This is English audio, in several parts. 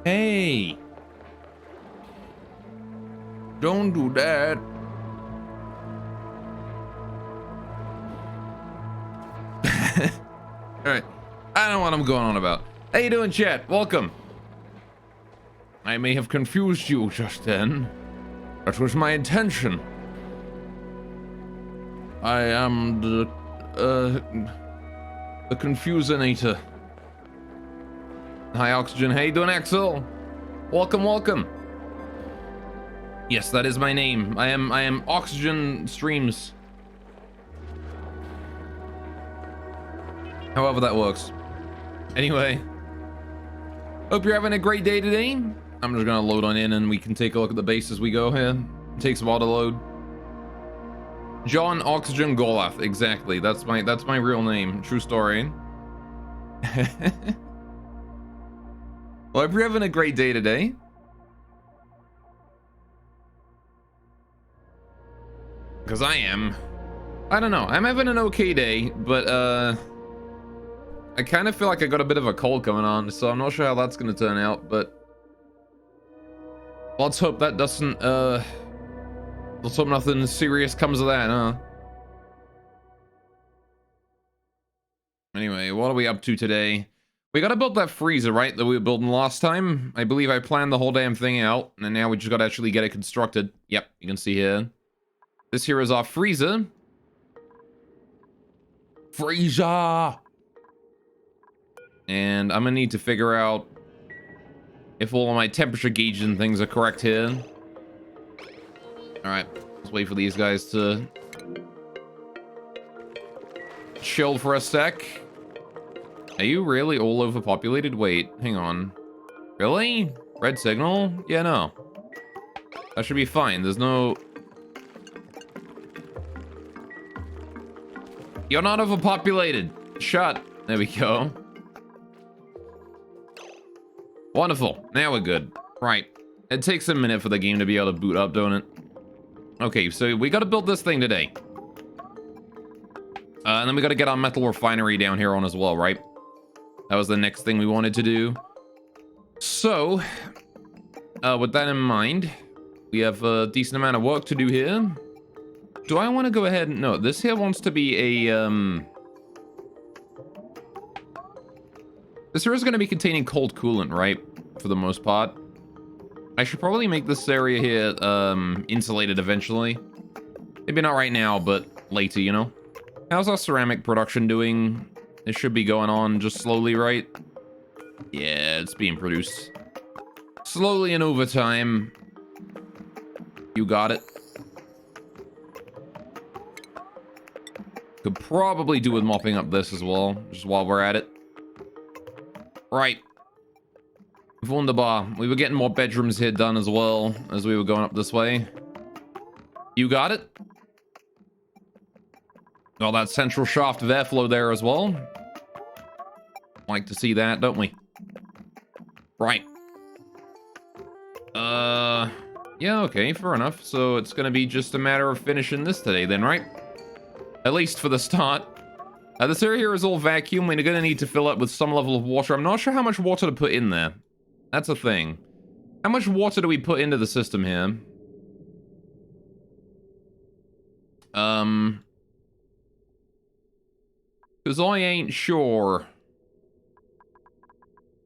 Hey, don't do that. All right, I don't know what I'm going on about. How you doing, chat? Welcome. I may have confused you just then. That was my intention. I am the Confusinator. Hi, Oxygen. How you doing, Axel? Welcome, welcome. Yes, that is my name. I am Oxygen Streams. However that works. Anyway, hope you're having a great day today. I'm just gonna load on in and we can take a look at the base as we go here. It takes a while to load. John Oxygen Golath, exactly. That's my real name. True story. Well, hope you're having a great day today. Because I am. I don't know. I'm having an okay day, but I kind of feel like I got a bit of a cold coming on, so I'm not sure how that's going to turn out, but let's hope that doesn't, let's hope nothing serious comes of that, huh? Anyway, what are we up to today? We gotta build that freezer, right, that we were building last time. I believe I planned the whole damn thing out, and now we just gotta actually get it constructed. Yep, you can see here. This here is our freezer. Freezer! And I'm gonna need to figure out if all of my temperature gauges and things are correct here. Alright, let's wait for these guys to chill for a sec. Are you really all overpopulated? Wait, hang on. Really? Red signal? Yeah, no. That should be fine. There's no... You're not overpopulated. Shut. There we go. Wonderful. Now we're good. Right. It takes a minute for the game to be able to boot up, don't it? Okay, so we gotta build this thing today. And then we gotta get our metal refinery down here on as well, right? That was the next thing we wanted to do. So, with that in mind, we have a decent amount of work to do here. Do I want to go ahead and... No, this here wants to be a, This here is going to be containing cold coolant, right? For the most part. I should probably make this area here, insulated eventually. Maybe not right now, but later, you know? How's our ceramic production doing? It should be going on just slowly, right? Yeah, it's being produced. Slowly and over time. You got it. Could probably do with mopping up this as well, just while we're at it. Right. Wunderbar. We were getting more bedrooms here done as well as we were going up this way. You got it? Got that central shaft of airflow there as well. Like to see that, don't we? Right. Yeah, okay, fair enough. So it's gonna be just a matter of finishing this today then, right? At least for the start. This area here is all vacuum. We're gonna need to fill up with some level of water. I'm not sure how much water to put in there. That's a thing. How much water do we put into the system here? Because I ain't sure.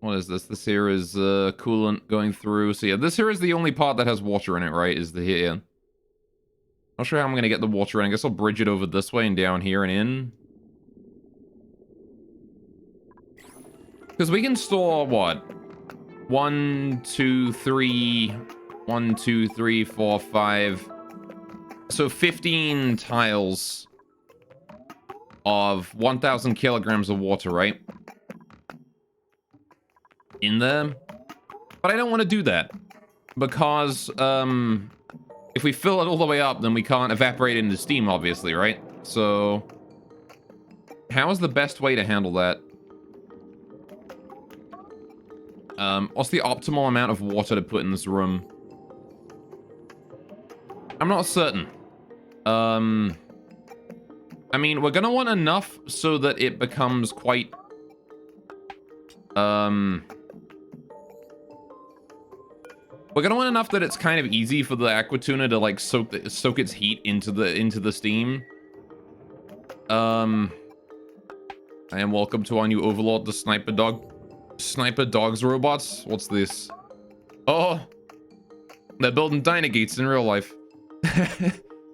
What is this? This here is coolant going through. So yeah, this here is the only part that has water in it, right? Is the here. Not sure how I'm going to get the water in. I guess I'll bridge it over this way and down here and in. Because we can store, what? 1, 2, 3... 1, 2, 3, 4, 5... So 15 tiles of 1,000 kilograms of water, right? In there. But I don't want to do that. Because, if we fill it all the way up, then we can't evaporate it into steam, obviously, right? So, how is the best way to handle that? What's the optimal amount of water to put in this room? I'm not certain. I mean, we're gonna want enough so that it becomes quite, We're gonna want enough that it's kind of easy for the aqua tuna to like soak its heat into the steam. I am welcome to our new overlord, the sniper dogs robots. What's this? Oh, they're building Dynagates in real life. How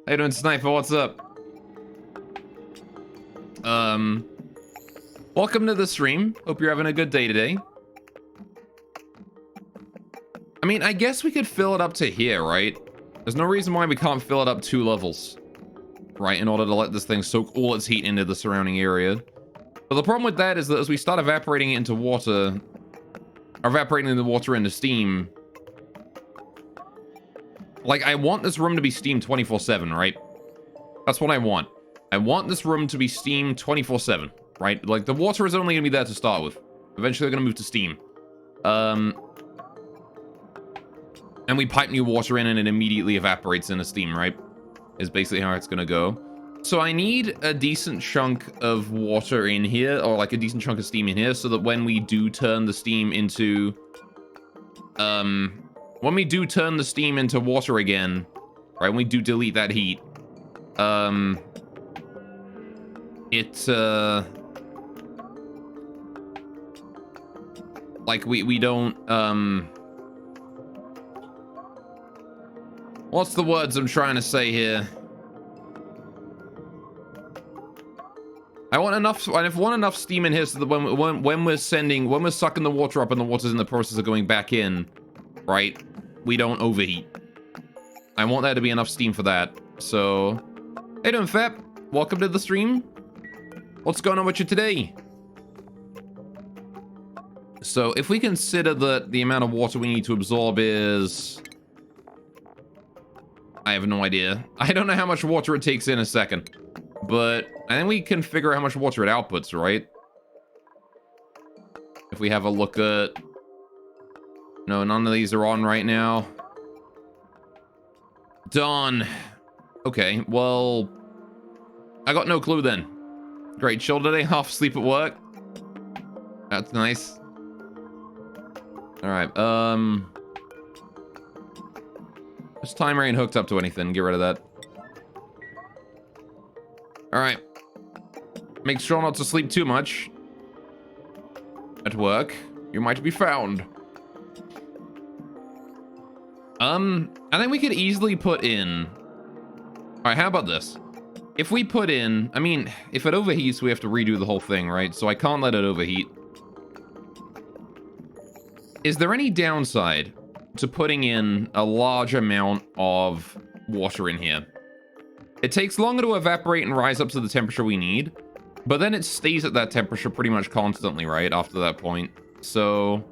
you doing, Sniper? What's up? Welcome to the stream. Hope you're having a good day today. I mean, I guess we could fill it up to here, right? There's no reason why we can't fill it up 2 levels, right? In order to let this thing soak all its heat into the surrounding area. But the problem with that is that as we start evaporating it into water, or evaporating the water into steam, like, I want this room to be steamed 24/7, right? That's what I want. I want this room to be steamed 24/7, right? Like, the water is only going to be there to start with. Eventually, they're going to move to steam. And we pipe new water in and it immediately evaporates into steam, right? Is basically how it's going to go. So I need a decent chunk of water in here, or like a decent chunk of steam in here, so that when we do turn the steam into... when we do turn the steam into water again, right, when we do delete that heat, like, we don't, what's the words I'm trying to say here? I want enough steam in here so that when we're sucking the water up and the water's in the process of going back in, right, we don't overheat. I want there to be enough steam for that. So, hey doing, Fap? Welcome to the stream. What's going on with you today? So, if we consider that the amount of water we need to absorb is... I have no idea. I don't know how much water it takes in a second. But I think we can figure out how much water it outputs, right? If we have a look at... No, none of these are on right now. Dawn. Okay, well... I got no clue then. Great, chill today, half sleep at work. That's nice. Alright, this timer ain't hooked up to anything. Get rid of that. Alright. Make sure not to sleep too much. At work, you might be found. I think we could easily put in... Alright, how about this? If we put in... I mean, if it overheats, we have to redo the whole thing, right? So I can't let it overheat. Is there any downside to putting in a large amount of water in here? It takes longer to evaporate and rise up to the temperature we need, but then it stays at that temperature pretty much constantly, right, after that point. So,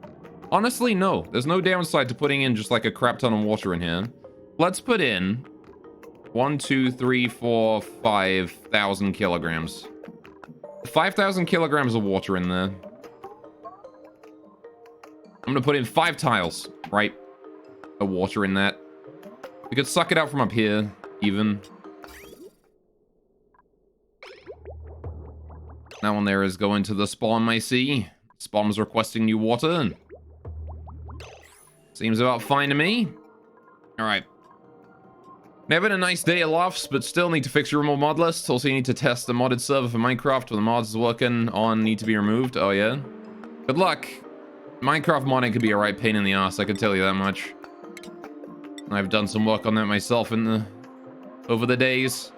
honestly, no. There's no downside to putting in just like a crap ton of water in here. Let's put in 1, 2, 3, 4, 5,000 kilograms. 5,000 kilograms of water in there. I'm gonna put in 5 tiles, right, of water in that. We could suck it out from up here, even. That one there is going to the spawn, I see. Spawn's requesting new water. Seems about fine to me. Alright. Having a nice day of laughs, but still need to fix your remote mod list. Also, you need to test the modded server for Minecraft where the mods is working on need to be removed. Oh, yeah? Good luck. Minecraft modding could be a right pain in the ass, I can tell you that much. I've done some work on that myself over the days.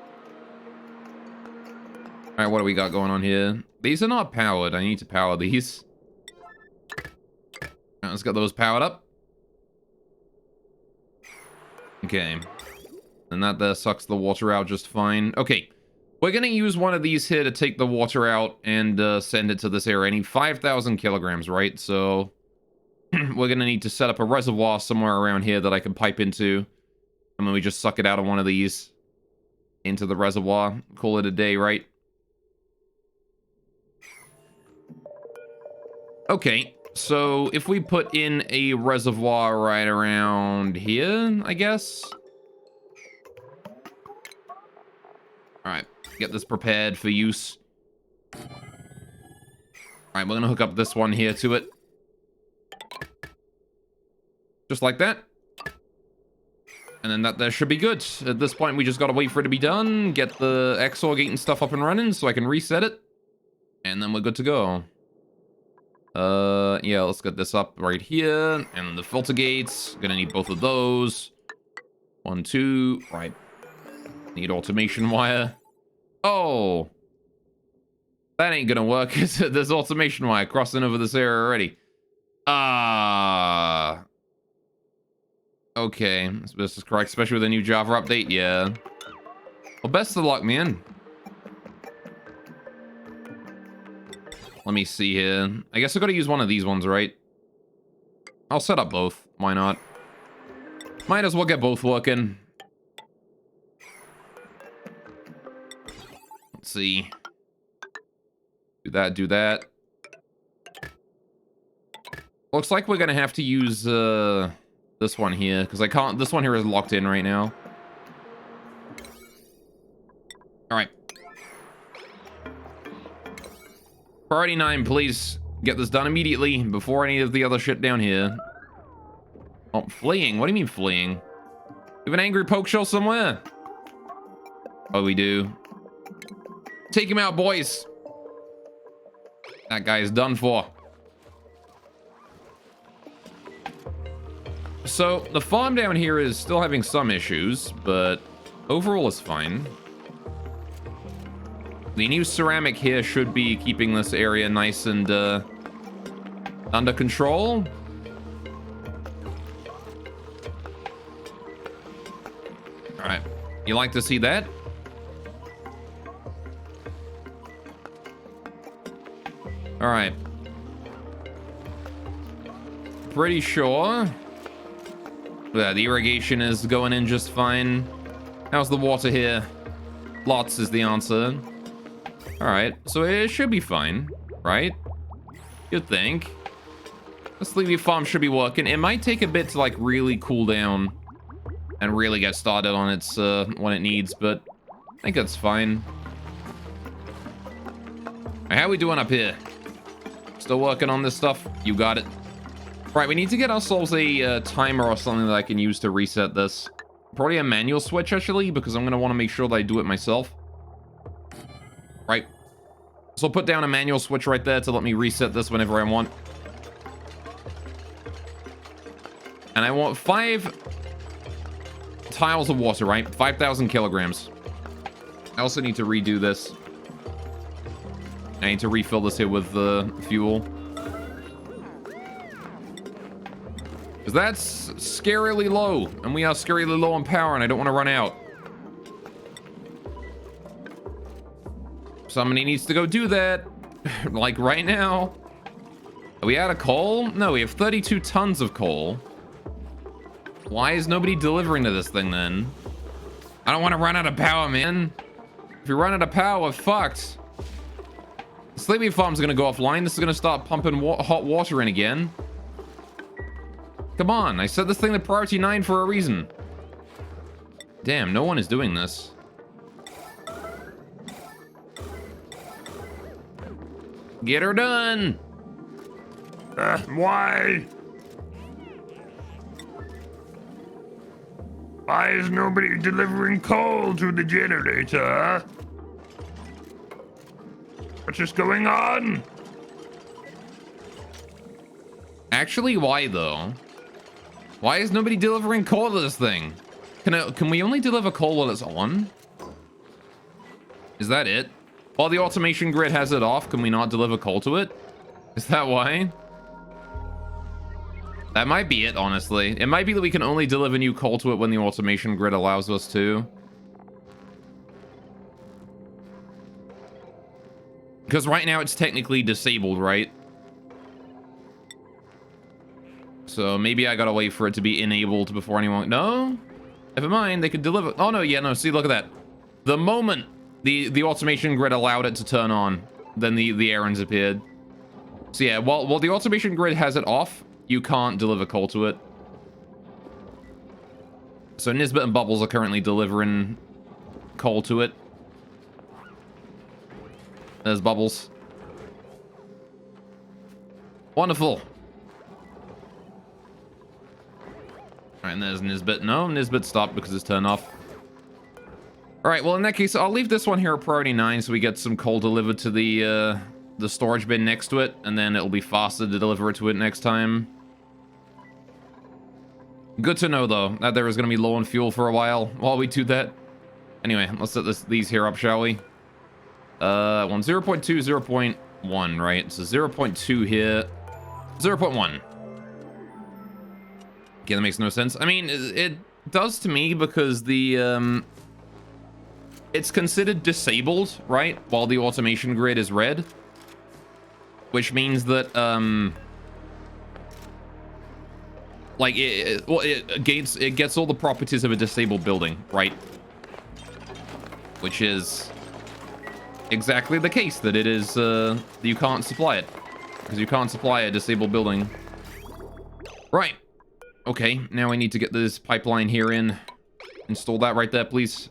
Alright, what do we got going on here? These are not powered. I need to power these. Alright, let's get those powered up. Okay. And that there sucks the water out just fine. Okay. We're gonna use one of these here to take the water out and send it to this area. I need 5,000 kilograms, right? So we're gonna need to set up a reservoir somewhere around here that I can pipe into. And then we just suck it out of one of these into the reservoir. Call it a day, right? Okay, so if we put in a reservoir right around here, I guess. Alright, get this prepared for use. Alright, we're gonna hook up this one here to it. Just like that. And then that should be good. At this point, we just gotta wait for it to be done, get the XOR gate and stuff up and running so I can reset it. And then we're good to go. Yeah, let's get this up right here. And the filter gates. Gonna need both of those. 1, 2. Right. Need automation wire. Oh. That ain't gonna work. There's automation wire crossing over this area already. Okay. This is correct, especially with a new Java update. Yeah. Well, best of luck, man. Let me see here. I guess I gotta use one of these ones, right? I'll set up both. Why not? Might as well get both working. Let's see. Do that, do that. Looks like we're gonna have to use this one here, because I can't. This one here is locked in right now. Alright. Priority 9, please get this done immediately before any of the other shit down here. Oh, fleeing? What do you mean fleeing? We have an angry poke show somewhere? Oh, we do. Take him out, boys. That guy is done for. So, the farm down here is still having some issues, but overall it's fine. The new ceramic here should be keeping this area nice and under control. Alright. You like to see that? Alright. Pretty sure. Yeah, the irrigation is going in just fine. How's the water here? Lots is the answer. Alright, so it should be fine, right? You'd think. The Sleepy Farm should be working. It might take a bit to, like, really cool down and really get started on its, when it needs, but I think that's fine. Right, how we doing up here? Still working on this stuff? You got it. Right, we need to get ourselves a timer or something that I can use to reset this. Probably a manual switch, actually, because I'm going to want to make sure that I do it myself. Right. So I'll put down a manual switch right there to let me reset this whenever I want. And I want 5 tiles of water, right? 5,000 kilograms. I also need to redo this. I need to refill this here with fuel. Because that's scarily low. And we are scarily low on power, and I don't want to run out. Somebody needs to go do that. Like right now. Are we out of coal? No, we have 32 tons of coal. Why is nobody delivering to this thing then? I don't want to run out of power, man. If we run out of power, we're fucked. The Sleepy Farm's gonna go offline. This is gonna start pumping hot water in again. Come on, I set this thing to priority 9 for a reason. Damn, no one is doing this. Get her done. Why? Why is nobody delivering coal to the generator? What's just going on? Actually, why though? Why is nobody delivering coal to this thing? Can we only deliver coal while it's on? Is that it? While the automation grid has it off, can we not deliver coal to it? Is that why? That might be it, honestly. It might be that we can only deliver new coal to it when the automation grid allows us to. Because right now it's technically disabled, right? So maybe I gotta wait for it to be enabled before anyone... No? Never mind, they could deliver... Oh, no, yeah, no, see, look at that. The moment the automation grid allowed it to turn on, then the errands appeared. So yeah, while the automation grid has it off, you can't deliver coal to it. So Nisbet and Bubbles are currently delivering coal to it. There's Bubbles. Wonderful. All right, and there's Nisbet. No, Nisbet stopped because it's turned off. All right, well, in that case, I'll leave this one here at priority 9 so we get some coal delivered to the storage bin next to it, and then it'll be faster to deliver it to it next time. Good to know, though, that there is going to be low on fuel for a while we do that. Anyway, let's set these here up, shall we? 0.2, 0.1, right? So 0.2 here, 0.1. Okay, that makes no sense. I mean, it does to me because the, it's considered disabled, right? While the automation grid is red. Which means that, like, it gets all the properties of a disabled building, right? Which is exactly the case, that it is, you can't supply it. Because you can't supply a disabled building. Right. Okay, now we need to get this pipeline here in. Install that right there, please.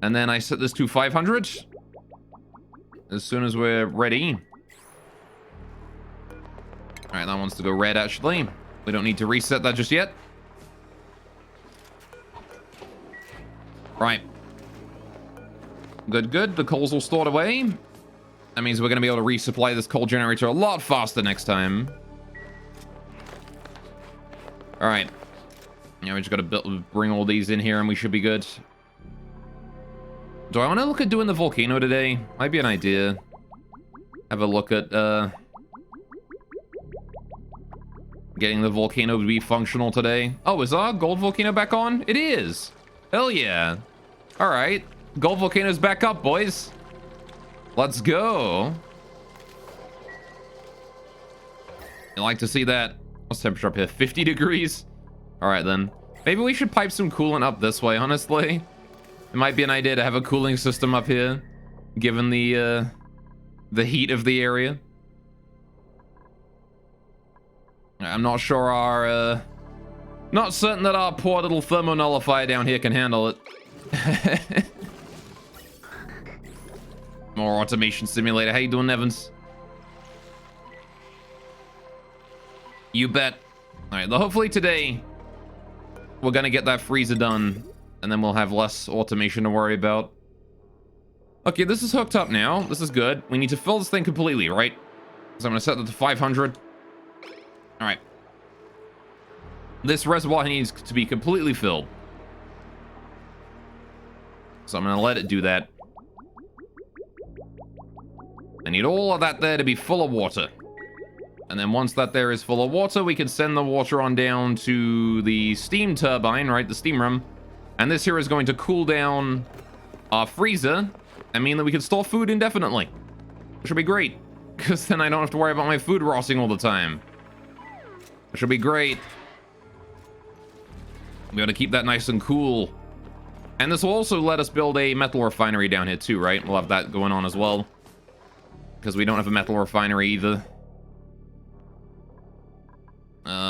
And then I set this to 500. As soon as we're ready. Alright, that wants to go red, actually. We don't need to reset that just yet. Right. Good, good. The coal's all stored away. That means we're going to be able to resupply this coal generator a lot faster next time. Alright. Now we just got to bring all these in here and we should be good. Do I want to look at doing the volcano today? Might be an idea. Have a look at, getting the volcano to be functional today. Oh, is our gold volcano back on? It is. Hell yeah. All right. Gold volcano's back up, boys. Let's go. You like to see that? What's the temperature up here? 50 degrees? All right, then. Maybe we should pipe some coolant up this way, honestly. It might be an idea to have a cooling system up here, given the heat of the area. I'm not sure our, not certain that our poor little thermonullifier down here can handle it. More automation simulator. How you doing, Evans? You bet. All right, hopefully today we're gonna get that freezer done, and then we'll have less automation to worry about. Okay, this is hooked up now. This is good. We need to fill this thing completely, right? So I'm gonna set that to 500. All right. This reservoir needs to be completely filled. So I'm gonna let it do that. I need all of that there to be full of water. And then once that there is full of water, we can send the water on down to the steam turbine, right? The steam room. And this here is going to cool down our freezer and mean that we can store food indefinitely. Which will be great. Because then I don't have to worry about my food rotting all the time. Which will be great. We gotta keep that nice and cool. And this will also let us build a metal refinery down here too, right? We'll have that going on as well. Because we don't have a metal refinery either.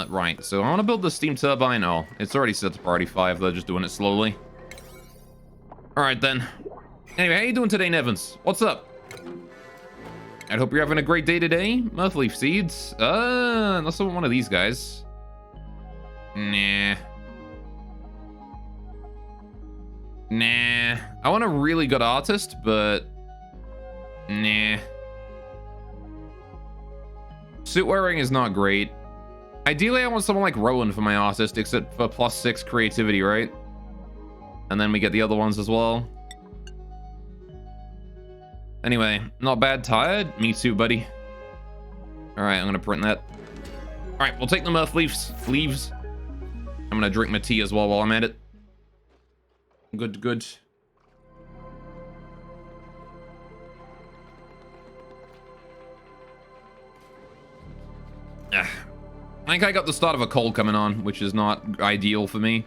Right, so I want to build the steam turbine. Oh, it's already set to priority 5. They're just doing it slowly. Alright then. Anyway, how you doing today, Nevins? What's up? I hope you're having a great day today. Earthleaf seeds. Unless I want one of these guys. Nah. Nah. I want a really good artist, but... Nah. Suit wearing is not great. Ideally, I want someone like Rowan for my artist, except for +6 creativity, right? And then we get the other ones as well. Anyway, not bad. Tired? Me too, buddy. Alright, I'm gonna print that. Alright, we'll take them earth leaves. I'm gonna drink my tea as well while I'm at it. Good, good. I think I got the start of a cold coming on, which is not ideal for me.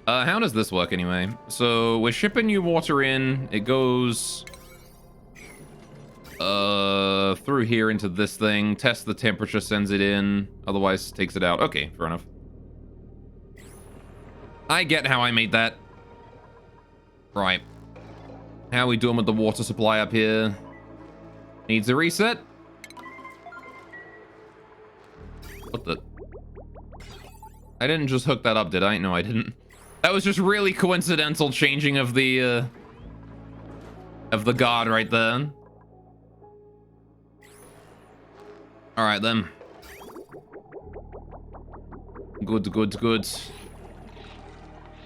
How does this work anyway? So we're shipping you water in. It goes through here into this thing. Tests the temperature, sends it in. Otherwise takes it out. Okay, fair enough. I get how I made that. Right. How are we doing with the water supply up here? Needs a reset. What the? I didn't just hook that up, did I? No, I didn't. That was just really coincidental changing of the god right there. All right, then. Good, good, good.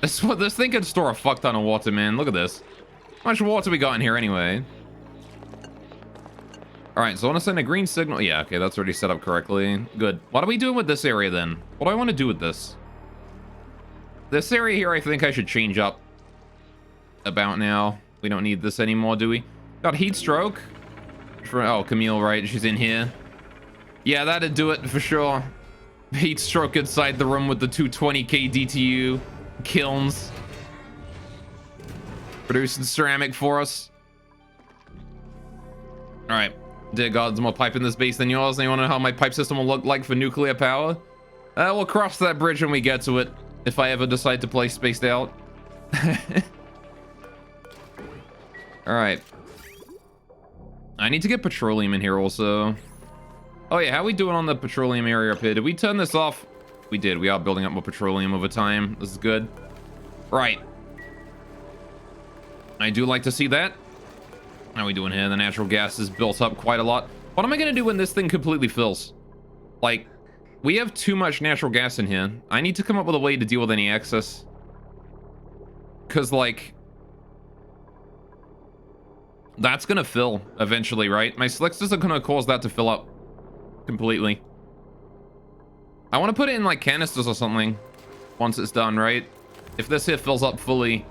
This thing could store a fuck ton of water, man. Look at this. How much water we got in here anyway? All right, so I want to send a green signal. Yeah, okay, that's already set up correctly. Good. What are we doing with this area then? What do I want to do with this? This area here, I think I should change up about now. We don't need this anymore, do we? Got heat stroke. Oh, Camille, right? She's in here. Yeah, that'd do it for sure. Heat stroke inside the room with the 220k DTU kilns. Producing ceramic for us. All right. Dear God, there's more pipe in this base than yours. And you want to know how my pipe system will look like for nuclear power? We'll cross that bridge when we get to it. If I ever decide to play Spaced Out. All right. I need to get petroleum in here also. Oh yeah, how are we doing on the petroleum area up here? Did we turn this off? We did. We are building up more petroleum over time. This is good. Right. I do like to see that. How are we doing here? The natural gas is built up quite a lot. What am I going to do when this thing completely fills? Like, we have too much natural gas in here. I need to come up with a way to deal with any excess. Because, like, that's going to fill eventually, right? My slicks isn't going to cause that to fill up completely. I want to put it in, like, canisters or something once it's done, right? If this here fills up fully.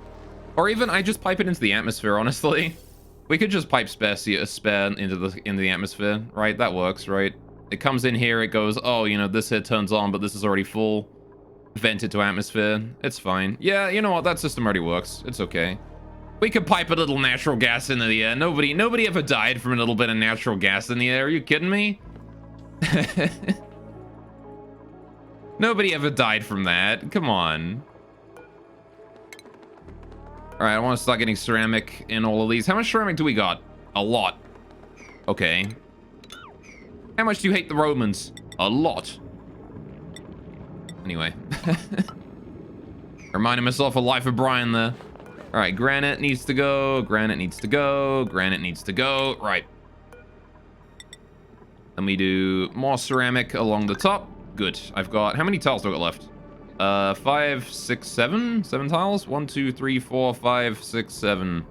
Or even I just pipe it into the atmosphere, honestly. We could just pipe spare into the atmosphere, right? That works, right? It comes in here, it goes, oh, you know, this here turns on, but this is already full. Vent it to atmosphere. It's fine. Yeah, you know what? That system already works. It's okay. We could pipe a little natural gas into the air. Nobody ever died from a little bit of natural gas in the air. Are you kidding me? Nobody ever died from that. Come on. All right, I want to start getting ceramic in all of these. How much ceramic do we got? A lot. Okay. How much do you hate the Romans? A lot. Anyway. Reminding myself of Life of Brian there. All right, granite needs to go. Granite needs to go. Granite needs to go. Right. Let me do more ceramic along the top. Good. I've got... How many tiles do I got left? 5, 6, 7? 7 tiles? 1, 2, 3, 4, 5, 6, 7.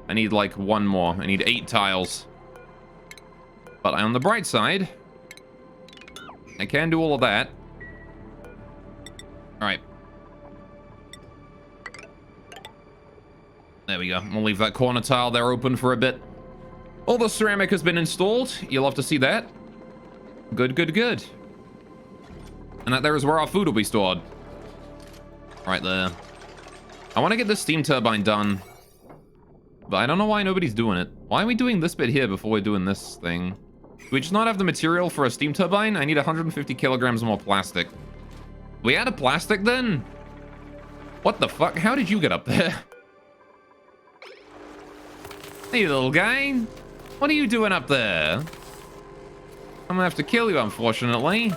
I need like one more. I need 8 tiles. But on the bright side, I can do all of that. All right. There we go. We'll leave that corner tile there open for a bit. All the ceramic has been installed. You'll love to see that. Good, good, good. And that there is where our food will be stored. Right there. I want to get this steam turbine done. But I don't know why nobody's doing it. Why are we doing this bit here before we're doing this thing? Do we just not have the material for a steam turbine? I need 150 kilograms more plastic. We added plastic then? What the fuck? How did you get up there? Hey, little guy. What are you doing up there? I'm gonna have to kill you, unfortunately.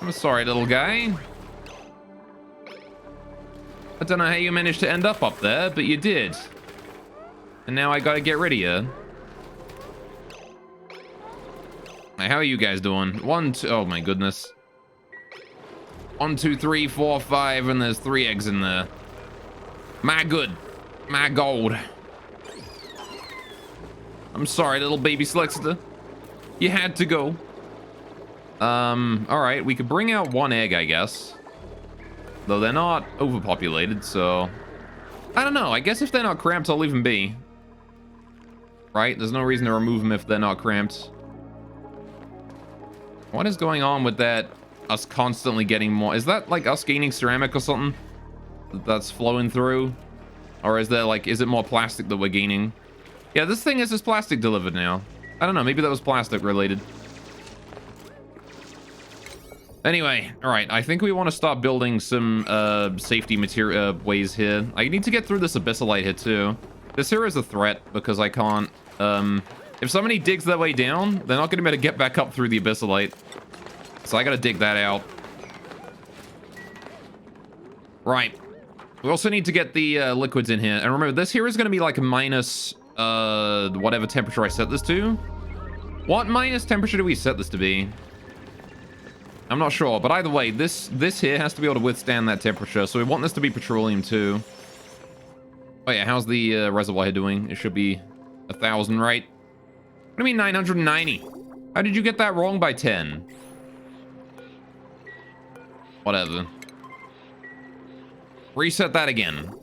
I'm sorry, little guy. I don't know how you managed to end up there, but you did. And now I gotta get rid of you. Hey, how are you guys doing? 1, 2, oh my goodness. 1, 2, 3, 4, 5, and there's 3 eggs in there. My good. My gold. I'm sorry, little baby Slexter. You had to go. All right, we could bring out 1 egg, I guess. Though they're not overpopulated, so... I don't know, I guess if they're not cramped, I'll leave them be. Right? There's no reason to remove them if they're not cramped. What is going on with that? Us constantly getting more... Is that, like, us gaining ceramic or something? That's flowing through? Or is there, like, is it more plastic that we're gaining? Yeah, this thing is just plastic delivered now. I don't know, maybe that was plastic related. Anyway, all right, I think we want to start building some safety material ways here. I need to get through this abyssalite here too. This here is a threat because I can't... if somebody digs their way down, they're not going to be able to get back up through the abyssalite. So I got to dig that out. Right. We also need to get the liquids in here. And remember, this here is going to be like a minus whatever temperature I set this to. What minus temperature do we set this to be? I'm not sure, but either way, this here has to be able to withstand that temperature. So we want this to be petroleum too. Oh yeah, how's the reservoir here doing? It should be 1,000, right? What do you mean 990? How did you get that wrong by 10? Whatever. Reset that again.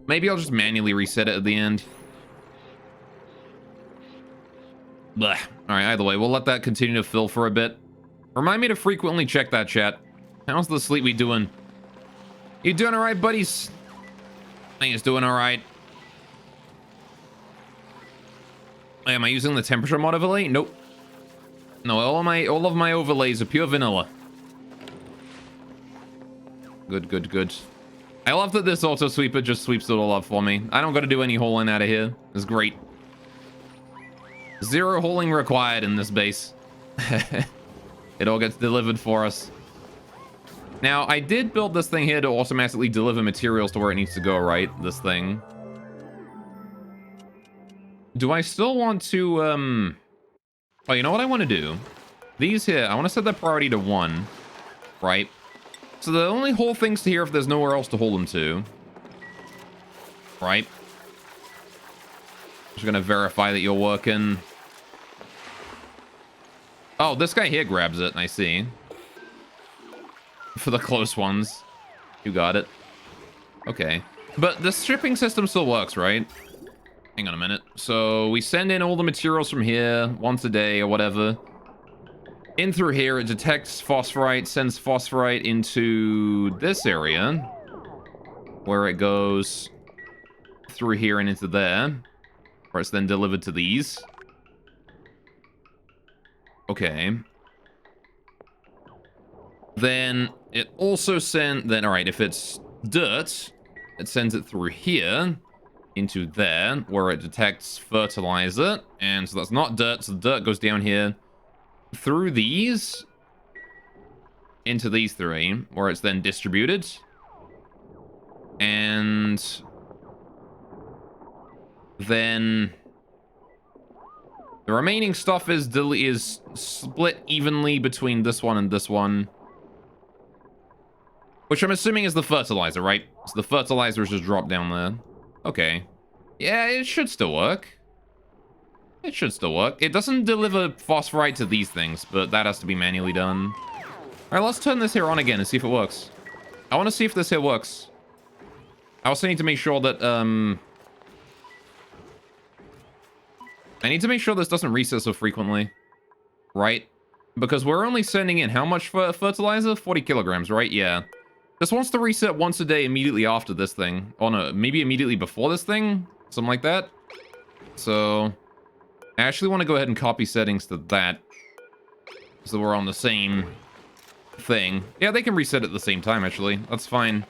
Maybe I'll just manually reset it at the end. Blech. Alright, either way, we'll let that continue to fill for a bit. Remind me to frequently check that, chat. How's the sleepy doing? You doing alright, buddies? I think it's doing alright. Am I using the temperature mod overlay? Nope. No, all of my overlays are pure vanilla. Good, good, good. I love that this auto sweeper just sweeps it all up for me. I don't got to do any hauling out of here. It's great. 0 hauling required in this base. It all gets delivered for us. Now, I did build this thing here to automatically deliver materials to where it needs to go, right? This thing. Do I still want to, Oh, you know what I want to do? These here, I want to set the priority to 1, right? So they only haul things to here if there's nowhere else to haul them to. Right? Just gonna verify that you're working. Oh, this guy here grabs it, I see. For the close ones. You got it. Okay. But the shipping system still works, right? Hang on a minute. So we send in all the materials from here once a day or whatever. In through here, it detects phosphorite, sends phosphorite into this area, where it goes through here and into there, where it's then delivered to these. Okay. Then it also sends, then, all right, if it's dirt, it sends it through here into there, where it detects fertilizer, and so that's not dirt, so the dirt goes down here through these into these 3, where it's then distributed, and then the remaining stuff is split evenly between this one and this one, which I'm assuming is the fertilizer, right? So the fertilizer is just dropped down there. Okay. Yeah, it should still work. It should still work. It doesn't deliver phosphorite to these things, but that has to be manually done. All right, let's turn this here on again and see if it works. I want to see if this here works. I also need to make sure that, I need to make sure this doesn't reset so frequently. Right? Because we're only sending in how much for fertilizer? 40 kilograms, right? Yeah. This wants to reset once a day immediately after this thing. Oh no, maybe immediately before this thing? Something like that. So I actually want to go ahead and copy settings to that, so we're on the same thing. Yeah, they can reset at the same time, actually. That's fine.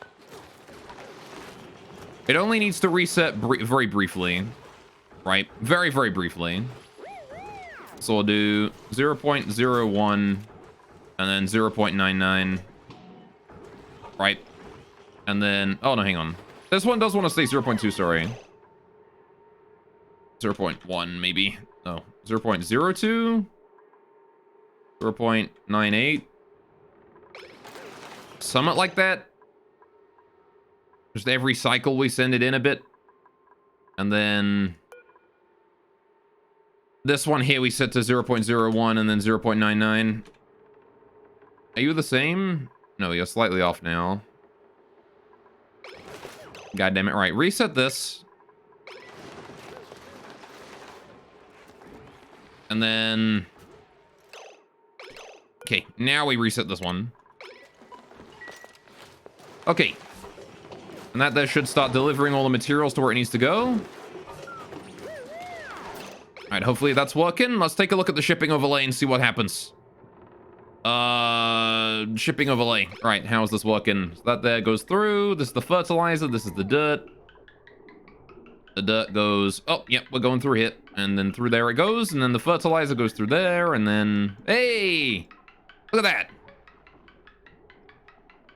It only needs to reset very briefly. Right? Very, very briefly. So we'll do 0.01 and then 0.99. Right? And then... oh, no, hang on. This one does want to stay 0.2, sorry. 0.1, maybe. No. 0.02? 0.98? Something like that. Just every cycle we send it in a bit. And then... this one here we set to 0.01 and then 0.99. Are you the same? No, you're slightly off now. God damn it. Right, reset this. And then... okay, now we reset this one. Okay. And that there should start delivering all the materials to where it needs to go. Alright, hopefully that's working. Let's take a look at the shipping overlay and see what happens. Shipping overlay. Alright, how is this working? So that there goes through. This is the fertilizer. This is the dirt. The dirt goes... oh, yep, we're going through here. And then through there it goes. And then the fertilizer goes through there. And then... hey! Look at that!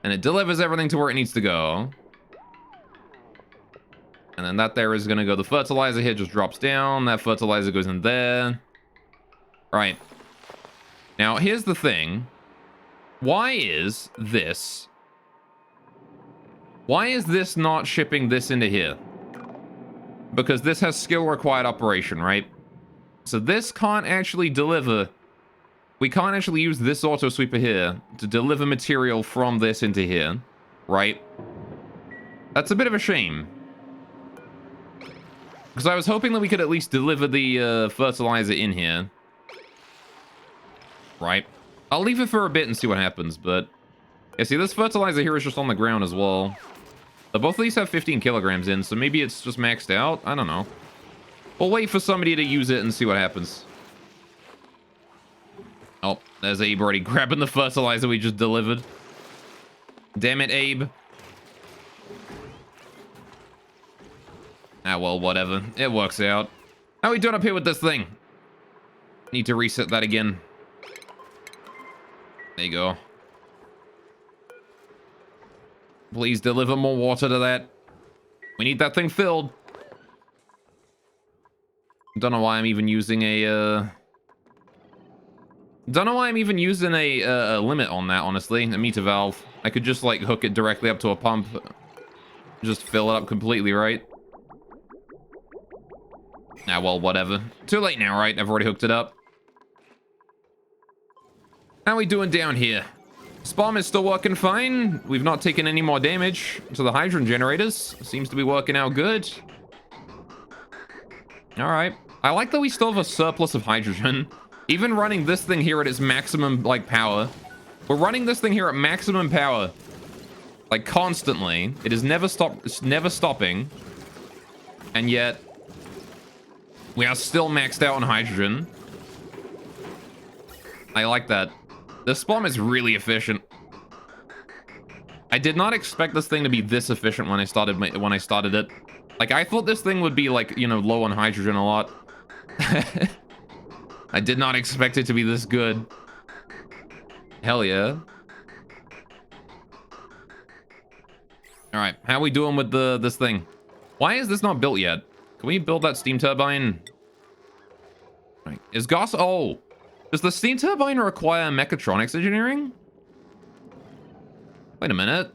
And it delivers everything to where it needs to go. And then that there is going to go. The fertilizer here just drops down. That fertilizer goes in there. Right. Now, here's the thing. Why is this not shipping this into here? Because this has skill required operation, right? So this can't actually deliver. We can't actually use this auto sweeper here to deliver material from this into here, right? That's a bit of a shame. Because I was hoping that we could at least deliver the fertilizer in here. Right. I'll leave it for a bit and see what happens, but... Yeah, see, this fertilizer here is just on the ground as well. But both of these have 15 kilograms in, so maybe it's just maxed out? I don't know. We'll wait for somebody to use it and see what happens. Oh, there's Abe already grabbing the fertilizer we just delivered. Damn it, Abe. Ah, well, whatever. It works out. How are we doing up here with this thing? Need to reset that again. There you go. Please deliver more water to that. We need that thing filled. Don't know why I'm even using a, Don't know why I'm even using a limit on that, honestly. A meter valve. I could just, like, hook it directly up to a pump. Just fill it up completely, right? Ah, well, whatever. Too late now, right? I've already hooked it up. How are we doing down here? Spawn is still working fine. We've not taken any more damage to the hydrogen generators. Seems to be working out good. Alright. I like that we still have a surplus of hydrogen. Even running this thing here at its maximum, like, power. We're running this thing here at maximum power. Like, constantly. It is never stopping. And yet... we are still maxed out on hydrogen. I like that. This bomb is really efficient. I did not expect this thing to be this efficient when I started it. Like, I thought this thing would be, like, you know, low on hydrogen a lot. I did not expect it to be this good. Hell yeah. All right, how are we doing with this thing? Why is this not built yet? Can we build that steam turbine? Right. Is Goss... oh. Does the steam turbine require mechatronics engineering? Wait a minute.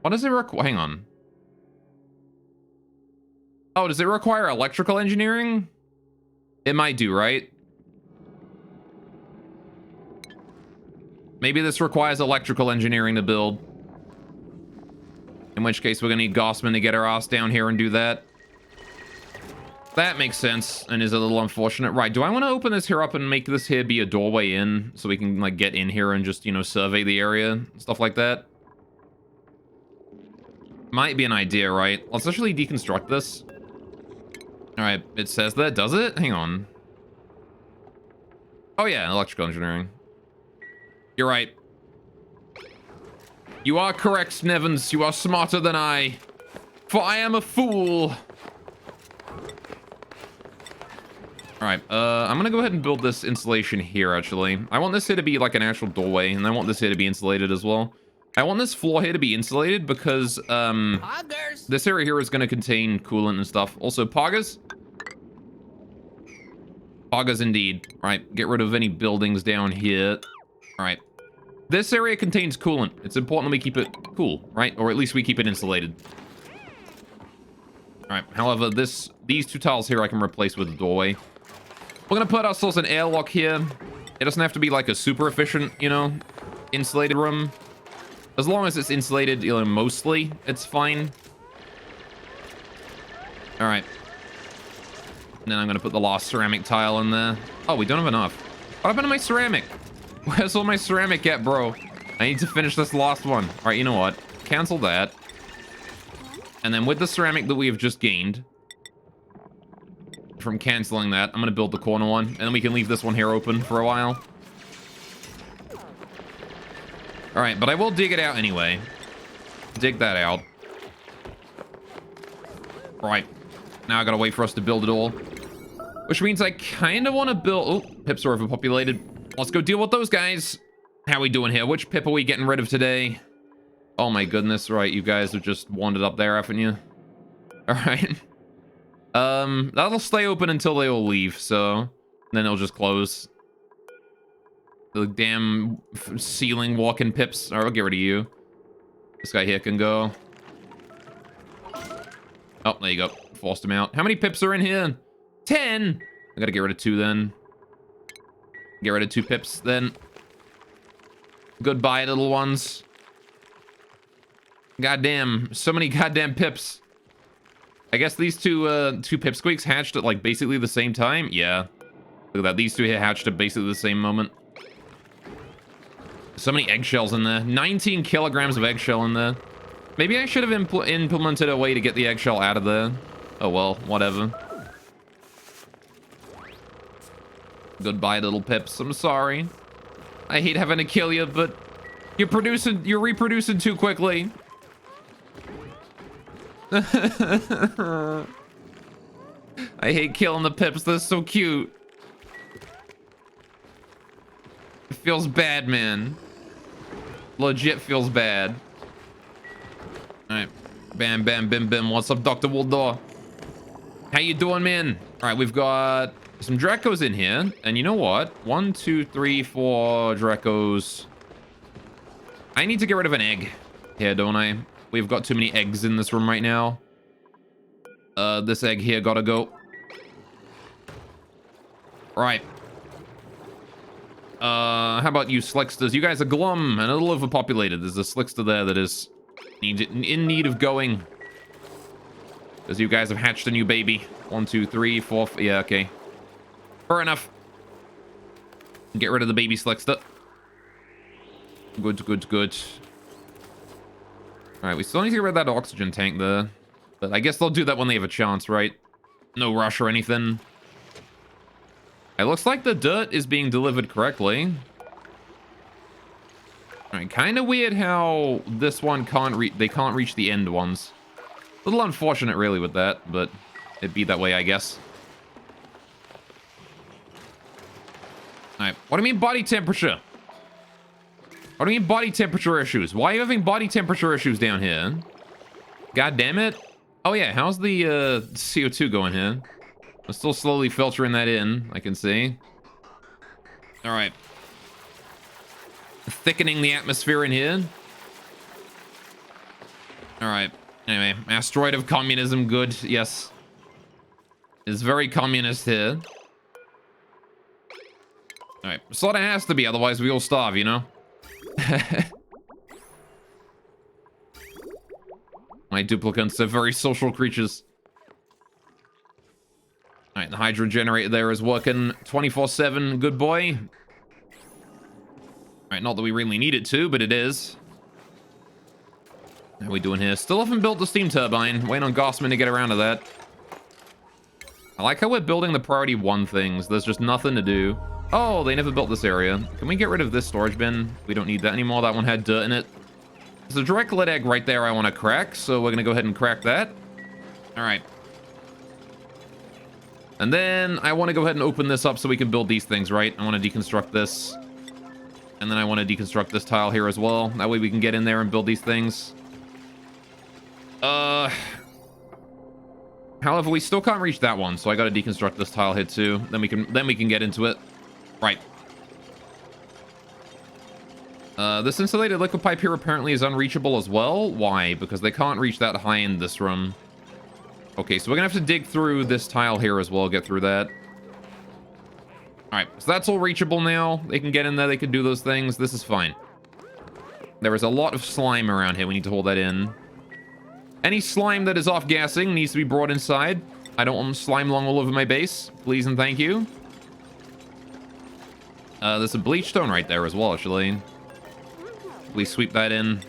What does it require? Hang on. Oh, does it require electrical engineering? It might do, right? Maybe this requires electrical engineering to build. In which case, we're gonna need Gossman to get our ass down here and do that. That makes sense and is a little unfortunate. Right, do I want to open this here up and make this here be a doorway in so we can, like, get in here and just, you know, survey the area and stuff like that? Might be an idea, right? Let's actually deconstruct this. Alright, it says that, does it? Hang on. Oh yeah, electrical engineering. You're right. You are correct, Snevens. You are smarter than I. For I am a fool. Alright, I'm gonna go ahead and build this installation here, actually. I want this here to be like an actual doorway, and I want this here to be insulated as well. I want this floor here to be insulated because, Poggers. this area here is gonna contain coolant and stuff. Also, poggers. Poggers indeed. Alright, get rid of any buildings down here. Alright. This area contains coolant. It's important that we keep it cool, right? Or at least we keep it insulated. Alright, however, these two tiles here I can replace with a doorway. We're gonna put ourselves an airlock here. It doesn't have to be like a super efficient, you know, insulated room. As long as it's insulated, you know, mostly, it's fine. Alright. And then I'm gonna put the last ceramic tile in there. Oh, we don't have enough. What happened to my ceramic? Where's all my ceramic at, bro? I need to finish this last one. Alright, you know what? Cancel that. And then with the ceramic that we have just gained, from canceling that, I'm going to build the corner one, and then we can leave this one here open for a while. Alright, but I will dig it out anyway. Dig that out. Right. Now I gotta wait for us to build it all. Which means I kind of want to build... oh, pips are overpopulated. Let's go deal with those guys. How we doing here? Which pip are we getting rid of today? Oh my goodness, right, you guys have just wandered up there, haven't you? Alright. That'll stay open until they all leave, so then it'll just close. The damn ceiling walking pips. Alright, I'll get rid of you. This guy here can go. Oh, there you go. Forced him out. How many pips are in here? 10! I gotta get rid of 2 then. Get rid of 2 pips then. Goodbye, little ones. Goddamn, so many goddamn pips. I guess these two pipsqueaks hatched at like basically the same time. Yeah, look at that. These two here hatched at basically the same moment. So many eggshells in there. 19 kilograms of eggshell in there. Maybe I should have implemented a way to get the eggshell out of there. Oh well, whatever. Goodbye, little pips. I'm sorry. I hate having to kill you, but you're reproducing too quickly. I hate killing the pips. They're so cute. It feels bad, man. Legit feels bad. Alright. Bam, bam, bim, bim. What's up, Dr. Waldor? How you doing, man? Alright, we've got some Dracos in here. And you know what? 1, 2, 3, 4 Dracos. I need to get rid of an egg here, don't I? We've got too many eggs in this room right now. This egg here gotta go. Right. How about you Slicksters? You guys are glum and a little overpopulated. There's a Slickster there that is in need of going. Because you guys have hatched a new baby. 1, 2, 3, 4. Yeah, okay. Fair enough. Get rid of the baby Slickster. Good, good, good. Alright, we still need to get rid of that oxygen tank there. But I guess they'll do that when they have a chance, right? No rush or anything. It looks like the dirt is being delivered correctly. Alright, kind of weird how this one they can't reach the end ones. A little unfortunate, really, with that, but it'd be that way, I guess. Alright, what do you mean body temperature? What do you mean body temperature issues? Why are you having body temperature issues down here? God damn it. Oh yeah, how's the CO2 going here? I'm still slowly filtering that in, I can see. Alright. Thickening the atmosphere in here. Alright. Anyway, asteroid of communism, good, yes. It's very communist here. Alright, sort of has to be, otherwise we all starve, you know? My duplicants are very social creatures. Alright, the hydro generator there is working 24/7. Good boy. Alright, not that we really need it to, but it is. How are we doing here? Still haven't built the steam turbine. Waiting on Gossman to get around to that. I like how we're building the priority 1 things. There's just nothing to do. Oh, they never built this area. Can we get rid of this storage bin? We don't need that anymore. That one had dirt in it. There's a direct lit egg right there I want to crack, so we're going to go ahead and crack that. Alright. And then I want to go ahead and open this up so we can build these things, right? I want to deconstruct this. And then I want to deconstruct this tile here as well. That way we can get in there and build these things. However, we still can't reach that one, so I got to deconstruct this tile here too. Then we can get into it. Right. This insulated liquid pipe here apparently is unreachable as well. Why? Because they can't reach that high in this room. Okay, so we're gonna have to dig through this tile here as well, get through that. Alright, so that's all reachable now. They can get in there, they can do those things. This is fine. There is a lot of slime around here. We need to hold that in. Any slime that is off-gassing needs to be brought inside. I don't want slime long all over my base. Please and thank you. There's a bleach stone right there as well, actually. Please sweep that in.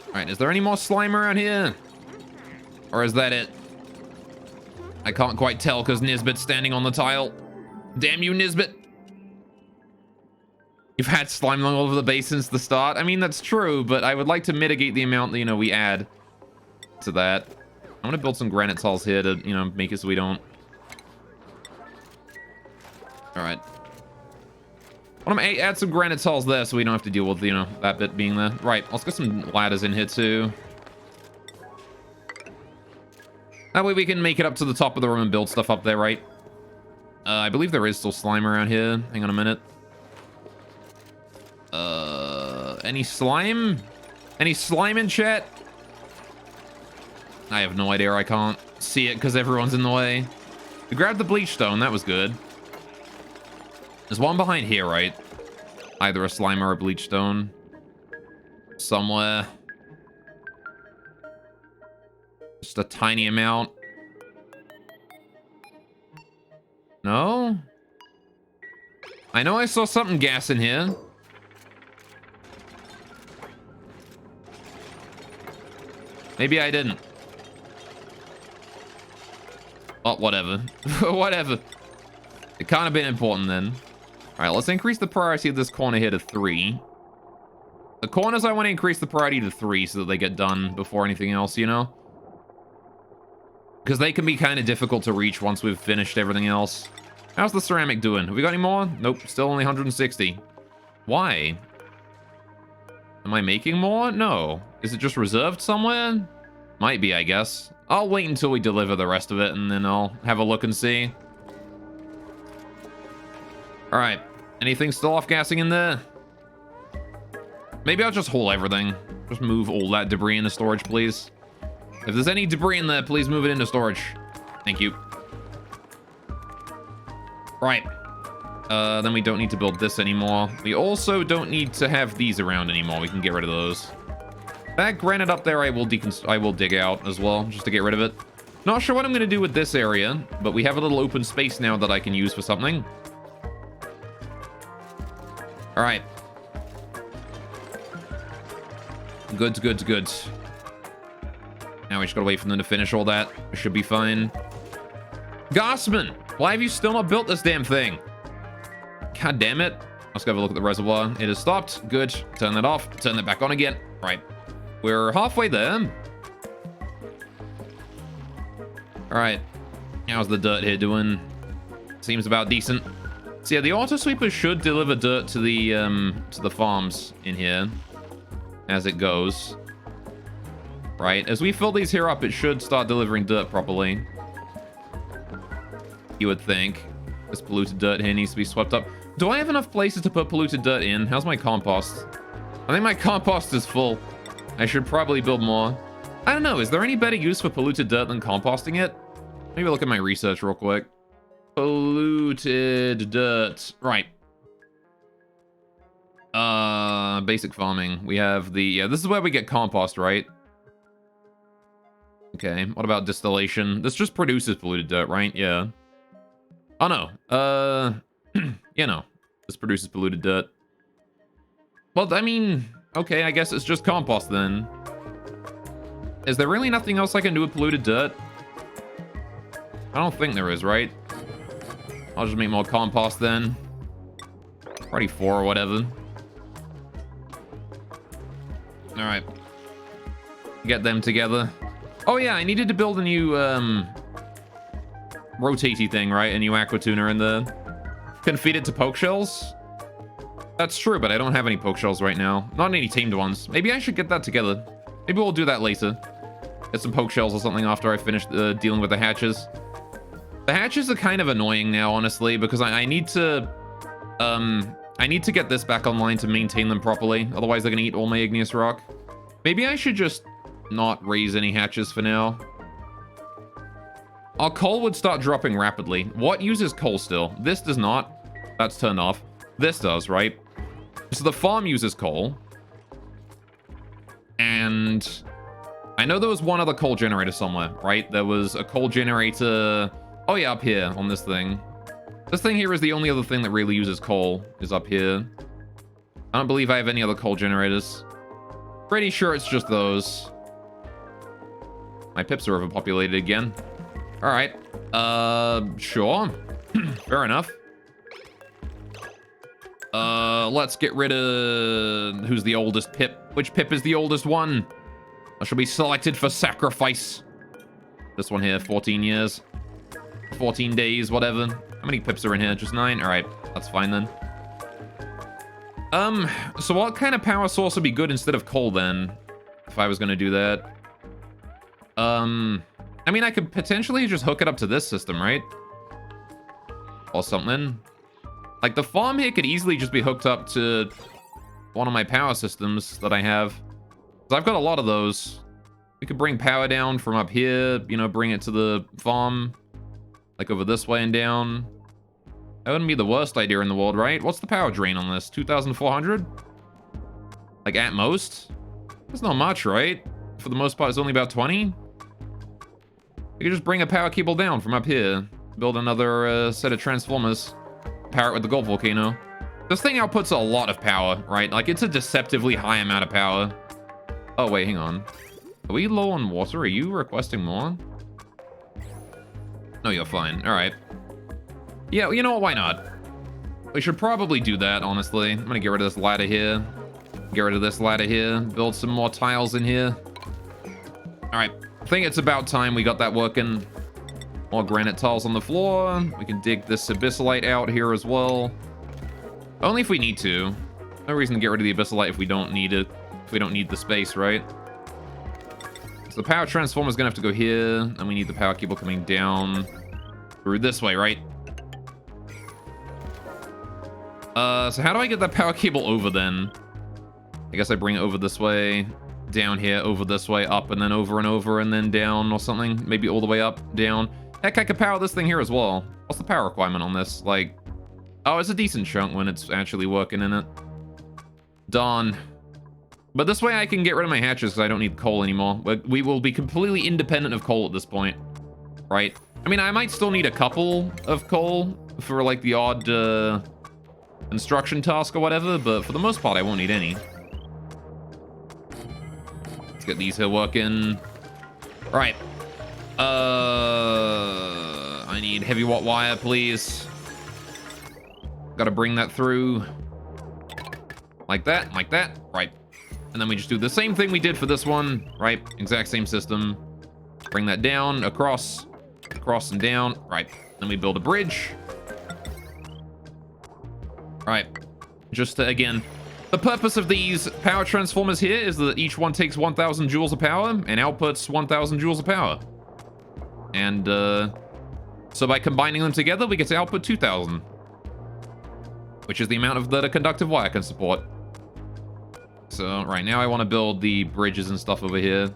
Alright, is there any more slime around here? Or is that it? I can't quite tell because Nisbet's standing on the tile. Damn you, Nisbet. You've had slime all over the base since the start. I mean, that's true, but I would like to mitigate the amount that, you know, we add to that. I'm gonna build some granite tiles here to, you know, make it so we don't. Alright. I'm gonna add some granite tiles there so we don't have to deal with, you know, that bit being there. Right, let's get some ladders in here too. That way we can make it up to the top of the room and build stuff up there, right? I believe there is still slime around here. Hang on a minute. Any slime? Any slime in chat? I have no idea. I can't see it because everyone's in the way. We grabbed the bleach stone. That was good. There's one behind here, right? Either a slime or a bleach stone. Somewhere. Just a tiny amount. No? I know I saw something gas in here. Maybe I didn't. Oh, whatever. Whatever. It can't have been important then. All right, let's increase the priority of this corner here to 3. The corners, I want to increase the priority to 3 so that they get done before anything else, you know? Because they can be kind of difficult to reach once we've finished everything else. How's the ceramic doing? Have we got any more? Nope, still only 160. Why? Am I making more? No. Is it just reserved somewhere? Might be, I guess. I'll wait until we deliver the rest of it, and then I'll have a look and see. Alright. Anything still off-gassing in there? Maybe I'll just haul everything. Just move all that debris into storage, please. If there's any debris in there, please move it into storage. Thank you. Right. Then we don't need to build this anymore. We also don't need to have these around anymore. We can get rid of those. That granite up there, I will dig out as well, just to get rid of it. Not sure what I'm going to do with this area, but we have a little open space now that I can use for something. All right. Goods, goods, goods. Now we just gotta wait for them to finish all that. We should be fine. Gossman, why have you still not built this damn thing? God damn it. Let's go have a look at the reservoir. It has stopped. Good. Turn that off. Turn that back on again. Right. We're halfway there. All right. How's the dirt here doing? Seems about decent. So yeah, the auto sweeper should deliver dirt to the farms in here as it goes. Right, as we fill these here up, it should start delivering dirt properly. You would think. This polluted dirt here needs to be swept up. Do I have enough places to put polluted dirt in? How's my compost? I think my compost is full. I should probably build more. I don't know, is there any better use for polluted dirt than composting it? Maybe look at my research real quick. Polluted dirt. Right. Basic farming. We have the... Yeah, this is where we get compost, right? Okay, what about distillation? This just produces polluted dirt, right? Yeah. Oh, no. You know, this produces polluted dirt. Well, I mean, okay, I guess it's just compost then. Is there really nothing else I can do with polluted dirt? I don't think there is, right? I'll just make more compost then. Already 4 or whatever. Alright. Get them together. Oh yeah, I needed to build a new, rotatey thing, right? A new aqua tuner in the... Can feed it to poke shells? That's true, but I don't have any poke shells right now. Not any tamed ones. Maybe I should get that together. Maybe we'll do that later. Get some poke shells or something after I finish dealing with the hatches. The hatches are kind of annoying now, honestly, because I need to... I need to get this back online to maintain them properly. Otherwise, they're going to eat all my igneous rock. Maybe I should just not raise any hatches for now. Our coal would start dropping rapidly. What uses coal still? This does not. That's turned off. This does, right? So the farm uses coal. And I know there was one other coal generator somewhere, right? There was a coal generator... Oh yeah, up here on this thing. This thing here is the only other thing that really uses coal, is up here. I don't believe I have any other coal generators. Pretty sure it's just those. My pips are overpopulated again. All right. Sure. Fair enough. Let's get rid of... Who's the oldest pip? Which pip is the oldest one? I shall be selected for sacrifice. This one here, 14 years. 14 days, whatever. How many pips are in here? Just 9? All right. That's fine then. So what kind of power source would be good instead of coal then? If I was gonna do that. I mean, I could potentially just hook it up to this system, right? Or something. Like, the farm here could easily just be hooked up to one of my power systems that I have. So I've got a lot of those. We could bring power down from up here, you know, bring it to the farm. Like over this way and down. That wouldn't be the worst idea in the world, right? What's the power drain on this? 2,400? Like, at most? That's not much, right? For the most part, it's only about 20? You could just bring a power cable down from up here. Build another set of transformers. Power it with the gold volcano. This thing outputs a lot of power, right? Like, it's a deceptively high amount of power. Oh, wait, hang on. Are we low on water? Are you requesting more? No, you're fine. All right. Yeah, you know what? Why not? We should probably do that, honestly. I'm gonna get rid of this ladder here. Get rid of this ladder here. Build some more tiles in here. All right. I think it's about time we got that working. More granite tiles on the floor. We can dig this abyssalite out here as well. Only if we need to. No reason to get rid of the abyssalite if we don't need it. If we don't need the space, right? So the power transformer is gonna have to go here, and we need the power cable coming down through this way, right? So how do I get that power cable over then? I guess I bring it over this way, down here, over this way, up, and then over and over, and then down or something. Maybe all the way up, down. Heck, I could power this thing here as well. What's the power requirement on this? Like, oh, it's a decent chunk when it's actually working in it. Darn. But this way I can get rid of my hatches because I don't need coal anymore. But we will be completely independent of coal at this point, right? I mean, I might still need a couple of coal for, like, the odd construction task or whatever, but for the most part, I won't need any. Let's get these here working. All right. I need heavy watt wire, please. Gotta bring that through. Like that, like that. Right. And then we just do the same thing we did for this one, right? Exact same system. Bring that down, across, and down. Right. Then we build a bridge. All right. Just to, again, the purpose of these power transformers here is that each one takes 1,000 joules of power and outputs 1,000 joules of power. And so by combining them together, we get to output 2,000, which is the amount that a conductive wire can support. So right now I want to build the bridges and stuff over here.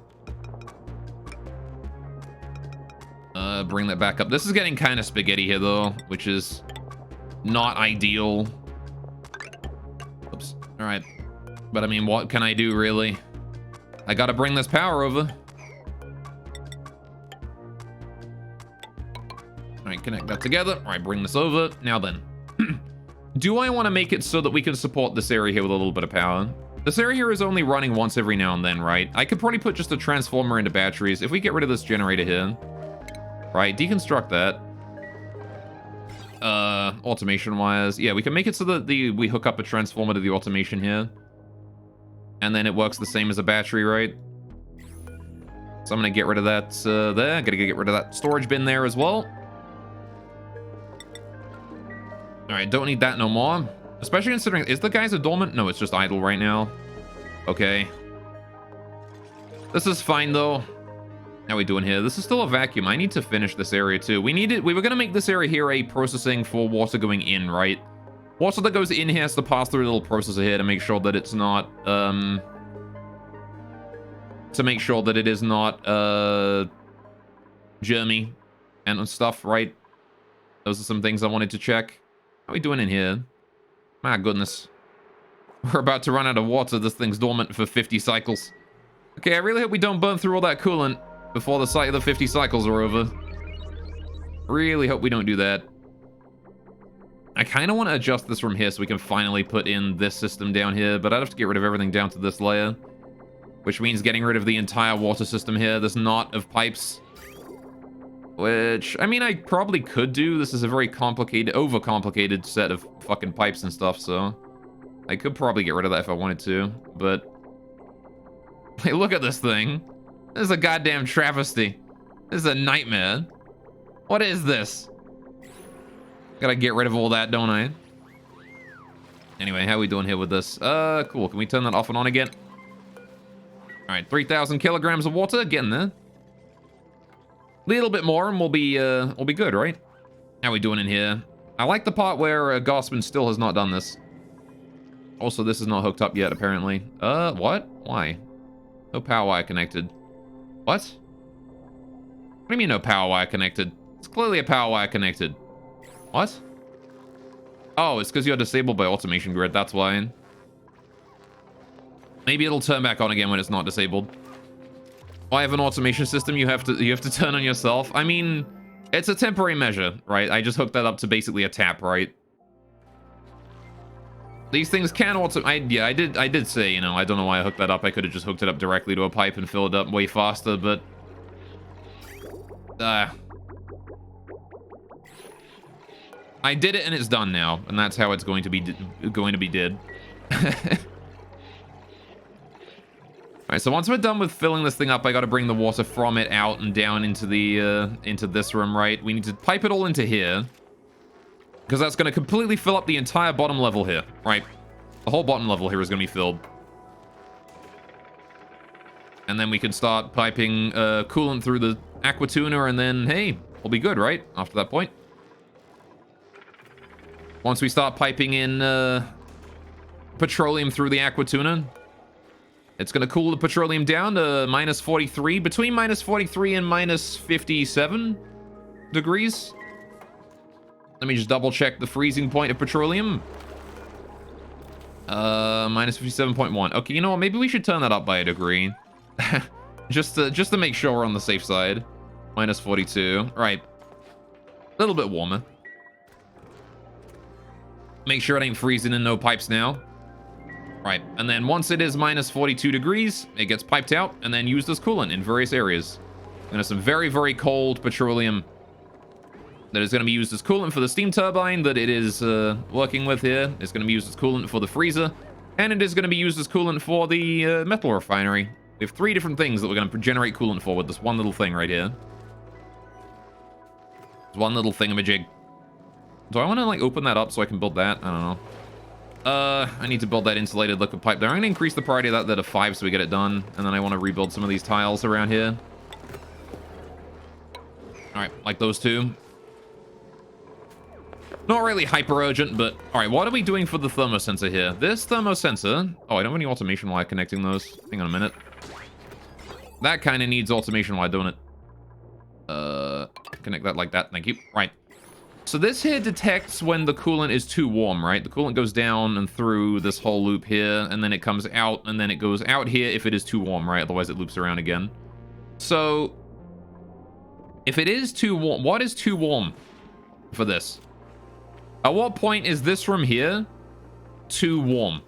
Bring that back up. This is getting kind of spaghetti here though, which is not ideal. Oops. All right. But I mean, what can I do really? I got to bring this power over. All right, connect that together. All right, bring this over. Now then, do I want to make it so that we can support this area here with a little bit of power? This area here is only running once every now and then, right? I could probably put just a transformer into batteries. If we get rid of this generator here, right, deconstruct that. Automation wires. Yeah, we can make it so that we hook up a transformer to the automation here. And then it works the same as a battery, right? So I'm gonna get rid of that there. Gotta get rid of that storage bin there as well. All right, don't need that no more. Especially considering, is the geyser dormant? No, it's just idle right now. Okay. This is fine though. How are we doing here? This is still a vacuum. I need to finish this area too. We were gonna make this area here a processing for water going in, right? Water that goes in here has to pass through a little processor here to make sure that it's not, to make sure that it is not, germy and stuff, right? Those are some things I wanted to check. How are we doing in here? My goodness. We're about to run out of water. This thing's dormant for 50 cycles. Okay, I really hope we don't burn through all that coolant before the 50 cycles are over. Really hope we don't do that. I kind of want to adjust this from here so we can finally put in this system down here, but I'd have to get rid of everything down to this layer, which means getting rid of the entire water system here, this knot of pipes. Which, I mean, I probably could do. This is a very complicated, overcomplicated set of fucking pipes and stuff, so I could probably get rid of that if I wanted to, but hey, look at this thing. This is a goddamn travesty. This is a nightmare. What is this? Gotta get rid of all that, don't I? Anyway, how are we doing here with this? Cool. Can we turn that off and on again? All right, 3,000 kilograms of water, getting there. Little bit more and we'll be good, right? How are we doing in here? I like the part where Gossman still has not done this. Also, this is not hooked up yet, apparently. What? Why? No power wire connected. What? What do you mean no power wire connected? It's clearly a power wire connected. What? Oh, it's because you're disabled by automation grid, that's why. Maybe it'll turn back on again when it's not disabled. I have an automation system you have to turn on yourself. I mean, it's a temporary measure, right? I just hooked that up to basically a tap, right? These things can I did say, you know, I don't know why I hooked that up. I could have just hooked it up directly to a pipe and filled it up way faster, but I did it and it's done now, and that's how it's going to be did. Alright, so once we're done with filling this thing up, I gotta bring the water from it out and down into the, into this room, right? We need to pipe it all into here. Because that's gonna completely fill up the entire bottom level here, right? The whole bottom level here is gonna be filled. And then we can start piping, coolant through the aqua tuner, and then, hey, we'll be good, right? After that point. Once we start piping in, petroleum through the aqua tuner, it's going to cool the petroleum down to minus 43, between minus 43 and minus 57 degrees. Let me just double check the freezing point of petroleum. Minus 57.1. Okay, you know what? Maybe we should turn that up by a degree. just to make sure we're on the safe side. Minus 42. All right. A little bit warmer. Make sure it ain't freezing in no pipes now. Right, and then once it is minus 42 degrees, it gets piped out and then used as coolant in various areas. And there's some very, very cold petroleum that is going to be used as coolant for the steam turbine that it is working with here. It's going to be used as coolant for the freezer. And it is going to be used as coolant for the metal refinery. We have 3 different things that we're going to generate coolant for with this one little thing right here. This one little thingamajig. Do I want to, like, open that up so I can build that? I don't know. I need to build that insulated liquid pipe there. I'm going to increase the priority of that to 5 so we get it done. And then I want to rebuild some of these tiles around here. Alright, like those 2. Not really hyper urgent, but... Alright, what are we doing for the thermosensor here? This thermosensor... Oh, I don't have any automation wire connecting those. Hang on a minute. That kind of needs automation wire, don't it? Connect that like that. Thank you. Right. So this here detects when the coolant is too warm, right? The coolant goes down and through this whole loop here, and then it comes out, and then it goes out here if it is too warm, right? Otherwise it loops around again. So, if it is too warm, what is too warm for this? At what point is this room here too warm?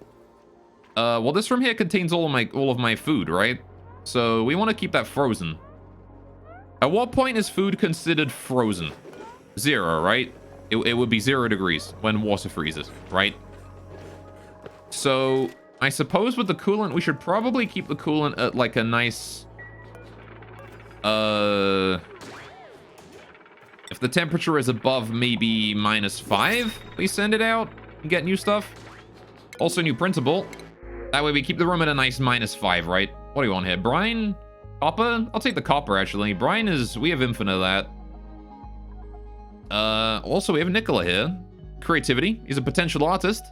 Well, this room here contains all of my food, right? So we want to keep that frozen. At what point is food considered frozen? 0, right? It would be 0 degrees when water freezes, right? So I suppose with the coolant, we should probably keep the coolant at like a nice... If the temperature is above maybe -5, we send it out and get new stuff. Also new printable. That way we keep the room at a nice -5, right? What do you want here? Brine? Copper? I'll take the copper, actually. Brine is... We have infinite of that. Also, we have Nicola here. Creativity. He's a potential artist.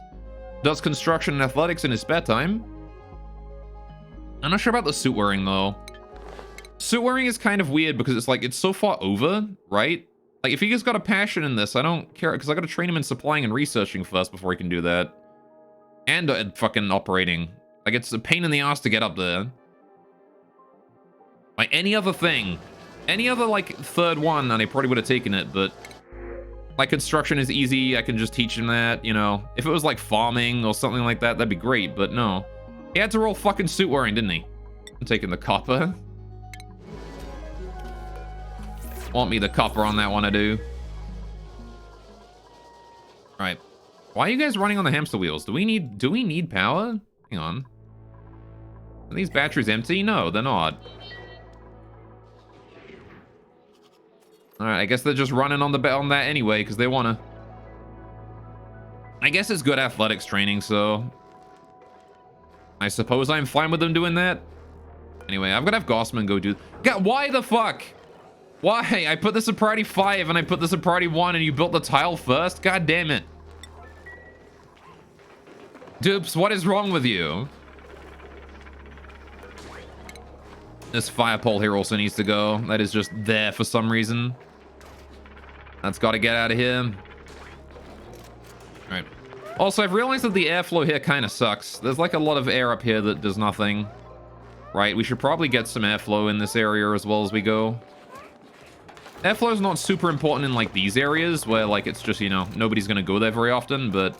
Does construction and athletics in his spare time. I'm not sure about the suit wearing, though. Suit wearing is kind of weird because it's like, it's so far over, right? Like, if he just got a passion in this, I don't care, because I gotta train him in supplying and researching first before he can do that. And fucking operating. Like, it's a pain in the ass to get up there. Like, any other thing. Any other, like, third one, and I probably would have taken it, but... Like, construction is easy, I can just teach him that, you know. If it was, like, farming or something like that, that'd be great, but no. He had to roll fucking suit wearing, didn't he? I'm taking the copper. Want me the copper on that one, I do. Alright. Why are you guys running on the hamster wheels? Do we need power? Hang on. Are these batteries empty? No, they're not. Alright, I guess they're just running on that anyway, because they wanna. I guess it's good athletics training, so I suppose I'm fine with them doing that. Anyway, I'm gonna have Gossman go do... God, why the fuck? Why? I put this in priority 5 and I put this in priority 1 and you built the tile first? God damn it. Dupes, what is wrong with you? This fire pole here also needs to go. That is just there for some reason. That's got to get out of here. All right. Also, I've realized that the airflow here kind of sucks. There's like a lot of air up here that does nothing. Right? We should probably get some airflow in this area as well as we go. Airflow is not super important in like these areas where like it's just, you know, nobody's going to go there very often, but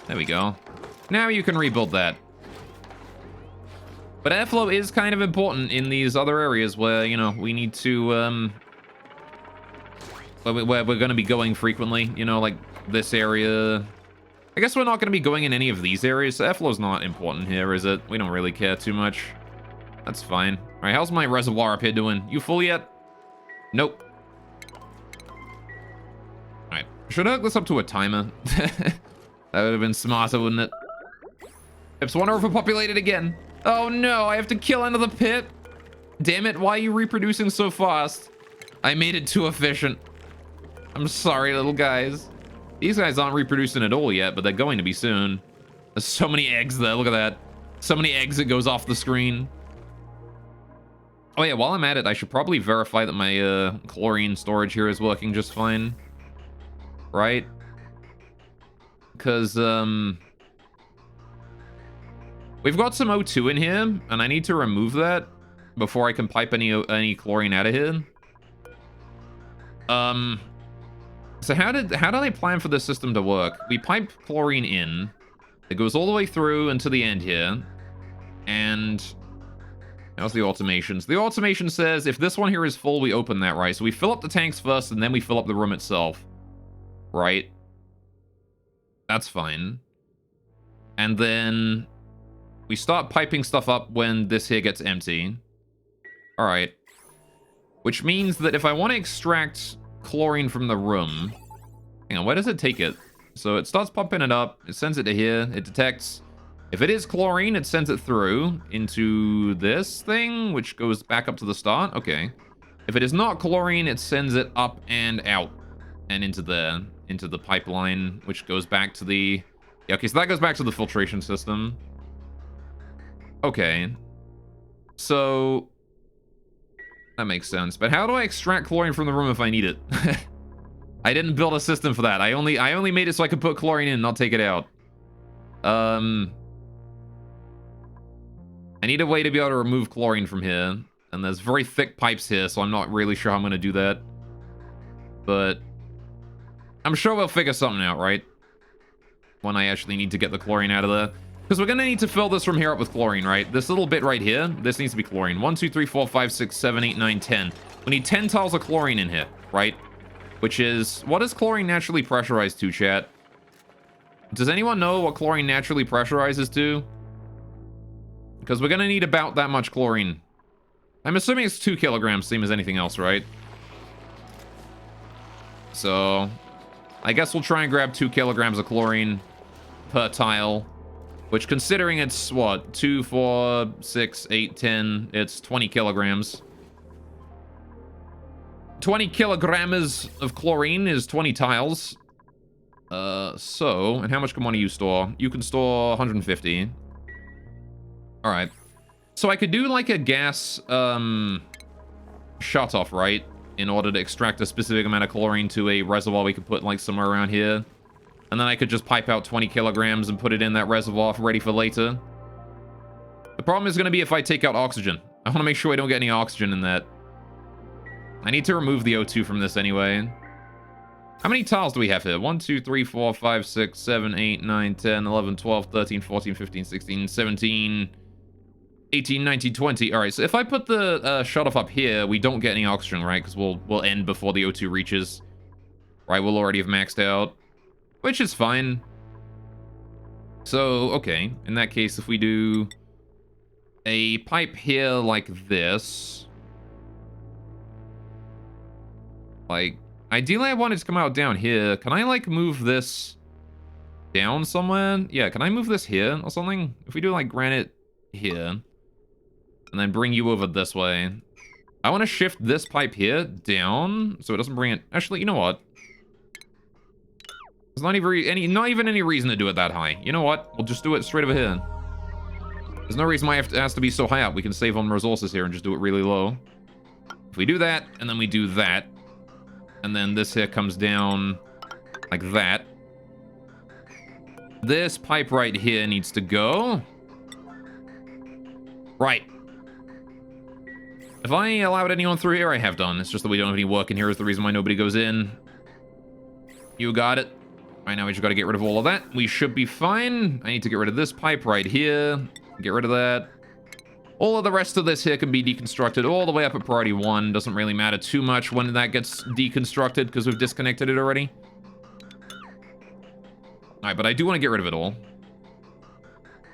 there we go. Now you can rebuild that. But airflow is kind of important in these other areas where, you know, we need to, where we're going to be going frequently, you know, like this area. I guess we're not going to be going in any of these areas, so airflow's not important here, is it? We don't really care too much. That's fine. All right, how's my reservoir up here doing? You full yet? Nope. All right, should I hook this up to a timer? That would have been smarter, wouldn't it? It's one overpopulated again. Oh no, I have to kill another pit. Damn it, why are you reproducing so fast? I made it too efficient. I'm sorry, little guys. These guys aren't reproducing at all yet, but they're going to be soon. There's so many eggs there, look at that. So many eggs it goes off the screen. Oh yeah, while I'm at it, I should probably verify that my chlorine storage here is working just fine. Right? Because, we've got some O2 in here, and I need to remove that before I can pipe any chlorine out of here. So how do they plan for this system to work? We pipe chlorine in. It goes all the way through into the end here. And how's the automations? The automation says if this one here is full, we open that, right? So we fill up the tanks first, and then we fill up the room itself. Right? That's fine. And then we start piping stuff up when this here gets empty. All right. Which means that if I want to extract chlorine from the room... Hang on, where does it take it? So it starts pumping it up. It sends it to here. It detects. If it is chlorine, it sends it through into this thing, which goes back up to the start. Okay. If it is not chlorine, it sends it up and out. And into the pipeline, which goes back to the... Yeah, okay, so that goes back to the filtration system. Okay. So... that makes sense. But how do I extract chlorine from the room if I need it? I didn't build a system for that. I only made it so I could put chlorine in and not take it out. I need a way to be able to remove chlorine from here. And there's very thick pipes here, so I'm not really sure how I'm going to do that. But I'm sure we'll figure something out, right? When I actually need to get the chlorine out of there. Because we're going to need to fill this from here up with chlorine, right? This little bit right here, this needs to be chlorine. 1, 2, 3, 4, 5, 6, 7, 8, 9, 10. We need 10 tiles of chlorine in here, right? Which is... what is chlorine naturally pressurized to, chat? Does anyone know what chlorine naturally pressurizes to? Because we're going to need about that much chlorine. I'm assuming it's 2 kilograms, same as anything else, right? So... I guess we'll try and grab 2 kilograms of chlorine per tile. Which, considering it's, what, 2, 4, 6, 8, 10, it's 20 kilograms. 20 kilograms of chlorine is 20 tiles. And how much can one of you store? You can store 150. Alright. So I could do, like, a gas, shut-off, right? In order to extract a specific amount of chlorine to a reservoir we could put, like, somewhere around here. And then I could just pipe out 20 kilograms and put it in that reservoir ready for later. The problem is going to be if I take out oxygen. I want to make sure I don't get any oxygen in that. I need to remove the O2 from this anyway. How many tiles do we have here? 1, 2, 3, 4, 5, 6, 7, 8, 9, 10, 11, 12, 13, 14, 15, 16, 17, 18, 19, 20. All right, so if I put the shut-off up here, we don't get any oxygen, right? Because we'll end before the O2 reaches. Right, we'll already have maxed out. Which is fine. So, okay. In that case, if we do a pipe here like this. Like, ideally I want it to come out down here. Can I, like, move this down somewhere? Yeah, can I move this here or something? If we do like granite here, and then bring you over this way. I want to shift this pipe here down so it doesn't bring it. Actually, you know what? There's not even any reason to do it that high. You know what? We'll just do it straight over here. There's no reason why it has to be so high up. We can save on resources here and just do it really low. If we do that, and then we do that, and then this here comes down like that. This pipe right here needs to go. Right. If I allowed anyone through here, I have done. It's just that we don't have any work in here is the reason why nobody goes in. You got it. Right now we just got to get rid of all of that. We should be fine. I need to get rid of this pipe right here. Get rid of that. All of the rest of this here can be deconstructed all the way up at priority 1. Doesn't really matter too much when that gets deconstructed because we've disconnected it already. Alright, but I do want to get rid of it all.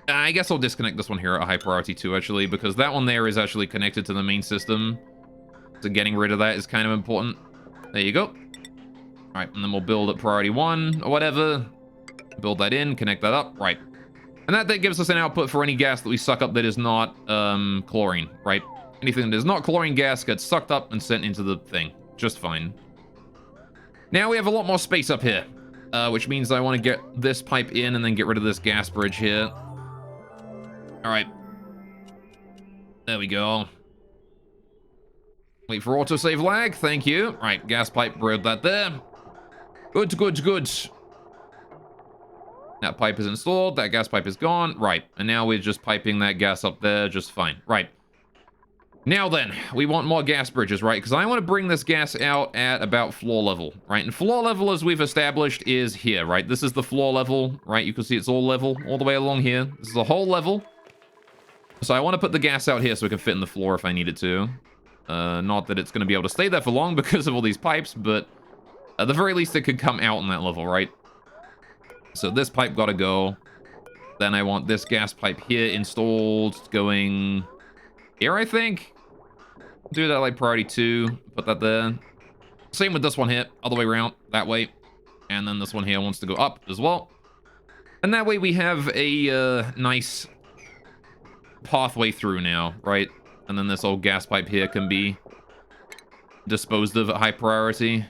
I guess I'll disconnect this one here at high priority 2, actually, because that one there is actually connected to the main system. So getting rid of that is kind of important. There you go. Alright, and then we'll build at priority 1 or whatever. Build that in, connect that up. Right. And that then gives us an output for any gas that we suck up that is not chlorine, right? Anything that is not chlorine gas gets sucked up and sent into the thing. Just fine. Now we have a lot more space up here, which means I want to get this pipe in and then get rid of this gas bridge here. All right. There we go. Wait for autosave lag. Thank you. All right, gas pipe, brought that there. Good, good, good. That pipe is installed. That gas pipe is gone. Right. And now we're just piping that gas up there just fine. Right. Now then, we want more gas bridges, right? Because I want to bring this gas out at about floor level, right? And floor level, as we've established, is here, right? This is the floor level, right? You can see it's all level all the way along here. This is the whole level. So I want to put the gas out here so it can fit in the floor if I needed to. Not that it's going to be able to stay there for long because of all these pipes, but at the very least it could come out on that level, right? So this pipe got to go. Then I want this gas pipe here installed, going here, I think. Do that like priority 2. Put that there. Same with this one here, other way around, that way. And then this one here wants to go up as well. And that way we have a nice pathway through now, right? And then this old gas pipe here can be disposed of at high priority.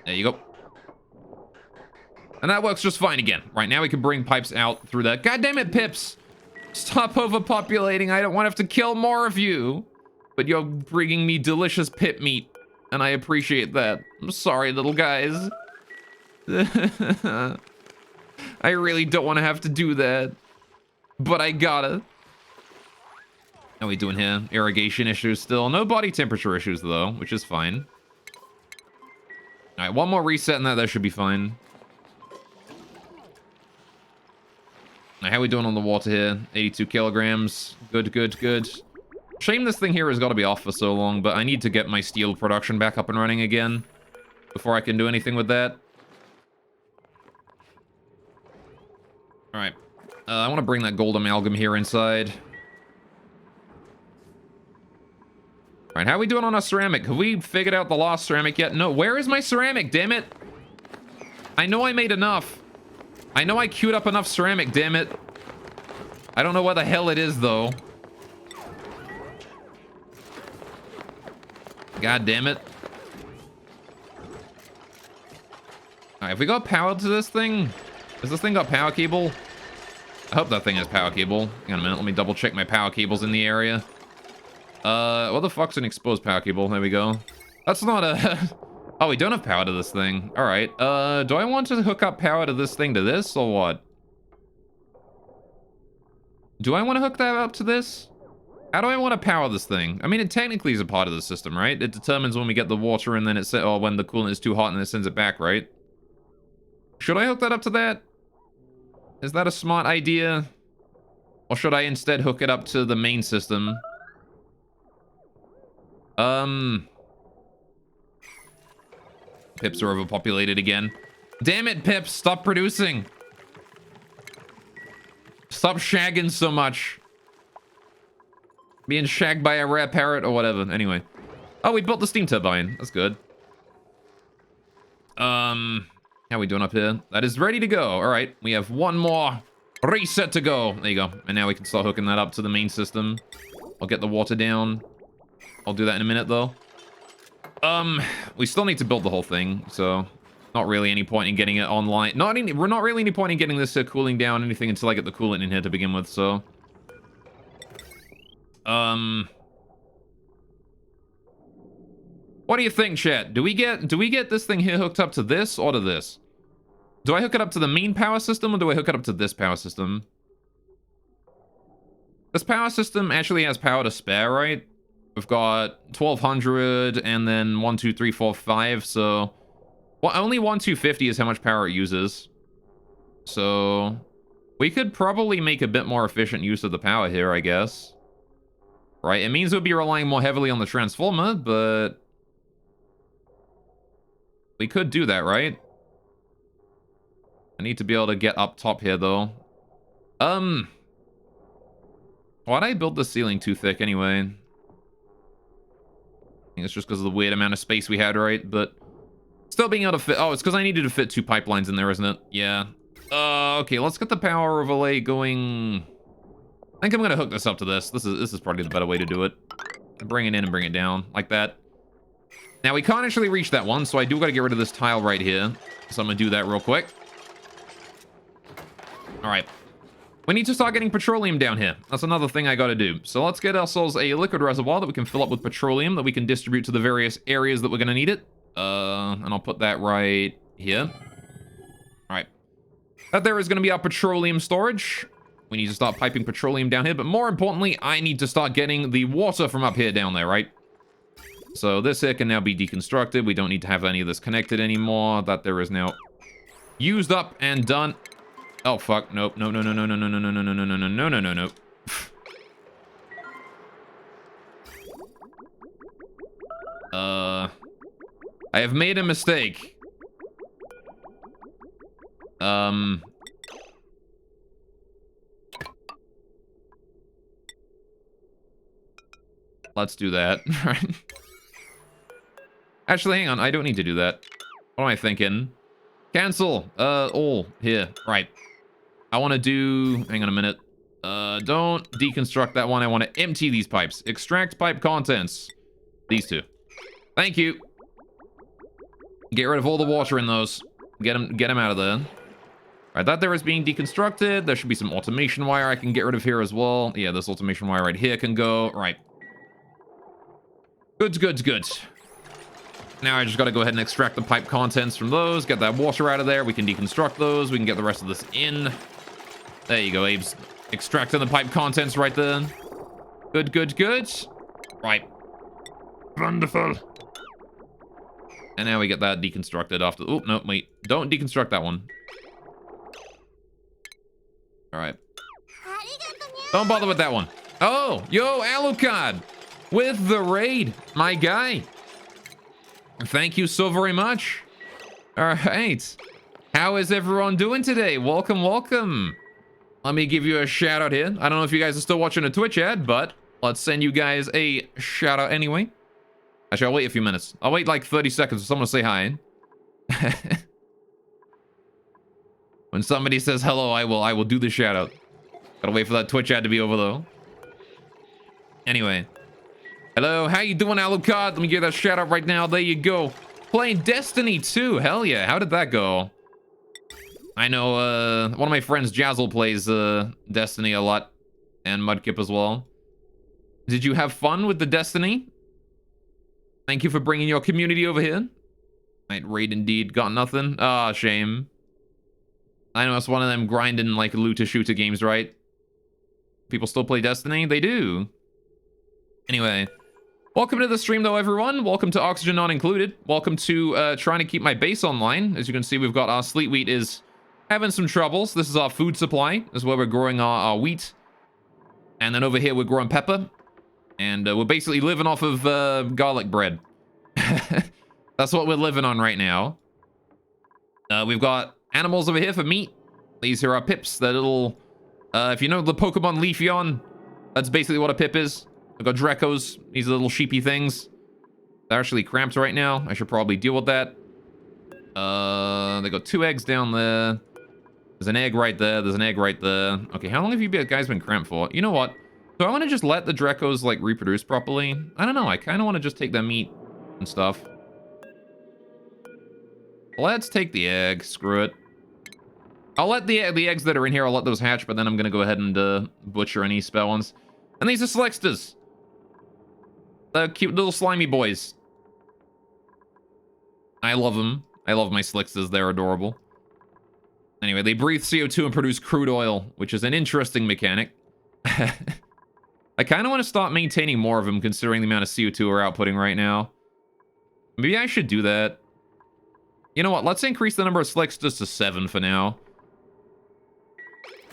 There you go. And that works just fine again. Right, now we can bring pipes out through that. God damn it, Pips! Stop overpopulating. I don't want to have to kill more of you. But you're bringing me delicious pip meat. And I appreciate that. I'm sorry, little guys. I really don't want to have to do that. But I gotta. How are we doing here? Irrigation issues still. No body temperature issues, though, which is fine. Alright, one more reset and that should be fine. How are we doing on the water here? 82 kilograms. Good, good, good. Shame this thing here has got to be off for so long, but I need to get my steel production back up and running again before I can do anything with that. Alright. I want to bring that gold amalgam here inside. Alright, how are we doing on our ceramic? Have we figured out the lost ceramic yet? No, where is my ceramic, damn it? I know I made enough. I know I queued up enough ceramic, damn it. I don't know where the hell it is, though. God damn it. Alright, have we got power to this thing? Has this thing got power cable? I hope that thing has power cable. Hang on a minute, let me double check my power cables in the area. What the fuck's an exposed power cable? There we go. That's not a... Oh, we don't have power to this thing. All right. Do I want to hook up power to this thing to this or what? Do I want to hook that up to this? How do I want to power this thing? I mean, it technically is a part of the system, right? It determines when we get the water and then it or when the coolant is too hot and it sends it back, right? Should I hook that up to that? Is that a smart idea? Or should I instead hook it up to the main system? Pips are overpopulated again. Damn it, Pips, stop producing. Stop shagging so much. Being shagged by a rare parrot or whatever. Anyway. Oh, we built the steam turbine. That's good. How we doing up here? That is ready to go. All right, we have one more reset to go. There you go. And now we can start hooking that up to the main system. I'll get the water down. I'll do that in a minute, though. We still need to build the whole thing, so not really any point in getting it online. We're not really any point in getting this cooling down anything until I get the coolant in here to begin with, so. What do you think, chat? Do we get this thing here hooked up to this or to this? Do I hook it up to the main power system or do I hook it up to this power system? This power system actually has power to spare, right? We've got 1200 and then 1, 2, 3, 4, 5. So, well, only 1250 is how much power it uses. So, we could probably make a bit more efficient use of the power here, I guess. Right? It means we'll be relying more heavily on the transformer, but we could do that, right? I need to be able to get up top here, though. Why'd I build the ceiling too thick anyway? I think it's just because of the weird amount of space we had, right? But still being able to fit... Oh, it's because I needed to fit 2 pipelines in there, isn't it? Yeah. Okay, let's get the power overlay going. I think I'm going to hook this up to this. This is probably the better way to do it. Bring it in and bring it down, like that. Now, we can't actually reach that one, so I do got to get rid of this tile right here. So I'm going to do that real quick. All right. We need to start getting petroleum down here. That's another thing I got to do. So let's get ourselves a liquid reservoir that we can fill up with petroleum that we can distribute to the various areas that we're going to need it. And I'll put that right here. All right. That there is going to be our petroleum storage. We need to start piping petroleum down here. But more importantly, I need to start getting the water from up here down there, right? So this here can now be deconstructed. We don't need to have any of this connected anymore. That there is now used up and done. Oh, fuck. Nope. No, no, no, no, no, no, no, no, no, no, no, no, no, no, no, no. I have made a mistake. Let's do that. Actually, hang on. I don't need to do that. What am I thinking? Cancel. All. Here. Right. I want to do... Hang on a minute. Don't deconstruct that one. I want to empty these pipes. Extract pipe contents. These two. Thank you. Get rid of all the water in those. Get them out of there. Right, that there is being deconstructed. There should be some automation wire I can get rid of here as well. Yeah, this automation wire right here can go. Right. Goods, goods, goods. Now I just got to go ahead and extract the pipe contents from those. Get that water out of there. We can deconstruct those. We can get the rest of this in. There you go, Abe's extracting the pipe contents right there. Good, good, good. Right. Wonderful. And now we get that deconstructed after... Oh, no, wait. Don't deconstruct that one. All right. Don't bother with that one. Oh, yo, Alucard. With the raid. My guy. Thank you so very much. All right. How is everyone doing today? Welcome, welcome. Let me give you a shout out here. I don't know if you guys are still watching a Twitch ad, but let's send you guys a shout out anyway. Actually, I'll wait a few minutes. I'll wait like 30 seconds for someone to say hi. When somebody says hello, I will do the shout out. Gotta wait for that Twitch ad to be over though. Anyway. Hello, how you doing, Alucard? Let me give that shout out right now. There you go. Playing Destiny 2. Hell yeah. How did that go? I know one of my friends, Jazzle, plays Destiny a lot. And Mudkip as well. Did you have fun with the Destiny? Thank you for bringing your community over here. Right, raid indeed. Got nothing? Ah, shame. I know it's one of them grinding like looter-shooter games, right? People still play Destiny? They do. Anyway. Welcome to the stream, though, everyone. Welcome to Oxygen Not Included. Welcome to trying to keep my base online. As you can see, we've got our sleet wheat is having some troubles. This is our food supply. This is where we're growing our wheat. And then over here, we're growing pepper. And we're basically living off of garlic bread. That's what we're living on right now. We've got animals over here for meat. These here are pips. They're little... if you know the Pokemon Leafeon, that's basically what a pip is. I've got Drekos. These are little sheepy things. They're actually cramped right now. I should probably deal with that. They got 2 eggs down there. There's an egg right there. There's an egg right there. Okay, how long have you guys been cramped for? You know what? Do I want to just let the Drecos, like, reproduce properly? I don't know. I kind of want to just take their meat and stuff. Let's take the egg. Screw it. I'll let the eggs that are in here, I'll let those hatch, but then I'm going to go ahead and butcher any spell ones. And these are Slexters. Cute little slimy boys. I love them. I love my Slixters. They're adorable. Anyway, they breathe CO2 and produce crude oil, which is an interesting mechanic. I kind of want to start maintaining more of them, considering the amount of CO2 we're outputting right now. Maybe I should do that. You know what? Let's increase the number of Slixters to 7 for now.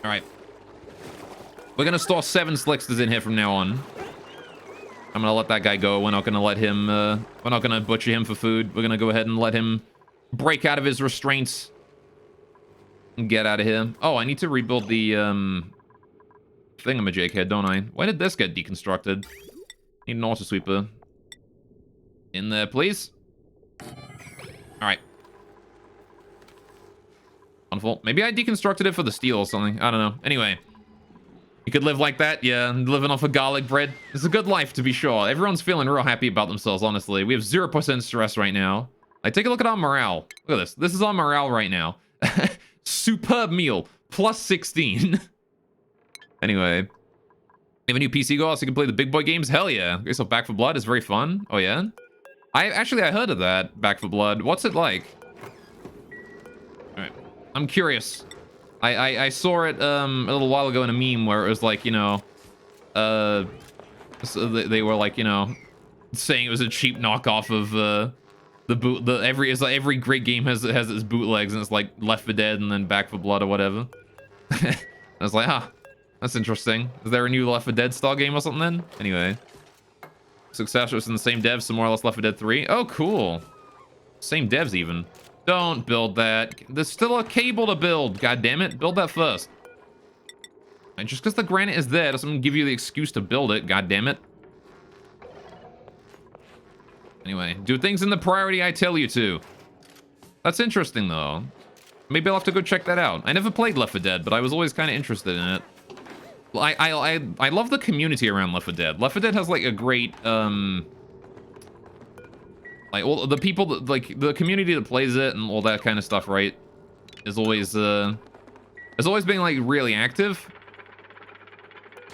All right. We're going to store 7 Slixters in here from now on. I'm going to let that guy go. We're not going to let him... we're not going to butcher him for food. We're going to go ahead and let him break out of his restraints. And get out of here. Oh, I need to rebuild the thingamajig here, don't I? Why did this get deconstructed? Need an auto sweeper. In there, please. Alright. Wonderful. Maybe I deconstructed it for the steel or something. I don't know. Anyway. You could live like that, yeah. Living off of garlic bread. It's a good life, to be sure. Everyone's feeling real happy about themselves, honestly. We have 0% stress right now. Like, take a look at our morale. Look at this. This is our morale right now. Superb meal. Plus 16. Anyway. You have a new PC go out so you can play the big boy games? Hell yeah. Okay, so Back for Blood is very fun. Oh, yeah? I heard of that, Back for Blood. What's it like? Alright. I'm curious. I saw it a little while ago in a meme where it was like, you know, so they were like, you know, saying it was a cheap knockoff of every great game has its bootlegs, and it's like Left 4 Dead and then Back for Blood or whatever. I was like, huh, that's interesting. Is there a new Left 4 Dead style game or something then? Anyway. Successors in the same devs, so more or less Left 4 Dead 3. Oh, cool. Same devs even. Don't build that. There's still a cable to build. God damn it. Build that first. And just because the granite is there doesn't give you the excuse to build it. God damn it. Anyway, do things in the priority I tell you to. That's interesting, though. Maybe I'll have to go check that out. I never played Left 4 Dead, but I was always kind of interested in it. I love the community around Left 4 Dead. Left 4 Dead has, like, a great, like, all the people that, like, the community that plays it and all that kind of stuff, right, is always, has always been, like, really active.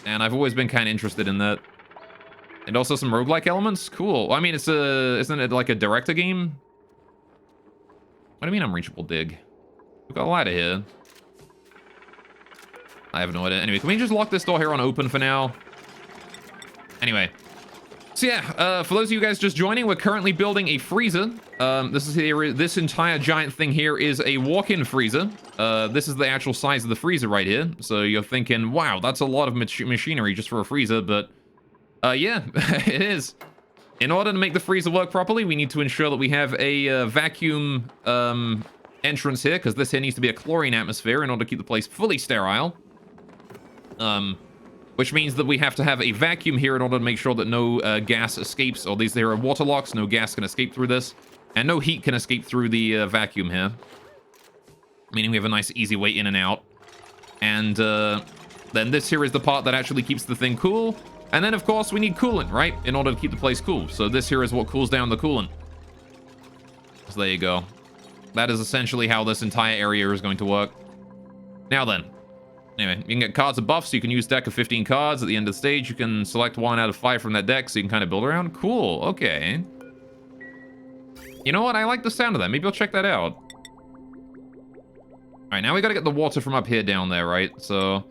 And I've always been kind of interested in that. And also some roguelike elements? Cool. I mean, isn't it like a director game? What do you mean unreachable dig? We've got a ladder here. I have no idea. Anyway, can we just lock this door here on open for now? Anyway. So yeah, for those of you guys just joining, we're currently building a freezer. This entire giant thing here is a walk-in freezer. This is the actual size of the freezer right here. So you're thinking, wow, that's a lot of machinery just for a freezer, but yeah, it is. In order to make the freezer work properly, we need to ensure that we have a vacuum entrance here, because this here needs to be a chlorine atmosphere in order to keep the place fully sterile. Which means that we have to have a vacuum here in order to make sure that no gas escapes, or there are water locks, no gas can escape through this, and no heat can escape through the vacuum here. Meaning we have a nice easy way in and out. And then this here is the part that actually keeps the thing cool. And then, of course, we need coolant, right? In order to keep the place cool. So this here is what cools down the coolant. So there you go. That is essentially how this entire area is going to work. Now then. Anyway, you can get cards of buffs, so you can use deck of 15 cards. At the end of the stage, you can select 1 out of 5 from that deck, so you can kind of build around. Cool, okay. You know what? I like the sound of that. Maybe I'll check that out. Alright, now we gotta get the water from up here down there, right? So,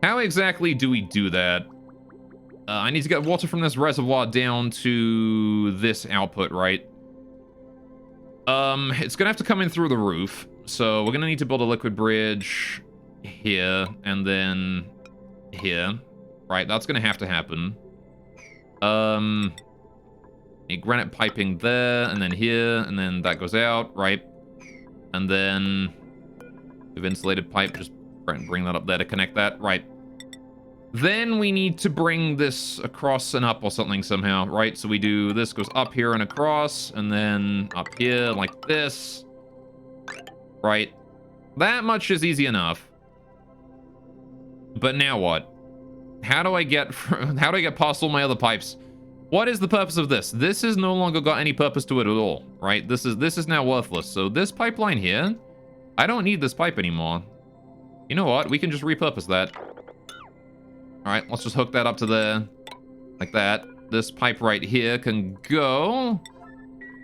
how exactly do we do that? I need to get water from this reservoir down to this output, right? It's gonna have to come in through the roof. So, we're gonna need to build a liquid bridge here, and then here. Right, that's gonna have to happen. A granite piping there, and then here, and then that goes out, right? And then we've insulated pipe, just bring that up there to connect that, right? Then we need to bring this across and up or something somehow, right? So we do, this goes up here and across, and then up here like this. right? That much is easy enough. But now what? How do I get past all my other pipes? What is the purpose of this? This has no longer got any purpose to it at all, right? This is now worthless. So this pipeline here, I don't need this pipe anymore. You know what? We can just repurpose that. All right, let's just hook that up to there, like that. This pipe right here can go,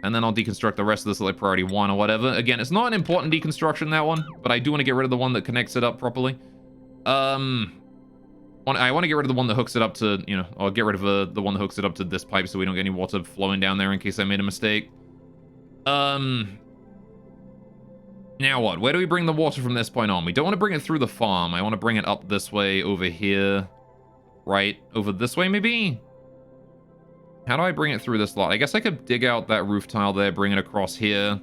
and then I'll deconstruct the rest of this like priority 1 or whatever. Again, it's not an important deconstruction, that one, but I do want to get rid of the one that connects it up properly. I want to get rid of the one that hooks it up to, you know, or get rid of the one that hooks it up to this pipe so we don't get any water flowing down there in case I made a mistake. Now what? Where do we bring the water from this point on? We don't want to bring it through the farm. I want to bring it up this way, over here. Right? Over this way, maybe? How do I bring it through this lot? I guess I could dig out that roof tile there, bring it across here.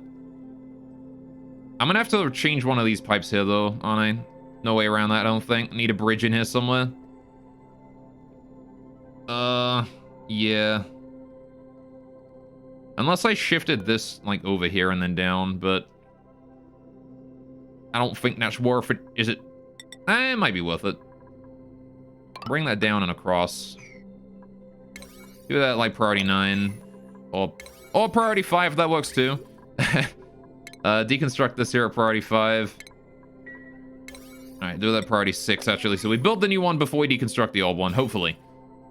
I'm gonna have to change one of these pipes here, though, aren't I? No way around that, I don't think. Need a bridge in here somewhere. Yeah. Unless I shifted this, like, over here and then down, but I don't think that's worth it, is it? It might be worth it. Bring that down and across. Do that like priority 9. Or priority 5, that works too. Deconstruct this here at priority 5. Alright, do that priority 6 actually. So we build the new one before we deconstruct the old one, hopefully.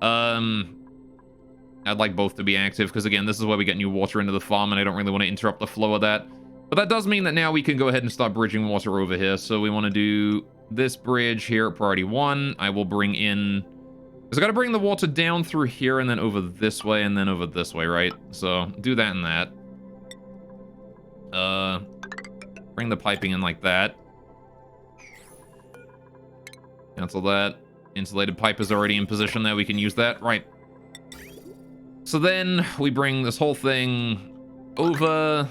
I'd like both to be active, because again, this is where we get new water into the farm, and I don't really want to interrupt the flow of that. But that does mean that now we can go ahead and start bridging water over here. So we want to do this bridge here at priority 1. I will bring in... Because I got to bring the water down through here and then over this way and then over this way, right? So do that and that. Bring the piping in like that. Cancel that. Insulated pipe is already in position there. We can use that. Right. So then we bring this whole thing over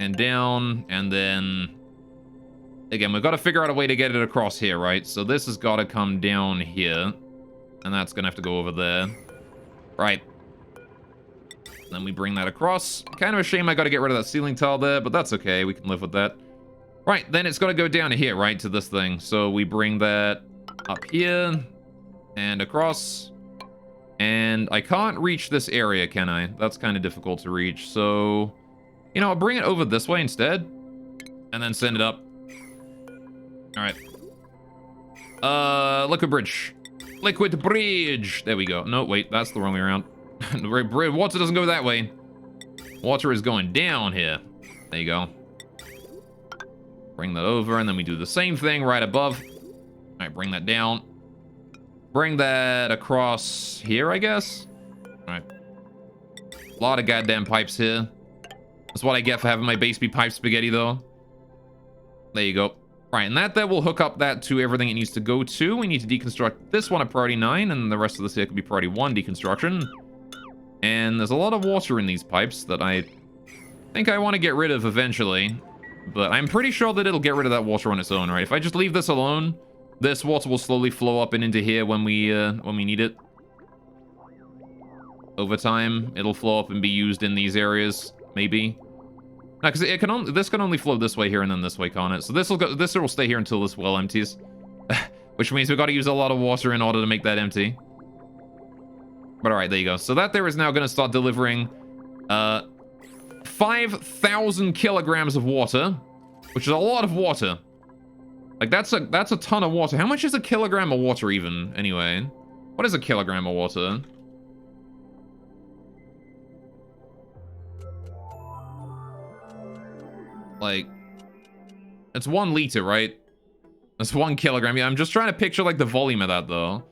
and down, and then again, we've got to figure out a way to get it across here, right? So this has got to come down here, and that's gonna have to go over there, right? Then we bring that across. Kind of a shame I got to get rid of that ceiling tile there, but that's okay. We can live with that. Right, then it's got to go down to here, right, to this thing. So we bring that up here and across. And I can't reach this area, can I? That's kind of difficult to reach. So, you know, I'll bring it over this way instead. And then send it up. Alright. Liquid bridge. Liquid bridge. There we go. No, wait, that's the wrong way around. Water doesn't go that way. Water is going down here. There you go. Bring that over, and then we do the same thing right above. Alright, bring that down. Bring that across here, I guess. Alright. A lot of goddamn pipes here. That's what I get for having my base be pipe spaghetti, though. There you go. Right, and that there will hook up that to everything it needs to go to. We need to deconstruct this one at priority 9, and the rest of this here could be priority 1 deconstruction. And there's a lot of water in these pipes that I think I want to get rid of eventually. But I'm pretty sure that it'll get rid of that water on its own, right? If I just leave this alone, this water will slowly flow up and into here when we need it. Over time, it'll flow up and be used in these areas, maybe. No, because this can only flow this way here and then this way, can't it? So this will stay here until this well empties, which means we've got to use a lot of water in order to make that empty. But all right, there you go. So that there is now going to start delivering 5,000 kilograms of water, which is a lot of water. Like, that's a ton of water. How much is a kilogram of water even, anyway? What is a kilogram of water? Like, it's 1 liter, right? That's 1 kilogram. Yeah, I'm just trying to picture, like, the volume of that, though.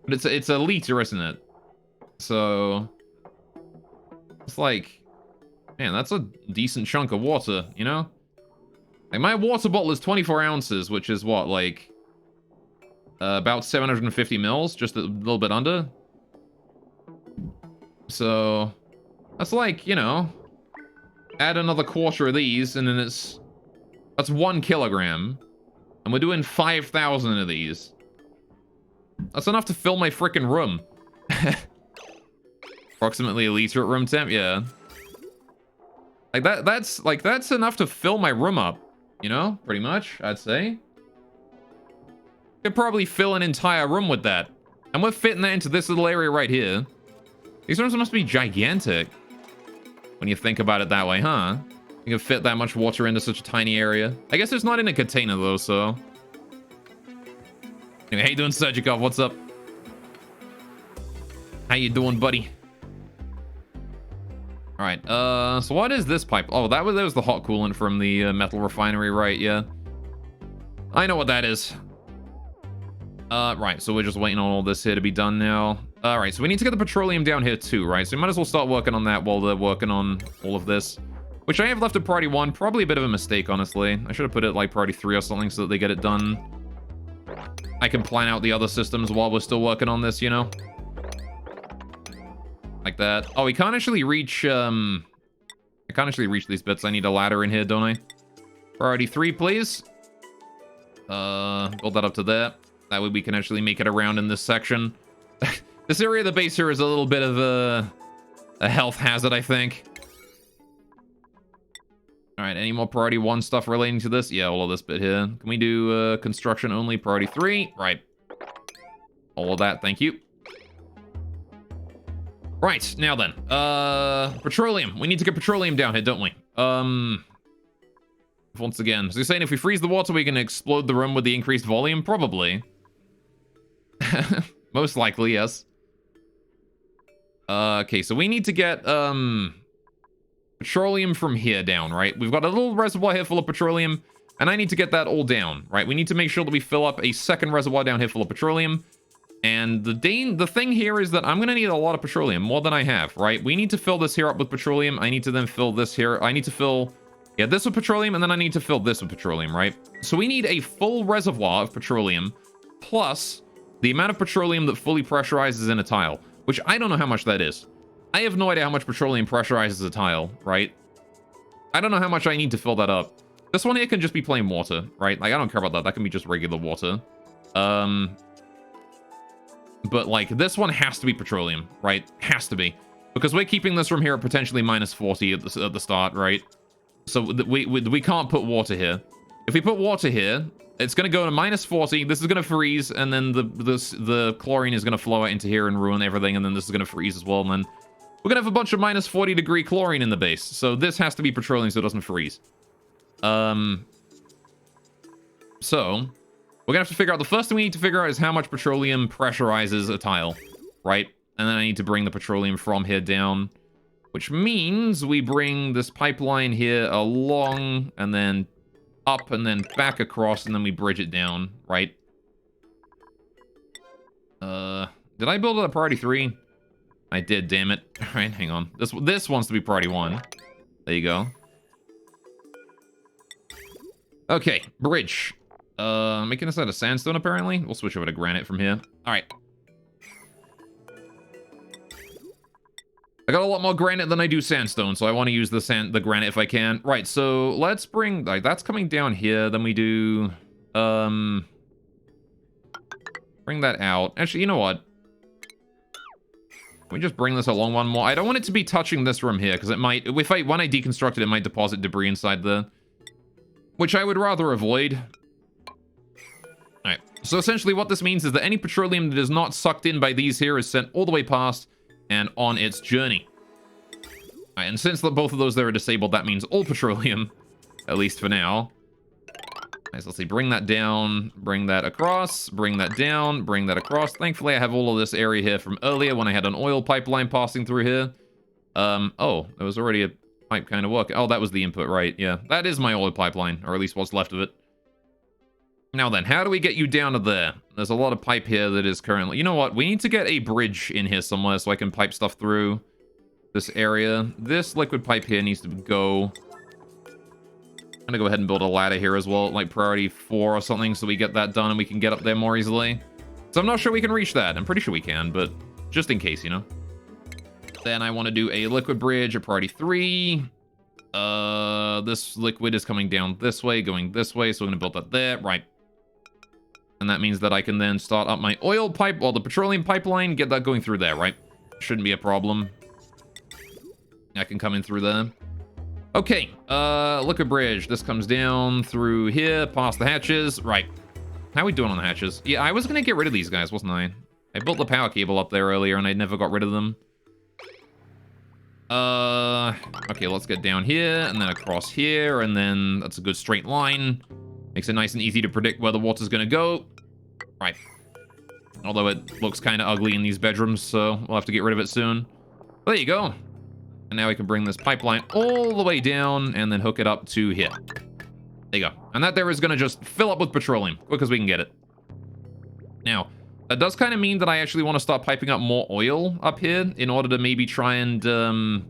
But it's a liter, isn't it? So, it's like, man, that's a decent chunk of water, you know? Like, my water bottle is 24 ounces, which is what, like, about 750 mils, just a little bit under. So, that's like, you know, add another quarter of these, and then that's 1 kilogram. And we're doing 5,000 of these. That's enough to fill my frickin' room. Approximately a liter at room temp, yeah. Like, that's enough to fill my room up. You know, pretty much, I'd say. Could probably fill an entire room with that. And we're fitting that into this little area right here. These rooms must be gigantic. When you think about it that way, huh? You can fit that much water into such a tiny area. I guess it's not in a container though, so... Anyway, how you doing, Sergikov? What's up? How you doing, buddy? Alright, so what is this pipe? Oh, that was the hot coolant from the metal refinery, right? Yeah. I know what that is. Right, so we're just waiting on all this here to be done now. Alright, so we need to get the petroleum down here too, right? So we might as well start working on that while they're working on all of this. Which I have left at priority 1. Probably a bit of a mistake, honestly. I should have put it like priority 3 or something so that they get it done. I can plan out the other systems while we're still working on this, you know? Like that. Oh, we can't actually reach, I can't actually reach these bits. I need a ladder in here, don't I? Priority 3, please. Build that up to there. That way we can actually make it around in this section. This area of the base here is a little bit of a health hazard, I think. Alright, any more priority 1 stuff relating to this? Yeah, all of this bit here. Can we do construction only, priority 3? Right. All of that, thank you. Right, now then. Petroleum. We need to get petroleum down here, don't we? Once again. So you're saying if we freeze the water, we can explode the room with the increased volume? Probably. Most likely, yes. Okay, so we need to get, petroleum from here down, right? We've got a little reservoir here full of petroleum, and I need to get that all down, right? We need to make sure that we fill up a second reservoir down here full of petroleum. And the thing here is that I'm going to need a lot of petroleum, more than I have, right? We need to fill this here up with petroleum. I need to then fill this here. I need to fill, yeah, this with petroleum, and then I need to fill this with petroleum, right? So we need a full reservoir of petroleum, plus the amount of petroleum that fully pressurizes in a tile, which I don't know how much that is. I have no idea how much petroleum pressurizes a tile, right? I don't know how much I need to fill that up. This one here can just be plain water, right? Like, I don't care about that. That can be just regular water. But, like, this one has to be petroleum, right? Has to be. Because we're keeping this room here at potentially minus 40 at the start, right? So we can't put water here. If we put water here, it's going to go to minus 40. This is going to freeze, and then the chlorine is going to flow out into here and ruin everything, and then this is going to freeze as well, and then we're going to have a bunch of minus 40 degree chlorine in the base. So this has to be petroleum so it doesn't freeze. So we're gonna have to figure out, the first thing we need to figure out is how much petroleum pressurizes a tile, right? And then I need to bring the petroleum from here down, which means we bring this pipeline here along and then up and then back across, and then we bridge it down, right? Did I build it at priority 3? I did, damn it. All right, hang on. This wants to be priority 1. There you go. Okay, bridge. Making this out of sandstone, apparently. We'll switch over to granite from here. All right. I got a lot more granite than I do sandstone, so I want to use the granite if I can. Right, so let's bring, like, that's coming down here. Then we do, bring that out. Actually, you know what? Can we just bring this along one more? I don't want it to be touching this room here, because it might, when I deconstruct it, it might deposit debris inside there, which I would rather avoid. Alright, so essentially what this means is that any petroleum that is not sucked in by these here is sent all the way past and on its journey. Alright, and since both of those there are disabled, that means all petroleum, at least for now. Alright, so let's see, bring that down, bring that across, bring that down, bring that across. Thankfully, I have all of this area here from earlier when I had an oil pipeline passing through here. Oh, there was already a pipe kind of working. Oh, that was the input, right? Yeah, that is my oil pipeline, or at least what's left of it. Now then, how do we get you down to there? There's a lot of pipe here that is currently... You know what? We need to get a bridge in here somewhere so I can pipe stuff through this area. This liquid pipe here needs to go... I'm gonna go ahead and build a ladder here as well, like priority 4 or something, so we get that done and we can get up there more easily. So I'm not sure we can reach that. I'm pretty sure we can, but just in case, you know. Then I want to do a liquid bridge at priority 3. This liquid is coming down this way, going this way, so we're gonna build that there. Right. And that means that I can then start up my oil pipe, or the petroleum pipeline, get that going through there, right? Shouldn't be a problem. I can come in through there. Okay, liquid bridge. This comes down through here, past the hatches. Right. How are we doing on the hatches? Yeah, I was gonna get rid of these guys, wasn't I? I built the power cable up there earlier and I never got rid of them. Okay, let's get down here and then across here, and then that's a good straight line. Makes it nice and easy to predict where the water's gonna go. Right. Although it looks kind of ugly in these bedrooms, so we'll have to get rid of it soon. But there you go. And now we can bring this pipeline all the way down and then hook it up to here. There you go. And that there is going to just fill up with petroleum, quick as we can get it. Now, that does kind of mean that I actually want to start piping up more oil up here in order to maybe try and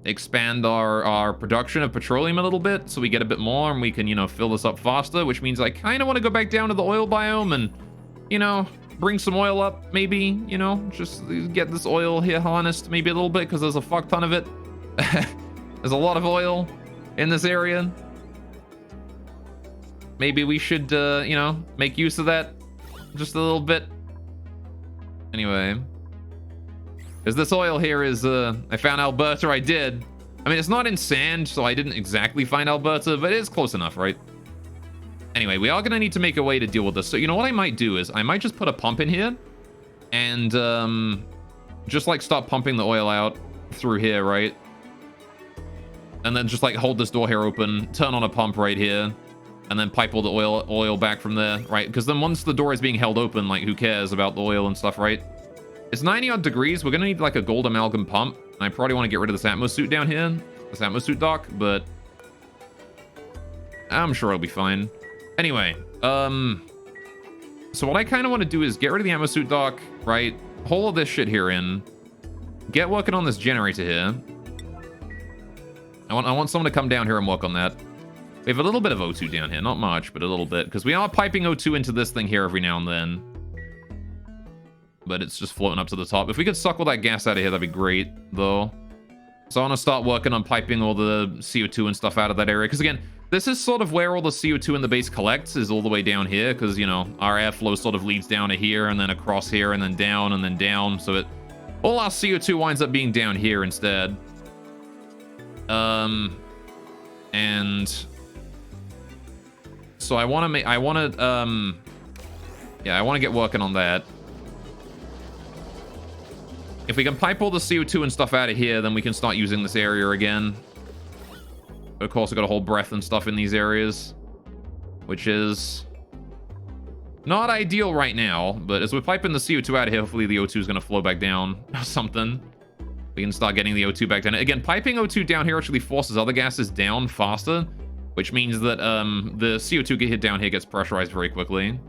expand our production of petroleum a little bit so we get a bit more and we can, you know, fill this up faster, which means I kind of want to go back down to the oil biome and, you know, bring some oil up, maybe, you know, just get this oil here harnessed maybe a little bit because there's a fuck ton of it. There's a lot of oil in this area. Maybe we should, you know, make use of that just a little bit. Anyway. Because this oil here is, I found Alberta, I did. I mean, it's not in sand, so I didn't exactly find Alberta, but it is close enough, right? Anyway, we are going to need to make a way to deal with this. So, you know what I might do is I might just put a pump in here and just like stop pumping the oil out through here, right? And then just like hold this door here open, turn on a pump right here, and then pipe all the oil back from there, right? Because then once the door is being held open, like who cares about the oil and stuff, right? It's 90 odd degrees. We're going to need like a gold amalgam pump. I probably want to get rid of this Atmos suit down here, this Atmos suit dock, but I'm sure it'll be fine. Anyway, so what I kind of want to do is get rid of the Atmos suit dock, right? Hold all this shit here in. Get working on this generator here. I want someone to come down here and work on that. We have a little bit of O2 down here, not much, but a little bit, because we are piping O2 into this thing here every now and then. But it's just floating up to the top. If we could suck all that gas out of here, that'd be great, though. So I want to start working on piping all the CO2 and stuff out of that area, because again, this is sort of where all the CO2 in the base collects, is all the way down here, because, you know, our airflow sort of leads down to here, and then across here, and then down, so it... all our CO2 winds up being down here instead. And... so I want to make... I want to get working on that. If we can pipe all the CO2 and stuff out of here, then we can start using this area again. But of course, we've got to hold breath and stuff in these areas, which is not ideal right now. But as we're piping the CO2 out of here, hopefully the O2 is going to flow back down or something. We can start getting the O2 back down. Again, piping O2 down here actually forces other gases down faster, which means that the CO2 get hit down here gets pressurized very quickly.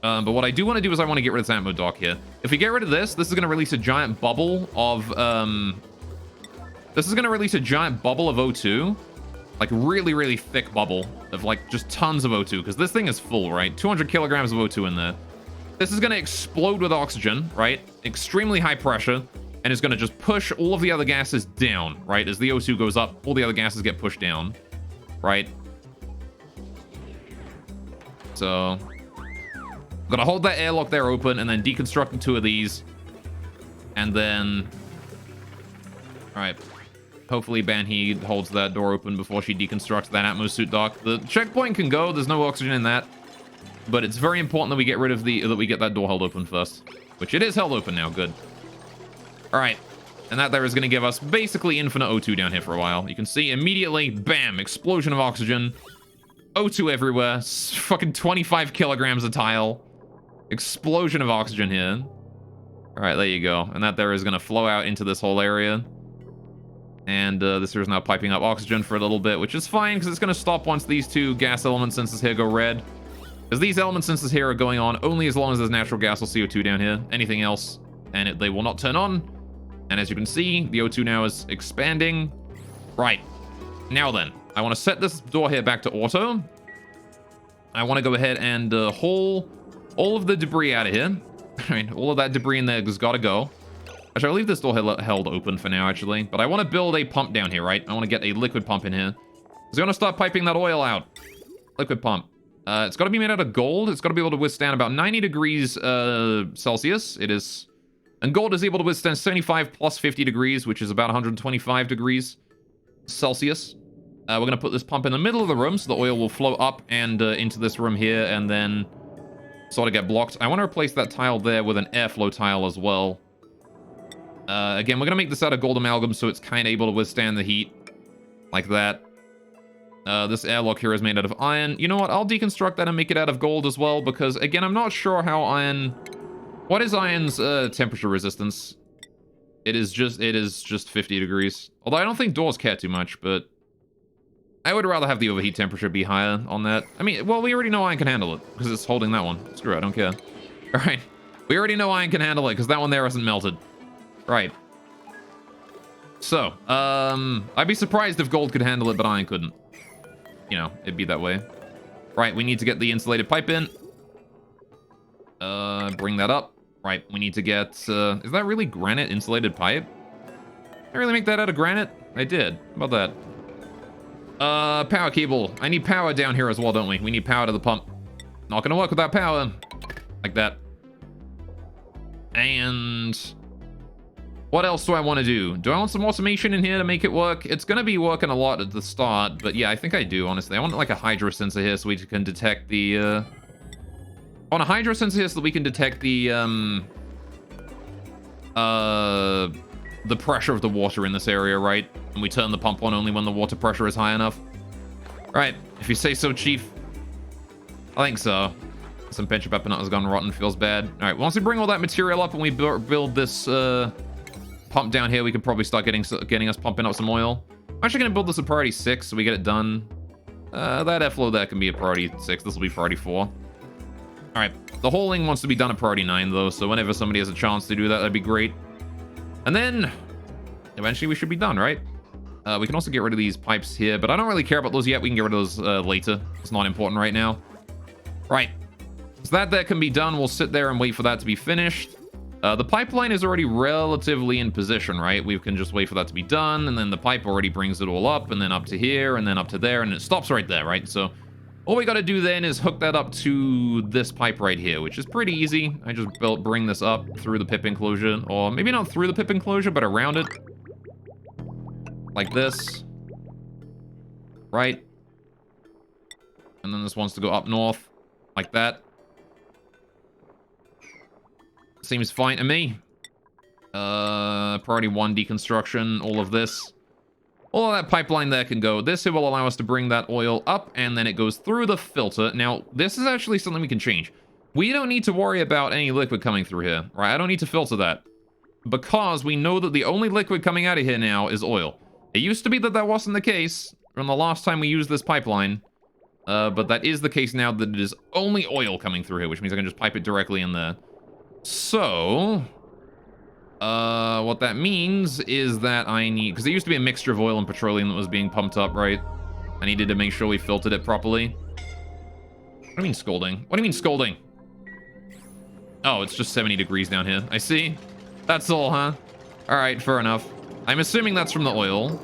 But what I do want to do is I want to get rid of this Atmo dock here. If we get rid of this, this is going to release a giant bubble of... this is going to release a giant bubble of O2. Like, really, really thick bubble of, like, just tons of O2. Because this thing is full, right? 200 kilograms of O2 in there. This is going to explode with oxygen, right? Extremely high pressure. And it's going to just push all of the other gases down, right? As the O2 goes up, all the other gases get pushed down, right? So... I'm gonna hold that airlock there open and then deconstruct 2 of these. And then... alright. Hopefully Banhee holds that door open before she deconstructs that Atmos suit dock. The checkpoint can go, there's no oxygen in that. But it's very important that we get rid of that we get that door held open first. Which it is held open now, good. Alright. And that there is gonna give us basically infinite O2 down here for a while. You can see immediately, bam, explosion of oxygen. O2 everywhere. Fucking 25 kilograms a tile. Explosion of oxygen here. All right, there you go. And that there is going to flow out into this whole area. And this here is now piping up oxygen for a little bit, which is fine because it's going to stop once these 2 gas element sensors here go red. Because these element sensors here are going on only as long as there's natural gas or CO2 down here. Anything else, and they will not turn on. And as you can see, the O2 now is expanding. Right. Now then, I want to set this door here back to auto. I want to go ahead and haul all of the debris out of here. I mean, all of that debris in there has got to go. Actually, I'll leave this door held open for now, actually. But I want to build a pump down here, right? I want to get a liquid pump in here. So I'm going to start piping that oil out. Liquid pump. It's got to be made out of gold. It's got to be able to withstand about 90 degrees Celsius. It is And gold is able to withstand 75 plus 50 degrees, which is about 125 degrees Celsius. We're going to put this pump in the middle of the room so the oil will flow up and into this room here and then sort of get blocked. I want to replace that tile there with an airflow tile as well. Again, we're going to make this out of gold amalgam so it's kind of able to withstand the heat. Like that. This airlock here is made out of iron. You know what? I'll deconstruct that and make it out of gold as well because, again, I'm not sure how iron... What is iron's temperature resistance? It is just 50 degrees. Although I don't think doors care too much, but... I would rather have the overheat temperature be higher on that. I mean, well, we already know iron can handle it, because it's holding that one. Screw it, I don't care. Alright. We already know iron can handle it, because that one there isn't melted. Right. So, I'd be surprised if gold could handle it, but iron couldn't. You know, it'd be that way. Right, we need to get the insulated pipe in. Bring that up. Right, we need to get, is that really granite insulated pipe? Did I really make that out of granite? I did. How about that? Power cable. I need power down here as well, don't we? We need power to the pump. Not gonna work without power. Like that. And... what else do I want to do? Do I want some automation in here to make it work? It's gonna be working a lot at the start, but yeah, I think I do, honestly. I want like a hydro sensor here so we can detect the, I want a hydro sensor here so that we can detect the pressure of the water in this area, right? And we turn the pump on only when the water pressure is high enough. Right, if you say so, Chief. I think so. Some pinch pepper has gone rotten, feels bad. Alright, once we bring all that material up and we build this pump down here, we could probably start getting us pumping up some oil. I'm actually going to build this at priority 6 so we get it done. That airflow there can be a priority 6. This will be priority 4. Alright, the whole thing wants to be done at priority 9 though, so whenever somebody has a chance to do that, that'd be great. And then, eventually we should be done, right? We can also get rid of these pipes here, but I don't really care about those yet. We can get rid of those later. It's not important right now. Right. So that can be done. We'll sit there and wait for that to be finished. The pipeline is already relatively in position, right? We can just wait for that to be done, and then the pipe already brings it all up, and then up to here, and then up to there, and it stops right there, right? So all we got to do then is hook that up to this pipe right here, which is pretty easy. I just bring this up through the pip enclosure, or maybe not through the pip enclosure, but around it. Like this. Right. And then this wants to go up north. Like that. Seems fine to me. Priority 1 deconstruction, all of this. All of that pipeline there can go. This here will allow us to bring that oil up, and then it goes through the filter. Now, this is actually something we can change. We don't need to worry about any liquid coming through here, right? I don't need to filter that. Because we know that the only liquid coming out of here now is oil. It used to be that that wasn't the case from the last time we used this pipeline. But that is the case now that it is only oil coming through here, which means I can just pipe it directly in there. So, what that means is that I need... because there used to be a mixture of oil and petroleum that was being pumped up, right? I needed to make sure we filtered it properly. What do you mean scolding? What do you mean scolding? Oh, it's just 70 degrees down here. I see. That's all, huh? Alright, fair enough. I'm assuming that's from the oil.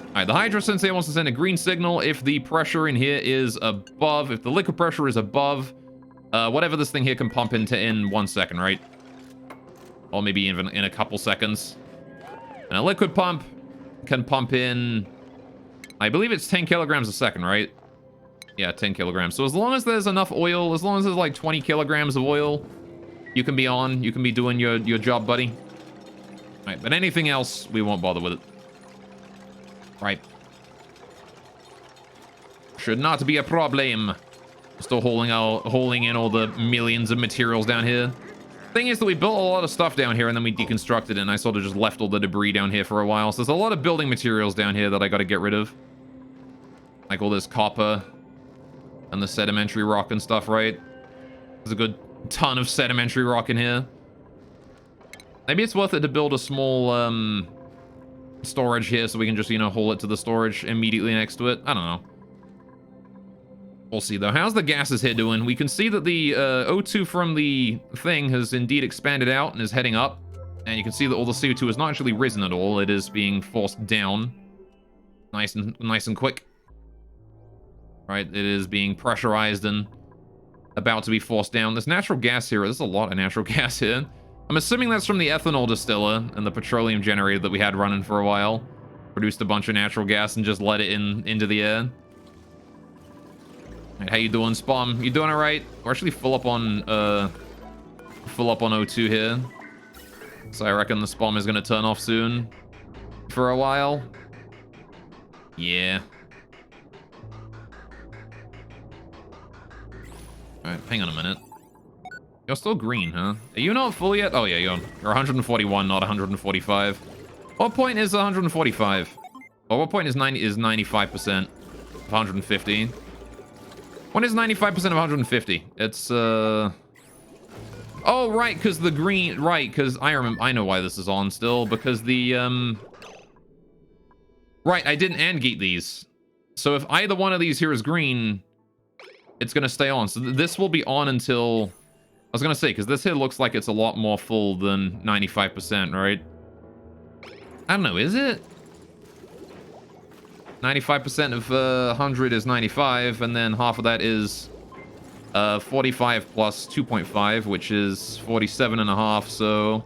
Alright, the hydro sensor wants to send a green signal if the pressure in here is above... if the liquid pressure is above... whatever this thing here can pump into in 1 second, right? Or maybe even in a couple seconds. And a liquid pump can pump in... I believe it's 10 kilograms a second, right? Yeah, 10 kilograms. So as long as there's enough oil, as long as there's like 20 kilograms of oil, you can be on, you can be doing your job, buddy. Right, but anything else, we won't bother with it. Right. Should not be a problem. Still holding in all the millions of materials down here. Thing is that we built a lot of stuff down here and then we deconstructed it and I sort of just left all the debris down here for a while. So there's a lot of building materials down here that I got to get rid of. Like all this copper and the sedimentary rock and stuff, right? There's a good ton of sedimentary rock in here. Maybe it's worth it to build a small storage here so we can just, you know, haul it to the storage immediately next to it. I don't know. We'll see, though. How's the gases here doing? We can see that the O2 from the thing has indeed expanded out and is heading up. And you can see that all the CO2 has not actually risen at all. It is being forced down. Nice and quick. Right, it is being pressurized and about to be forced down. There's natural gas here. There's a lot of natural gas here. I'm assuming that's from the ethanol distiller and the petroleum generator that we had running for a while. Produced a bunch of natural gas and just let it into the air. Right, how you doing, Spawn? You doing all right? We're actually full up on O2 here. So I reckon the Spawn is going to turn off soon. For a while. Yeah. Alright, hang on a minute. You're still green, huh? Are you not full yet? Oh yeah, you're 141, not 145. What point is 145? Or what point is 95% of 150? When is 95% of 150? It's oh right, because the green, right, because I know why this is on still, because the right, I didn't AND gate these. So if either one of these here is green, it's gonna stay on. So this will be on until, I was gonna say, because this here looks like it's a lot more full than 95%, right? I don't know, is it? 95% of 100 is 95, and then half of that is 45 plus 2.5, which is 47 and a half, so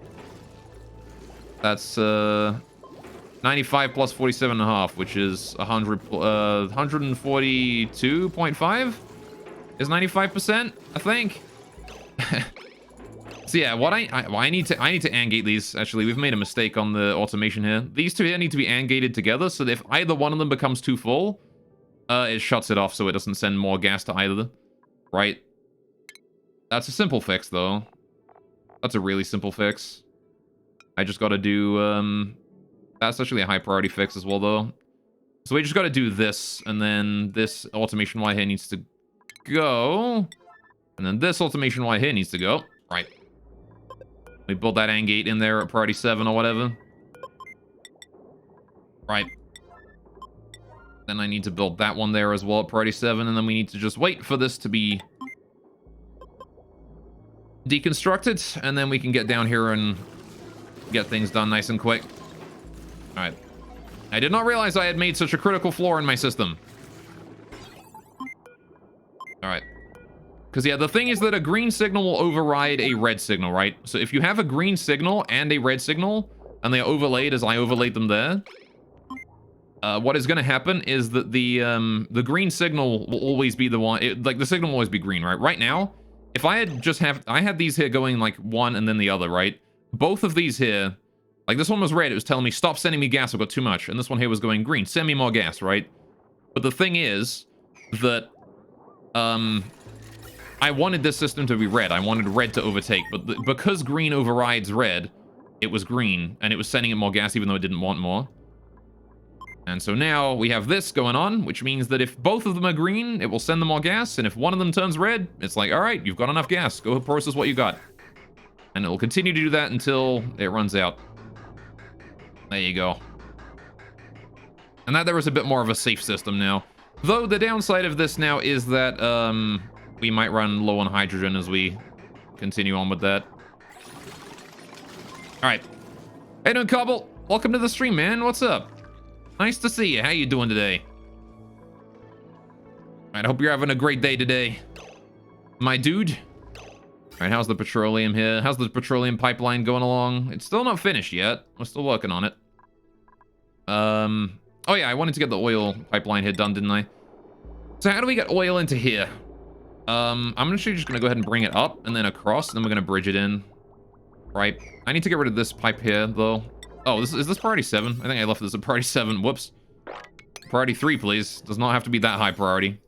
that's 95 plus 47 and a half, which is 142.5 is 95%, I think. So yeah, what I need to AND gate these. Actually, we've made a mistake on the automation here. These two here need to be AND gated together, so that if either one of them becomes too full, it shuts it off so it doesn't send more gas to either. Right? That's a simple fix, though. That's a really simple fix. I just gotta do, that's actually a high priority fix as well, though. So we just gotta do this, and then this automation Y here needs to go. And then this automation Y here needs to go. Right. We build that AND gate in there at priority 7 or whatever. Right. Then I need to build that one there as well at priority 7, and then we need to just wait for this to be deconstructed, and then we can get down here and get things done nice and quick. Alright. I did not realize I had made such a critical flaw in my system. Alright. Because, yeah, the thing is that a green signal will override a red signal, right? So if you have a green signal and a red signal, and they are overlaid as I overlaid them there, what is going to happen is that the green signal will always be the one, like, the signal will always be green, right? Right now, if I had I had these here going, like, one and then the other, right? Both of these here, like, this one was red, it was telling me, stop sending me gas, I've got too much. And this one here was going green, send me more gas, right? But the thing is that, I wanted this system to be red. I wanted red to overtake, but because green overrides red, it was green, and it was sending it more gas even though it didn't want more. And so now we have this going on, which means that if both of them are green, it will send them more gas, and if one of them turns red, it's like, all right, you've got enough gas. Go process what you got. And it'll continue to do that until it runs out. There you go. And that there is a bit more of a safe system now. Though the downside of this now is that, we might run low on hydrogen as we continue on with that. Alright. Hey, doing, Cobble? Welcome to the stream, man. What's up? Nice to see you. How you doing today? Alright, I hope you're having a great day today, my dude. Alright, how's the petroleum here? How's the petroleum pipeline going along? It's still not finished yet. We're still working on it. Oh yeah, I wanted to get the oil pipeline here done, didn't I? So how do we get oil into here? I'm actually just gonna go ahead and bring it up and then across, and then we're gonna bridge it in. Right. I need to get rid of this pipe here, though. Oh, is this priority 7? I think I left this at priority 7. Whoops. Priority 3, please. Does not have to be that high priority.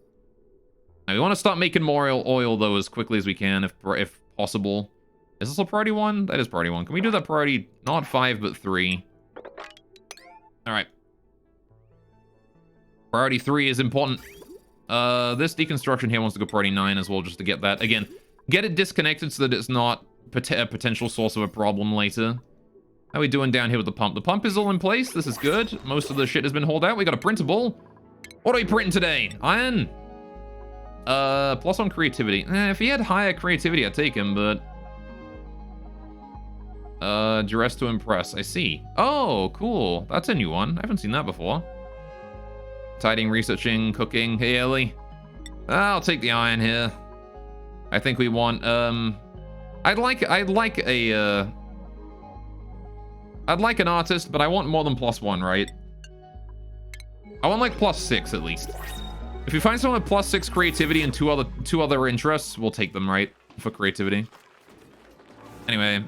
Now, we want to start making more oil, though, as quickly as we can, if possible. Is this a priority 1? That is priority 1. Can we do that priority, not 5, but 3? Alright. Priority 3 is important. This deconstruction here wants to go priority 9 as well, just to get that. Again, get it disconnected so that it's not a potential source of a problem later. How are we doing down here with the pump? The pump is all in place. This is good. Most of the shit has been hauled out. We got a printable. What are we printing today? Iron. Plus on creativity. If he had higher creativity, I'd take him, but... Duress to impress. I see. Oh, cool. That's a new one. I haven't seen that before. Tidying, researching, cooking. Hey, Ellie. I'll take the iron here. I think we want, I'd like a I'd like an artist, but I want more than +1, right? I want like +6 at least. If we find someone with +6 creativity and two other interests, we'll take them, right? For creativity. Anyway.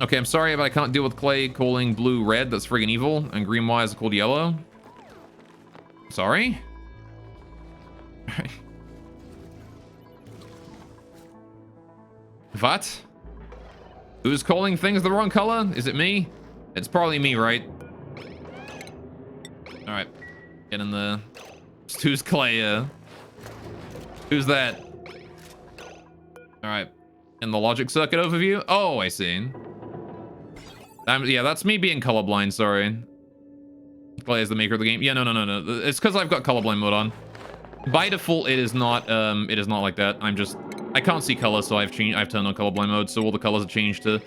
Okay, I'm sorry, but I can't deal with Clay calling blue red. That's friggin' evil. And green wires are called yellow. Sorry? What? Who's calling things the wrong color? Is it me? It's probably me, right? Alright. Get in the... Who's Clay? Who's that? Alright. In the logic circuit overview? Oh, I see. Yeah, that's me being colorblind, sorry. Clay is the maker of the game. Yeah, no. It's because I've got colorblind mode on. By default, it is not like that. I can't see color, so I've turned on colorblind mode, so all the colors are changed to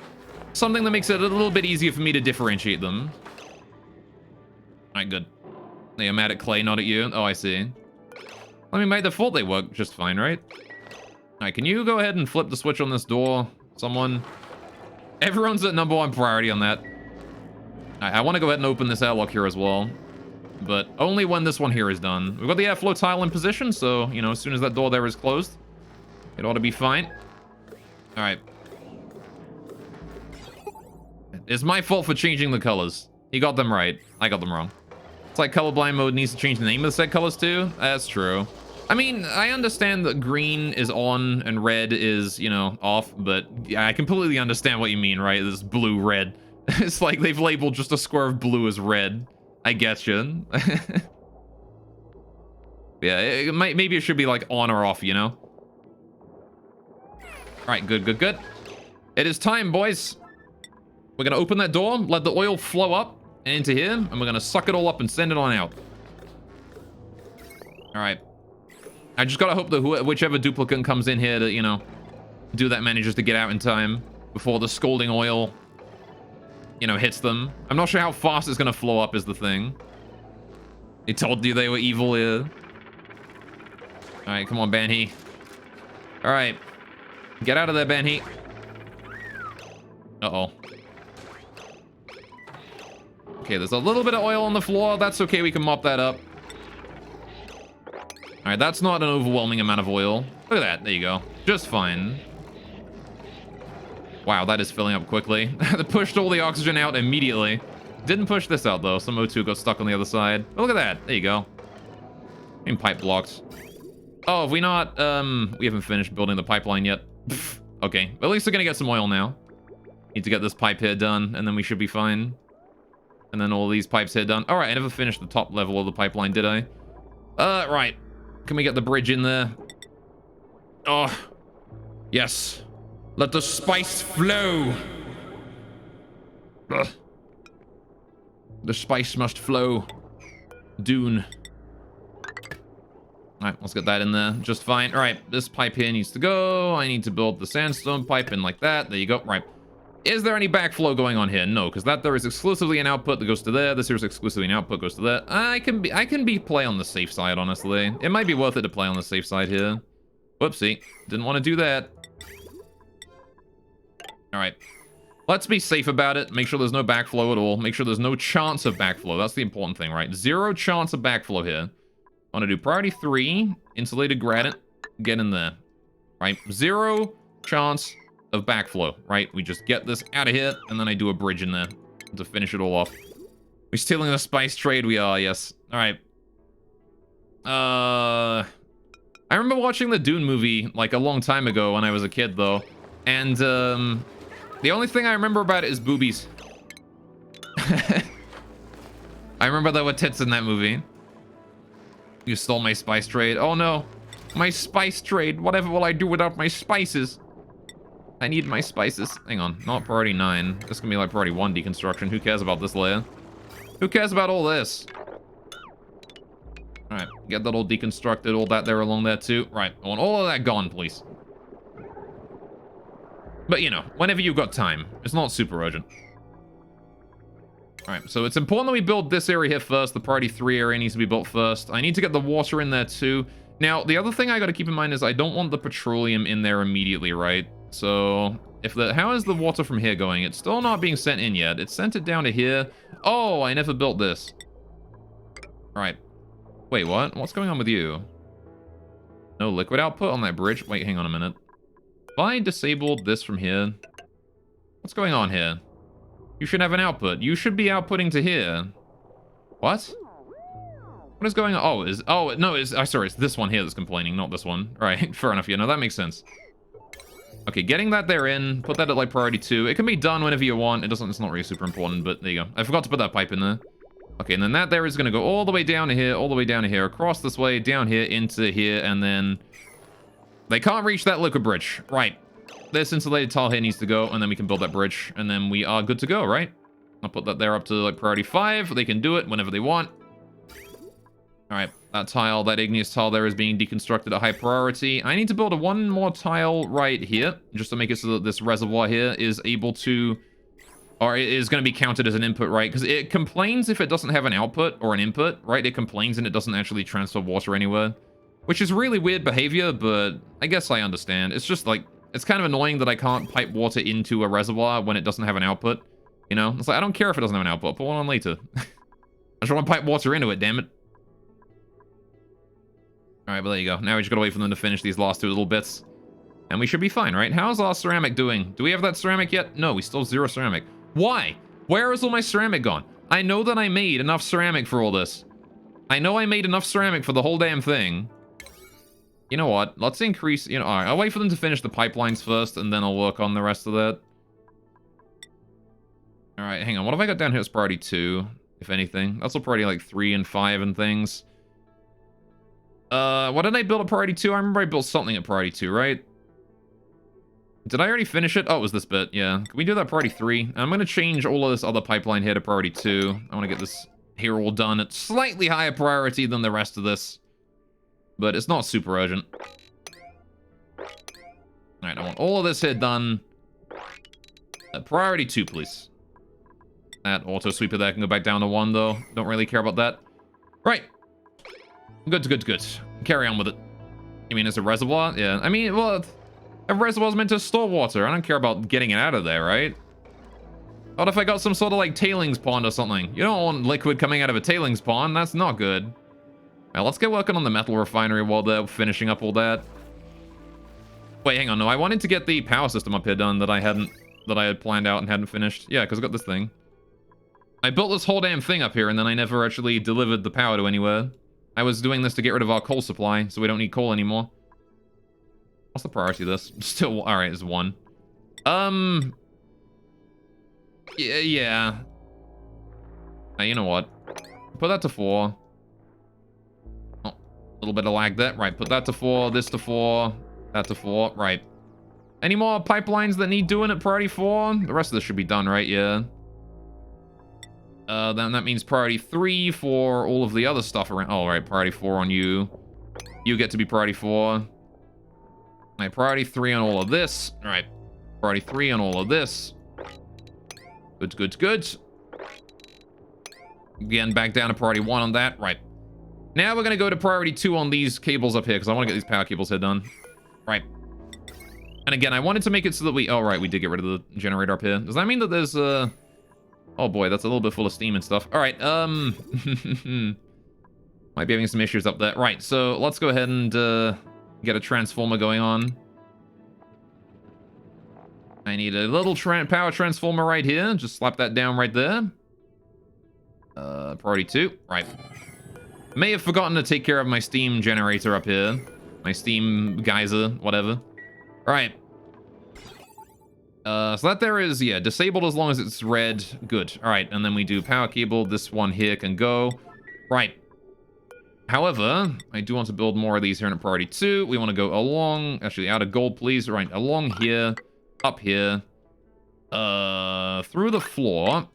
something that makes it a little bit easier for me to differentiate them. Alright, good. They are mad at Clay, not at you. Oh, I see. I mean, by default, they work just fine, right? Alright, can you go ahead and flip the switch on this door? Someone? Everyone's at #1 priority on that. I want to go ahead and open this airlock here as well. But only when this one here is done. We've got the airflow tile in position, so, you know, as soon as that door there is closed, it ought to be fine. Alright. It's my fault for changing the colors. He got them right. I got them wrong. It's like colorblind mode needs to change the name of the set colors too. That's true. I mean, I understand that green is on and red is, you know, off, but yeah, I completely understand what you mean, right? This blue-red. It's like they've labeled just a square of blue as red. I get you. Yeah, maybe it should be like on or off, you know? Alright, good. It is time, boys. We're gonna open that door, let the oil flow up and into here, and we're gonna suck it all up and send it on out. Alright. I just gotta hope that whichever duplicate comes in here to, you know, do that manages to get out in time before the scalding oil, you know, hits them. I'm not sure how fast it's gonna flow up is the thing. They told you they were evil here. Alright, come on, Banhee. Alright. Get out of there, Banhee. Uh-oh. Okay, there's a little bit of oil on the floor. That's okay, we can mop that up. Alright, that's not an overwhelming amount of oil. Look at that, there you go. Just fine. Wow, that is filling up quickly. They pushed all the oxygen out immediately. Didn't push this out, though. Some O2 got stuck on the other side. Oh, look at that. There you go. Being pipe blocked. Oh, have we not... we haven't finished building the pipeline yet. Okay, but at least we're gonna get some oil now. Need to get this pipe here done, and then we should be fine. And then all these pipes here done. Alright, I never finished the top level of the pipeline, did I? Right. Can we get the bridge in there? Oh. Yes. Let the spice flow. Ugh. The spice must flow. Dune. Alright, let's get that in there just fine. Alright, this pipe here needs to go. I need to build the sandstone pipe in like that. There you go. Right. Is there any backflow going on here? No, because that there is exclusively an output that goes to there. This here is exclusively an output goes to there. I can be play on the safe side, honestly. It might be worth it to play on the safe side here. Whoopsie. Didn't want to do that. Alright. Let's be safe about it. Make sure there's no backflow at all. Make sure there's no chance of backflow. That's the important thing, right? 0 chance of backflow here. I want to do priority 3. Insulated granite. Get in there. Right? 0 chance of backflow, right? We just get this out of here, and then I do a bridge in there to finish it all off. We're stealing the spice trade, we are, yes. Alright. I remember watching the Dune movie, like, a long time ago when I was a kid, though. And, the only thing I remember about it is boobies. I remember there were tits in that movie. You stole my spice trade. Oh, no. My spice trade. Whatever will I do without my spices? I need my spices. Hang on, not priority 9. This is gonna be like priority 1 deconstruction. Who cares about this layer? Who cares about all this? Alright, get that all deconstructed, all that there along there too. Right, I want all of that gone, please. But, you know, whenever you've got time. It's not super urgent. Alright, so it's important that we build this area here first. The priority 3 area needs to be built first. I need to get the water in there too. Now, the other thing I gotta keep in mind is I don't want the petroleum in there immediately, right? So How is the water from here going? It's still not being sent in yet. It's sent it down to here. Oh, I never built this. All right. Wait, what? What's going on with you? No liquid output on that bridge? Wait, hang on a minute. If I disabled this from here... What's going on here? You should have an output. You should be outputting to here. What? What is going on? Sorry, it's this one here that's complaining, not this one. Right, fair enough. Yeah, no, that makes sense. Okay, getting that there in, put that at like priority 2. It can be done whenever you want. It's not really super important, but there you go. I forgot to put that pipe in there. Okay, and then that there is going to go all the way down to here, all the way down to here, across this way, down here, into here, and then... They can't reach that liquid bridge. Right. This insulated tile here needs to go, and then we can build that bridge, and then we are good to go, right? I'll put that there up to like priority 5. They can do it whenever they want. Alright, that tile, that igneous tile there is being deconstructed at high priority. I need to build one more tile right here, just to make it so that this reservoir here is able to... Or it is going to be counted as an input, right? Because it complains if it doesn't have an output or an input, right? It complains and it doesn't actually transfer water anywhere. Which is really weird behavior, but I guess I understand. It's just like, it's kind of annoying that I can't pipe water into a reservoir when it doesn't have an output. You know? It's like, I don't care if it doesn't have an output. Put one on later. I just want to pipe water into it, damn it. Alright, but there you go. Now we just gotta wait for them to finish these last 2 little bits. And we should be fine, right? How's our ceramic doing? Do we have that ceramic yet? No, we still have 0 ceramic. Why? Where is all my ceramic gone? I know that I made enough ceramic for all this. I know I made enough ceramic for the whole damn thing. You know what? Let's increase... You know, alright, I'll wait for them to finish the pipelines first, and then I'll work on the rest of that. Alright, hang on. What have I got down here as priority 2, if anything? That's all priority like 3 and 5 and things. What did I build at priority 2? I remember I built something at priority 2, right? Did I already finish it? Oh, it was this bit, yeah. Can we do that priority 3? I'm going to change all of this other pipeline here to priority 2. I want to get this here all done at slightly higher priority than the rest of this. But it's not super urgent. Alright, I want all of this here done. Priority 2, please. That auto sweeper there can go back down to 1, though. Don't really care about that. Right. Good. Carry on with it. You mean it's a reservoir? Yeah. I mean, well... A reservoir's meant to store water. I don't care about getting it out of there, right? What if I got some sort of, like, tailings pond or something? You don't want liquid coming out of a tailings pond. That's not good. Now, let's get working on the metal refinery while they're finishing up all that. Wait, hang on. No, I wanted to get the power system up here done that I had planned out and hadn't finished. Yeah, because I got this thing. I built this whole damn thing up here, and then I never actually delivered the power to anywhere. I was doing this to get rid of our coal supply, so we don't need coal anymore. What's the priority of this? Still, alright, it's 1. Yeah. You know what? Put that to 4. Oh, a little bit of lag there. Right, put that to 4, this to 4, that to 4. Right. Any more pipelines that need doing at priority 4? The rest of this should be done, right? Yeah. Then that means priority 3 for all of the other stuff around. Oh, right, priority 4 on you. You get to be priority 4. Right, priority 3 on all of this. All right, priority 3 on all of this. Good. Again, back down to priority 1 on that. Right. Now we're going to go to priority 2 on these cables up here, because I want to get these power cables here done. Right. And again, I wanted to make it so that we... Oh, right, we did get rid of the generator up here. Does that mean that there's... Oh, boy, that's a little bit full of steam and stuff. All right, Might be having some issues up there. Right, so let's go ahead and... Get a transformer going on. I need a little power transformer right here. Just slap that down right there. Priority 2. Right. May have forgotten to take care of my steam generator up here. My steam geyser, whatever. Alright. So that there is, yeah, disabled as long as it's red. Good. Alright, and then we do power cable. This one here can go. Right. However, I do want to build more of these here in priority 2. We want to go along, actually out of gold, please. Right, along here, up here, through the floor.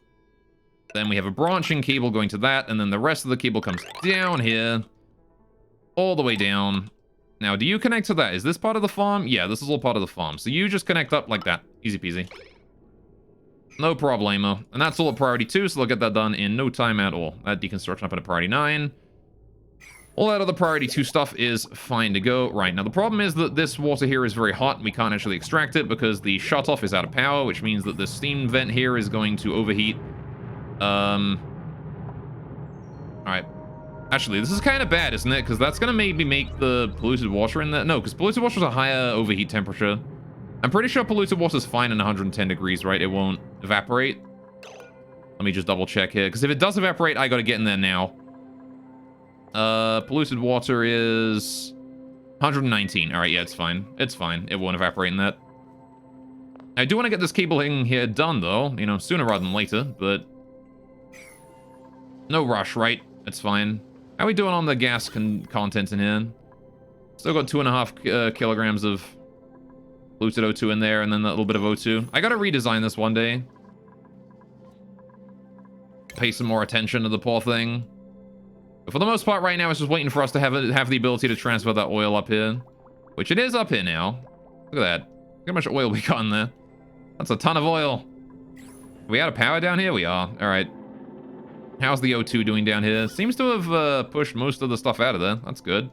Then we have a branching cable going to that, and then the rest of the cable comes down here, all the way down. Now, do you connect to that? Is this part of the farm? Yeah, this is all part of the farm. So you just connect up like that. Easy peasy. No problemo. And that's all at priority 2, so they'll get that done in no time at all. That deconstruction up at priority 9. All that other priority 2 stuff is fine to go. Right, now the problem is that this water here is very hot and we can't actually extract it because the shutoff is out of power, which means that the steam vent here is going to overheat. Alright. Actually, this is kind of bad, isn't it? Because that's going to maybe make the polluted water in there. No, because polluted water is a higher overheat temperature. I'm pretty sure polluted water is fine in 110 degrees, right? It won't evaporate. Let me just double check here, because if it does evaporate, I got to get in there now. Polluted water is 119. All right, yeah, it's fine. It's fine. It won't evaporate in that. I do want to get this cabling here done, though. You know, sooner rather than later, but no rush, right? It's fine. How are we doing on the gas content in here? Still got 2.5 kilograms of polluted O2 in there, and then that little bit of O2. I gotta redesign this one day. Pay some more attention to the poor thing. But for the most part right now, it's just waiting for us to have the ability to transfer that oil up here. Which it is up here now. Look at that. Look how much oil we got in there. That's a ton of oil. Are we out of power down here? We are. Alright. How's the O2 doing down here? Seems to have pushed most of the stuff out of there. That's good.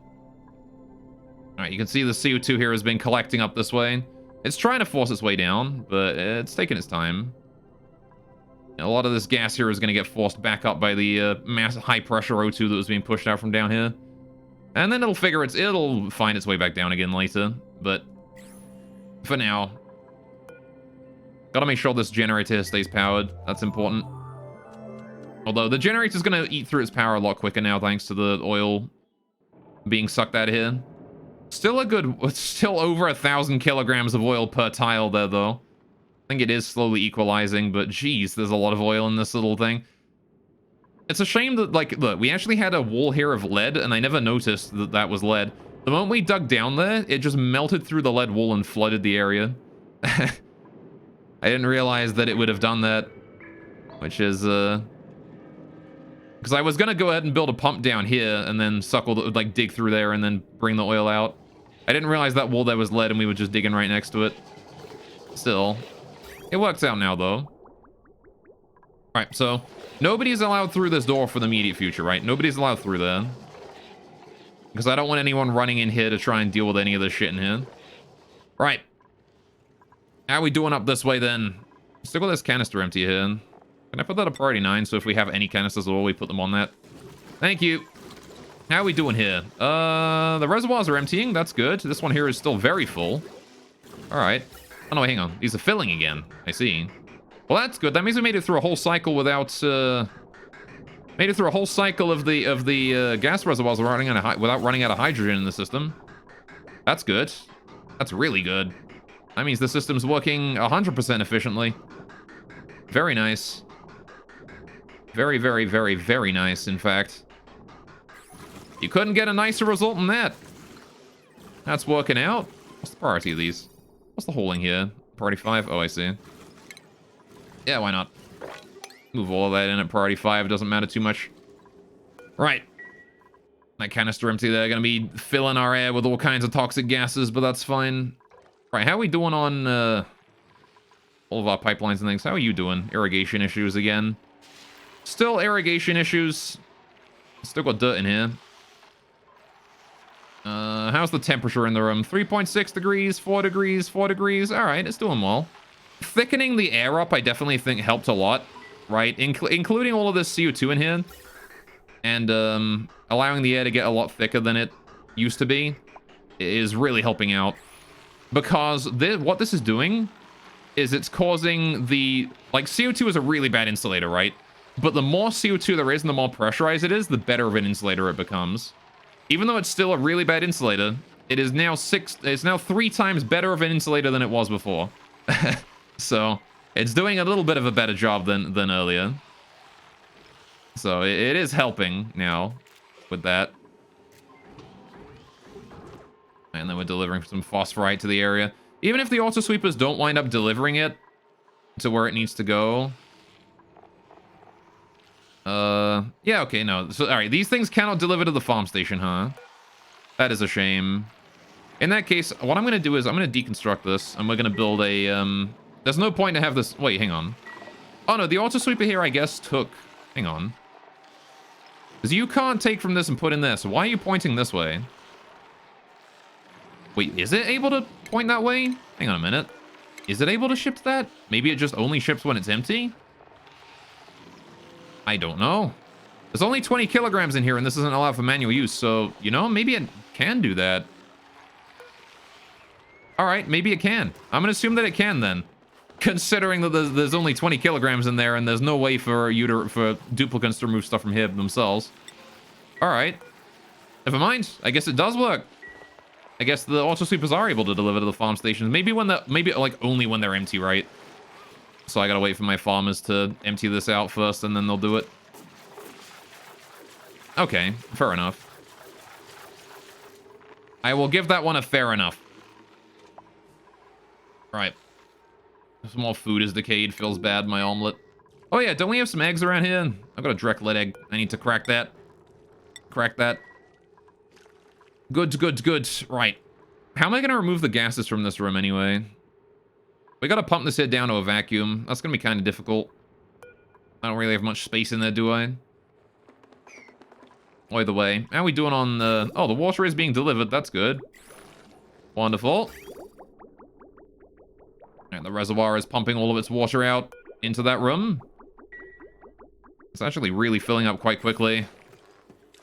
Alright, you can see the CO2 here has been collecting up this way. It's trying to force its way down, but it's taking its time. A lot of this gas here is going to get forced back up by the massive high-pressure O2 that was being pushed out from down here. And then it'll find its way back down again later. But for now, gotta make sure this generator stays powered. That's important. Although the generator's going to eat through its power a lot quicker now, thanks to the oil being sucked out of here. Still over 1,000 kilograms of oil per tile there, though. I think it is slowly equalizing, but geez, there's a lot of oil in this little thing. It's a shame that, like, look, we actually had a wall here of lead, and I never noticed that that was lead. The moment we dug down there, it just melted through the lead wall and flooded the area. I didn't realize that it would have done that, which is, because I was gonna go ahead and build a pump down here, and then dig through there, and then bring the oil out. I didn't realize that wall there was lead, and we were just digging right next to it. Still, it works out now, though. Alright, so nobody's allowed through this door for the immediate future, right? Nobody's allowed through there. Because I don't want anyone running in here to try and deal with any of this shit in here. Right. How are we doing up this way, then? Still got this canister empty here. Can I put that at priority 9, so if we have any canisters at all, we put them on that? Thank you. How are we doing here? The reservoirs are emptying. That's good. This one here is still very full. Alright. Oh, no, hang on. These are filling again. I see. Well, that's good. That means we made it through a whole cycle without, made it through a whole cycle of the gas reservoirs without running out of hydrogen in the system. That's good. That's really good. That means the system's working 100% efficiently. Very nice. Very, very, very, very nice, in fact. You couldn't get a nicer result than that. That's working out. What's the priority of these? What's the holding here? Priority 5? Oh, I see. Yeah, why not? Move all of that in at priority 5. Doesn't matter too much. Right. That canister empty there. Gonna be filling our air with all kinds of toxic gases, but that's fine. Right, how are we doing on all of our pipelines and things? How are you doing? Irrigation issues again. Still irrigation issues. Still got dirt in here. How's the temperature in the room? 3.6 degrees, 4 degrees, 4 degrees. All right, it's doing well. Thickening the air up, I definitely think helped a lot, right? Including all of this CO2 in here. And allowing the air to get a lot thicker than it used to be is really helping out. Because what this is doing is it's causing the... Like, CO2 is a really bad insulator, right? But the more CO2 there is and the more pressurized it is, the better of an insulator it becomes. Even though it's still a really bad insulator, it is now 3 times better of an insulator than it was before. So, it's doing a little bit of a better job than earlier. So, it is helping now with that. And then we're delivering some phosphorite to the area. Even if the auto sweepers don't wind up delivering it to where it needs to go. Yeah, okay, no. So, alright, these things cannot deliver to the farm station, huh? That is a shame. In that case, what I'm going to do is I'm going to deconstruct this, and we're going to build a, there's no point to have this... Wait, hang on. Oh, no, the auto sweeper here, I guess, took... Hang on. Because you can't take from this and put in this. Why are you pointing this way? Wait, is it able to point that way? Hang on a minute. Is it able to ship to that? Maybe it just only ships when it's empty? I don't know. There's only 20 kilograms in here, and this isn't allowed for manual use, so, you know, maybe it can do that. All right, maybe it can. I'm going to assume that it can, then. Considering that there's only 20 kilograms in there, and there's no way for duplicants to remove stuff from here themselves. All right. Never mind. I guess it does work. I guess the auto sweepers are able to deliver to the farm stations. Maybe like only when they're empty, right? So I gotta wait for my farmers to empty this out first, and then they'll do it. Okay, fair enough. I will give that one a fair enough. Right. Some more food is decayed. Feels bad, my omelet. Oh yeah, don't we have some eggs around here? I've got a direct lead egg. I need to crack that. Crack that. Good, good, good. Right. How am I going to remove the gases from this room anyway? We got to pump this head down to a vacuum. That's going to be kind of difficult. I don't really have much space in there, do I? Either way. How are we doing on the... Oh, the water is being delivered. That's good. Wonderful. And the reservoir is pumping all of its water out into that room. It's actually really filling up quite quickly.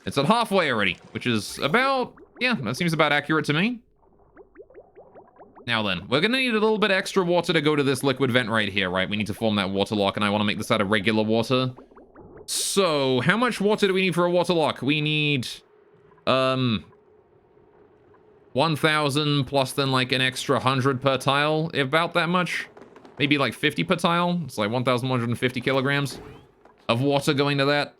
It's at halfway already, which is about... Yeah, that seems about accurate to me. Now then, we're going to need a little bit extra water to go to this liquid vent right here, right? We need to form that water lock, and I want to make this out of regular water. So, how much water do we need for a water lock? We need... 1,000 plus then like an extra 100 per tile, about that much. Maybe like 50 per tile. It's like 1,150 kilograms of water going to that.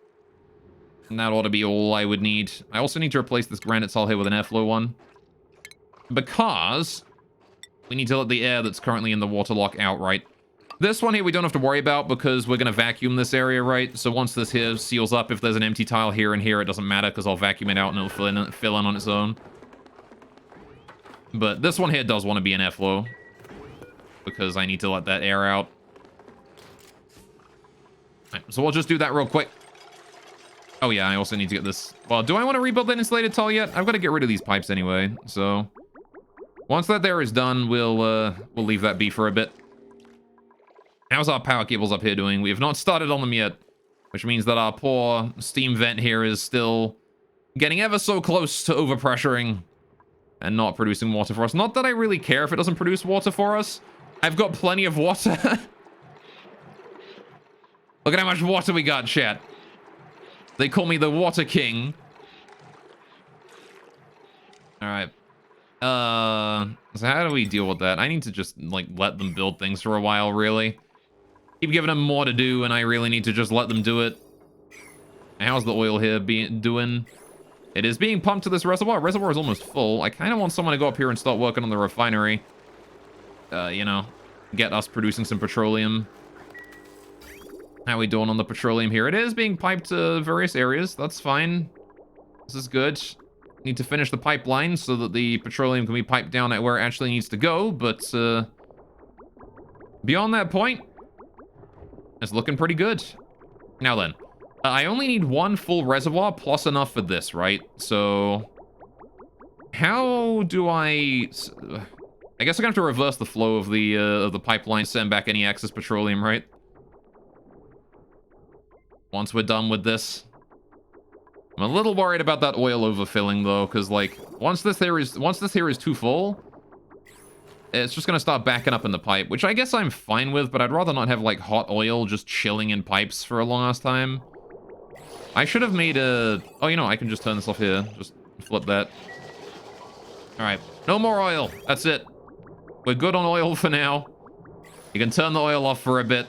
And that ought to be all I would need. I also need to replace this granite tile here with an airflow one. Because we need to let the air that's currently in the water lock out, right? This one here we don't have to worry about because we're going to vacuum this area, right? So once this here seals up, if there's an empty tile here and here, it doesn't matter because I'll vacuum it out and it'll fill in on its own. But this one here does want to be an airflow because I need to let that air out. Right, so we'll just do that real quick. Oh yeah, I also need to get this... Well, do I want to rebuild that insulated tile yet? I've got to get rid of these pipes anyway, so... Once that there is done, we'll leave that be for a bit. How's our power cables up here doing? We have not started on them yet, which means that our poor steam vent here is still getting ever so close to overpressuring and not producing water for us. Not that I really care if it doesn't produce water for us. I've got plenty of water. Look at how much water we got, chat. They call me the Water King. All right. So how do we deal with that? I need to just, like, let them build things for a while, really. Keep giving them more to do, and I really need to just let them do it. How's the oil here doing? It is being pumped to this reservoir. Reservoir is almost full. I kind of want someone to go up here and start working on the refinery. You know, get us producing some petroleum. How are we doing on the petroleum here? It is being piped to various areas. That's fine. This is good. Need to finish the pipeline so that the petroleum can be piped down at where it actually needs to go, but beyond that point, it's looking pretty good. Now then, I only need one full reservoir plus enough for this, right? So, how do I guess I'm gonna have to reverse the flow of the pipeline, send back any excess petroleum, right? Once we're done with this. I'm a little worried about that oil overfilling though, because like once this here is too full, it's just gonna start backing up in the pipe, which I guess I'm fine with, but I'd rather not have like hot oil just chilling in pipes for a long ass time. I should have made a... Oh, you know, I can just turn this off here. Just flip that. Alright, no more oil. That's it. We're good on oil for now. You can turn the oil off for a bit.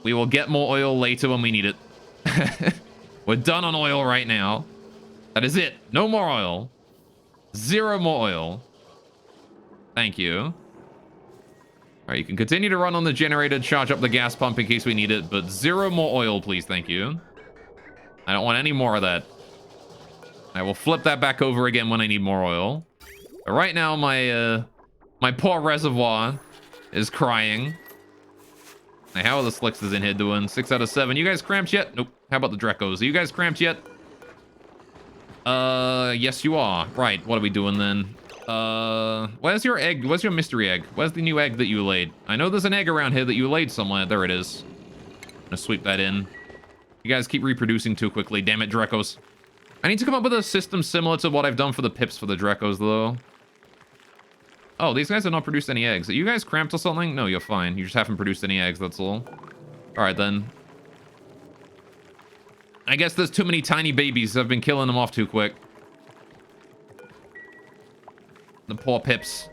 We will get more oil later when we need it. We're done on oil right now. That is it. No more oil. Zero more oil. Thank you. All right, you can continue to run on the generator, charge up the gas pump in case we need it, but zero more oil, please. Thank you. I don't want any more of that. I will flip that back over again when I need more oil. But right now, my poor reservoir is crying. Now, how are the slicks in here doing? 6 out of 7. You guys cramped yet? Nope. How about the Drekos? Are you guys cramped yet? Yes you are. Right, what are we doing then? Where's your egg? Where's your mystery egg? Where's the new egg that you laid? I know there's an egg around here that you laid somewhere. There it is. I'm gonna sweep that in. You guys keep reproducing too quickly. Damn it, Drekos. I need to come up with a system similar to what I've done for the pips for the Drekos, though. Oh, these guys have not produced any eggs. Are you guys cramped or something? No, you're fine. You just haven't produced any eggs, that's all. Alright, then. I guess there's too many tiny babies. I've been killing them off too quick. The poor pips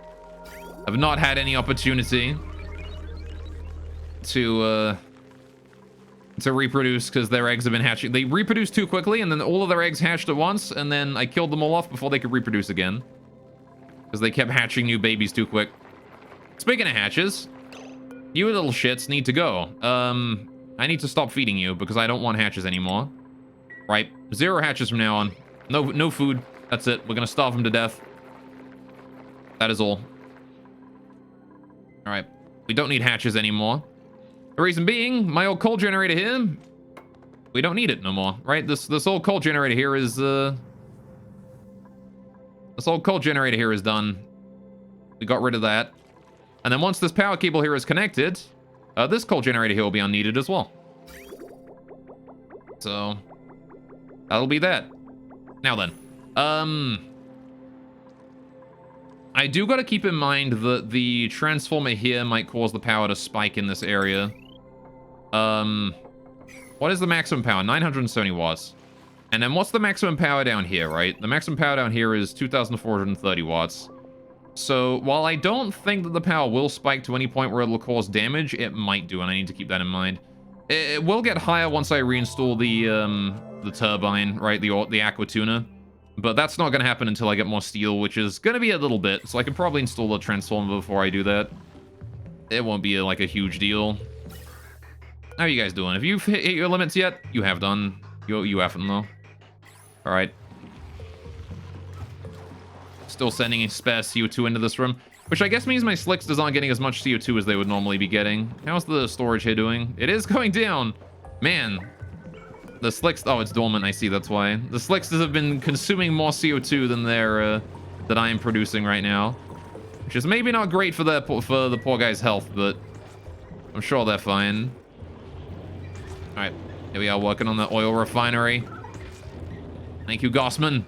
have not had any opportunity to reproduce because their eggs have been hatching. They reproduced too quickly, and then all of their eggs hatched at once, and then I killed them all off before they could reproduce again. Because they kept hatching new babies too quick. Speaking of hatches, you little shits need to go. I need to stop feeding you because I don't want hatches anymore. Right, 0 hatches from now on. No food. That's it. We're gonna starve them to death. That is all. All right, we don't need hatches anymore. The reason being, my old coal generator here, we don't need it no more, right? This old coal generator here is this old coal generator here is done. We got rid of that, and then once this power cable here is connected, this coal generator here will be unneeded as well. So that'll be that. Now then, I do got to keep in mind that the transformer here might cause the power to spike in this area. What is the maximum power? 970 watts. And then what's the maximum power down here, right? The maximum power down here is 2,430 watts. So while I don't think that the power will spike to any point where it'll cause damage, it might do, and I need to keep that in mind. It will get higher once I reinstall the turbine, right? The aqua tuner. But that's not going to happen until I get more steel, which is going to be a little bit. So I can probably install a transformer before I do that. It won't be like a huge deal. How are you guys doing? Have you hit your limits yet? You have done. You haven't, though. All right. Still sending a spare CO2 into this room, which I guess means my slicksters aren't getting as much CO2 as they would normally be getting. How's the storage here doing? It is going down. Man. The slicks... Oh, it's dormant. I see. That's why. The slicksters have been consuming more CO2 than that I am producing right now, which is maybe not great for the poor guy's health, but I'm sure they're fine. All right, here we are working on the oil refinery. Thank you, Gossman.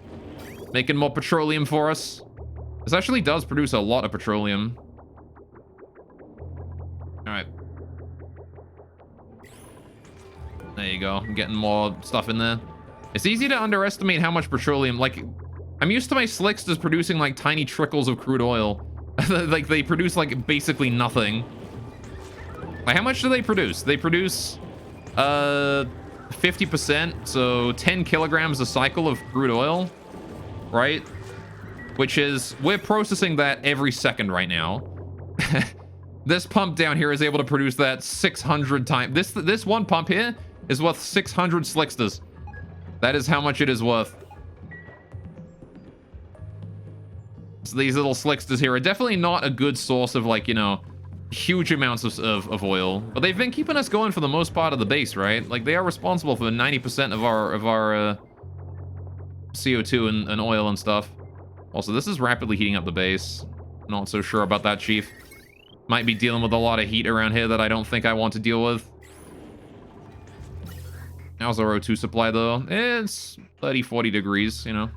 Making more petroleum for us. This actually does produce a lot of petroleum. All right. There you go. I'm getting more stuff in there. It's easy to underestimate how much petroleum... Like, I'm used to my slicksters producing, like, tiny trickles of crude oil. Like, they produce, like, basically nothing. Like, how much do they produce? They produce... 50%, so 10 kilograms a cycle of crude oil, right? Which is, we're processing that every second right now. This pump down here is able to produce that 600 times. This one pump here is worth 600 slicksters. That is how much it is worth. So these little slicksters here are definitely not a good source of, like, you know, huge amounts of oil, but they've been keeping us going for the most part of the base, right? Like, they are responsible for 90% of our CO2 and oil and stuff. Also, this is rapidly heating up the base. Not so sure about that, Chief. Might be dealing with a lot of heat around here that I don't think I want to deal with. How's our O2 supply, though? It's 30, 40 degrees, you know.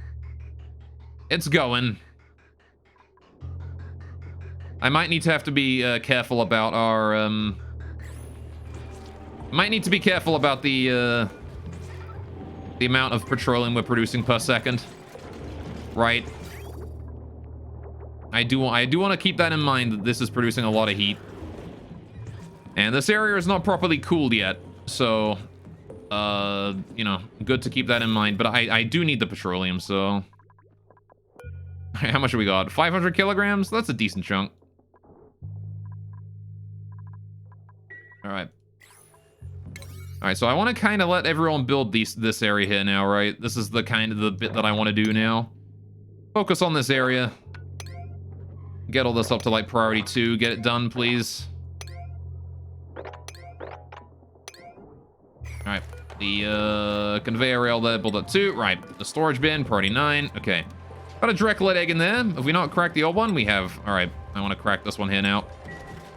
It's going. I might need to have to be careful about our... Might need to be careful about the amount of petroleum we're producing per second. Right. I do want to keep that in mind, that this is producing a lot of heat. And this area is not properly cooled yet, so... you know, good to keep that in mind. But I do need the petroleum, so... How much have we got? 500 kilograms? That's a decent chunk. Alright. Alright, so I want to kind of let everyone build this area here now, right? This is the bit that I want to do now. Focus on this area. Get all this up to, like, priority 2. Get it done, please. Alright. The conveyor rail there, build up 2. Right. The storage bin, priority 9. Okay. Got a direct lead egg in there. Have we not cracked the old one? We have. All right. I want to crack this one here now.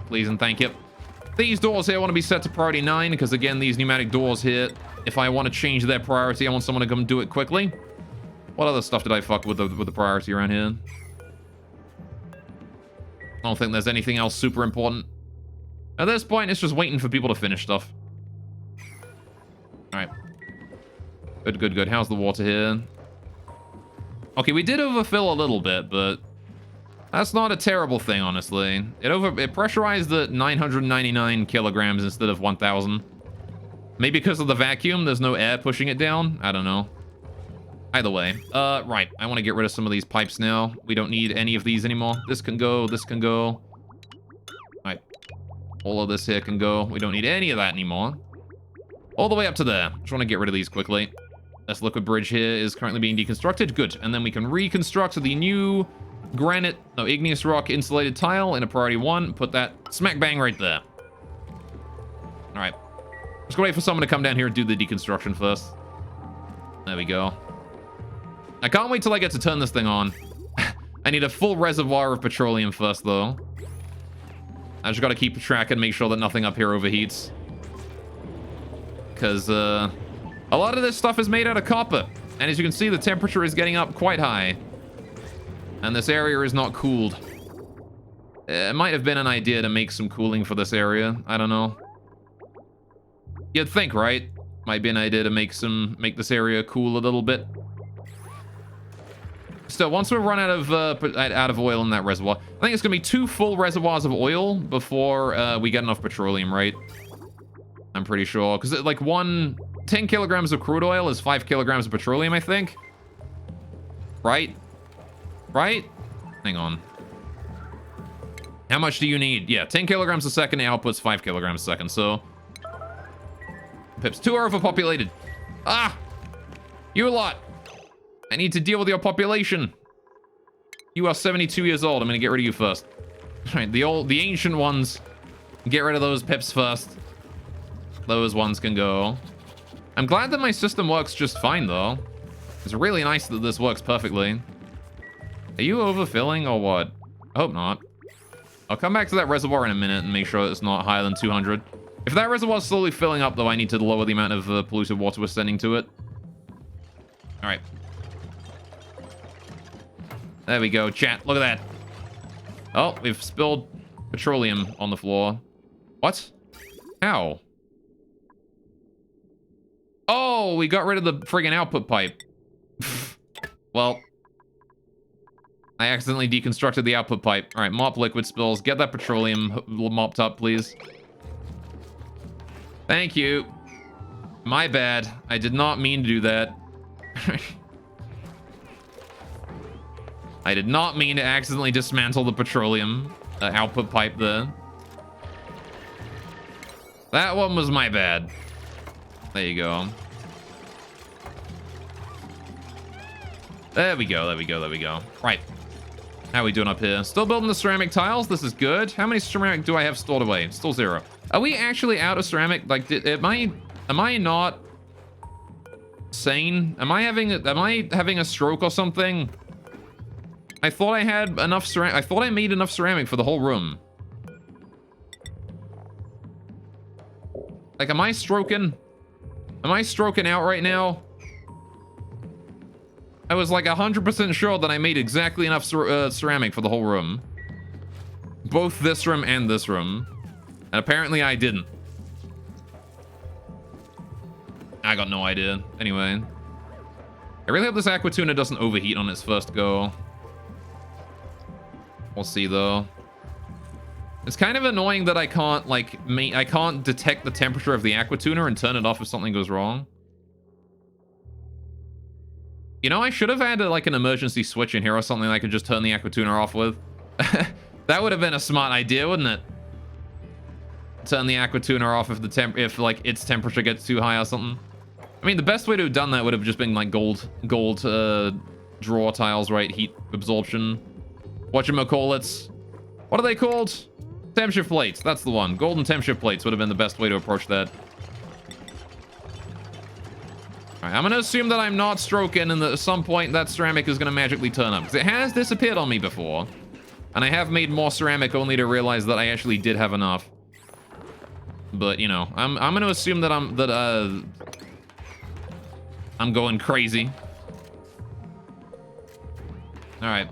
Please and thank you. These doors here want to be set to priority 9 because, again, these pneumatic doors here, if I want to change their priority, I want someone to come do it quickly. What other stuff did I fuck with the priority around here? I don't think there's anything else super important. At this point, it's just waiting for people to finish stuff. Alright. Good, good, good. How's the water here? Okay, we did overfill a little bit, but that's not a terrible thing, honestly. It pressurized at 999 kilograms instead of 1,000. Maybe because of the vacuum, there's no air pushing it down? I don't know. Either way. Right. I want to get rid of some of these pipes now. We don't need any of these anymore. This can go. This can go. Alright. All of this here can go. We don't need any of that anymore. All the way up to there. Just want to get rid of these quickly. This liquid bridge here is currently being deconstructed. Good. And then we can reconstruct the new igneous rock insulated tile in a priority 1. Put that smack bang right there. Alright. Just gonna wait for someone to come down here and do the deconstruction first. There we go. I can't wait till I get to turn this thing on. I need a full reservoir of petroleum first, though. I just gotta keep track and make sure that nothing up here overheats. Because, a lot of this stuff is made out of copper. And as you can see, the temperature is getting up quite high. And this area is not cooled. It might have been an idea to make some cooling for this area. I don't know. You'd think, right? Might be an idea to make this area cool a little bit. Still, once we run out of oil in that reservoir, I think it's gonna be 2 full reservoirs of oil before we get enough petroleum, right? I'm pretty sure, because like 10 kilograms of crude oil is 5 kilograms of petroleum, I think. Right? Right? Hang on. How much do you need? Yeah, 10 kilograms a second outputs 5 kilograms a second, so... Pips, 2 are overpopulated. Ah! You lot! I need to deal with your population. You are 72 years old. I'm gonna get rid of you first. Alright, the ancient ones. Get rid of those pips first. Those ones can go. I'm glad that my system works just fine, though. It's really nice that this works perfectly. Are you overfilling or what? I hope not. I'll come back to that reservoir in a minute and make sure it's not higher than 200. If that reservoir's slowly filling up, though, I need to lower the amount of polluted water we're sending to it. Alright. There we go, chat. Look at that. Oh, we've spilled petroleum on the floor. What? How? Oh, we got rid of the friggin' output pipe. Well, I accidentally deconstructed the output pipe. All right, mop liquid spills. Get that petroleum mopped up, please. Thank you. My bad. I did not mean to do that. I did not mean to accidentally dismantle the petroleum output pipe there. That one was my bad. There you go. There we go, there we go, there we go. Right. How are we doing up here? Still building the ceramic tiles. This is good. How many ceramic do I have stored away? Still 0. Are we actually out of ceramic? Like, am I not sane? Am I having a stroke or something? I thought I had enough ceramic. I thought I made enough ceramic for the whole room. Like, am I stroking? Am I stroking out right now? I was like 100% sure that I made exactly enough ceramic for the whole room. Both this room and this room. And apparently I didn't. I got no idea. Anyway. I really hope this aqua tuna doesn't overheat on its first go. We'll see, though. It's kind of annoying that I can't, like, I can't detect the temperature of the aqua tuna and turn it off if something goes wrong. You know, I should have had, like, an emergency switch in here or something I could just turn the aqua tuna off with. That would have been a smart idea, wouldn't it? Turn the aqua tuna off if like, its temperature gets too high or something. I mean, the best way to have done that would have just been, like, gold draw tiles, right? Heat absorption. Whatchamacallits. What are they called? Temp shift plates. That's the one. Golden temp shift plates would have been the best way to approach that. Alright, I'm gonna assume that I'm not stroking and that at some point that ceramic is gonna magically turn up. Because it has disappeared on me before. And I have made more ceramic only to realize that I actually did have enough. But, you know, I'm gonna assume that I'm going crazy. Alright.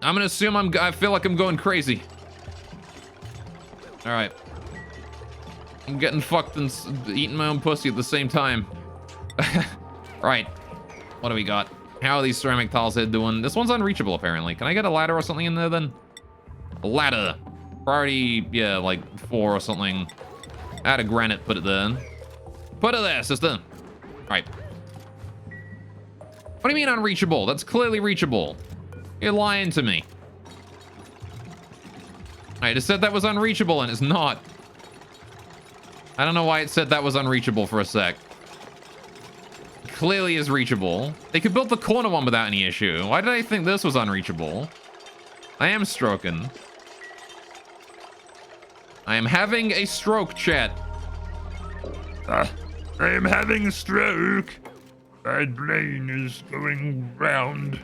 I'm gonna assume I feel like I'm going crazy. Alright. I'm getting fucked and eating my own pussy at the same time. Right. What do we got? How are these ceramic tiles here doing? This one's unreachable, apparently. Can I get a ladder or something in there, then? A ladder. Priority, yeah, like 4 or something. Add a granite, put it there. Put it there, sister. Right. What do you mean unreachable? That's clearly reachable. You're lying to me. I just said that was unreachable, and it's not. I don't know why it said that was unreachable for a sec. Clearly is reachable. They could build the corner one without any issue. Why did I think this was unreachable? I am stroking. I am having a stroke, chat. I am having a stroke. My brain is going round.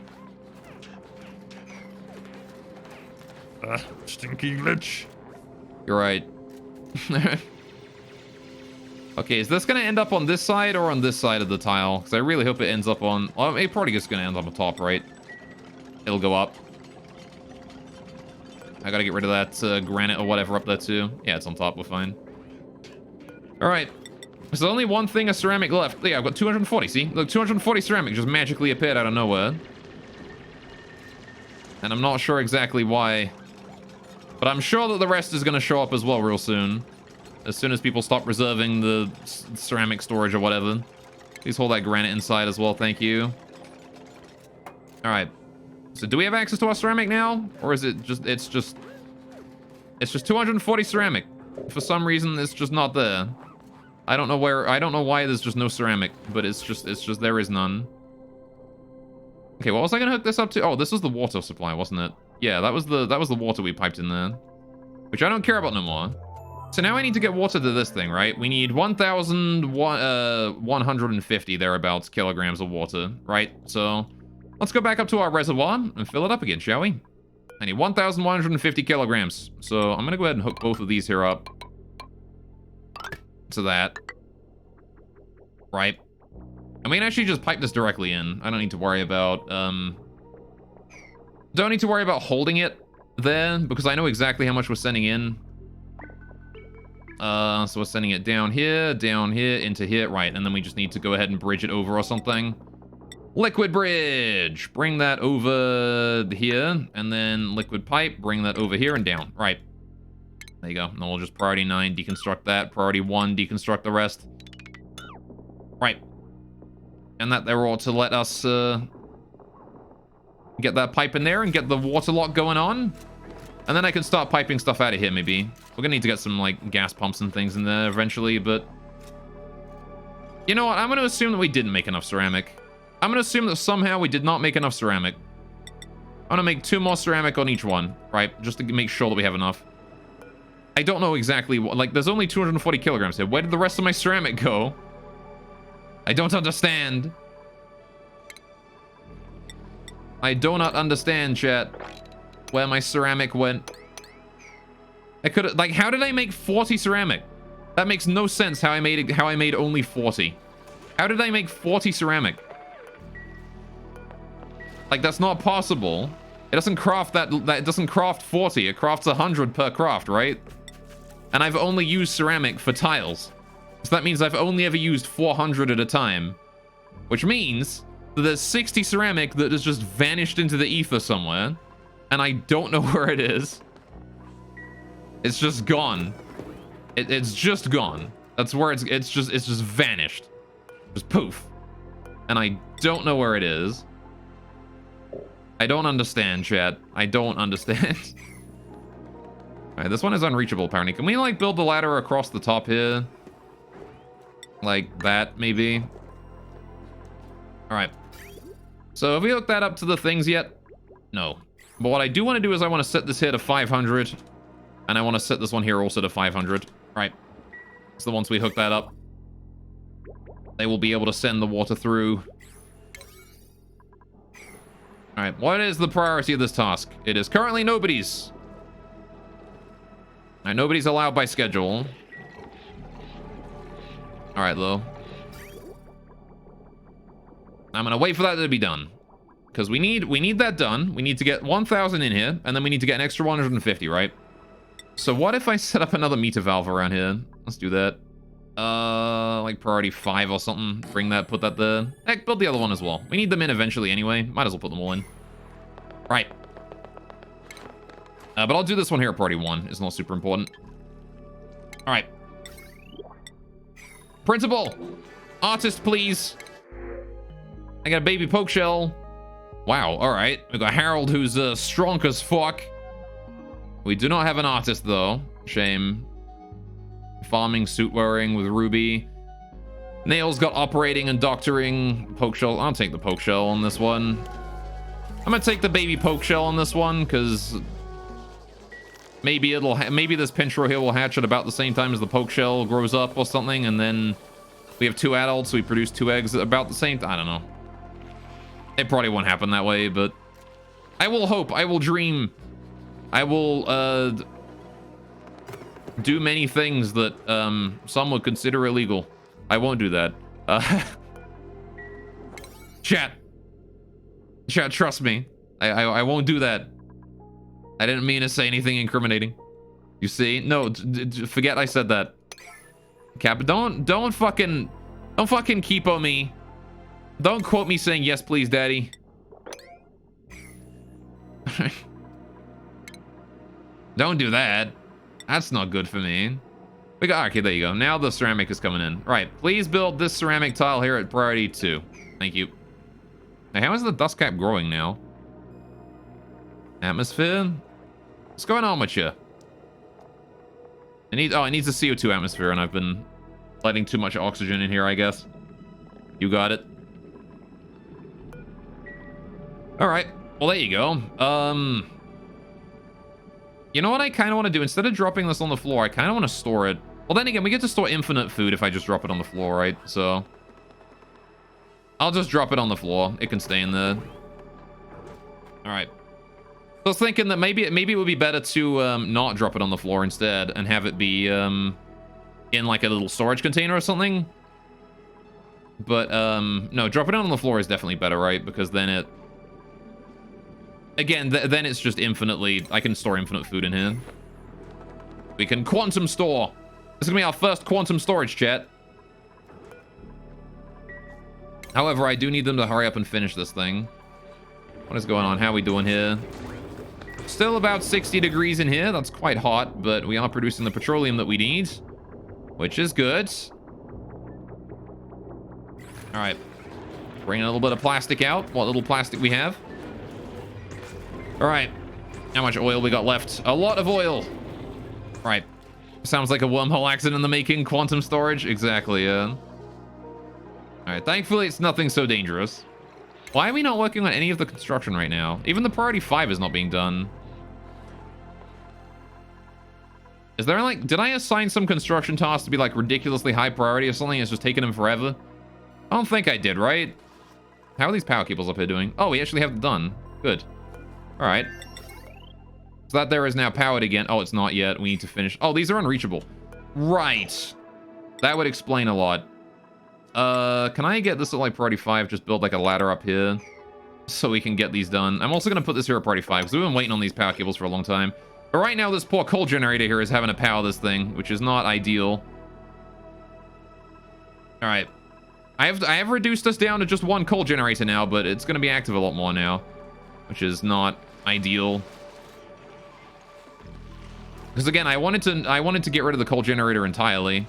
Stinky glitch. You're right. Okay, is this gonna end up on this side or on this side of the tile? Because I really hope it ends up on... Well, it probably just gonna end up on top, right? It'll go up. I gotta get rid of that granite or whatever up there too. Yeah, it's on top, we're fine. Alright. There's only one thing of ceramic left. Yeah, I've got 240, see? Look, 240 ceramic just magically appeared out of nowhere. And I'm not sure exactly why. But I'm sure that the rest is gonna show up as well real soon. As soon as people stop reserving the ceramic storage or whatever. Please hold that granite inside as well, thank you. Alright. So do we have access to our ceramic now? Or is it just, it's just 240 ceramic. For some reason, it's just not there. I don't know why there's just no ceramic, but it's just, there is none. Okay, what was I gonna hook this up to? Oh, this was the water supply, wasn't it? Yeah, that was the water we piped in there. Which I don't care about no more. So now I need to get water to this thing, right? We need 1,150 thereabouts kilograms of water, right? So let's go back up to our reservoir and fill it up again, shall we? I need 1,150 kilograms. So I'm going to go ahead and hook both of these here up to that. Right. I mean, actually just pipe this directly in. I don't need to worry about, don't need to worry about holding it there because I know exactly how much we're sending in. So we're sending it down here, into here. Right, and then we just need to go ahead and bridge it over or something. Liquid bridge! Bring that over here, and then liquid pipe, bring that over here and down. Right. There you go. And then we'll just priority 9, deconstruct that. Priority 1, deconstruct the rest. Right. And that there ought to let us, get that pipe in there and get the water lock going on. And then I can start piping stuff out of here, maybe. We're gonna need to get some, like, gas pumps and things in there eventually, but... You know what? I'm gonna assume that we didn't make enough ceramic. I'm gonna assume that somehow we did not make enough ceramic. I'm gonna make 2 more ceramic on each one, right? Just to make sure that we have enough. I don't know exactly what... Like, there's only 240 kilograms here. Where did the rest of my ceramic go? I don't understand. I do not understand, chat. Where my ceramic went. I could, like, how did I make 40 ceramic? That makes no sense how I made only 40. How did I make 40 ceramic? Like, that's not possible. It doesn't craft it doesn't craft 40. It crafts 100 per craft, right? And I've only used ceramic for tiles. So that means I've only ever used 400 at a time. Which means that there's 60 ceramic that has just vanished into the ether somewhere. And I don't know where it is. It's just gone. It's just gone. That's where it's just vanished. Just poof. And I don't know where it is. I don't understand, chat. I don't understand. Alright, this one is unreachable, apparently. Can we, like, build the ladder across the top here? Like that, maybe? Alright. So, have we hooked that up to the things yet? No. But what I do want to do is I want to set this here to 500. And I want to set this one here also to 500. Right. So once we hook that up. they will be able to send the water through. All right, what is the priority of this task? It is currently nobody's. All right, nobody's allowed by schedule. All right, Lo. I'm gonna wait for that to be done, because we need that done. We need to get 1,000 in here, and then we need to get an extra 150, right? So what if I set up another meter valve around here? Let's do that. Like priority 5 or something. Bring that, put that there. Heck, build the other one as well. We need them in eventually anyway. Might as well put them all in. Right. But I'll do this one here at priority 1. It's not super important. All right. Principal. Artist, please. I got a baby poke shell. Wow, all right. We got Harold, who's strong as fuck. We do not have an artist, though. Shame. Farming, suit wearing with Ruby. Nails got operating and doctoring. Poke shell. I'll take the poke shell on this one. I'm gonna take the baby poke shell on this one, because maybe maybe this pinchro here will hatch at about the same time as the poke shell grows up or something, and then we have 2 adults, so we produce 2 eggs at about the same time. I don't know. It probably won't happen that way, but I will hope. I will dream. I will do many things that some would consider illegal. I won't do that. Chat, trust me. I won't do that. I didn't mean to say anything incriminating. You see? No, forget I said that. Cap, don't fucking keepo me. Don't quote me saying yes, please, daddy. Don't do that. That's not good for me. We got, okay, there you go. Now the ceramic is coming in. Right, please build this ceramic tile here at priority 2. Thank you. Now, how is the dust cap growing now? Atmosphere? What's going on with you? It needs a CO2 atmosphere, and I've been letting too much oxygen in here, I guess. You got it. All right. Well, there you go. You know what I kind of want to do? Instead of dropping this on the floor, I kind of want to store it. Well, then again, we get to store infinite food if I just drop it on the floor, right? So I'll just drop it on the floor. It can stay in there. All right. So I was thinking that maybe it would be better to not drop it on the floor instead and have it be in like a little storage container or something. But no, drop it on the floor is definitely better, right? Because then it... Again, then it's just infinitely... I can store infinite food in here. We can quantum store. This is going to be our first quantum storage, chat. However, I do need them to hurry up and finish this thing. What is going on? How are we doing here? Still about 60 degrees in here. That's quite hot, but we are producing the petroleum that we need, which is good. All right. Bring a little bit of plastic out. What little plastic we have. All right. How much oil we got left? A lot of oil. All right. Sounds like a wormhole accident in the making. Quantum storage. Exactly, yeah. All right. Thankfully, it's nothing so dangerous. Why are we not working on any of the construction right now? Even the priority 5 is not being done. Is there like... Did I assign some construction tasks to be like ridiculously high priority or something? It's just taking them forever? I don't think I did, right? How are these power cables up here doing? Oh, we actually have them done. Good. All right. So that there is now powered again. Oh, it's not yet. We need to finish. Oh, these are unreachable. Right. That would explain a lot. Can I get this at like priority 5? Just build like a ladder up here so we can get these done. I'm also going to put this here at priority 5 because we've been waiting on these power cables for a long time. But right now, this poor coal generator here is having to power this thing, which is not ideal. All right. I have reduced us down to just 1 coal generator now, but it's going to be active a lot more now, which is not ideal. Because again, I wanted to get rid of the coal generator entirely.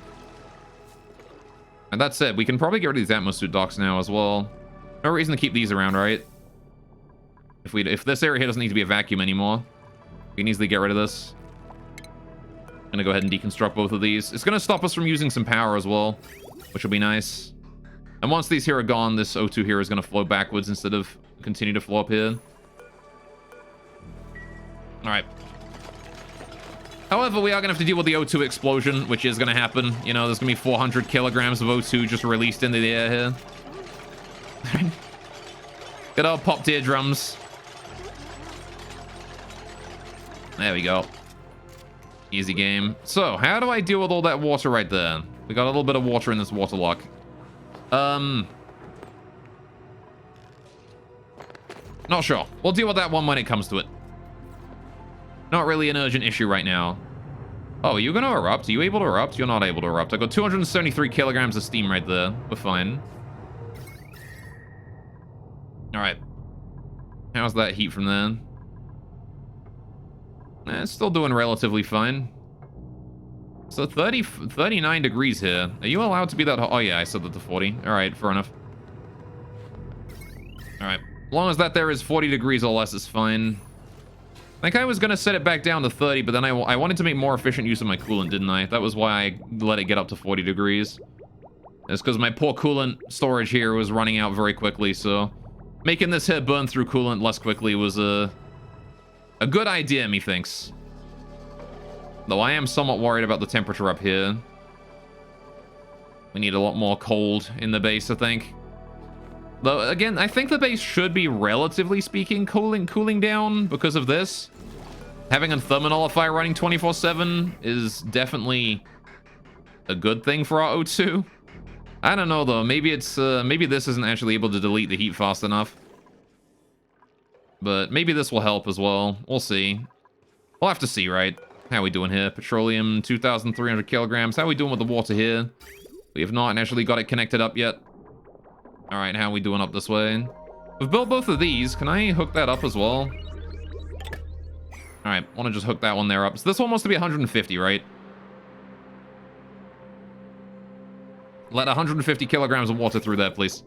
And that said, we can probably get rid of these atmosuit docks now as well. No reason to keep these around, right? If this area here doesn't need to be a vacuum anymore, we can easily get rid of this. I'm gonna go ahead and deconstruct both of these. It's gonna stop us from using some power as well, which will be nice. And once these here are gone, this O2 here is gonna flow backwards instead of continue to flow up here. All right. However, we are going to have to deal with the O2 explosion, which is going to happen. You know, there's going to be 400 kilograms of O2 just released into the air here. Good old pop eardrums. There we go. Easy game. So, how do I deal with all that water right there? We got a little bit of water in this water lock. Not sure. We'll deal with that one when it comes to it. Not really an urgent issue right now. Oh, are you going to erupt? Are you able to erupt? You're not able to erupt. I got 273 kilograms of steam right there. We're fine. All right. How's that heat from there? It's still doing relatively fine. So 39 degrees here. Are you allowed to be that hot? Oh, yeah, I set that to 40. All right, fair enough. All right. As long as that there is 40 degrees or less, it's fine. I think I was going to set it back down to 30, but then I wanted to make more efficient use of my coolant, didn't I? That was why I let it get up to 40 degrees. It's because my poor coolant storage here was running out very quickly, so making this here burn through coolant less quickly was a good idea, methinks. Though I am somewhat worried about the temperature up here. We need a lot more cold in the base, I think. Though, again, I think the base should be, relatively speaking, cooling down because of this. Having a thermonullifier running 24/7 is definitely a good thing for our O2. I don't know, though. Maybe it's maybe this isn't actually able to delete the heat fast enough. But maybe this will help as well. We'll see. We'll have to see, right? How we doing here? Petroleum, 2,300 kilograms. How we doing with the water here? We have not actually got it connected up yet. All right, how are we doing up this way? We've built both of these. Can I hook that up as well? All right, want to just hook that one there up. So this one wants to be 150, right? Let 150 kilograms of water through there, please.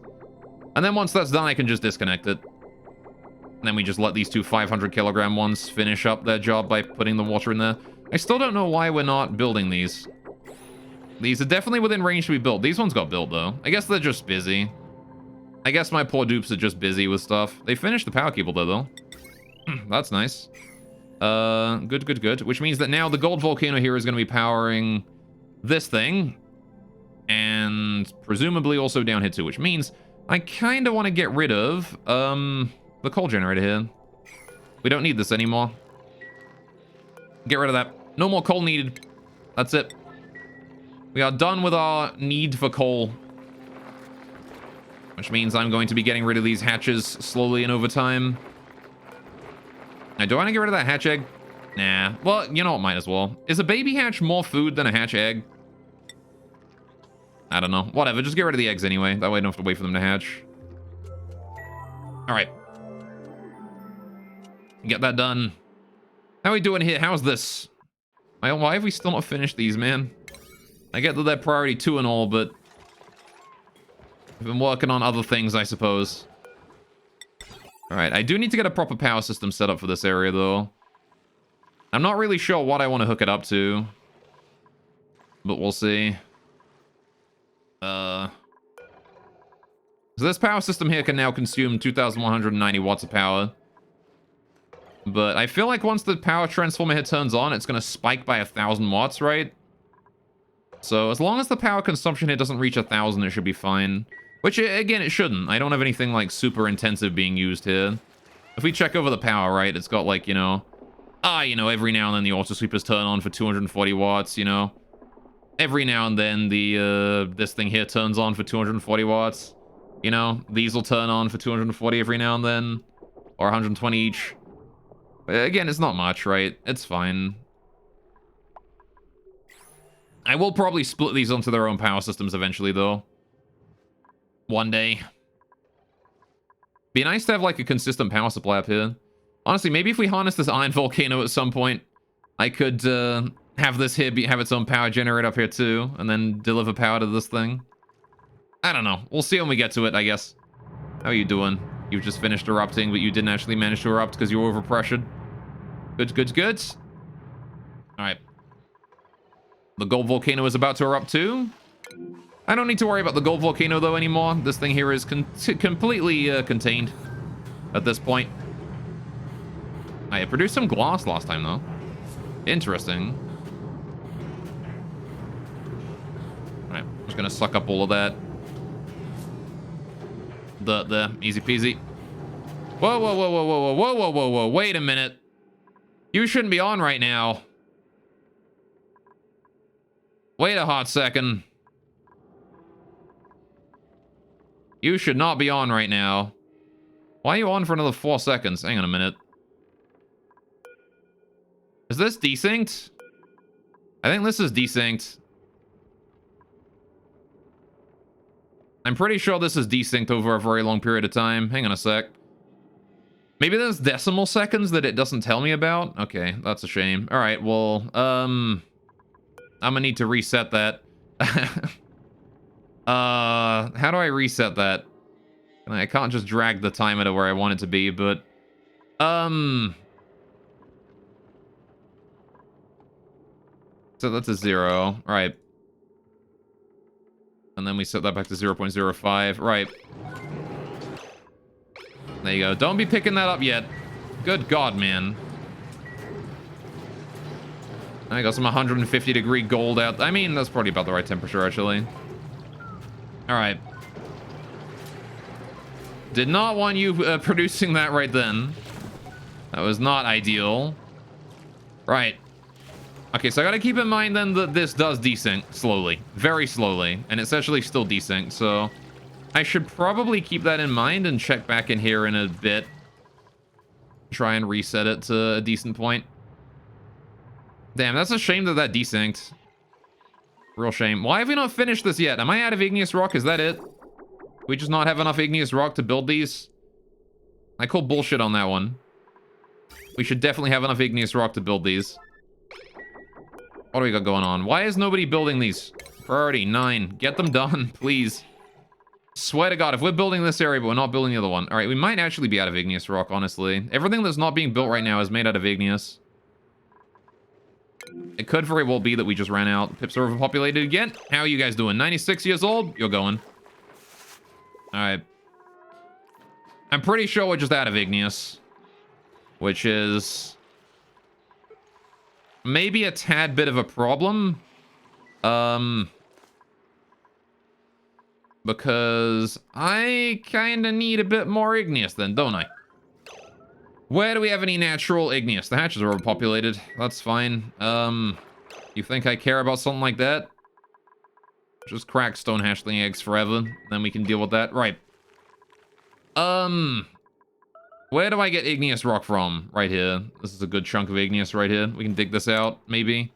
And then once that's done, I can just disconnect it. And then we just let these two 500 kilogram ones finish up their job by putting the water in there. I still don't know why we're not building these. These are definitely within range to be built. These ones got built, though. I guess they're just busy. I guess my poor dupes are just busy with stuff. They finished the power cable, though. That's nice. Good. Which means that now the gold volcano here is going to be powering this thing. And presumably also down here, too. Which means I kind of want to get rid of the coal generator here. We don't need this anymore. Get rid of that. No more coal needed. That's it. We are done with our need for coal. Which means I'm going to be getting rid of these hatches slowly and over time. Now, do I want to get rid of that hatch egg? Nah. Well, you know what? Might as well. Is a baby hatch more food than a hatch egg? I don't know. Whatever. Just get rid of the eggs anyway. That way I don't have to wait for them to hatch. All right. Get that done. How are we doing here? How's this? Why have we still not finished these, man? I get that they're priority 2 and all, but I've been working on other things, I suppose. Alright, I do need to get a proper power system set up for this area, though. I'm not really sure what I want to hook it up to. But we'll see. So this power system here can now consume 2,190 watts of power. But I feel like once the power transformer here turns on, it's going to spike by 1,000 watts, right? So as long as the power consumption here doesn't reach 1,000, it should be fine. Which, again, it shouldn't. I don't have anything, like, super intensive being used here. If we check over the power, right, it's got, like, you know, every now and then the auto sweepers turn on for 240 watts, you know. Every now and then the, this thing here turns on for 240 watts. You know, these will turn on for 240 every now and then. Or 120 each. Again, it's not much, right? It's fine. I will probably split these onto their own power systems eventually, though. One day. Be nice to have, like, a consistent power supply up here. Honestly, maybe if we harness this iron volcano at some point, I could have this here have its own power generator up here, too, and then deliver power to this thing. I don't know. We'll see when we get to it, I guess. How are you doing? You've just finished erupting, but you didn't actually manage to erupt because you were overpressured. Good. Alright. The gold volcano is about to erupt too. I don't need to worry about the gold volcano, though, anymore. This thing here is completely contained at this point. I produced some glass last time, though. Interesting. just gonna suck up all of that. The easy peasy. Whoa, whoa, whoa, whoa, whoa, whoa, whoa, whoa, whoa, wait a minute. You shouldn't be on right now. Wait a hot second. You should not be on right now. Why are you on for another 4 seconds? Hang on a minute. Is this desynced? I think this is desynced. I'm pretty sure this is desynced over a very long period of time. Hang on a sec. Maybe there's decimal seconds that it doesn't tell me about? Okay, that's a shame. Alright, well, I'm gonna need to reset that. How do I reset that? I can't just drag the timer to where I want it to be, but... So that's a 0. Right. And then we set that back to 0.05. Right. There you go. Don't be picking that up yet. Good God, man. I got some 150 degree gold out. I mean, that's probably about the right temperature, actually. Alright. Did not want you producing that right then. That was not ideal. Right. Okay, so I gotta keep in mind then that this does desync slowly. Very slowly. And it's actually still desync, so... I should probably keep that in mind and check back in here in a bit. Try and reset it to a decent point. Damn, that's a shame that that desynced. Real shame. Why have we not finished this yet? Am I out of igneous rock? Is that it? We just not have enough igneous rock to build these? I call bullshit on that one. We should definitely have enough igneous rock to build these. What do we got going on? Why is nobody building these? Priority 9. Get them done, please. Swear to God, if we're building this area, but we're not building the other one. Alright, we might actually be out of igneous rock, honestly. Everything that's not being built right now is made out of igneous. It could very well be that we just ran out. Pips are overpopulated again. How are you guys doing? 96 years old? You're going. Alright. I'm pretty sure we're just out of igneous. Which is... maybe a tad bit of a problem. Because I kind of need a bit more igneous then, don't I? Where do we have any natural igneous? The hatches are overpopulated. That's fine. You think I care about something like that? Just crack stone hatchling eggs forever. Then we can deal with that. Right. Where do I get igneous rock from? Right here. This is a good chunk of igneous right here. We can dig this out, maybe.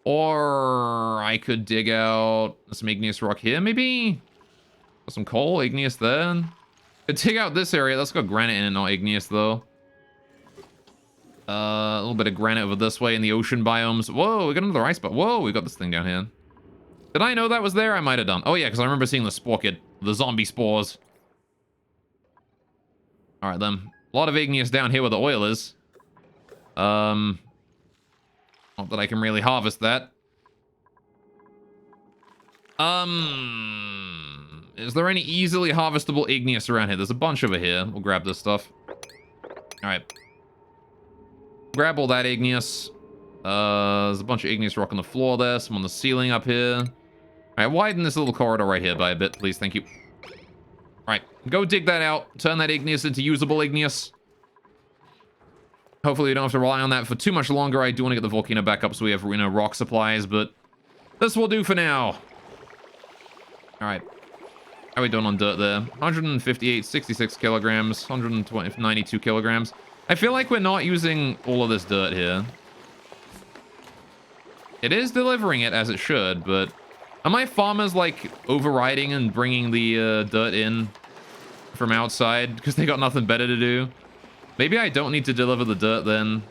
Or I could dig out some igneous rock here, maybe? Some coal, igneous there. Could dig out this area. That's got granite in it, not igneous, though. A little bit of granite over this way in the ocean biomes. Whoa, we got another ice spot. Whoa, we got this thing down here. Did I know that was there? I might have done. Oh, yeah, because I remember seeing the spore kid. The zombie spores. Alright, then. A lot of igneous down here where the oil is. Not that I can really harvest that. Is there any easily harvestable igneous around here? There's a bunch over here. We'll grab this stuff. Alright. Grab all that igneous. There's a bunch of igneous rock on the floor there. Some on the ceiling up here. Alright, widen this little corridor right here by a bit, please. Thank you. Alright, go dig that out. Turn that igneous into usable igneous. Hopefully we don't have to rely on that for too much longer. I do want to get the volcano back up so we have, you know, rock supplies, but this will do for now. Alright. How are we doing on dirt there? 158, 66 kilograms, 120, 92 kilograms. I feel like we're not using all of this dirt here. It is delivering it as it should, but are my farmers, like, overriding and bringing the dirt in from outside because they got nothing better to do? Maybe I don't need to deliver the dirt then.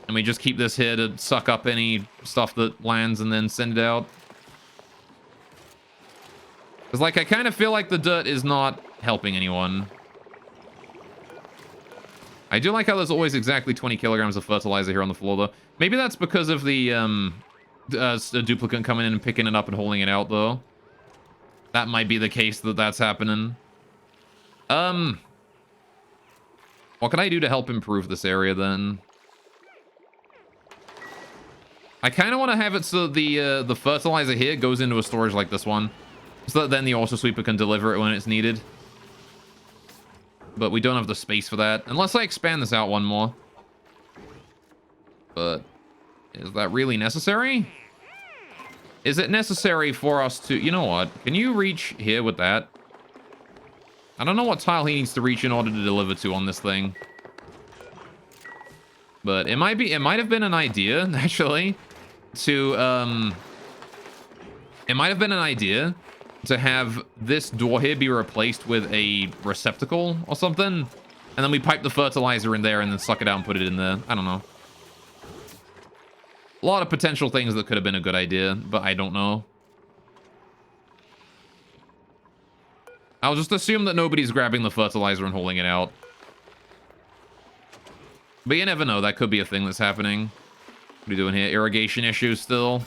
And we just keep this here to suck up any stuff that lands and then send it out. Because, like, I kind of feel like the dirt is not helping anyone. I do like how there's always exactly 20 kilograms of fertilizer here on the floor, though. Maybe that's because of the duplicate coming in and picking it up and holding it out, though. That might be the case that that's happening. What can I do to help improve this area, then? I kind of want to have it so the fertilizer here goes into a storage like this one, so that then the auto sweeper can deliver it when it's needed. But we don't have the space for that, unless I expand this out one more. But is that really necessary? Is it necessary for us to... You know what? Can you reach here with that? I don't know what tile he needs to reach in order to deliver to on this thing. But it might have been an idea, actually, to, it might have been an idea to have this door here be replaced with a receptacle or something. And then we pipe the fertilizer in there and then suck it out and put it in there. I don't know. A lot of potential things that could have been a good idea, but I don't know. I'll just assume that nobody's grabbing the fertilizer and holding it out. But you never know. That could be a thing that's happening. What are we doing here? Irrigation issues still.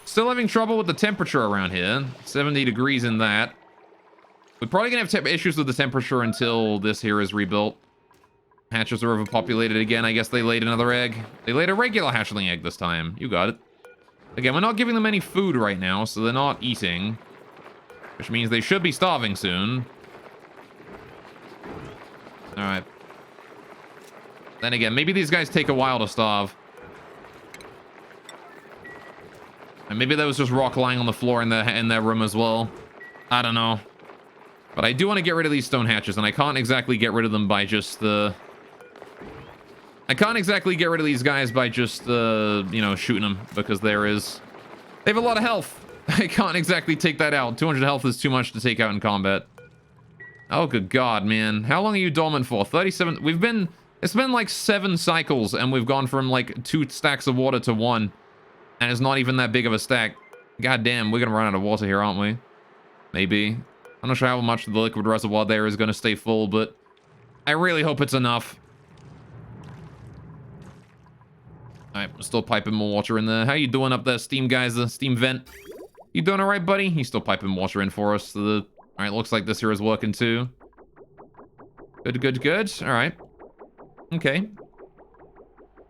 Still having trouble with the temperature around here. 70 degrees in that. We're probably going to have issues with the temperature until this here is rebuilt. Hatches are overpopulated again. I guess they laid another egg. They laid a regular hatchling egg this time. You got it. Again, we're not giving them any food right now, so they're not eating. Which means they should be starving soon. Alright. Then again, maybe these guys take a while to starve. And maybe there was just rock lying on the floor in their room as well. I don't know. But I do want to get rid of these stone hatches, and I can't exactly get rid of them by just the... I can't exactly get rid of these guys by just, you know, shooting them, because they have a lot of health. I can't exactly take that out. 200 health is too much to take out in combat. Oh, good God, man. How long are you dormant for? 37... It's been like 7 cycles, and we've gone from like 2 stacks of water to 1. And it's not even that big of a stack. God damn, we're gonna run out of water here, aren't we? Maybe. I'm not sure how much the liquid reservoir there is gonna stay full, but I really hope it's enough. Alright, we're still piping more water in there. How you doing up there, Steam Geyser, Steam Vent? You doing alright, buddy? He's still piping water in for us. Alright, looks like this here is working too. Good, good, good. Alright. Okay.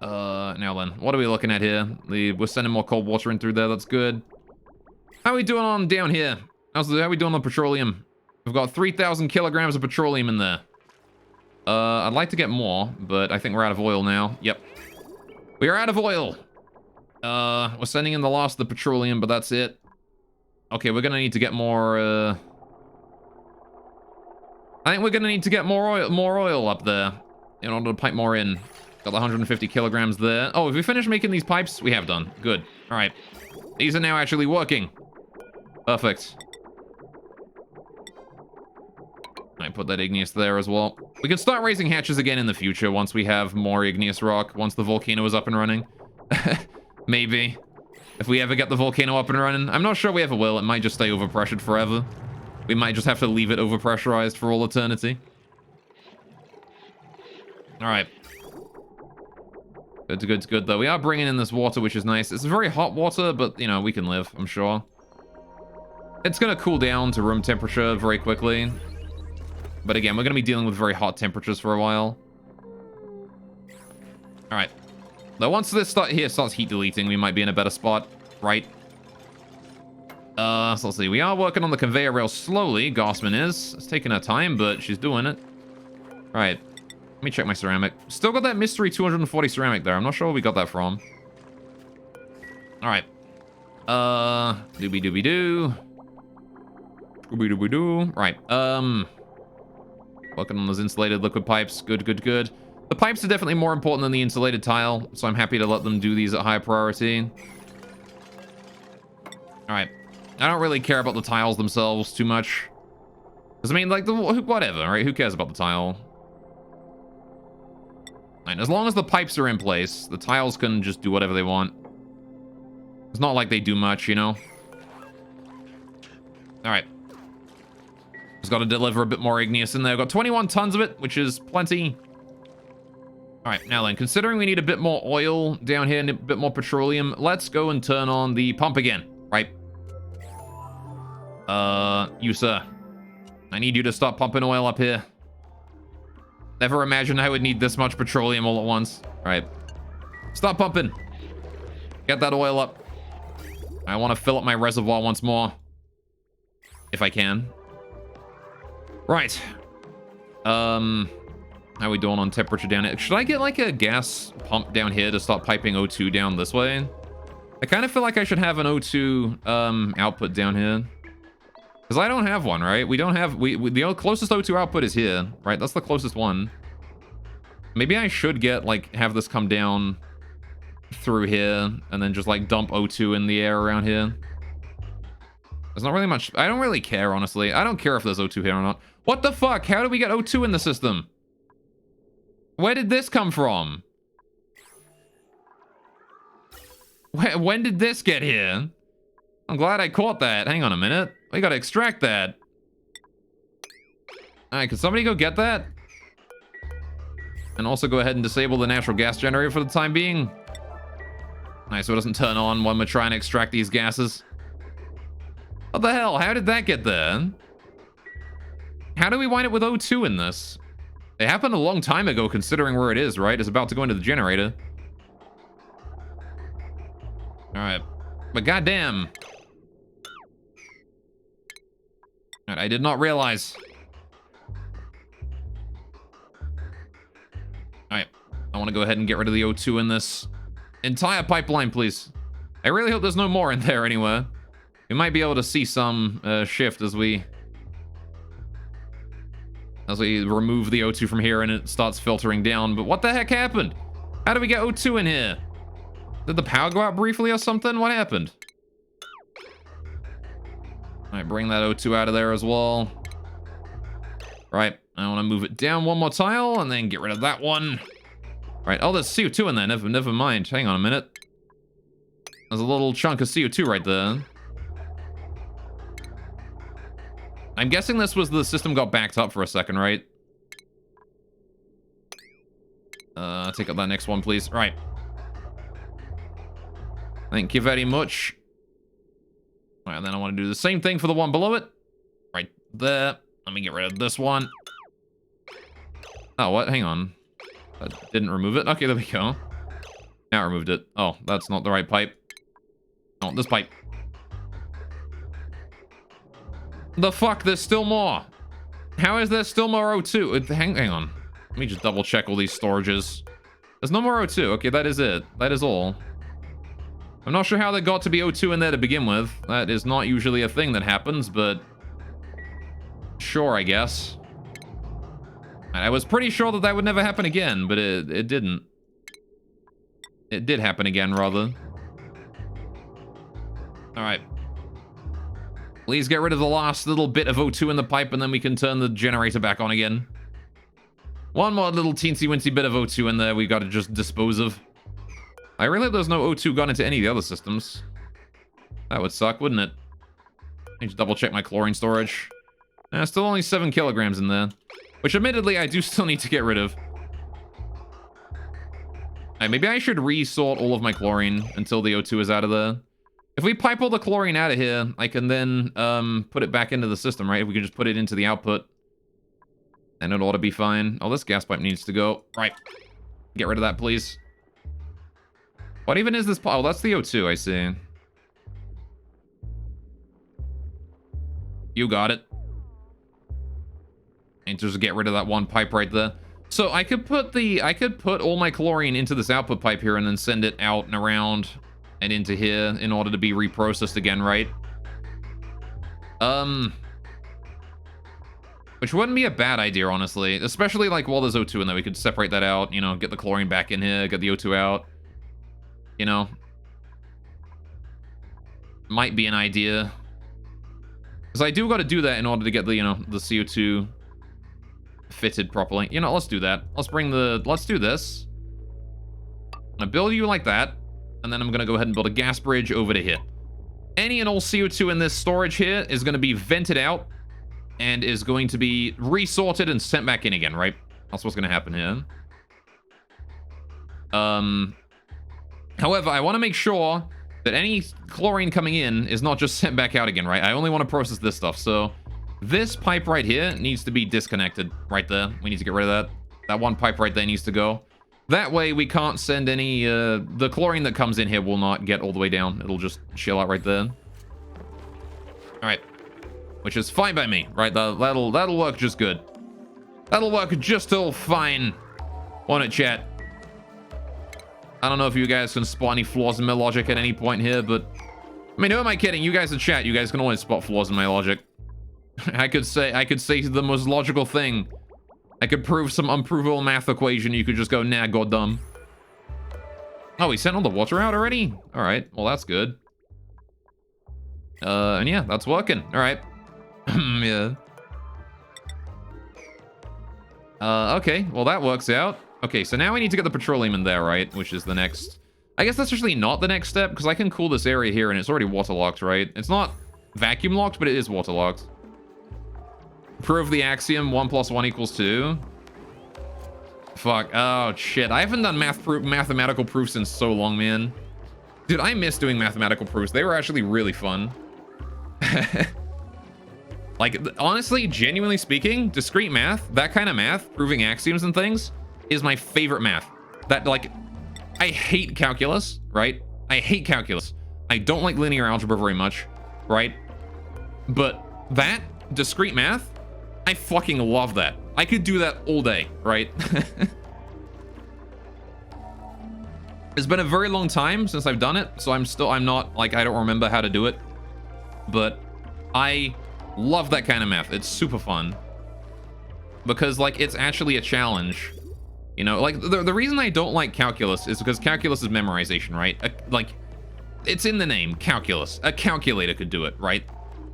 Now then, what are we looking at here? We're sending more cold water in through there, that's good. How are we doing on down here? How are we doing on petroleum? We've got 3,000 kilograms of petroleum in there. I'd like to get more, but I think we're out of oil now. Yep. We are out of oil. We're sending in the last of the petroleum, but that's it. Okay, we're gonna need to get more, I think we're gonna need to get more oil up there in order to pipe more in. Got the 150 kilograms there. Oh, have we finished making these pipes? We have done. Good. All right. These are now actually working. Perfect. I put that igneous there as well. We can start raising hatches again in the future once we have more igneous rock, once the volcano is up and running. Maybe. If we ever get the volcano up and running. I'm not sure we ever will. It might just stay overpressured forever. We might just have to leave it overpressurized for all eternity. All right. Good, good, good, though. We are bringing in this water, which is nice. It's very hot water, but, you know, we can live, I'm sure. It's going to cool down to room temperature very quickly. But again, we're going to be dealing with very hot temperatures for a while. All right. Now, once this starts heat deleting, we might be in a better spot, right? So let's see. We are working on the conveyor rail slowly. Gossman is. It's taking her time, but she's doing it. All right. Let me check my ceramic. Still got that mystery 240 ceramic there. I'm not sure where we got that from. All right. Doobie-doobie-doo. Doobie-doobie-doo. Right. Working on those insulated liquid pipes. Good, good, good. The pipes are definitely more important than the insulated tile, so I'm happy to let them do these at high priority. All right. I don't really care about the tiles themselves too much. Because, I mean, like, whatever, right? Who cares about the tile? And as long as the pipes are in place, the tiles can just do whatever they want. It's not like they do much, you know? Alright. Just got to deliver a bit more igneous in there. Got 21 tons of it, which is plenty. Alright, now then, considering we need a bit more oil down here and a bit more petroleum, let's go and turn on the pump again, right? You, sir. I need you to stop pumping oil up here. Never imagined I would need this much petroleum all at once. All right. Stop pumping. Get that oil up. I want to fill up my reservoir once more. If I can. Right. How are we doing on temperature down here? Should I get like a gas pump down here to start piping O2 down this way? I kind of feel like I should have an O2 output down here. Because I don't have one, right? We don't have... the closest O2 output is here, right? That's the closest one. Maybe I should get, like, have this come down through here and then just, like, dump O2 in the air around here. There's not really much... I don't really care, honestly. I don't care if there's O2 here or not. What the fuck? How did we get O2 in the system? Where did this come from? When did this get here? I'm glad I caught that. Hang on a minute. We gotta extract that. Alright, can somebody go get that? And also go ahead and disable the natural gas generator for the time being. Nice, so it doesn't turn on when we're trying to extract these gases. What the hell? How did that get there? How do we wind up with O2 in this? It happened a long time ago, considering where it is, right? It's about to go into the generator. Alright. But goddamn. Alright, I did not realize. Alright. I want to go ahead and get rid of the O2 in this entire pipeline, please. I really hope there's no more in there anywhere. We might be able to see some shift as we remove the O2 from here and it starts filtering down. But what the heck happened? How did we get O2 in here? Did the power go out briefly or something? What happened? Alright, bring that O2 out of there as well. Right, I want to move it down one more tile and then get rid of that one. Right, oh, there's CO2 in there. Never mind. Hang on a minute. There's a little chunk of CO2 right there. I'm guessing this was the system got backed up for a second, right? Take up that next one, please. Right. Thank you very much. All right, and then I want to do the same thing for the one below it. Right there. Let me get rid of this one. Oh, what? Hang on. That didn't remove it. Okay, there we go. Now I removed it. Oh, that's not the right pipe. Oh, this pipe. The fuck? There's still more. How is there still more O2? Hang on. Let me just double check all these storages. There's no more O2. Okay, that is it. That is all. I'm not sure how they got to be O2 in there to begin with. That is not usually a thing that happens, but... sure, I guess. I was pretty sure that that would never happen again, but it didn't. It did happen again, rather. Alright. Please get rid of the last little bit of O2 in the pipe, and then we can turn the generator back on again. One more little teensy-wincy bit of O2 in there we gotta just dispose of. I really hope there's no O2 gone into any of the other systems. That would suck, wouldn't it? I need to double-check my chlorine storage. Still only 7 kilograms in there. Which, admittedly, I do still need to get rid of. Alright, maybe I should resort all of my chlorine until the O2 is out of there. If we pipe all the chlorine out of here, I can then put it back into the system, right? If we can just put it into the output, then it ought to be fine. Oh, this gas pipe needs to go. Right. Get rid of that, please. What even is this pipe? Oh, that's the O2, I see. You got it. And just get rid of that one pipe right there. So I could put all my chlorine into this output pipe here and then send it out and around and into here in order to be reprocessed again, right? Which wouldn't be a bad idea, honestly. Especially, like, while there's O2 in there, we could separate that out, you know, get the chlorine back in here, get the O2 out. You know? Might be an idea. Because I do got to do that in order to get the, you know, the CO2 fitted properly. You know, let's do that. Let's do this. I'm gonna build you like that. And then I'm gonna go ahead and build a gas bridge over to here. Any and all CO2 in this storage here is gonna be vented out and is going to be resorted and sent back in again, right? That's what's gonna happen here. However, I want to make sure that any chlorine coming in is not just sent back out again, right? I only want to process this stuff, so this pipe right here needs to be disconnected right there. We need to get rid of that. That one pipe right there needs to go. That way we can't send any, the chlorine that comes in here will not get all the way down. It'll just chill out right there. All right. Which is fine by me, right? That'll work just good. That'll work just all fine. Won't it, chat? I don't know if you guys can spot any flaws in my logic at any point here, but... I mean, who am I kidding? You guys in chat, you guys can always spot flaws in my logic. I could say the most logical thing. I could prove some unprovable math equation. You could just go, nah, goddamn. Oh, we sent all the water out already? All right, well, that's good. And yeah, that's working. All right. Yeah. Okay, well, that works out. Okay, so now we need to get the petroleum in there, right? Which is the next... I guess that's actually not the next step, because I can cool this area here, and it's already waterlocked, right? It's not vacuum locked, but it is waterlocked. Prove the axiom 1 + 1 = 2. Fuck. Oh, shit. I haven't done mathematical proofs in so long, man. Dude, I miss doing mathematical proofs. They were actually really fun. Like, honestly, genuinely speaking, discrete math, that kind of math, proving axioms and things, is my favorite math. That, like, I hate calculus, right? I hate calculus. I don't like linear algebra very much, right? But that, discrete math, I fucking love that. I could do that all day, right? It's been a very long time since I've done it, so I'm not, like, I don't remember how to do it. But I love that kind of math. It's super fun. Because, like, it's actually a challenge. You know, like, the reason I don't like calculus is because calculus is memorization, right? Like, it's in the name, calculus. A calculator could do it, right?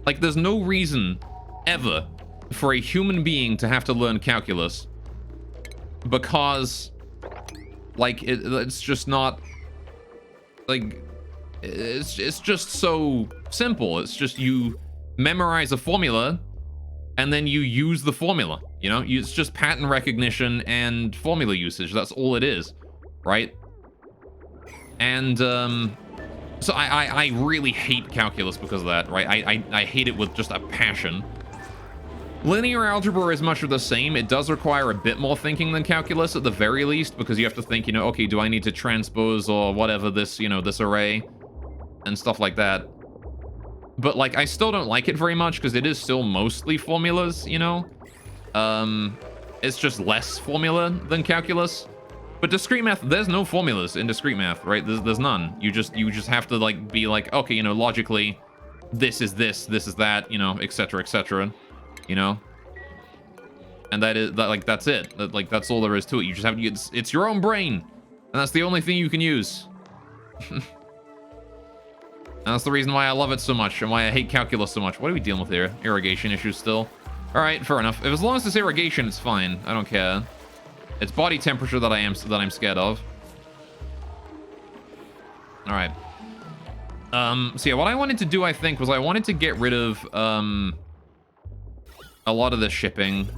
Like, there's no reason ever for a human being to have to learn calculus because, like, it's just not, like, it's just so simple. It's just you memorize a formula and then you use the formula, you know? It's just pattern recognition and formula usage. That's all it is, right? And, so I really hate calculus because of that, right? I hate it with just a passion. Linear algebra is much of the same. It does require a bit more thinking than calculus at the very least, because you have to think, you know, okay, do I need to transpose or whatever this, you know, this array and stuff like that. But, like, I still don't like it very much because it is still mostly formulas, you know? It's just less formula than calculus. But discrete math, there's no formulas in discrete math, right? There's none. You just have to, like, be like, okay, you know, logically, this is this is that, you know, etc., etc., you know? And that is, like, that's it. Like, that's all there is to it. You just have to, it's your own brain. And that's the only thing you can use. And that's the reason why I love it so much and why I hate calculus so much. What are we dealing with here? Irrigation issues still. All right, fair enough. If as long as it's irrigation, it's fine. I don't care. It's body temperature that I'm scared of. All right. So yeah, what I wanted to do, I think, was I wanted to get rid of a lot of the shipping.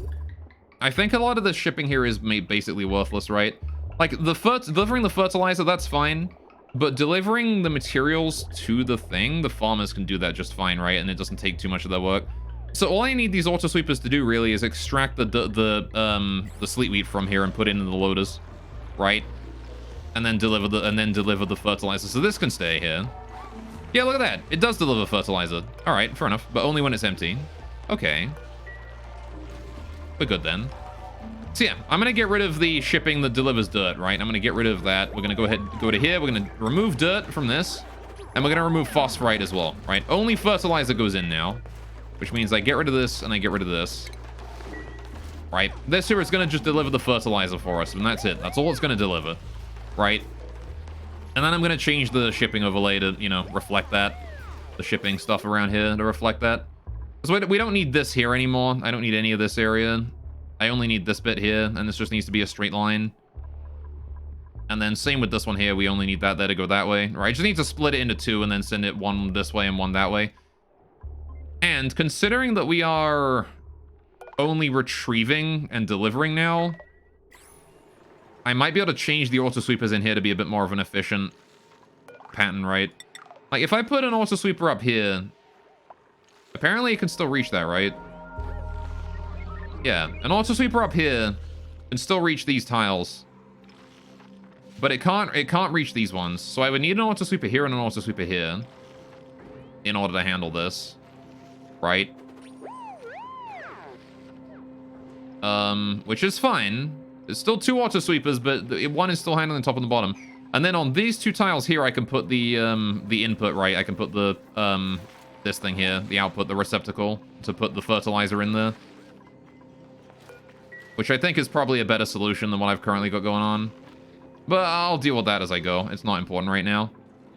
I think a lot of the shipping here is basically worthless, right? Like, delivering the fertilizer, that's fine. But delivering the materials to the thing, the farmers can do that just fine, right? And it doesn't take too much of their work. So all I need these auto sweepers to do really is extract the sleet wheat from here and put it into the loaders, right? And then deliver the fertilizer. So this can stay here. Yeah, look at that. It does deliver fertilizer. All right, fair enough. But only when it's empty. Okay. We're good then. So yeah, I'm gonna get rid of the shipping that delivers dirt, right? I'm gonna get rid of that. We're gonna go to here. We're gonna remove dirt from this, and we're gonna remove phosphorite as well, right? Only fertilizer goes in now, which means I get rid of this and I get rid of this, right? This here is gonna just deliver the fertilizer for us, and that's it. That's all it's gonna deliver, right? And then I'm gonna change the shipping overlay to, you know, reflect that, the shipping stuff around here to reflect that. So we don't need this here anymore. I don't need any of this area. I only need this bit here, and this just needs to be a straight line. And then same with this one here. We only need that there to go that way. Right, I just need to split it into two and then send it one this way and one that way. And considering that we are only retrieving and delivering now, I might be able to change the auto sweepers in here to be a bit more of an efficient pattern, right? Like, if I put an auto sweeper up here, apparently it can still reach that, right? Yeah, an auto sweeper up here can still reach these tiles. but it can't reach these ones. So I would need an auto sweeper here and an auto sweeper here in order to handle this, right? Which is fine. There's still 2 auto sweepers, but one is still handling the top and the bottom. And then on these 2 tiles here, I can put the input, right? I can put the this thing here, the output, the receptacle, to put the fertilizer in there. Which I think is probably a better solution than what I've currently got going on. But I'll deal with that as I go. It's not important right now.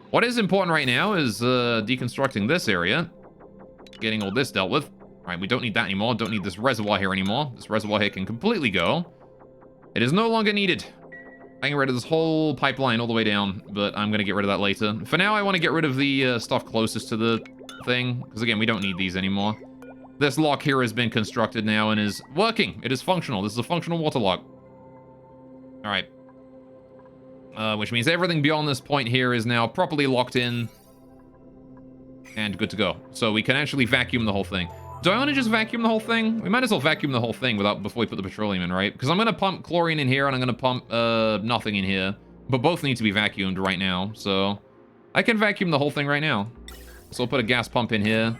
What is important right now is deconstructing this area. Getting all this dealt with. Alright, we don't need that anymore. Don't need this reservoir here anymore. This reservoir here can completely go. It is no longer needed. I can get rid of this whole pipeline all the way down, but I'm going to get rid of that later. For now, I want to get rid of the stuff closest to the thing, because again, we don't need these anymore. This lock here has been constructed now and is working. It is functional. This is a functional water lock. Alright. Which means everything beyond this point here is now properly locked in and good to go. So we can actually vacuum the whole thing. Do I want to just vacuum the whole thing? We might as well vacuum the whole thing before we put the petroleum in, right? Because I'm going to pump chlorine in here and I'm going to pump nothing in here. But both need to be vacuumed right now. So I can vacuum the whole thing right now. So I'll put a gas pump in here.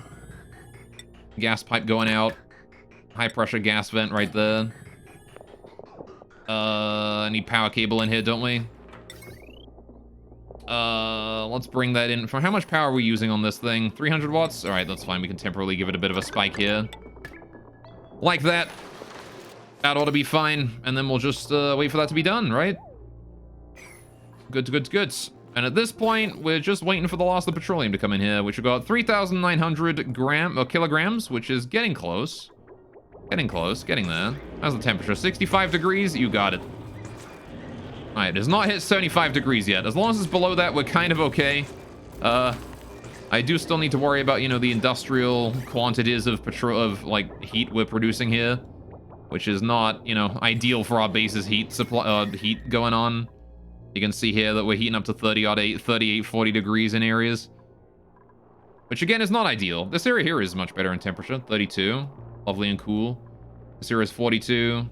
Gas pipe going out. High pressure gas vent right there. I need power cable in here, don't we? Let's bring that in. For how much power are we using on this thing? 300 watts? Alright, that's fine. We can temporarily give it a bit of a spike here. Like that. That ought to be fine. And then we'll just wait for that to be done, right? Good. And at this point, we're just waiting for the last of the petroleum to come in here, which we've got 3,900 kilograms, which is getting close. Getting there. How's the temperature? 65 degrees? You got it. Alright, it has not hit 75 degrees yet. As long as it's below that, we're kind of okay. I do still need to worry about, you know, the industrial quantities of heat we're producing here, which is not, you know, ideal for our base's heat supply, heat going on. You can see here that we're heating up to 38, 40 degrees in areas, which again is not ideal. This area here is much better in temperature, 32, lovely and cool. This here is 42.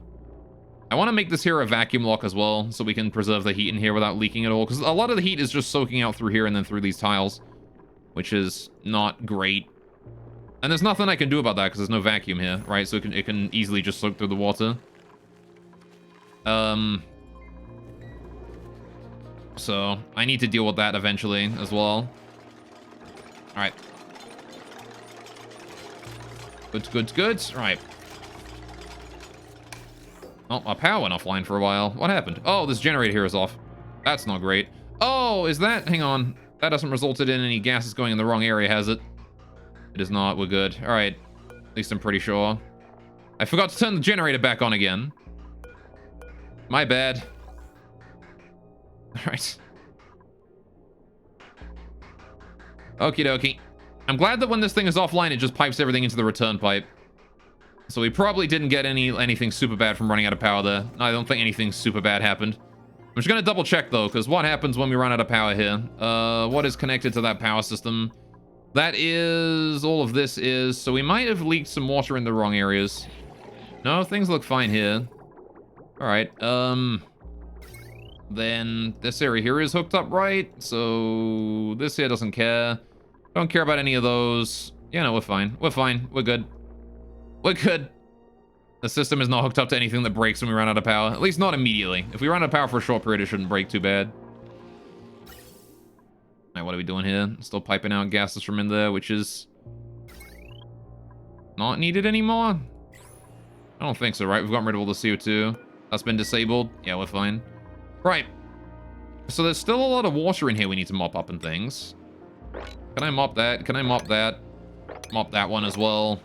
I want to make this here a vacuum lock as well, so we can preserve the heat in here without leaking at all, because a lot of the heat is just soaking out through here and then through these tiles, which is not great. And there's nothing I can do about that, because there's no vacuum here, right? So it can easily just soak through the water. So I need to deal with that eventually as well. Alright. Good. Alright. Oh, our power went offline for a while. What happened? Oh, this generator here is off. That's not great. Oh, is that... Hang on. That hasn't resulted in any gases going in the wrong area, has it? It is not. We're good. All right. At least I'm pretty sure. I forgot to turn the generator back on again. My bad. All right. Okie dokie. I'm glad that when this thing is offline, it just pipes everything into the return pipe. So we probably didn't get anything super bad from running out of power there. I don't think anything super bad happened. I'm just gonna double check though, because what happens when we run out of power here? What is connected to that power system? That is... all of this is... So we might have leaked some water in the wrong areas. No, things look fine here. Alright, then this area here is hooked up right, so this here doesn't care. Don't care about any of those. Yeah, no, we're fine. We're fine. We're good. We're good. The system is not hooked up to anything that breaks when we run out of power. At least not immediately. If we run out of power for a short period, it shouldn't break too bad. Alright, what are we doing here? Still piping out gases from in there, which is... not needed anymore? I don't think so, right? We've gotten rid of all the CO2. That's been disabled. Yeah, we're fine. Right. So there's still a lot of water in here we need to mop up and things. Can I mop that? Can I mop that? Mop that one as well.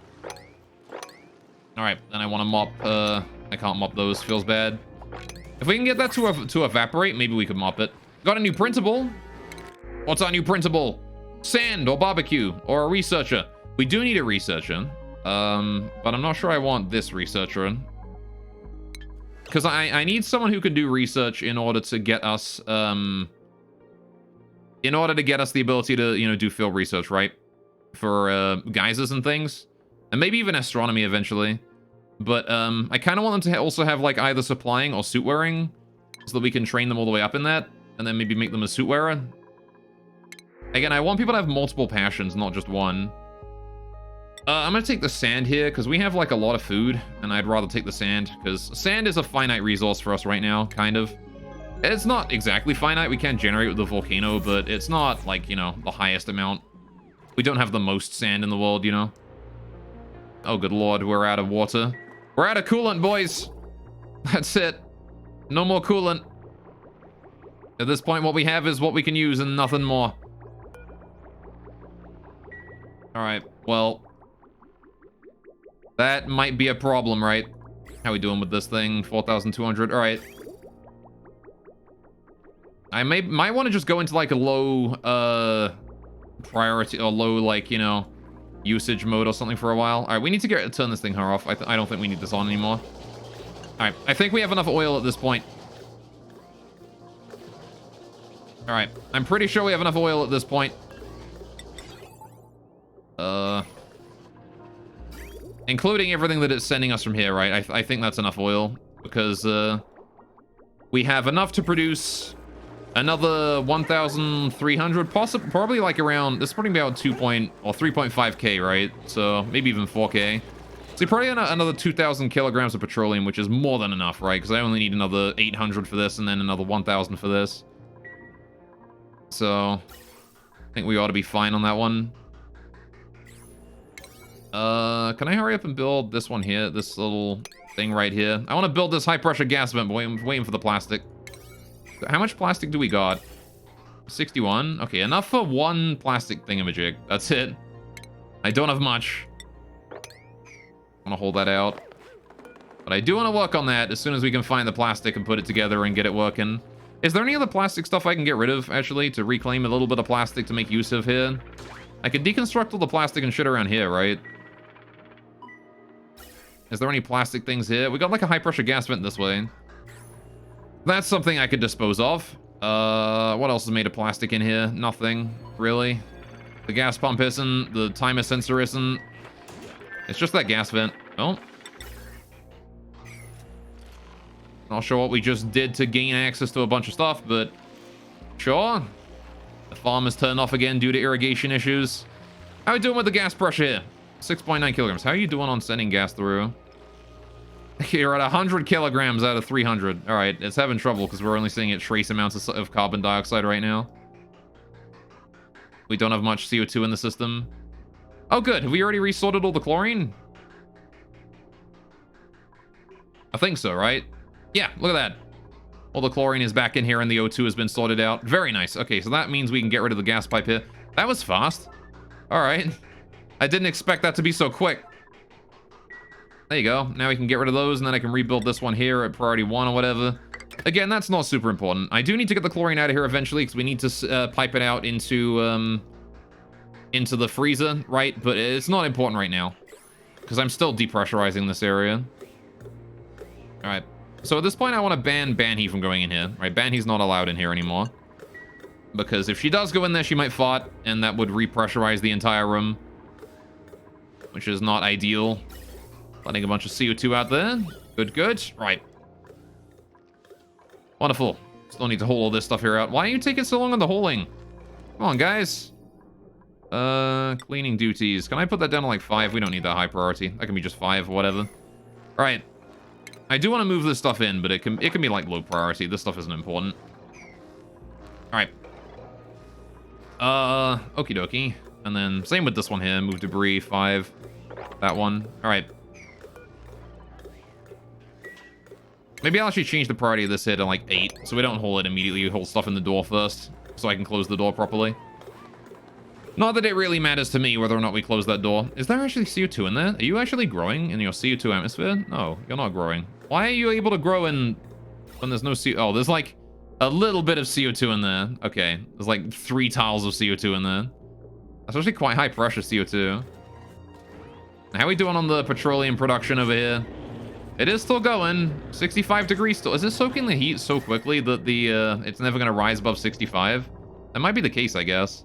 Alright, then I want to mop, I can't mop those, feels bad. If we can get that to evaporate, maybe we could mop it. Got a new printable. What's our new printable? Sand or barbecue or a researcher. We do need a researcher, but I'm not sure I want this researcher. Because I need someone who can do research in order to get us, the ability to, you know, do field research, right? For, geysers and things. And maybe even astronomy eventually. But, I kind of want them to also have, like, either supplying or suit wearing, so that we can train them all the way up in that. and then maybe make them a suit wearer. Again, I want people to have multiple passions, not just one. I'm gonna take the sand here, because we have, like, a lot of food, and I'd rather take the sand, because sand is a finite resource for us right now, kind of. It's not exactly finite, we can't generate with the volcano, but it's not, like, you know, the highest amount. We don't have the most sand in the world, you know? Oh, good lord, we're out of water. We're out of coolant, boys! That's it. No more coolant. At this point, what we have is what we can use and nothing more. Alright, well... that might be a problem, right? How we doing with this thing? 4,200. Alright. I might want to just go into, like, a low, priority, or low, like, you know, usage mode or something for a while. Alright, we need to turn this thing off. I don't think we need this on anymore. Alright, I think we have enough oil at this point. Alright, I'm pretty sure we have enough oil at this point. Including everything that it's sending us from here, right? I think that's enough oil, because, we have enough to produce another 1,300, probably like around, this is probably about 3.5k, right? So maybe even 4k. So probably another 2,000 kilograms of petroleum, which is more than enough, right? Because I only need another 800 for this and then another 1,000 for this. So I think we ought to be fine on that one. Can I hurry up and build this one here? This little thing right here. I want to build this high pressure gas vent, but I'm waiting for the plastic. How much plastic do we got? 61? Okay, enough for one plastic thingamajig. That's it. I don't have much. I want to hold that out. But I do want to work on that as soon as we can find the plastic and put it together and get it working. Is there any other plastic stuff I can get rid of, actually, to reclaim a little bit of plastic to make use of here? I could deconstruct all the plastic and shit around here, right? Is there any plastic things here? We got, like, a high-pressure gas vent this way. That's something I could dispose of. What else is made of plastic in here? Nothing, really. The gas pump isn't. The timer sensor isn't. It's just that gas vent. Oh. Not sure what we just did to gain access to a bunch of stuff, but sure. The farm is turned off again due to irrigation issues. How are we doing with the gas pressure here? 6.9 kilograms. How are you doing on sending gas through? You're at 100 kilograms out of 300. All right, it's having trouble because we're only seeing at trace amounts of carbon dioxide right now. We don't have much CO2 in the system. Oh, good. Have we already resorted all the chlorine? I think so, right? Yeah, look at that. All the chlorine is back in here and the O2 has been sorted out. Very nice. Okay, so that means we can get rid of the gas pipe here. That was fast. All right. I didn't expect that to be so quick. There you go. Now we can get rid of those, and then I can rebuild this one here at priority 1 or whatever. Again, that's not super important. I do need to get the chlorine out of here eventually, because we need to pipe it out into the freezer, right? But it's not important right now, because I'm still depressurizing this area. All right. So at this point, I want to ban Banhee from going in here, right? Banhee's not allowed in here anymore, because if she does go in there, she might fart, and that would repressurize the entire room, which is not ideal. Letting a bunch of CO2 out there. Good, good. Right. Wonderful. Still need to haul all this stuff here out. Why are you taking so long on the hauling? Come on, guys. Cleaning duties. Can I put that down to like 5? We don't need that high priority. That can be just 5 or whatever. All right. I do want to move this stuff in, but it can be like low priority. This stuff isn't important. All right. Okie dokie. And then same with this one here. Move debris, 5. That one. All right. Maybe I'll actually change the priority of this here to like 8, so we don't haul it immediately. We haul stuff in the door first, so I can close the door properly. Not that it really matters to me whether or not we close that door. Is there actually CO2 in there? Are you actually growing in your CO2 atmosphere? No, you're not growing. Why are you able to grow when there's no CO2? Oh, there's like a little bit of CO2 in there. Okay, there's like 3 tiles of CO2 in there. That's actually quite high pressure CO2. How are we doing on the petroleum production over here? It is still going. 65 degrees still. Is it soaking the heat so quickly that it's never going to rise above 65? That might be the case, I guess.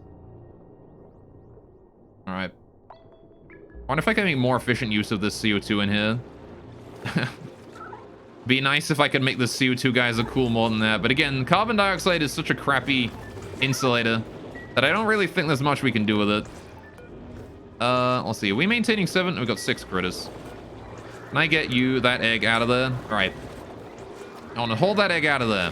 All right. I wonder if I can make more efficient use of this CO2 in here. Be nice if I could make the CO2 geyser cool more than that. But again, carbon dioxide is such a crappy insulator that I don't really think there's much we can do with it. Let's see. Are we maintaining 7? We've got 6 critters. Can I get you, that egg, out of there? All right. I want to hold that egg out of there.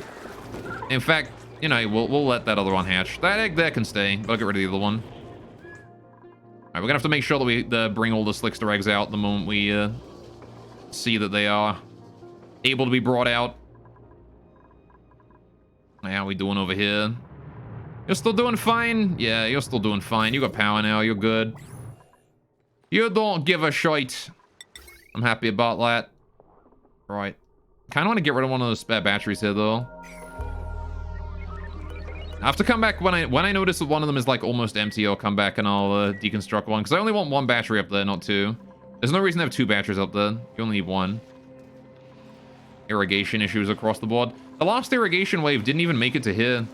In fact, you know, we'll let that other one hatch. That egg there can stay, but I'll get rid of the other one. All right, we're going to have to make sure that we bring all the Slickster eggs out the moment we see that they are able to be brought out. How are we doing over here? You're still doing fine? Yeah, you're still doing fine. You got power now. You're good. You don't give a shite. I'm happy about that. Right. Kind of want to get rid of one of those spare batteries here, though. I have to come back when I notice that one of them is like almost empty. I'll come back and I'll deconstruct one, because I only want 1 battery up there, not 2. There's no reason to have 2 batteries up there. You only need 1. Irrigation issues across the board. The last irrigation wave didn't even make it to here.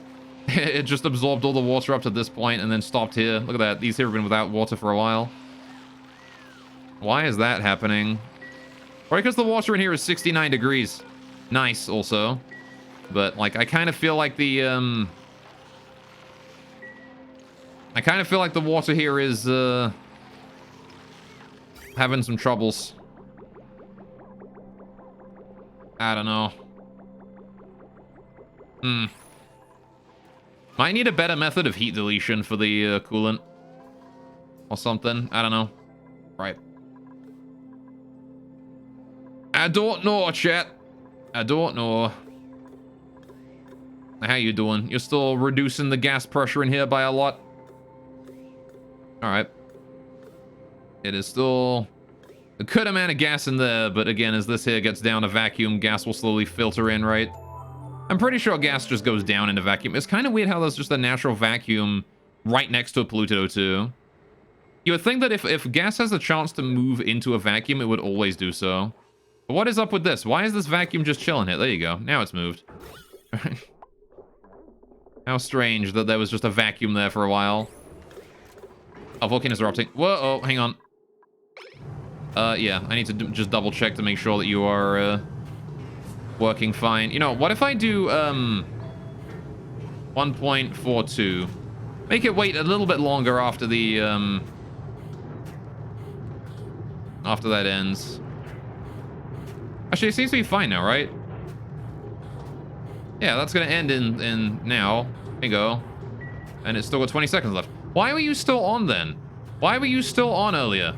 It just absorbed all the water up to this point and then stopped here. Look at that. These here have been without water for a while. Why is that happening? Probably because the water in here is 69 degrees. Nice, also. But, like, I kind of feel like the, I kind of feel like the water here is, having some troubles. I don't know. Might need a better method of heat deletion for the coolant. Or something. I don't know. Right. I don't know, chat. I don't know. How you doing? You're still reducing the gas pressure in here by a lot? Alright. It is still a good amount of gas in there, but again, as this here gets down to vacuum, gas will slowly filter in, right? I'm pretty sure gas just goes down into vacuum. It's kind of weird how there's just a natural vacuum right next to a polluted O2. You would think that if gas has a chance to move into a vacuum, it would always do so. But what is up with this? Why is this vacuum just chilling here? There you go. Now it's moved. How strange that there was just a vacuum there for a while. Oh, volcanoes erupting. Whoa, oh, hang on. Yeah, I need to just double check to make sure that you are, working fine. You know, what if I do, 1.42? Make it wait a little bit longer after the, after that ends. Actually, it seems to be fine now, right? Yeah, that's gonna end in now. There you go. And it's still got 20 seconds left. Why were you still on then? Why were you still on earlier?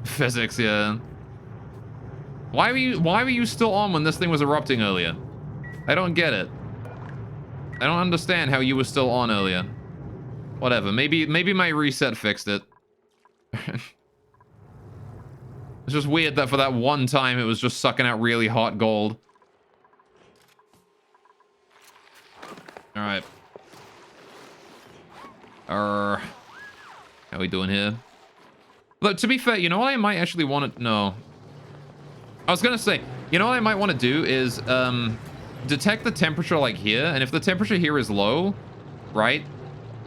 Physics, yeah. Why were you still on when this thing was erupting earlier? I don't get it. I don't understand how you were still on earlier. Whatever. Maybe my reset fixed it. It's just weird that for that one time it was just sucking out really hot gold. Alright. How we doing here? Look, to be fair, you know what I might actually want to... No. I was gonna say, you know what I might want to do is, detect the temperature, like, here. And if the temperature here is low, right?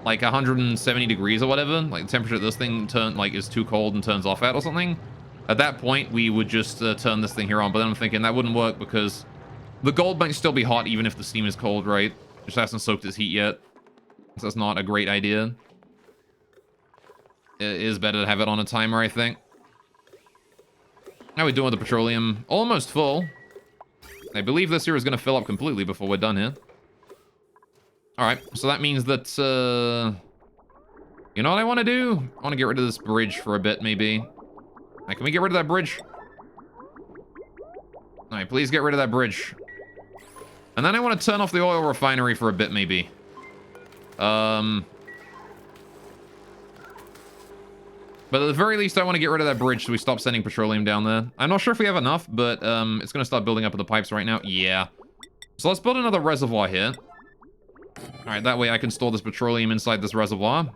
Like 170 degrees or whatever. Like, the temperature of this thing is too cold and turns off at or something. At that point, we would just turn this thing here on. But then I'm thinking that wouldn't work because the gold might still be hot even if the steam is cold, right? It just hasn't soaked its heat yet. So that's not a great idea. It is better to have it on a timer, I think. How are we doing with the petroleum? Almost full. I believe this here is going to fill up completely before we're done here. Alright, so that means that, you know what I want to do? I want to get rid of this bridge for a bit, maybe. Right, can we get rid of that bridge? Alright, please get rid of that bridge. And then I want to turn off the oil refinery for a bit, maybe. But at the very least, I want to get rid of that bridge so we stop sending petroleum down there. I'm not sure if we have enough, but it's going to start building up in the pipes right now. Yeah. So let's build another reservoir here. Alright, that way I can store this petroleum inside this reservoir.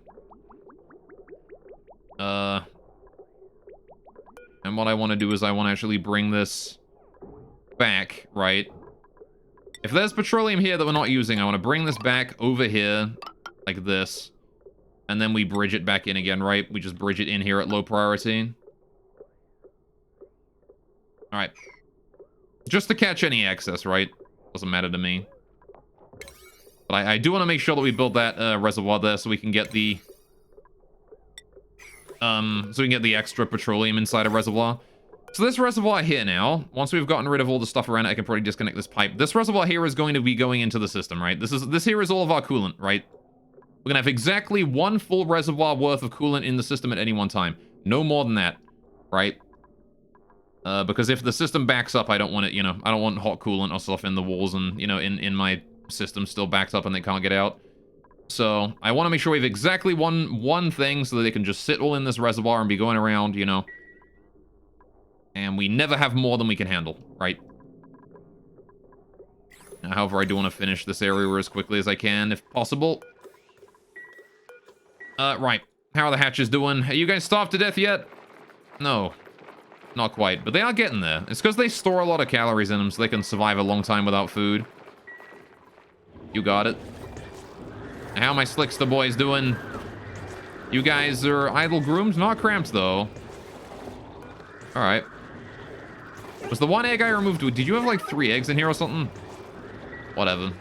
And what I want to do is I want to actually bring this back, right? If there's petroleum here that we're not using, I want to bring this back over here, like this. And then we bridge it back in again, right? We just bridge it in here at low priority. Alright. Just to catch any excess, right? Doesn't matter to me. But I do want to make sure that we build that reservoir there so we can get the extra petroleum inside a reservoir. So this reservoir here now, once we've gotten rid of all the stuff around it, I can probably disconnect this pipe. This reservoir here is going to be going into the system, right? This here is all of our coolant, right? We're gonna have exactly one full reservoir worth of coolant in the system at any one time. No more than that, right? Because if the system backs up, I don't want it, you know, I don't want hot coolant or stuff in the walls and, you know, in my system still backed up and they can't get out. So I want to make sure we have exactly one thing so that they can just sit all in this reservoir and be going around, you know. And we never have more than we can handle, right? However, I do want to finish this area as quickly as I can, if possible. Right. How are the hatches doing? Are you guys starved to death yet? No. Not quite, but they are getting there. It's because they store a lot of calories in them so they can survive a long time without food. You got it. How are my Slickster boys doing? You guys are idle groomed? Not cramped, though. Alright. Was the one egg I removed... Did you have, like, 3 eggs in here or something? Whatever.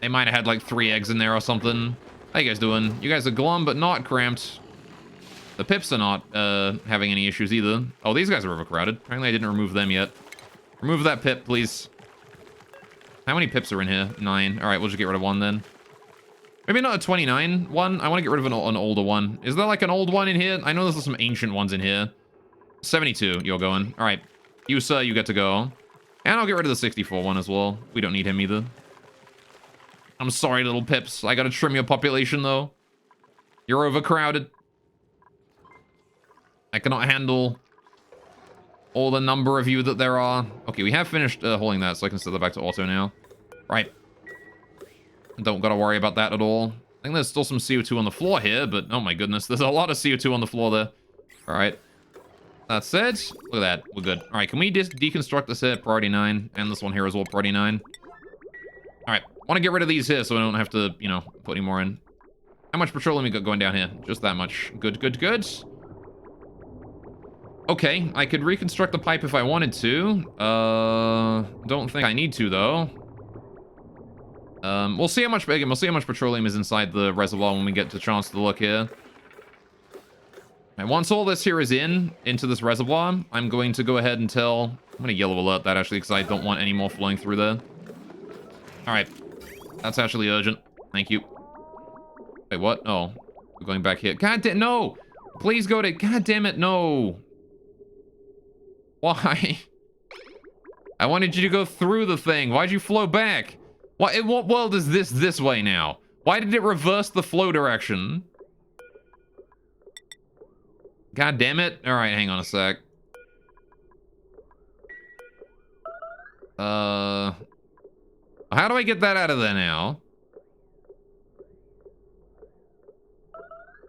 They might have had, like, 3 eggs in there or something. How you guys doing? You guys are glum, but not cramped. The pips are not having any issues either. Oh, these guys are overcrowded. Apparently I didn't remove them yet. Remove that pip, please. How many pips are in here? 9. Alright, we'll just get rid of 1 then. Maybe not a 29 one. I want to get rid of an older one. Is there like an old one in here? I know there's some ancient ones in here. 72, you're going. Alright. You, sir, you get to go. And I'll get rid of the 64 one as well. We don't need him either. I'm sorry, little pips. I gotta trim your population, though. You're overcrowded. I cannot handle all the number of you that there are. Okay, we have finished holding that, so I can set that back to auto now. Right. Don't gotta worry about that at all. I think there's still some CO2 on the floor here, but oh my goodness, there's a lot of CO2 on the floor there. Alright. That said, look at that. We're good. Alright, can we just deconstruct this here? Priority 9. And this one here as well, priority 9. Alright, want to get rid of these here so I don't have to, you know, put any more in. How much petroleum we got going down here? Just that much. Good, good, good. Okay, I could reconstruct the pipe if I wanted to. Don't think I need to, though. We'll see how much, again, we'll see how much petroleum is inside the reservoir when we get the chance to look here. And once all this here is into this reservoir, I'm going to go ahead and tell... I'm going to yellow alert that, actually, because I don't want any more flowing through there. Alright. That's actually urgent. Thank you. Wait, what? Oh. We're going back here. God damn, no! Please go to... God damn it, no! Why? I wanted you to go through the thing. Why'd you flow back? Why, in what world is this way now? Why did it reverse the flow direction? God damn it. Alright, hang on a sec. How do I get that out of there now?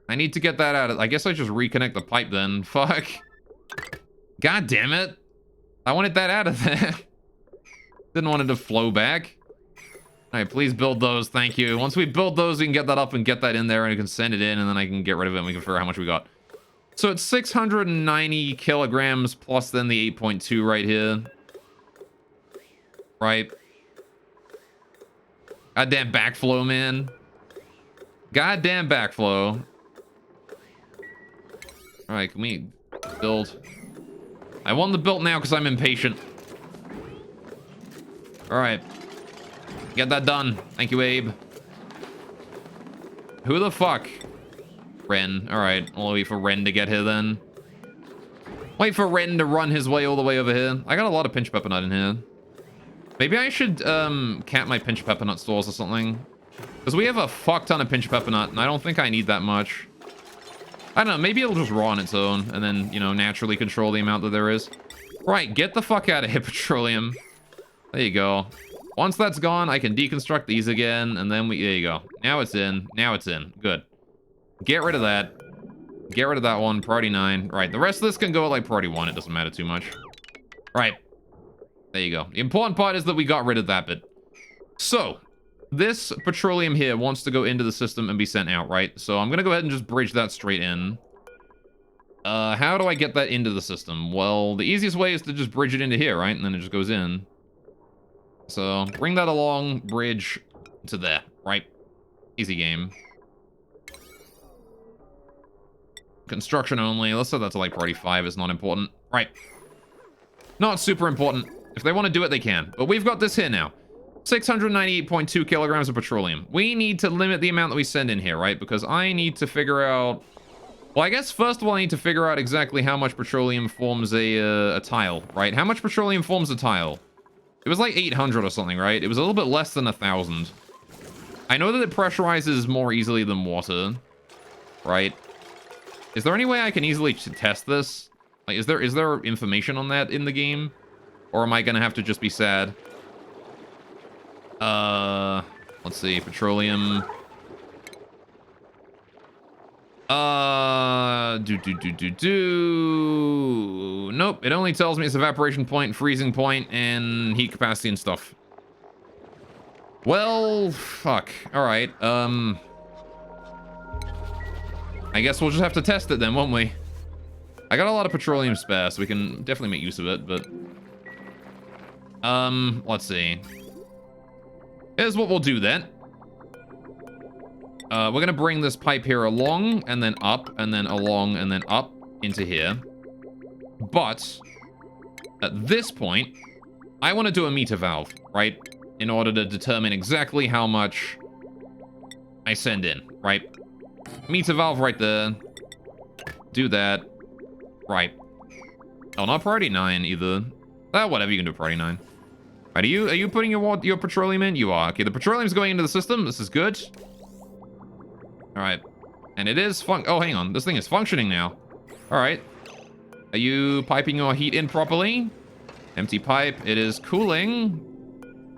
I need to get that out of... I guess I just reconnect the pipe then. Fuck. God damn it. I wanted that out of there. Didn't want it to flow back. Alright, please build those. Thank you. Once we build those, we can get that up and get that in there, and we can send it in, and then I can get rid of it, and we can figure out how much we got. So it's 690 kilograms plus then the 8.2 right here. Right. Goddamn backflow, man. Goddamn backflow. Alright, can we build? I want the built now because I'm impatient. Alright. Get that done. Thank you, Abe. Who the fuck? Ren. Alright, I'll wait for Ren to get here then. Wait for Ren to run his way all the way over here. I got a lot of pinch pepper nut in here. Maybe I should cap my pinch pepper nut stores or something. Because we have a fuck ton of pinch pepper nut, and I don't think I need that much. I don't know, maybe it'll just raw on its own, and then, you know, naturally control the amount that there is. Right, get the fuck out of here, petroleum. There you go. Once that's gone, I can deconstruct these again, and then we... There you go. Now it's in. Now it's in. Good. Get rid of that. Get rid of that one. Priority 9. Right, the rest of this can go at, like, priority 1. It doesn't matter too much. Right. There you go. The important part is that we got rid of that bit. So, this petroleum here wants to go into the system and be sent out, right? So I'm going to go ahead and just bridge that straight in. How do I get that into the system? Well, the easiest way is to just bridge it into here, right? And then it just goes in. So, bring that along, bridge to there, right? Easy game. Construction only. Let's set that to like priority 5. It's not important. Right. Not super important. If they want to do it, they can. But we've got this here now. 698.2 kilograms of petroleum. We need to limit the amount that we send in here, right? Because I need to figure out... Well, I guess first of all, I need to figure out exactly how much petroleum forms a tile, right? How much petroleum forms a tile? It was like 800 or something, right? It was a little bit less than 1,000. I know that it pressurizes more easily than water, right? Is there any way I can easily test this? Like, is there information on that in the game? Or am I gonna have to just be sad? Let's see, petroleum. Nope, it only tells me it's evaporation point, freezing point, and heat capacity and stuff. Well, fuck. Alright, I guess we'll just have to test it then, won't we? I got a lot of petroleum spare, so we can definitely make use of it, but... let's see. Here's what we'll do then. We're gonna bring this pipe here along, and then up, and then along, and then up into here. But, at this point, I want to do a meter valve, right? In order to determine exactly how much I send in, right? Meter valve right there. Do that. Right. Oh, not priority 9 either. Whatever, you can do priority 9. Right, are you putting your petroleum in? You are. Okay, the petroleum's going into the system. This is good. Alright. And it is oh, hang on. This thing is functioning now. Alright. Are you piping your heat in properly? Empty pipe. It is cooling.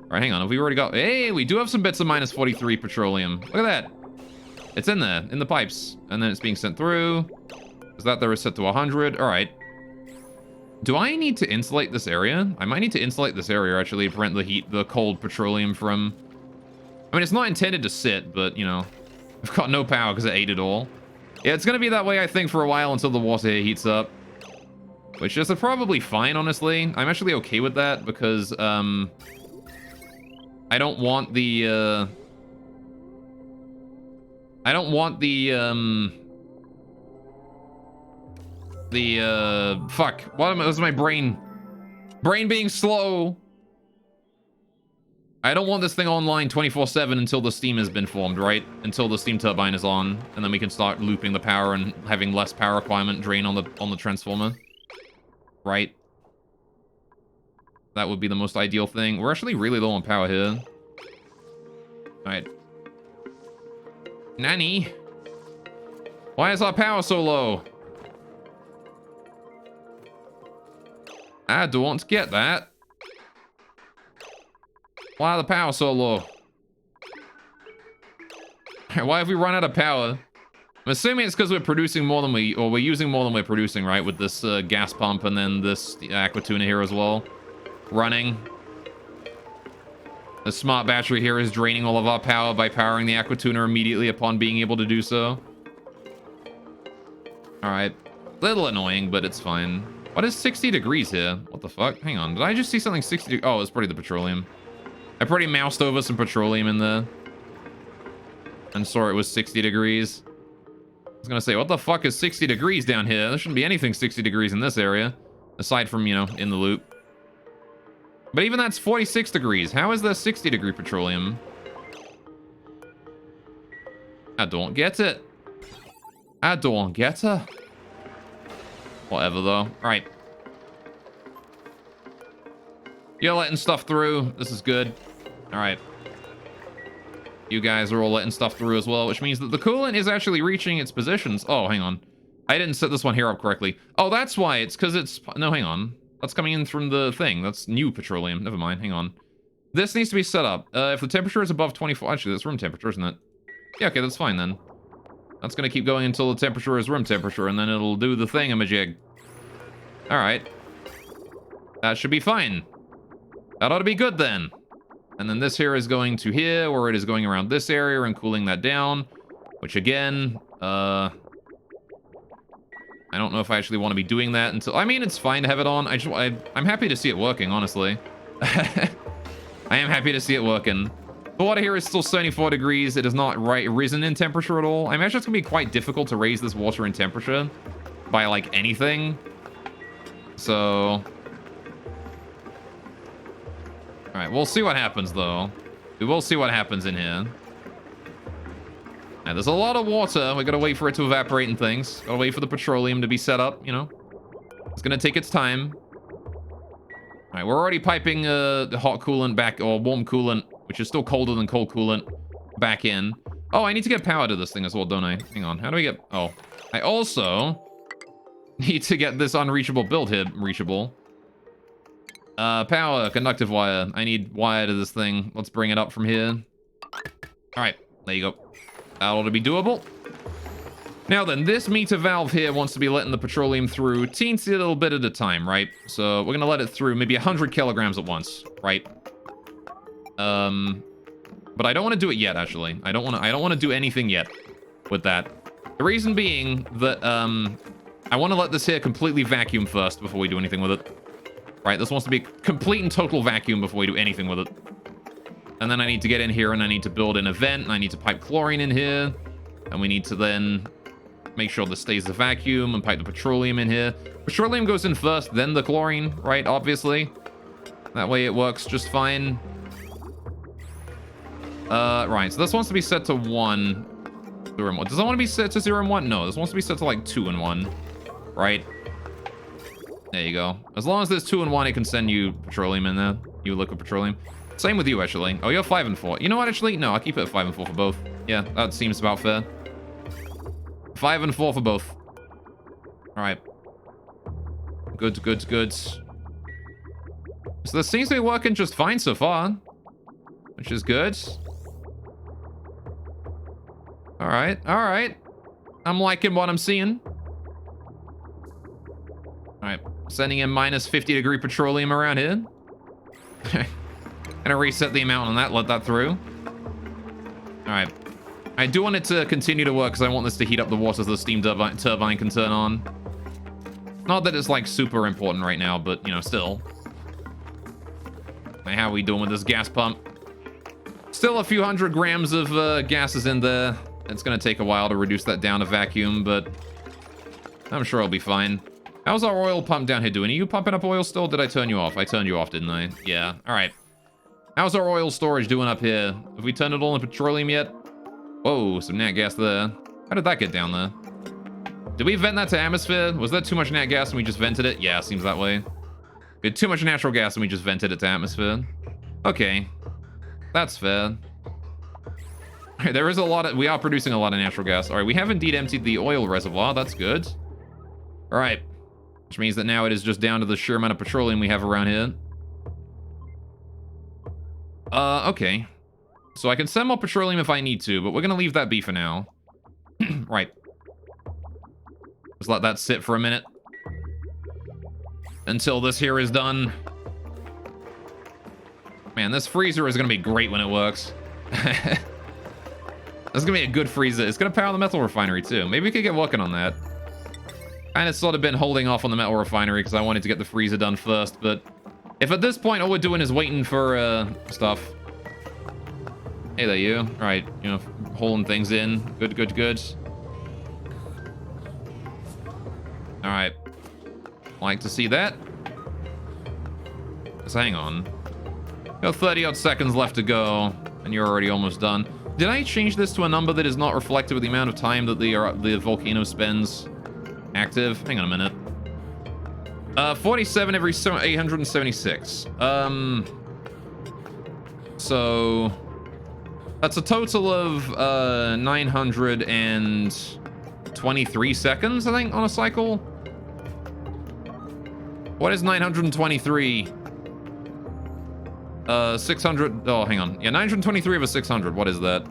Alright, hang on. Have we already got... Hey, we do have some bits of minus 43 petroleum. Look at that. It's in there, in the pipes. And then it's being sent through. Is that there is set to 100? Alright. Do I need to insulate this area? I might need to insulate this area, actually, to prevent the cold petroleum from... I mean, it's not intended to sit, but, you know... I've got no power because it ate it all. Yeah, it's gonna be that way, I think, for a while until the water heats up. Which is probably fine, honestly. I'm actually okay with that because, I don't want the, I don't want fuck. What am I... This is my brain. Brain being slow. I don't want this thing online 24/7 until the steam has been formed, right? Until the steam turbine is on, and then we can start looping the power and having less power requirement drain on the transformer. Right? That would be the most ideal thing. We're actually really low on power here. Alright. Nanny? Why is our power so low? I don't get that. Why are the power so low? Why have we run out of power? I'm assuming it's because we're producing more than we're using more than we're producing, right? With this gas pump and then this aqua tuna here as well. Running. The smart battery here is draining all of our power by powering the aqua tuna immediately upon being able to do so. Alright. Little annoying, but it's fine. What is 60 degrees here? What the fuck? Hang on. Did I just see something 60? Oh, it's probably the petroleum. I pretty moused over some petroleum in there. And saw it was 60 degrees. I was gonna say, what the fuck is 60 degrees down here? There shouldn't be anything 60 degrees in this area. Aside from, you know, in the loop. But even that's 46 degrees. How is there 60 degree petroleum? I don't get it. I don't get it. Whatever, though. Alright. You're letting stuff through. This is good. Alright. You guys are all letting stuff through as well, which means that the coolant is actually reaching its positions. Oh, hang on. I didn't set this one here up correctly. Oh, that's why. It's because it's... No, hang on. That's coming in from the thing. That's new petroleum. Never mind. Hang on. This needs to be set up. If the temperature is above 24... Actually, that's room temperature, isn't it? Yeah, okay, that's fine then. That's going to keep going until the temperature is room temperature, and then it'll do the thingamajig. Alright. That should be fine. That ought to be good then. And then this here is going to here, or it is going around this area and cooling that down. Which again, I don't know if I actually want to be doing that until... I mean, it's fine to have it on. I'm happy to see it working, honestly. I am happy to see it working. The water here is still 74 degrees. It has not risen in temperature at all. I imagine it's going to be quite difficult to raise this water in temperature by, like, anything. So... Alright, we'll see what happens, though. We will see what happens in here. Now, there's a lot of water. We gotta wait for it to evaporate and things. Gotta wait for the petroleum to be set up, you know? It's gonna take its time. Alright, we're already piping the hot coolant back, or warm coolant, which is still colder than cold coolant, back in. Oh, I need to get power to this thing as well, don't I? Hang on, how do we get... Oh. I also need to get this unreachable build here reachable. Power, conductive wire. I need wire to this thing. Let's bring it up from here. Alright, there you go. That ought to be doable. Now then, this meter valve here wants to be letting the petroleum through teensy little bit at a time, right? So we're gonna let it through maybe 100 kilograms at once, right? But I don't want to do it yet, actually. I don't want to do anything yet with that. The reason being that I want to let this here completely vacuum first before we do anything with it. Right, this wants to be a complete and total vacuum before we do anything with it. And then I need to get in here and I need to build an event and I need to pipe chlorine in here. And we need to then make sure this stays the vacuum and pipe the petroleum in here. Petroleum goes in first, then the chlorine, right? Obviously. That way it works just fine. Right, so this wants to be set to 1. 0 and 1. Does that want to be set to 0 and 1? No, this wants to be set to like 2 and 1. Right? There you go. As long as there's 2 and 1, it can send you petroleum in there. You liquid petroleum. Same with you, actually. Oh, you're 5 and 4. You know what, actually? No, I'll keep it at 5 and 4 for both. Yeah, that seems about fair. 5 and 4 for both. Alright. Good, good, good. So this seems to be working just fine so far. Which is good. Alright, alright. I'm liking what I'm seeing. Alright, sending in minus 50-degree petroleum around here. Gonna reset the amount on that, let that through. Alright. I do want it to continue to work because I want this to heat up the water so the steam turbine can turn on. Not that it's like super important right now, but you know, still. Hey, how are we doing with this gas pump? Still a few 100 grams of gases in there. It's gonna take a while to reduce that down to vacuum, but I'm sure I'll be fine. How's our oil pump down here doing? Are you pumping up oil still? Did I turn you off? I turned you off, didn't I? Yeah, all right. How's our oil storage doing up here? Have we turned it all into petroleum yet? Whoa, some nat gas there. How did that get down there? Did we vent that to atmosphere? Was that too much nat gas and we just vented it? Yeah, seems that way. We had too much natural gas and we just vented it to atmosphere. Okay. That's fair. Alright, there is a lot of... We are producing a lot of natural gas. Alright, we have indeed emptied the oil reservoir. That's good. Alright. Which means that now it is just down to the sheer amount of petroleum we have around here. Okay. So I can send more petroleum if I need to, but we're gonna leave that be for now. Right. Just let that sit for a minute. Until this here is done. Man, this freezer is gonna be great when it works. That's gonna be a good freezer. It's gonna power the metal refinery too. Maybe we could get working on that. And it's sort of been holding off on the metal refinery because I wanted to get the freezer done first, but if at this point all we're doing is waiting for stuff. Hey there, you. All right, you know, holding things in. Good, good, good. All right. Like to see that. So hang on. Got 30-odd seconds left to go, and you're already almost done. Did I change this to a number that is not reflective of the amount of time that the volcano spends active? Hang on a minute. 47 every 876. So that's a total of 923 seconds, I think, on a cycle. What is 923? 600. Oh, hang on. Yeah, 923 over 600. What is that?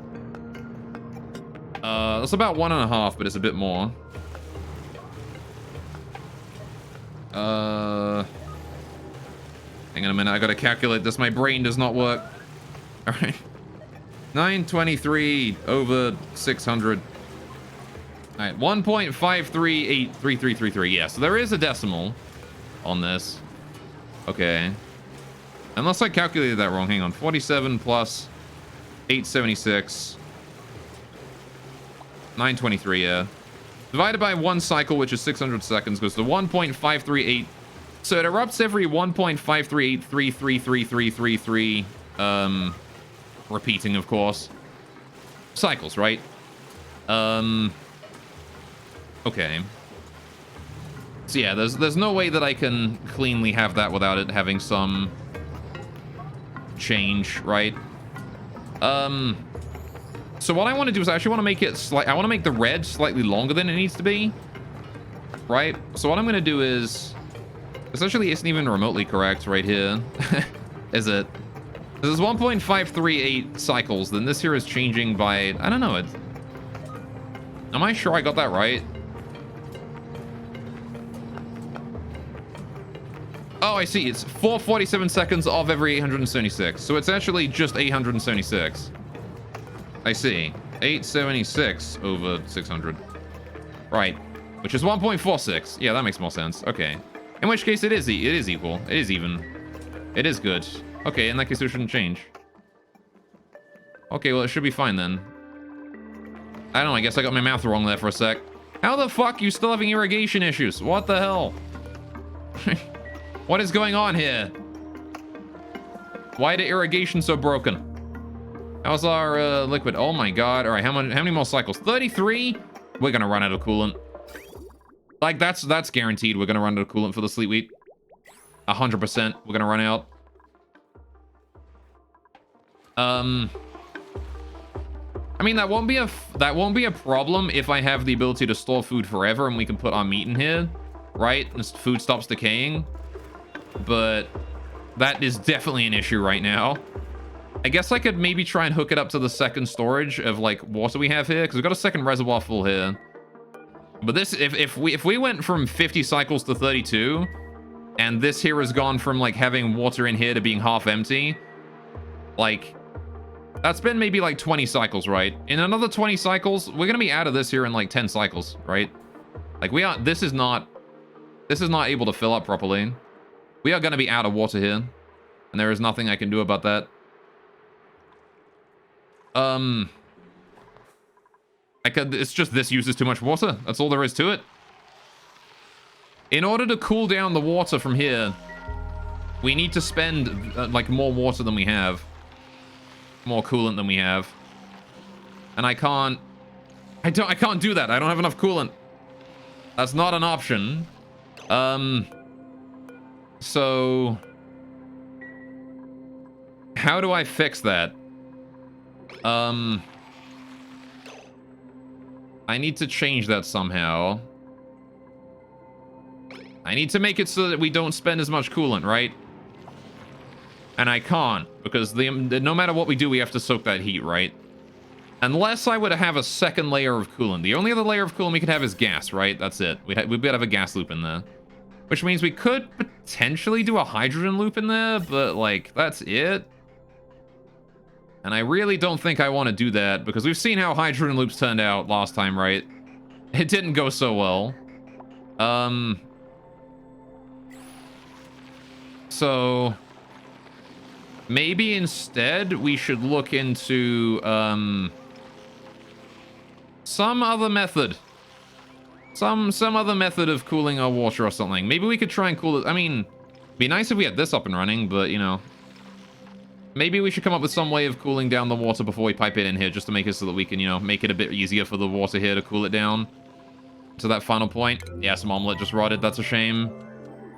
That's about 1.5, but it's a bit more. Hang on a minute. I gotta calculate this. My brain does not work. All right. 923 over 600. All right, 1.53833333. Yeah, so there is a decimal on this. Okay. Unless I calculated that wrong. Hang on. 47 plus 876. 923, yeah. Divided by one cycle, which is 600 seconds, goes to 1.538. So it erupts every 1.538333333. Repeating, of course. Cycles, right? Okay. So yeah, there's no way that I can cleanly have that without it having some change, right? So what I want to do is I actually want to make it I want to make the red slightly longer than it needs to be, right? So what I'm going to do is, essentially isn't even remotely correct right here. Is it? This is 1.538 cycles, then this here is changing by, I don't know, am I sure I got that right? Oh, I see. It's 447 seconds of every 876. So it's actually just 876. I see. 876 over 600. Right. Which is 1.46. Yeah, that makes more sense. Okay. In which case it is equal. It is even. It is good. Okay, in that case it shouldn't change. Okay, well it should be fine then. I don't know, I guess I got my mouth wrong there for a sec. How the fuck you still having irrigation issues? What the hell? What is going on here? Why the irrigation so broken? How's our liquid? Oh my god. All right, how many more cycles? 33? We're gonna run out of coolant. Like, that's guaranteed. We're gonna run out of coolant for the sleet wheat. 100%. We're gonna run out. I mean, that won't be a problem if I have the ability to store food forever and we can put our meat in here, right? And food stops decaying. But that is definitely an issue right now. I guess I could maybe try and hook it up to the second storage of like water we have here, because we've got a second reservoir full here. But this, if we went from 50 cycles to 32, and this here has gone from like having water in here to being half empty, like that's been maybe like 20 cycles, right? In another 20 cycles, we're gonna be out of this here in like 10 cycles, right? Like this is not able to fill up properly. We are gonna be out of water here, and there is nothing I can do about that. It's just this uses too much water. That's all there is to it. In order to cool down the water from here, we need to spend like more water than we have. More coolant than we have. And I can't do that. I don't have enough coolant. That's not an option. So how do I fix that? I need to change that somehow. I need to make it so that we don't spend as much coolant, right? And I can't, because no matter what we do, we have to soak that heat, right? Unless I would have a second layer of coolant. The only other layer of coolant we could have is gas, right? That's it. We'd have a gas loop in there. Which means we could potentially do a hydrogen loop in there, but, like, that's it. And I really don't think I want to do that, because we've seen how hydrogen loops turned out last time, right? It didn't go so well. So maybe instead we should look into some other method. Some other method of cooling our water or something. Maybe we could try and cool it. I mean, it'd be nice if we had this up and running, but, you know. Maybe we should come up with some way of cooling down the water before we pipe it in here, just to make it so that we can, you know, make it a bit easier for the water here to cool it down to that final point. Yeah, some omelet just rotted. That's a shame.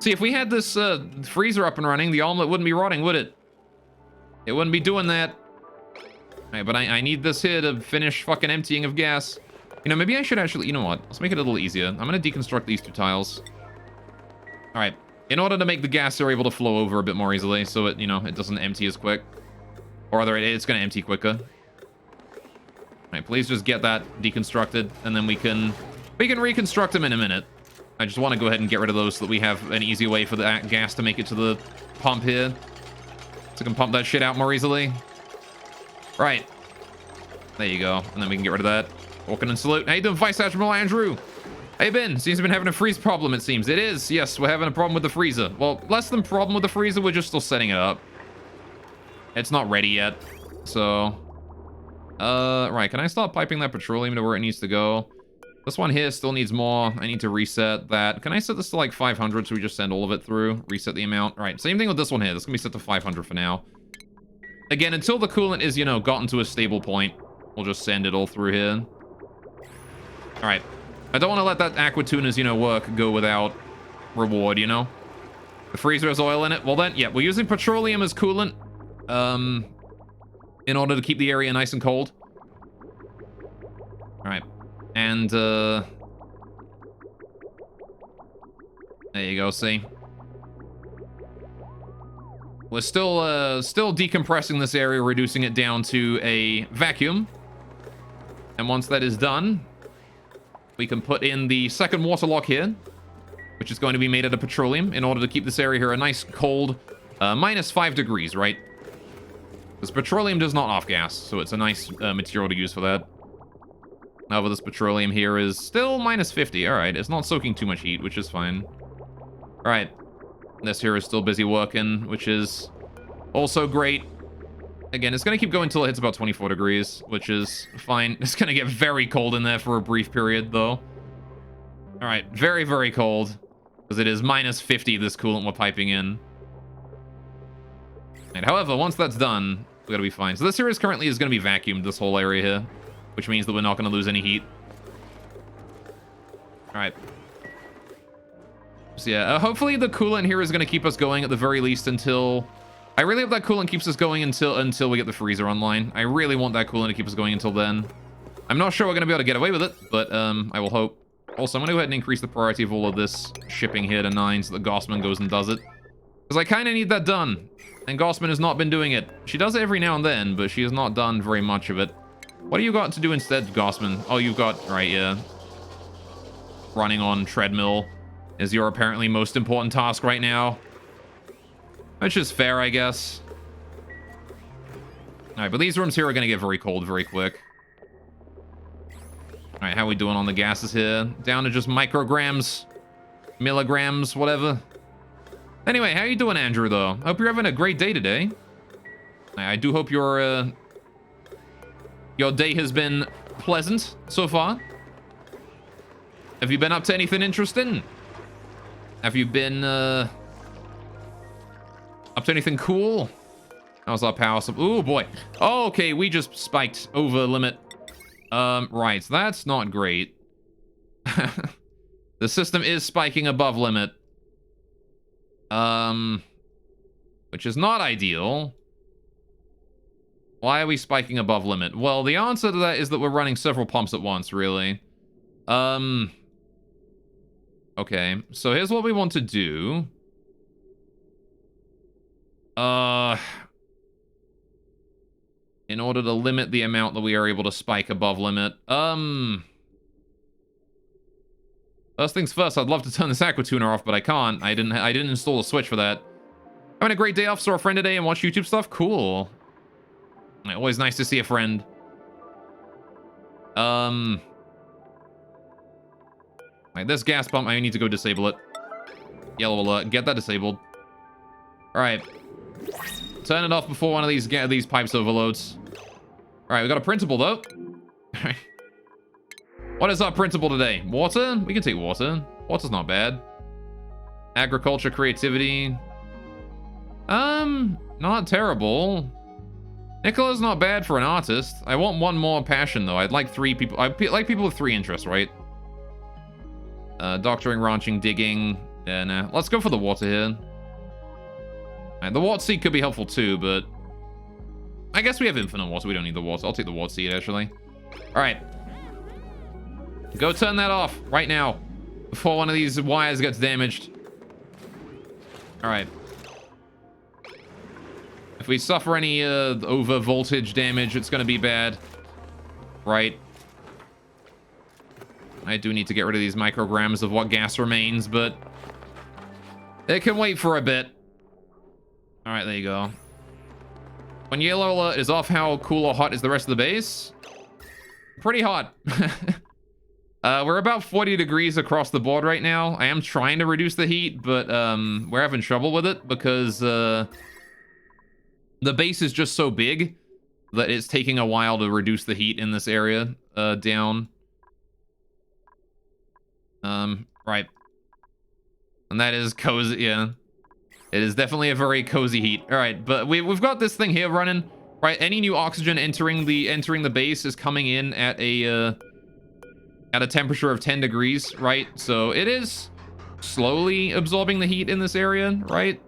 See, if we had this freezer up and running, the omelet wouldn't be rotting, would it? It wouldn't be doing that. All right, but I need this here to finish fucking emptying of gas. You know, maybe I should actually... You know what? Let's make it a little easier. I'm going to deconstruct these two tiles. All right. In order to make the gas here able to flow over a bit more easily, so it, you know, it doesn't empty as quick. Or rather, it's going to empty quicker. All right, please just get that deconstructed, and then we can reconstruct them in a minute. I just want to go ahead and get rid of those so that we have an easy way for the gas to make it to the pump here. So we can pump that shit out more easily. Right. There you go. And then we can get rid of that. Walking and salute. How you doing, Vice Admiral Andrew? Hey, Ben. Seems you've been having a freeze problem, it seems. It is. Yes, we're having a problem with the freezer. Well, less than problem with the freezer. We're just still setting it up. It's not ready yet. So, right. Can I start piping that petroleum to where it needs to go? This one here still needs more. I need to reset that. Can I set this to like 500 so we just send all of it through? Reset the amount. All right. Same thing with this one here. This can be set to 500 for now. Again, until the coolant is, you know, gotten to a stable point, we'll just send it all through here. All right. I don't want to let that aqua tuna's, you know, work go without reward, you know? The freezer has oil in it. Well then, yeah, we're using petroleum as coolant. In order to keep the area nice and cold. All right. And, there you go, see? We're still decompressing this area, reducing it down to a vacuum. And once that is done, we can put in the second water lock here, which is going to be made out of petroleum in order to keep this area here a nice cold, -5 degrees, right? Because petroleum does not off-gas, so it's a nice material to use for that. However, this petroleum here is still -50. All right, it's not soaking too much heat, which is fine. All right, this here is still busy working, which is also great. Again, it's going to keep going until it hits about 24 degrees, which is fine. It's going to get very cold in there for a brief period, though. All right, very, very cold, because it is -50, this coolant we're piping in. And however, once that's done, we're going to be fine. So this here is currently going to be vacuumed, this whole area here, which means that we're not going to lose any heat. All right. So yeah, hopefully the coolant here is going to keep us going at the very least until... I really hope that coolant keeps us going until we get the freezer online. I really want that coolant to keep us going until then. I'm not sure we're going to be able to get away with it, but I will hope. Also, I'm going to go ahead and increase the priority of all of this shipping here to 9 so that Gossman goes and does it. Because I kind of need that done. And Gossman has not been doing it. She does it every now and then, but she has not done very much of it. What do you got to do instead, Gossman? Oh, you've got... Right, yeah. Running on treadmill is your apparently most important task right now. Which is fair, I guess. Alright, but these rooms here are going to get very cold very quick. Alright, how are we doing on the gases here? Down to just micrograms, milligrams, whatever. Anyway, how you doing, Andrew, though? Hope you're having a great day today. I do hope your day has been pleasant so far. Have you been up to anything interesting? Have you been, up to anything cool? How's our power supply? Oh, boy. Oh, okay, we just spiked over limit. Right, that's not great. The system is spiking above limit. Which is not ideal. Why are we spiking above limit? Well, the answer to that is that we're running several pumps at once, really. Okay, so here's what we want to do. In order to limit the amount that we are able to spike above limit. First things first, I'd love to turn this aqua tuner off, but I can't. I didn't install a switch for that. Having a great day off, saw a friend today and watch YouTube stuff. Cool. Always nice to see a friend. Right, this gas pump, I need to go disable it. Yellow alert, get that disabled. All right. Turn it off before one of these pipes overloads. All right, we got a printable though. What is our printable today? Water? We can take water. Water's not bad. Agriculture, creativity. Not terrible. Nicola's not bad for an artist. I want one more passion though. I'd like 3 people. I'd like people with 3 interests, right? Doctoring, ranching, digging. Yeah, nah. Let's go for the water here. Right, the water seed could be helpful too, but I guess we have infinite water. We don't need the water. I'll take the water seed, actually. All right. Go turn that off right now before one of these wires gets damaged. All right. If we suffer any over voltage damage, it's going to be bad. Right. I do need to get rid of these micrograms of what gas remains, but it can wait for a bit. All right, there you go. When yellow alert is off, how cool or hot is the rest of the base? pretty hot. We're about 40 degrees across the board right now. I am trying to reduce the heat, but we're having trouble with it because the base is just so big that it's taking a while to reduce the heat in this area down. Right. And that is cozy, yeah. It is definitely a very cozy heat. All right, but we've got this thing here running. Right, any new oxygen entering the base is coming in at a temperature of 10 degrees, right? So it is slowly absorbing the heat in this area, right?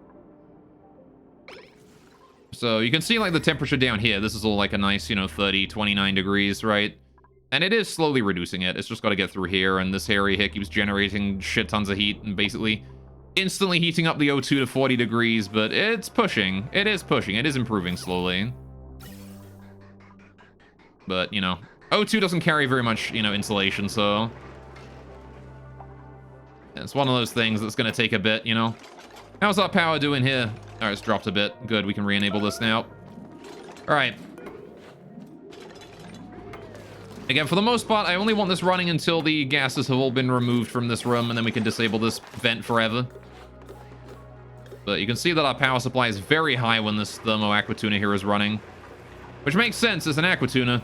So you can see like the temperature down here. This is all like a nice, 30, 29 degrees, right? And it is slowly reducing it. It's just got to get through here, and this area here keeps generating shit tons of heat and basically instantly heating up the O2 to 40 degrees, but it's pushing. It is pushing. It is improving slowly. But, O2 doesn't carry very much, insulation, so it's one of those things that's going to take a bit, How's our power doing here? All right, it's dropped a bit. Good, we can re-enable this now. All right. Again, for the most part, I only want this running until the gases have all been removed from this room, and then we can disable this vent forever. But you can see that our power supply is very high when this thermo aqua tuna here is running, which makes sense as an aqua tuna.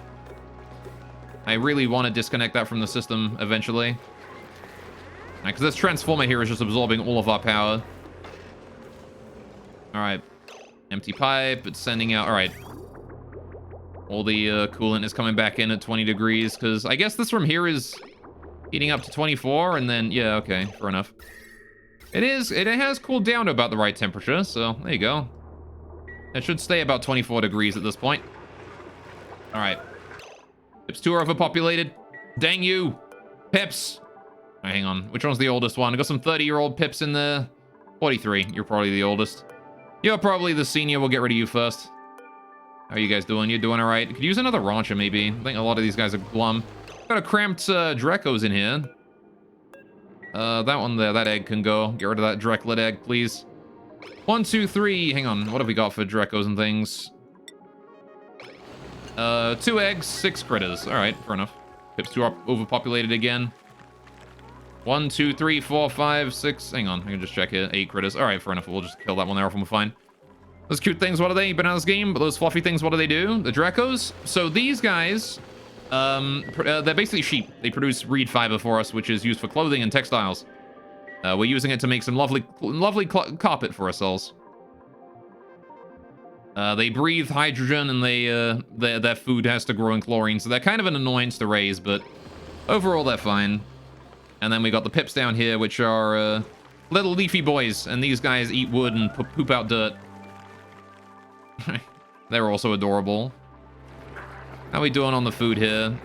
I really want to disconnect that from the system eventually, because this transformer here is just absorbing all of our power. All right, empty pipe. It's sending out. All right. All the coolant is coming back in at 20 degrees, because I guess this room here is heating up to 24, and then, yeah, okay, fair enough. It has cooled down to about the right temperature, so there you go. It should stay about 24 degrees at this point. All right. Pips 2 are overpopulated. Dang you. Pips. All right, hang on. Which one's the oldest one? I got some 30-year-old Pips in there. 43. You're probably the oldest. You're probably the senior. We'll get rid of you first. How are you guys doing? You doing all right? Could use another Rancher, maybe. I think a lot of these guys are glum. Got a cramped Drecos in here. That one there, that egg can go. Get rid of that Dreklet egg, please. 1, 2, 3. Hang on. What have we got for Drecos and things? 2 eggs, 6 critters. All right, fair enough. Pips 2 are overpopulated again. 1, 2, 3, 4, 5, 6. Hang on. I can just check it. 8 critters. All right, fair enough. We'll just kill that one there if we're fine. Those cute things, what are they? Been out of this game, but those fluffy things, what do they do? The Drecos? So these guys, they're basically sheep. They produce reed fiber for us, which is used for clothing and textiles. We're using it to make some lovely carpet for ourselves. They breathe hydrogen, and their food has to grow in chlorine, so they're kind of an annoyance to raise, but overall they're fine. And then we got the Pips down here, which are little leafy boys, and these guys eat wood and poop out dirt. They're also adorable. How we doing on the food here?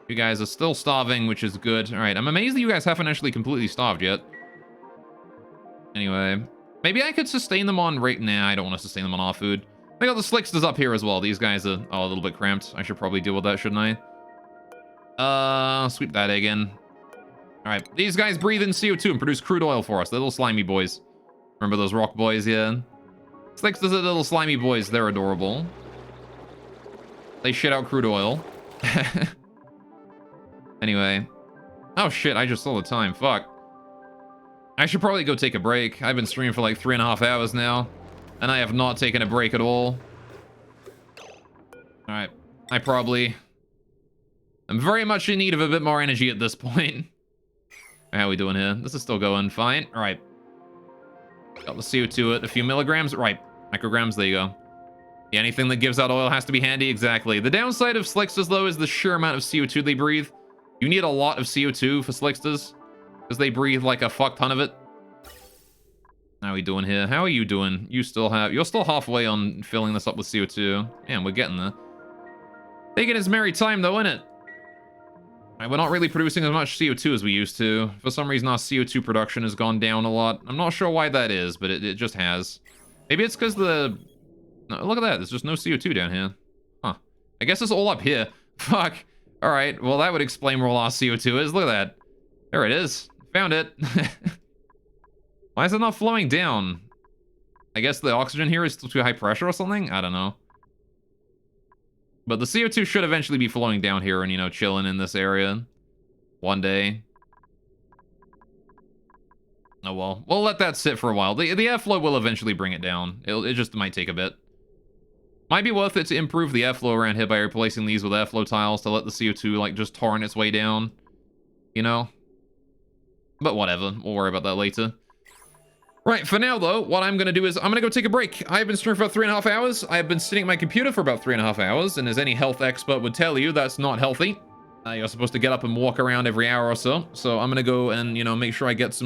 You guys are still starving, which is good. All right, I'm amazed that you guys haven't actually completely starved yet. Anyway, maybe I could sustain them on right now. Nah, I don't want to sustain them on our food. I got the Slicksters up here as well. These guys are a little bit cramped. I should probably deal with that, shouldn't I? Sweep that egg in. All right, these guys breathe in CO2 and produce crude oil for us. They're little slimy boys. Remember those rock boys? Yeah. Slicksters are little slimy boys. They're adorable. They shit out crude oil. Anyway. Oh shit, I just saw the time. Fuck. I should probably go take a break. I've been streaming for like 3.5 hours now, and I have not taken a break at all. Alright. I'm very much in need of a bit more energy at this point. How are we doing here? This is still going fine. Alright. Got the CO2 at a few milligrams. Right. Micrograms, there you go. Yeah, anything that gives out oil has to be handy. Exactly. The downside of Slicksters, though, is the sheer amount of CO2 they breathe. You need a lot of CO2 for Slicksters, because they breathe like a fuck ton of it. How are we doing here? How are you doing? You're still halfway on filling this up with CO2. Yeah, we're getting there. Taking its merry time, though, innit? Right, we're not really producing as much CO2 as we used to. For some reason, our CO2 production has gone down a lot. I'm not sure why that is, but it just has. Maybe it's because the... No, look at that. There's just no CO2 down here. Huh. I guess it's all up here. Fuck. All right. Well, that would explain where all our CO2 is. Look at that. There it is. Found it. Why is it not flowing down? I guess the oxygen here is still too high pressure or something? I don't know. But the CO2 should eventually be flowing down here and, you know, chilling in this area one day. Oh, well. We'll let that sit for a while. The airflow will eventually bring it down. It just might take a bit. Might be worth it to improve the airflow around here by replacing these with airflow tiles to let the CO2, like, just torrent its way down. You know? But whatever. We'll worry about that later. Right, for now, though, what I'm going to do is I'm going to go take a break. I've been streaming for about 3.5 hours. I've been sitting at my computer for about 3.5 hours, and as any health expert would tell you, that's not healthy. You're supposed to get up and walk around every hour or so. So I'm going to go and, you know, make sure I get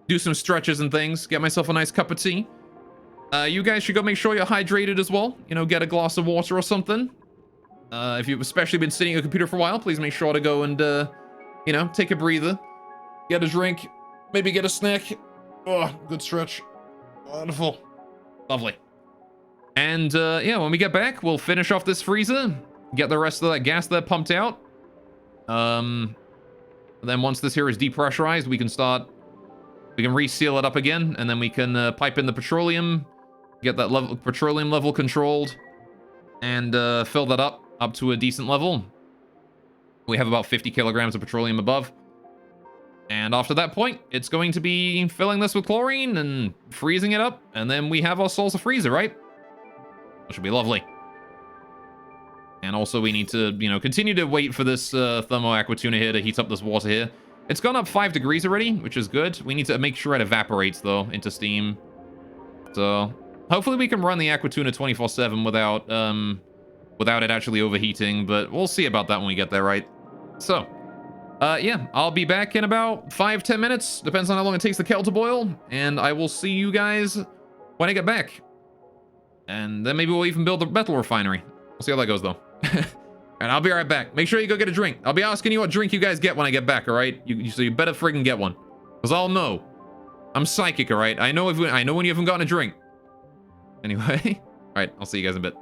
do some stretches and things, get myself a nice cup of tea. You guys should go make sure you're hydrated as well. You know, get a glass of water or something. If you've especially been sitting at your computer for a while, please make sure to go and, you know, take a breather. Get a drink. Maybe get a snack. Oh, good stretch. Wonderful. Lovely. And, yeah, when we get back, we'll finish off this freezer. Get the rest of that gas there pumped out. Then once this here is depressurized, we can reseal it up again, and then we can pipe in the petroleum, get that petroleum level controlled, and fill that up to a decent level. We have about 50 kilograms of petroleum above. And after that point, it's going to be filling this with chlorine and freezing it up, and then we have our salsa freezer, right? Which should be lovely. And also we need to, you know, continue to wait for this thermo aqua tuna here to heat up this water here. It's gone up 5 degrees already, which is good. We need to make sure it evaporates, though, into steam. So, hopefully we can run the aqua tuna 24/7 without it actually overheating, but we'll see about that when we get there, right? So, yeah, I'll be back in about 5-10 minutes. Depends on how long it takes the kettle to boil. And I will see you guys when I get back. And then maybe we'll even build the metal refinery. We'll see how that goes, though. And I'll be right back. Make sure you go get a drink. I'll be asking you what drink you guys get when I get back, all right? So you better friggin' get one. Because I'll know. I'm psychic, all right? I know when you haven't gotten a drink. Anyway. All right, I'll see you guys in a bit.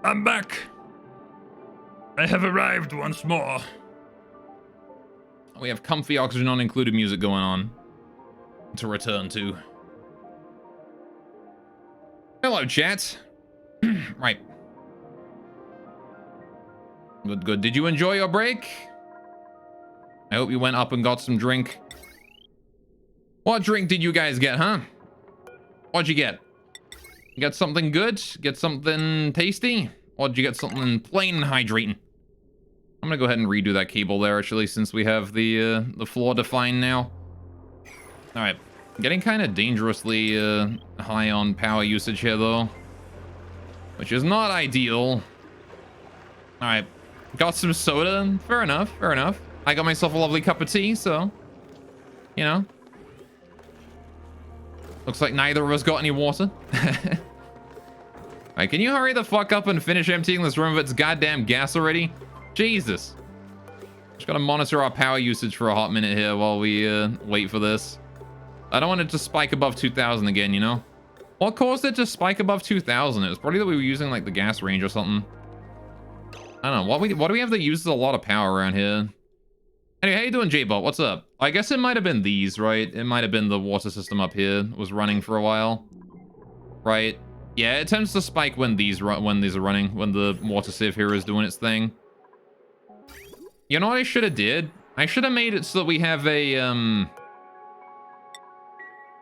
I'm back. I have arrived once more. We have comfy oxygen on included music going on to return to. Hello, chat. Right. Good, good. Did you enjoy your break? I hope you went up and got some drink. What drink did you guys get, huh? What'd you get? You got something good? Get something tasty? Or did you get something plain and hydrating? I'm gonna go ahead and redo that cable there, actually, since we have the floor defined now. All right, getting kind of dangerously high on power usage here, though, which is not ideal. All right, got some soda. Fair enough, fair enough. I got myself a lovely cup of tea, so, you know. Looks like neither of us got any water. Alright, can you hurry the fuck up and finish emptying this room of its goddamn gas already? Jesus. Just gotta monitor our power usage for a hot minute here while we wait for this. I don't want it to spike above 2,000 again, you know? What caused it to spike above 2,000? It was probably that we were using like the gas range or something. I don't know. What do we have that uses a lot of power around here? Anyway, how you doing, J-Bot? What's up? I guess it might have been these, right? It might have been the water system up here was running for a while. Right? Yeah, it tends to spike when these are running, when the water sieve here is doing its thing. You know what I should have did? I should have made it so that we have a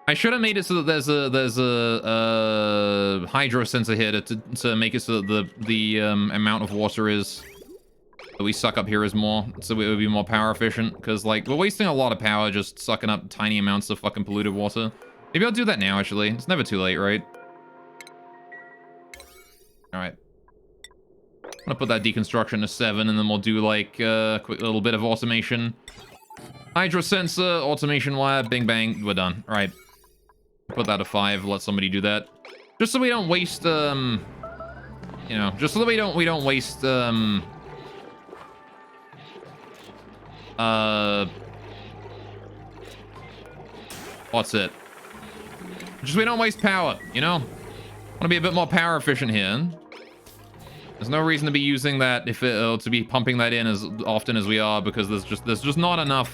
I should have made it so that there's a hydro sensor here to make it so that the amount of water is that we suck up here is more, so it would be more power efficient. Because like we're wasting a lot of power just sucking up tiny amounts of fucking polluted water. Maybe I'll do that now. Actually, it's never too late, right? All right. I'm gonna put that deconstruction to 7, and then we'll do like a quick little bit of automation. Hydro sensor, automation wire, bing bang, we're done. All right. Put that to 5. Let somebody do that, just so we don't waste. You know, just so that we don't waste. What's it? Just so we don't waste power. You know, want to be a bit more power efficient here. There's no reason to be using that to be pumping that in as often as we are, because there's just not enough.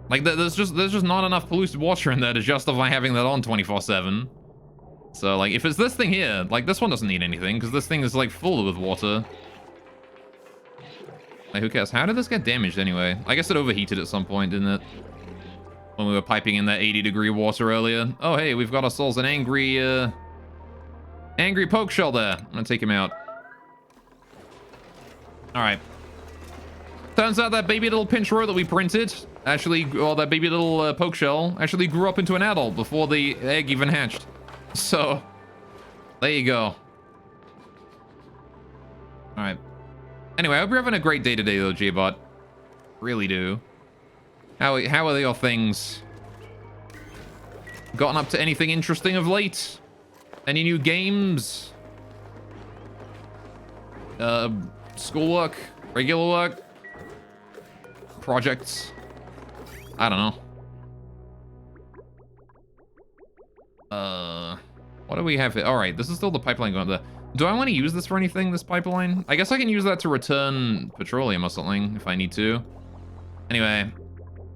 Like there's just not enough polluted water in there to justify having that on 24/7. So like if it's this thing here, like this one doesn't need anything because this thing is like full with water. Like who cares? How did this get damaged anyway? I guess it overheated at some point, didn't it? When we were piping in that 80-degree water earlier. Oh hey, we've got ourselves an angry poke shell there. I'm gonna take him out. All right. Turns out that baby little pinch row that we printed actually, or that baby little poke shell actually grew up into an adult before the egg even hatched. So, there you go. All right. Anyway, I hope you're having a great day today, though, J-Bot. Really do. How are your things? Gotten up to anything interesting of late? Any new games? Schoolwork? Regular work? Projects? I don't know. What do we have here? All right, this is still the pipeline going up there. Do I want to use this for anything, this pipeline? I guess I can use that to return petroleum or something if I need to. Anyway,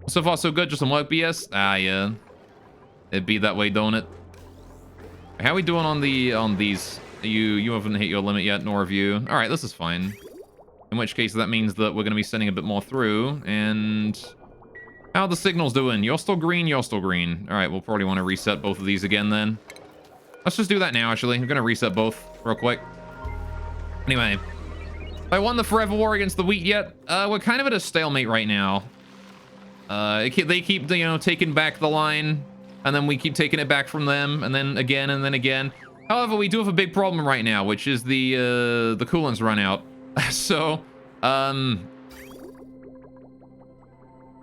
so far so good, just some work BS. Ah, yeah. It'd be that way, don't it? How are we doing on these? You haven't hit your limit yet, nor have you. All right, this is fine. In which case, that means that we're going to be sending a bit more through. And how are the signals doing? You're still green, you're still green. All right, we'll probably want to reset both of these again then. Let's just do that now, actually. I'm going to reset both real quick. Anyway, I won the Forever War against the Wheat yet? We're kind of at a stalemate right now. They keep, you know, taking back the line, and then we keep taking it back from them, and then again, and then again. However, we do have a big problem right now, which is the coolant's run out. So, I'm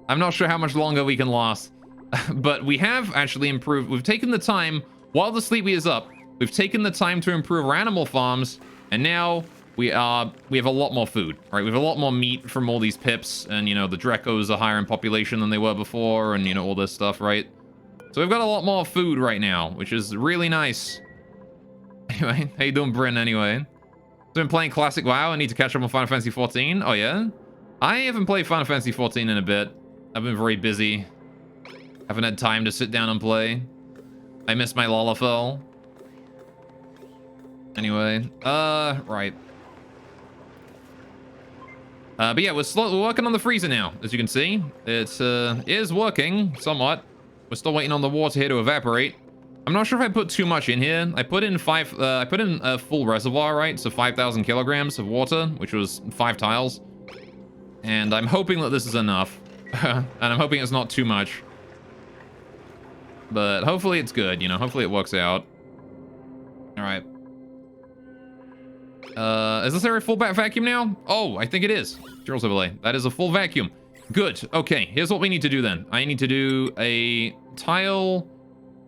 not sure how much longer we can last, but we have actually improved. We've taken the time, while the Sleepy is up, we've taken the time to improve our animal farms, and now we have a lot more food, right? We have a lot more meat from all these pips, and, you know, the Drecos are higher in population than they were before, and, you know, all this stuff, right? So we've got a lot more food right now, which is really nice. Anyway, how you doing, Bryn, anyway? So I've been playing Classic WoW. I need to catch up on Final Fantasy 14. Oh, yeah? I haven't played Final Fantasy 14 in a bit. I've been very busy. Haven't had time to sit down and play. I miss my Lalafell. Anyway, right. But yeah, we're working on the freezer now, as you can see. It is working somewhat. We're still waiting on the water here to evaporate. I'm not sure if I put too much in here. I put in a full reservoir, right? So 5,000 kilograms of water, which was 5 tiles. And I'm hoping that this is enough. And I'm hoping it's not too much. But hopefully it's good, you know, hopefully it works out. All right. Is this area full vacuum now? Oh, I think it is. Charles overlay. That is a full vacuum. Good. Okay, here's what we need to do then. I need to do a tile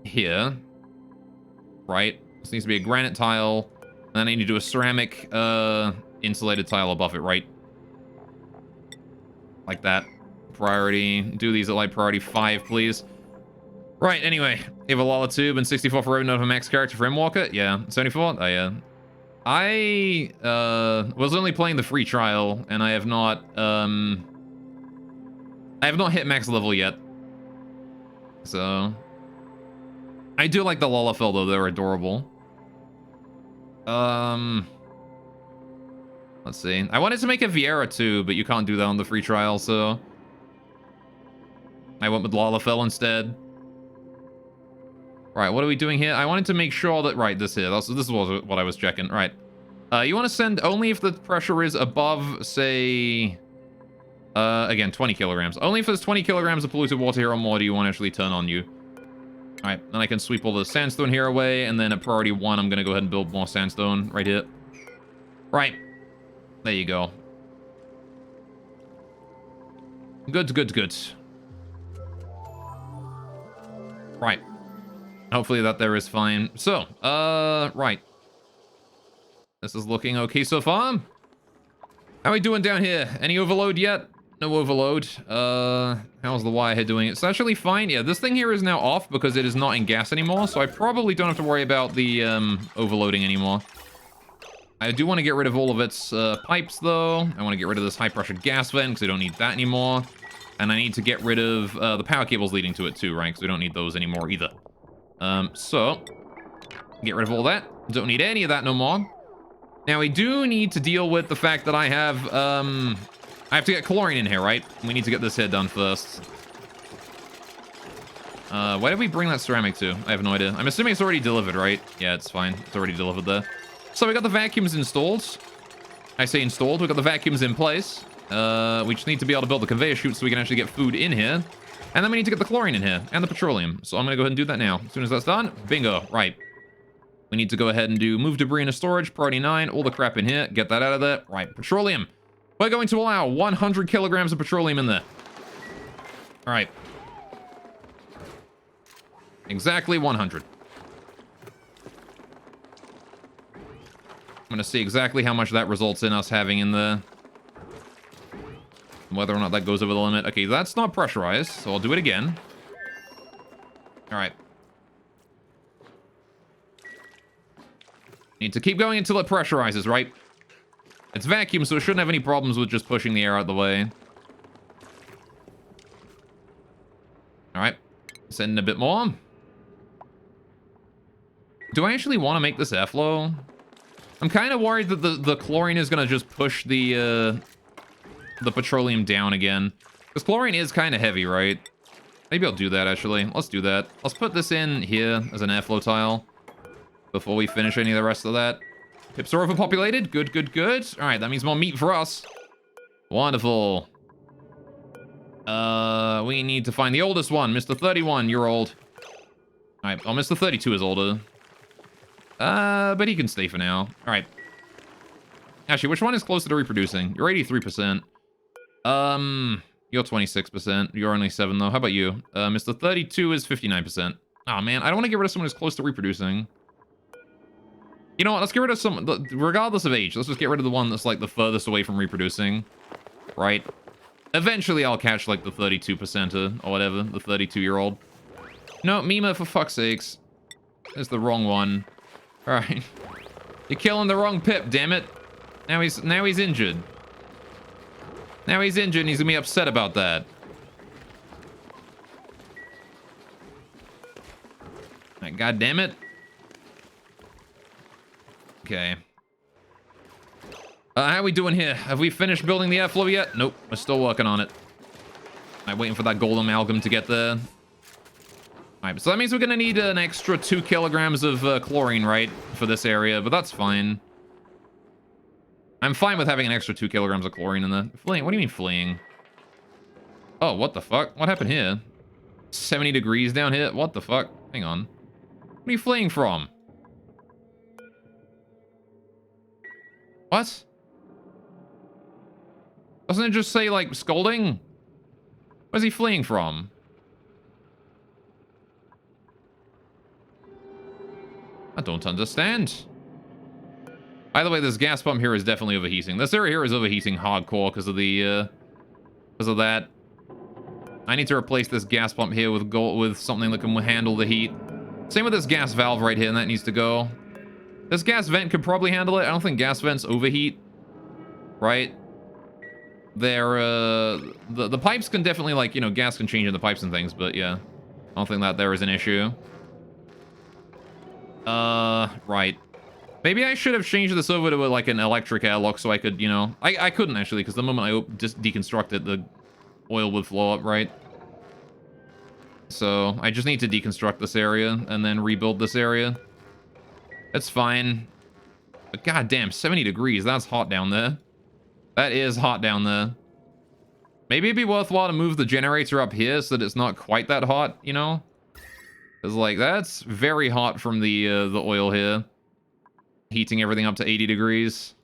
here. Right. This needs to be a granite tile. And then I need to do a ceramic insulated tile above it, right? Like that. Priority. Do these at like priority 5, please. Right, anyway. Evalala Tube and 64 for Road, not a max character for Walker. Yeah. 74? Oh, yeah. I was only playing the free trial, and I have not hit max level yet. So I do like the Lalafell though, they're adorable. Let's see. I wanted to make a Viera too, but you can't do that on the free trial, so I went with Lalafell instead. Right, what are we doing here? I wanted to make sure that... Right, this here. This was what I was checking. Right. You want to send only if the pressure is above, say... again, 20 kilograms. Only if there's 20 kilograms of polluted water here or more do you want to actually turn on you. Alright, then I can sweep all the sandstone here away, and then at priority 1, I'm going to go ahead and build more sandstone right here. Right. There you go. Good, good, good. Right. Hopefully that there is fine. So, right. This is looking okay so far. How are we doing down here? Any overload yet? No overload. How's the wirehead doing? It's actually fine. Yeah, this thing here is now off because it is not in gas anymore, so I probably don't have to worry about the overloading anymore. I do want to get rid of all of its pipes, though. I want to get rid of this high-pressure gas vent because I don't need that anymore. And I need to get rid of the power cables leading to it, too, right? Because we don't need those anymore either. So, get rid of all that. Don't need any of that no more. Now, we do need to deal with the fact that I have to get chlorine in here, right? We need to get this here done first. Why did we bring that ceramic to? I have no idea. I'm assuming it's already delivered, right? Yeah, it's fine. It's already delivered there. So we got the vacuums installed. I say installed. We got the vacuums in place. We just need to be able to build the conveyor chute so we can actually get food in here. And then we need to get the chlorine in here, and the petroleum. So I'm going to go ahead and do that now. As soon as that's done, bingo, right. We need to go ahead and do move debris into storage, priority 9, all the crap in here, get that out of there. Right, petroleum. We're going to allow 100 kilograms of petroleum in there. All right. Exactly 100. I'm going to see exactly how much that results in us having in there. Whether or not that goes over the limit. Okay, that's not pressurized, so I'll do it again. All right. Need to keep going until it pressurizes, right? It's vacuum, so it shouldn't have any problems with just pushing the air out the way. All right. Send in a bit more. Do I actually want to make this airflow? I'm kind of worried that the chlorine is going to just push the petroleum down again. Because chlorine is kind of heavy, right? Maybe I'll do that, actually. Let's do that. Let's put this in here as an airflow tile before we finish any of the rest of that. Pips are overpopulated. Good, good, good. All right, that means more meat for us. Wonderful. We need to find the oldest one, Mr. 31-year-old. All right, well, Mr. 32 is older. But he can stay for now. All right. Actually, which one is closer to reproducing? You're 83%. You're 26%. You're only 7, though. How about you? Mr. 32 is 59%. Oh, man. I don't want to get rid of someone who's close to reproducing. You know what? Let's get rid of some... Regardless of age, let's just get rid of the one that's, like, the furthest away from reproducing. Right? Eventually, I'll catch, like, the 32%er or whatever. The 32-year-old. No, Mima, for fuck's sakes. That's the wrong one. Alright. You're killing the wrong Pip, damn it. Now he's injured. Now he's injured and he's gonna be upset about that. Right, God damn it. Okay. How are we doing here? Have we finished building the airflow yet? Nope, we're still working on it. I'm waiting for that gold amalgam to get there. Alright, so that means we're gonna need an extra 2 kilograms of chlorine, right? For this area, but that's fine. I'm fine with having an extra 2 kilograms of chlorine in there. Fleeing? What do you mean fleeing? Oh, what the fuck? What happened here? 70 degrees down here? What the fuck? Hang on. What are you fleeing from? What? Doesn't it just say, like, scolding? Where's he fleeing from? I don't understand. By the way, this gas pump here is definitely overheating. This area here is overheating hardcore because of the, because of that. I need to replace this gas pump here with something that can handle the heat. Same with this gas valve right here, and that needs to go. This gas vent could probably handle it. I don't think gas vents overheat, right? They're, the pipes can definitely, like, you know, gas can change in the pipes and things, but yeah. I don't think that there is an issue. Right. Maybe I should have changed this over to, like, an electric airlock so I could, you know... I couldn't, actually, because the moment I just deconstruct it, the oil would flow up, right? So, I just need to deconstruct this area and then rebuild this area. That's fine. But goddamn, 70 degrees. That's hot down there. That is hot down there. Maybe it'd be worthwhile to move the generator up here so that it's not quite that hot, you know? Because, like, that's very hot from the oil here. Heating everything up to 80 degrees.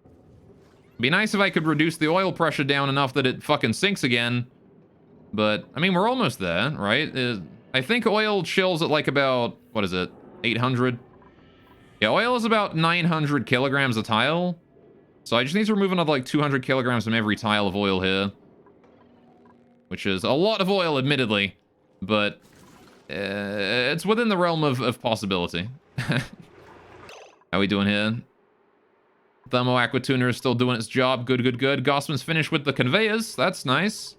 It'd be nice if I could reduce the oil pressure down enough that it fucking sinks again. But, I mean, we're almost there, right? I think oil chills at, like, about, what is it? 800? Yeah, oil is about 900 kilograms a tile. So I just need to remove another, like, 200 kilograms from every tile of oil here. Which is a lot of oil, admittedly. But it's within the realm of possibility. How we doing here? Thermo Aqua Tuner is still doing its job. Good, good, good. Gossman's finished with the conveyors. That's nice.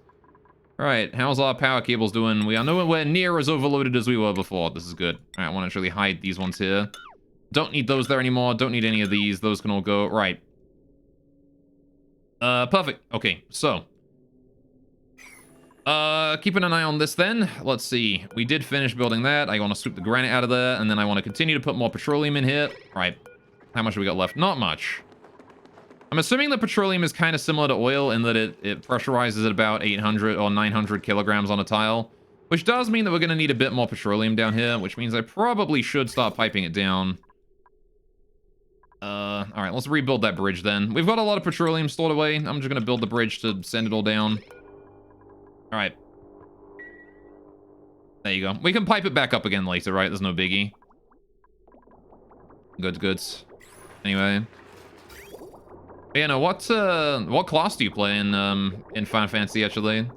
Alright, how's our power cables doing? We are nowhere near as overloaded as we were before. This is good. Alright, I want to actually hide these ones here. Don't need those there anymore. Don't need any of these. Those can all go. Right. Perfect. Okay, so. Keeping an eye on this then. Let's see. We did finish building that. I want to sweep the granite out of there, and then I want to continue to put more petroleum in here. Right. How much have we got left? Not much. I'm assuming the petroleum is kind of similar to oil in that it pressurizes at about 800 or 900 kilograms on a tile, which does mean that we're going to need a bit more petroleum down here, which means I probably should start piping it down. All right, let's rebuild that bridge then. We've got a lot of petroleum stored away. I'm just going to build the bridge to send it all down. All right. There you go. We can pipe it back up again later, right? There's no biggie. Good, goods. Anyway. But yeah, no, what class do you play in Final Fantasy, actually?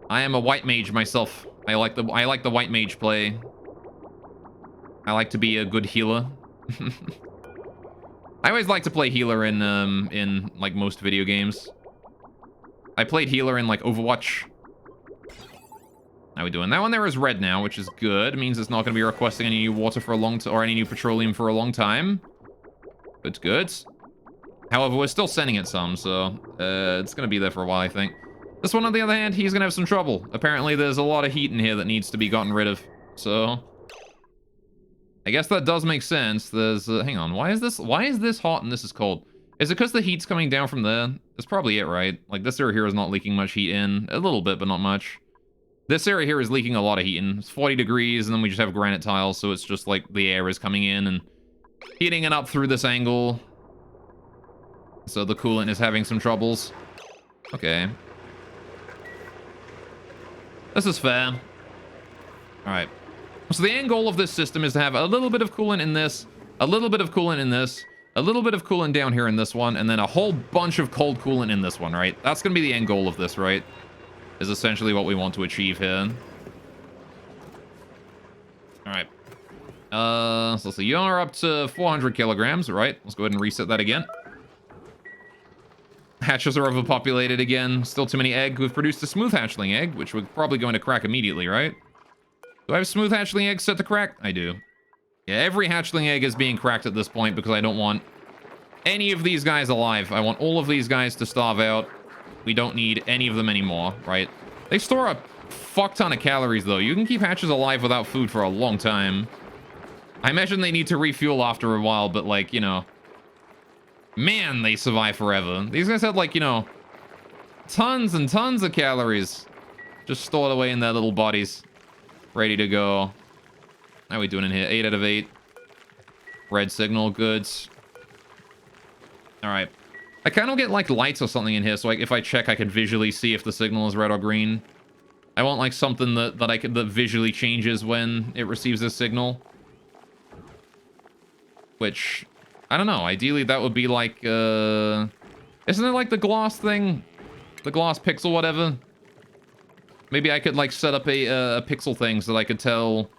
I am a white mage myself. I like the white mage play. I like to be a good healer. I always like to play healer in like most video games. I played healer in like Overwatch. How we doing? That one there is red now, which is good. It means it's not going to be requesting any new water for a long time, or any new petroleum for a long time. It's good. However, we're still sending it some, so it's going to be there for a while, I think. This one, on the other hand, he's going to have some trouble. Apparently, there's a lot of heat in here that needs to be gotten rid of. So, I guess that does make sense. There's, hang on, why is this hot and this is cold? Is it because the heat's coming down from there? That's probably it, right? Like, this area here is not leaking much heat in. A little bit, but not much. This area here is leaking a lot of heat in. It's 40 degrees, and then we just have granite tiles, so it's just like the air is coming in and heating it up through this angle. So the coolant is having some troubles. Okay. This is fair. Alright. So the end goal of this system is to have a little bit of coolant in this, a little bit of coolant in this, a little bit of coolant down here in this one, and then a whole bunch of cold coolant in this one, right? That's going to be the end goal of this, right? Is essentially what we want to achieve here. All right. So let's see. You are up to 400 kilograms, right? Let's go ahead and reset that again. Hatches are overpopulated again. Still too many egg. We've produced a smooth hatchling egg, which we're probably going to crack immediately, right? Do I have smooth hatchling eggs set to crack? I do. Yeah, every hatchling egg is being cracked at this point because I don't want any of these guys alive. I want all of these guys to starve out. We don't need any of them anymore, right? They store a fuck ton of calories, though. You can keep hatches alive without food for a long time. I imagine they need to refuel after a while, but, like, you know... Man, they survive forever. These guys had, like, you know... tons and tons of calories just stored away in their little bodies. Ready to go. How are we doing in here? 8 out of 8. Red signal, goods. Alright. I kind of get, like, lights or something in here, so if I check, I can visually see if the signal is red or green. I want, like, something that visually changes when it receives this signal. Which, I don't know. Ideally, that would be, like, isn't it, like, the gloss thing? The gloss pixel, whatever? Maybe I could, like, set up a pixel thing so that I could tell,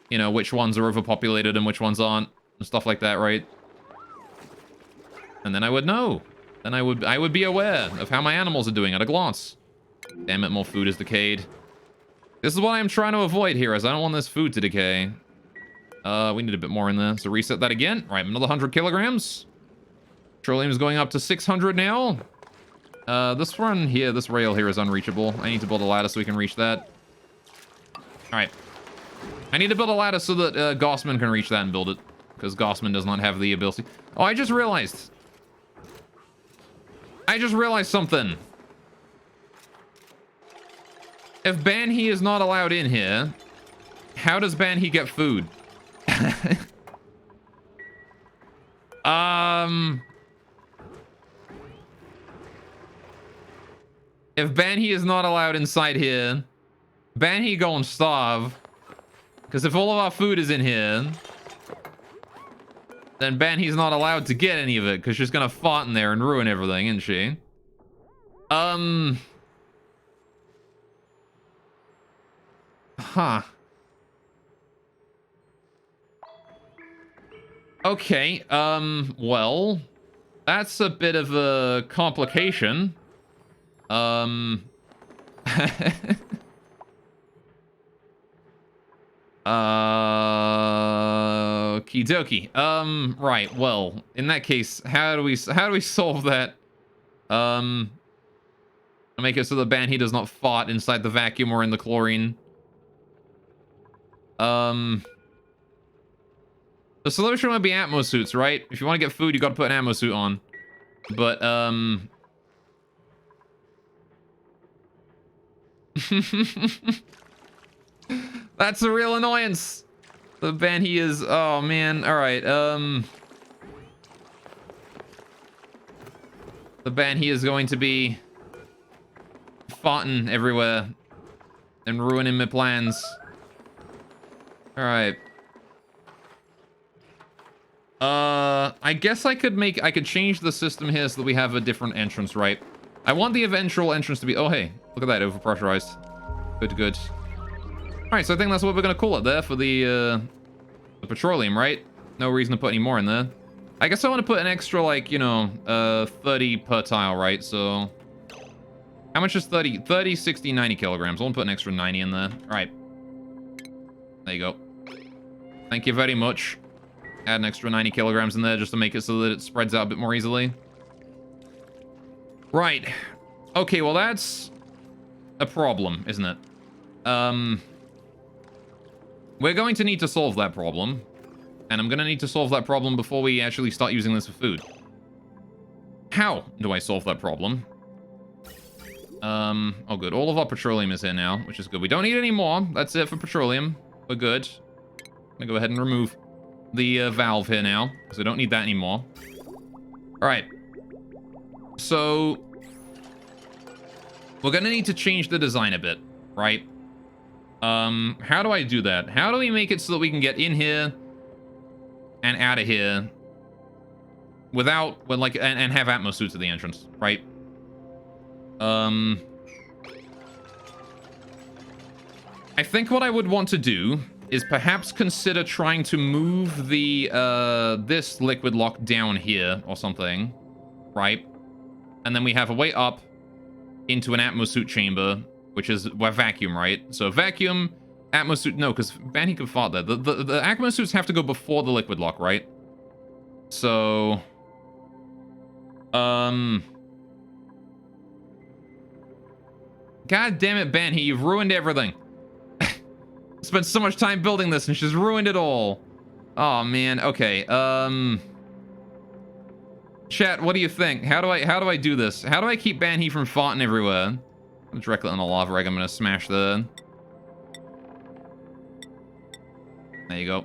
you know, which ones are overpopulated and which ones aren't, and stuff like that, right? And then I would know. Then I would be aware of how my animals are doing at a glance. Damn it, more food is decayed. This is what I'm trying to avoid here, as I don't want this food to decay. We need a bit more in there, so reset that again. Right, another 100 kilograms. Petroleum is going up to 600 now. This one here, this rail here is unreachable. I need to build a ladder so we can reach that. Alright. I need to build a ladder so that Gossman can reach that and build it. Because Gossman does not have the ability. Oh, I just realized something. If Banhee is not allowed in here, how does Banhee get food? If Banhee is not allowed inside here, Banhee gonna starve. Because if all of our food is in here, then Banhee's not allowed to get any of it, because she's gonna fart in there and ruin everything, isn't she? Huh. Okay, well, that's a bit of a complication. Okie dokie. Right, well, in that case, how do we solve that? Make it so the Banhee does not fart inside the vacuum or in the chlorine. The solution would be atmo suits, right? If you want to get food, you gotta put an atmo suit on. But, that's a real annoyance. The Banhee is... Oh, man. Alright, the Banhee is going to be farting everywhere and ruining my plans. Alright. I guess I could change the system here so that we have a different entrance, right? I want the eventual entrance to be... Oh, hey. Look at that. Overpressurized. Good, good. Alright, so I think that's what we're going to call it there for the petroleum, right? No reason to put any more in there. I guess I want to put an extra, like, you know, 30 per tile, right? So... How much is 30? 30, 60, 90 kilograms. I want to put an extra 90 in there. Alright. There you go. Thank you very much. Add an extra 90 kilograms in there just to make it so that it spreads out a bit more easily. Right. Okay, well that's a problem, isn't it? We're going to need to solve that problem. And I'm going to need to solve that problem before we actually start using this for food. How do I solve that problem? Oh good. All of our petroleum is here now, which is good. We don't need any more. That's it for petroleum. We're good. I'm going to go ahead and remove the valve here now, because we don't need that anymore. Alright. So, we're going to need to change the design a bit, right? How do I do that? How do we make it so that we can get in here and out of here without, when like, and have atmo suits at the entrance, right? I think what I would want to do is perhaps consider trying to move the this liquid lock down here or something, right? And then we have a way up into an atmosuit chamber, which is vacuum, right? So vacuum, atmosuit, no, because Banny can fart there. The atmosuits have to go before the liquid lock, right? So, God damn it, Banhy, you've ruined everything. Spent so much time building this and she's ruined it all. Oh man, okay. Chat, what do you think? How do I do this? How do I keep Banhy from farting everywhere? Directly on the lava egg, I'm gonna smash the... There you go.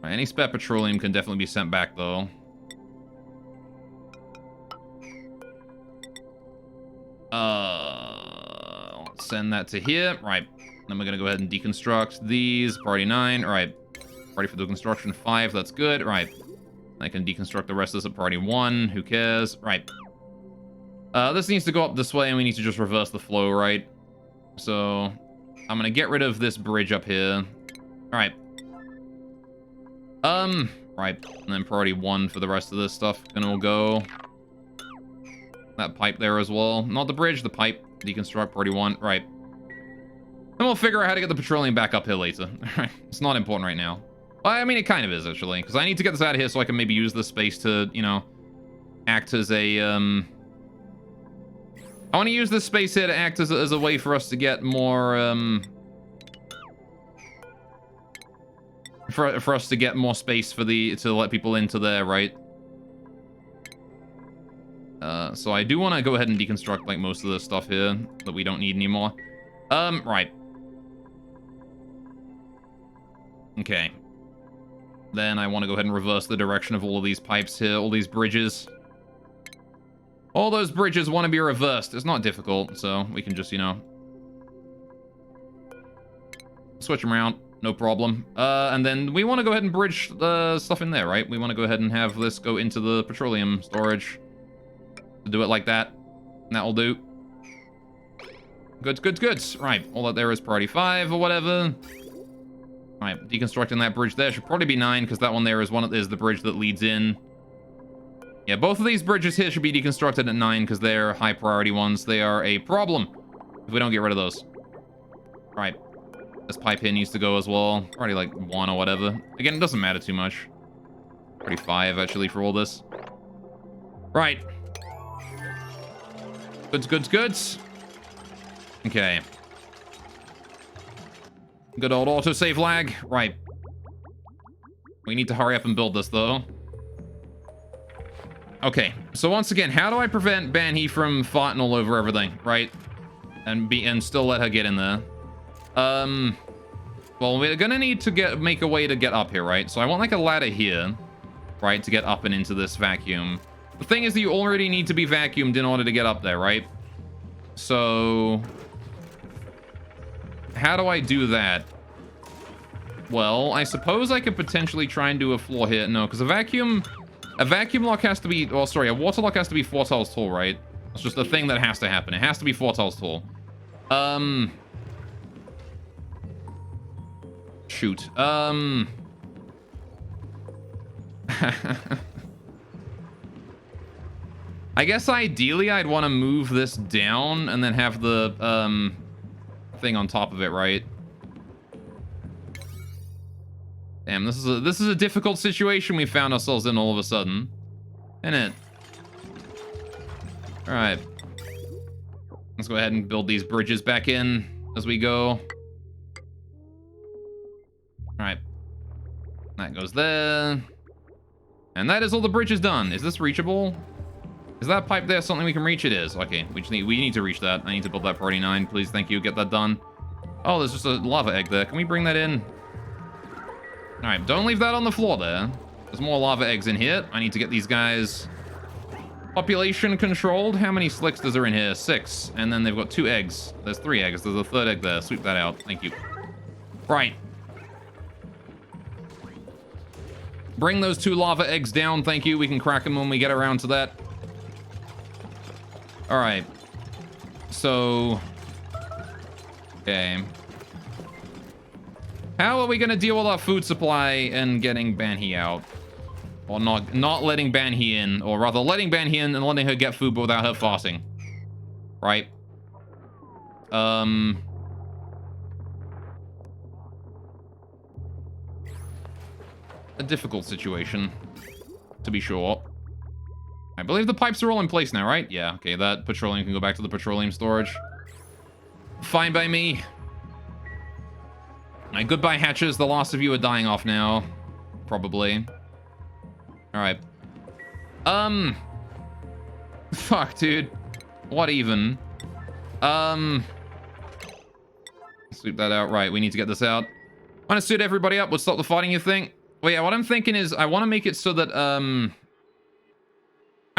Any spare petroleum can definitely be sent back though. Send that to here. Right. Then we're gonna go ahead and deconstruct these. Priority 9. Alright. Priority for the construction 5. That's good. Right. I can deconstruct the rest of this at priority 1. Who cares? Right. This needs to go up this way, and we need to just reverse the flow, right? So, I'm gonna get rid of this bridge up here. Alright. Right. And then priority 1 for the rest of this stuff. Gonna go... That pipe there as well. Not the bridge, the pipe. Deconstruct, priority 1. Right. Then we'll figure out how to get the petroleum back up here later. Alright. It's not important right now. Well, I mean, it kind of is, actually. Because I need to get this out of here so I can maybe use this space to, you know, act as a, I want to use this space here to act as a way for us to get more, for us to get more space for to let people into there, right? So I do want to go ahead and deconstruct, like, most of this stuff here that we don't need anymore. Right. Okay. Then I want to go ahead and reverse the direction of all of these pipes here, all these bridges. All those bridges want to be reversed. It's not difficult, so we can just, you know, switch them around. No problem. And then we want to go ahead and bridge the stuff in there, right? We want to go ahead and have this go into the petroleum storage. Do it like that. And that will do. Good, good, good. Right. All that there is priority 5 or whatever. Alright, deconstructing that bridge there should probably be 9, because that one there is the bridge that leads in. Yeah, both of these bridges here should be deconstructed at 9, because they're high priority ones. They are a problem if we don't get rid of those. Alright. This pipe here needs to go as well. Already like 1 or whatever. Again, it doesn't matter too much. Already 5, actually, for all this. Right. Goods, goods, goods. Okay. Good old autosave lag. Right. We need to hurry up and build this, though. Okay. So once again, how do I prevent Banhy from farting all over everything, right? And still let her get in there? Well, we're gonna need to make a way to get up here, right? So I want like a ladder here, right, to get up and into this vacuum. The thing is that you already need to be vacuumed in order to get up there, right? So how do I do that? Well, I suppose I could potentially try and do a floor here. No, because a vacuum lock has to be, oh, sorry, a water lock has to be 4 tiles tall, right? It's just a thing that has to happen. It has to be 4 tiles tall. Shoot. I guess ideally I'd want to move this down and then have the thing on top of it, right? Damn, this is a difficult situation we found ourselves in all of a sudden. Isn't it? Alright. Let's go ahead and build these bridges back in as we go. Alright. That goes there. And that is all the bridges done. Is this reachable? Is that pipe there something we can reach? It is. Okay, we need to reach that. I need to build that priority 9. Please, thank you. Get that done. Oh, there's just a lava egg there. Can we bring that in? Alright, don't leave that on the floor there. There's more lava eggs in here. I need to get these guys population controlled. How many slicks does there in here? 6. And then they've got 2 eggs. There's 3 eggs. There's a 3rd egg there. Sweep that out. Thank you. Right. Bring those 2 lava eggs down. Thank you. We can crack them when we get around to that. Alright. So... Okay. How are we gonna deal with our food supply and getting Banhee out? Or not letting Banhee in, or rather letting Banhee in and letting her get food but without her fasting. Right? A difficult situation, to be sure. I believe the pipes are all in place now, right? Yeah, okay, that petroleum can go back to the petroleum storage. Fine by me. Alright, goodbye, hatches. The last of you are dying off now. Probably. Alright. Fuck, dude. What even? Sweep that out. Right, we need to get this out. Want to suit everybody up? We'll stop the fighting, you think? Well, yeah, what I'm thinking is I want to make it so that, I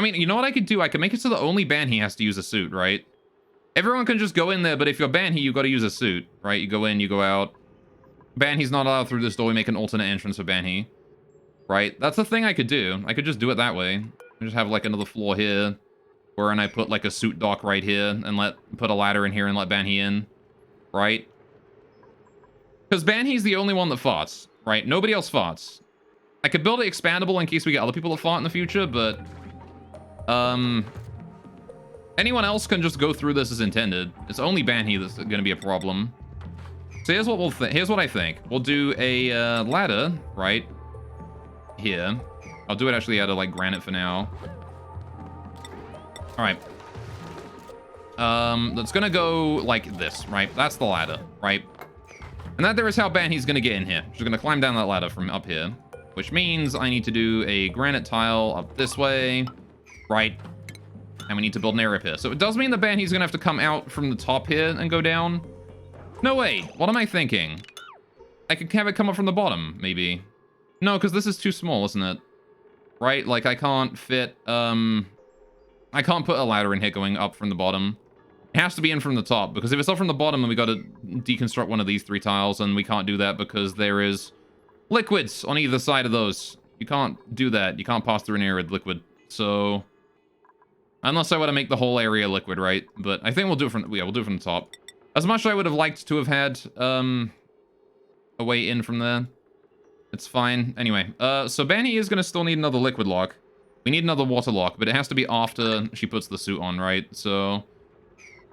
mean, you know what I could do? I could make it so that only Banhee has to use a suit, right? Everyone can just go in there, but if you're Banhee, you got to use a suit, right? You go in, you go out. Banhee's not allowed through this door. We make an alternate entrance for Banhee, right? That's the thing I could do. I could just do it that way. I just have like another floor here, wherein I put like a suit dock right here, and put a ladder in here and let Banhee in, right? Because Banhee's the only one that farts, right? Nobody else farts. I could build it expandable in case we get other people that fart in the future, but anyone else can just go through this as intended. It's only Banhee that's going to be a problem. So here's what here's what I think. We'll do a ladder right here. I'll do it actually out of like granite for now. All right. That's gonna go like this, right? That's the ladder, right? And that there is how Banhee's gonna get in here. She's gonna climb down that ladder from up here, which means I need to do a granite tile up this way, right? And we need to build an area here. So it does mean that Banhee's gonna have to come out from the top here and go down. No, wait. What am I thinking? I could have it come up from the bottom, maybe. No, because this is too small, isn't it? Right? Like, I can't fit, I can't put a ladder in here going up from the bottom. It has to be in from the top, because if it's up from the bottom, then we got to deconstruct one of these 3 tiles, and we can't do that because there is liquids on either side of those. You can't do that. You can't pass through an area with liquid. So, unless I want to make the whole area liquid, right? But I think we'll do it from, yeah, we'll do it from the top. As much as I would have liked to have had a way in from there. It's fine. Anyway, so Banhee is going to still need another liquid lock. We need another water lock, but it has to be after she puts the suit on, right? So,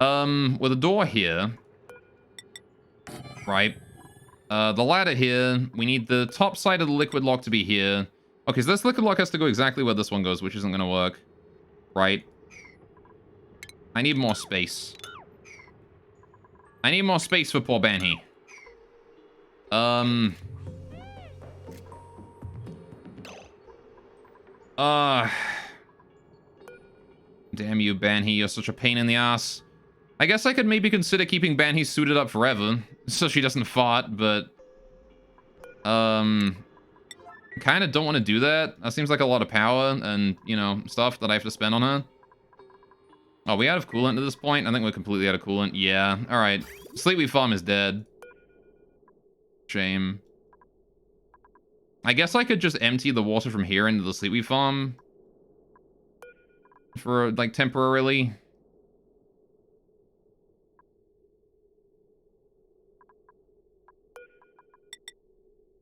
with a door here, right? The ladder here, we need the top side of the liquid lock to be here. Okay, so this liquid lock has to go exactly where this one goes, which isn't going to work, right? I need more space. I need more space for poor Banhee. Damn you, Banhee, you're such a pain in the ass. I guess I could maybe consider keeping Banhee suited up forever, so she doesn't fart, but... kind of don't want to do that. That seems like a lot of power and, you know, stuff that I have to spend on her. Oh, we out of coolant at this point? I think we're completely out of coolant. Yeah, alright. Sleepy Farm is dead. Shame. I guess I could just empty the water from here into the Sleepy Farm. For, like, temporarily.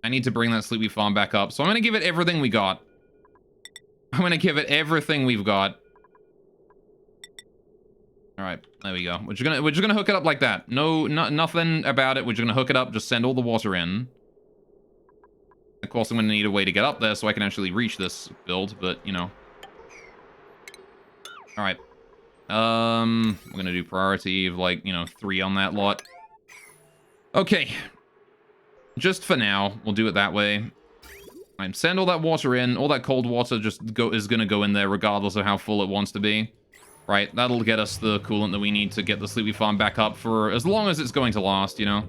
I need to bring that Sleepy Farm back up. So I'm going to give it everything we got. I'm going to give it everything we've got. All right, there we go. We're just gonna hook it up like that. Nothing about it. We're just gonna hook it up. Just send all the water in. Of course, I'm gonna need a way to get up there so I can actually reach this build. But you know. All right. We're gonna do priority of like 3 on that lot. Okay. Just for now, we'll do it that way. Right, send all that water in. All that cold water is gonna go in there regardless of how full it wants to be. Right, that'll get us the coolant that we need to get the Sleepy Farm back up for as long as it's going to last, you know?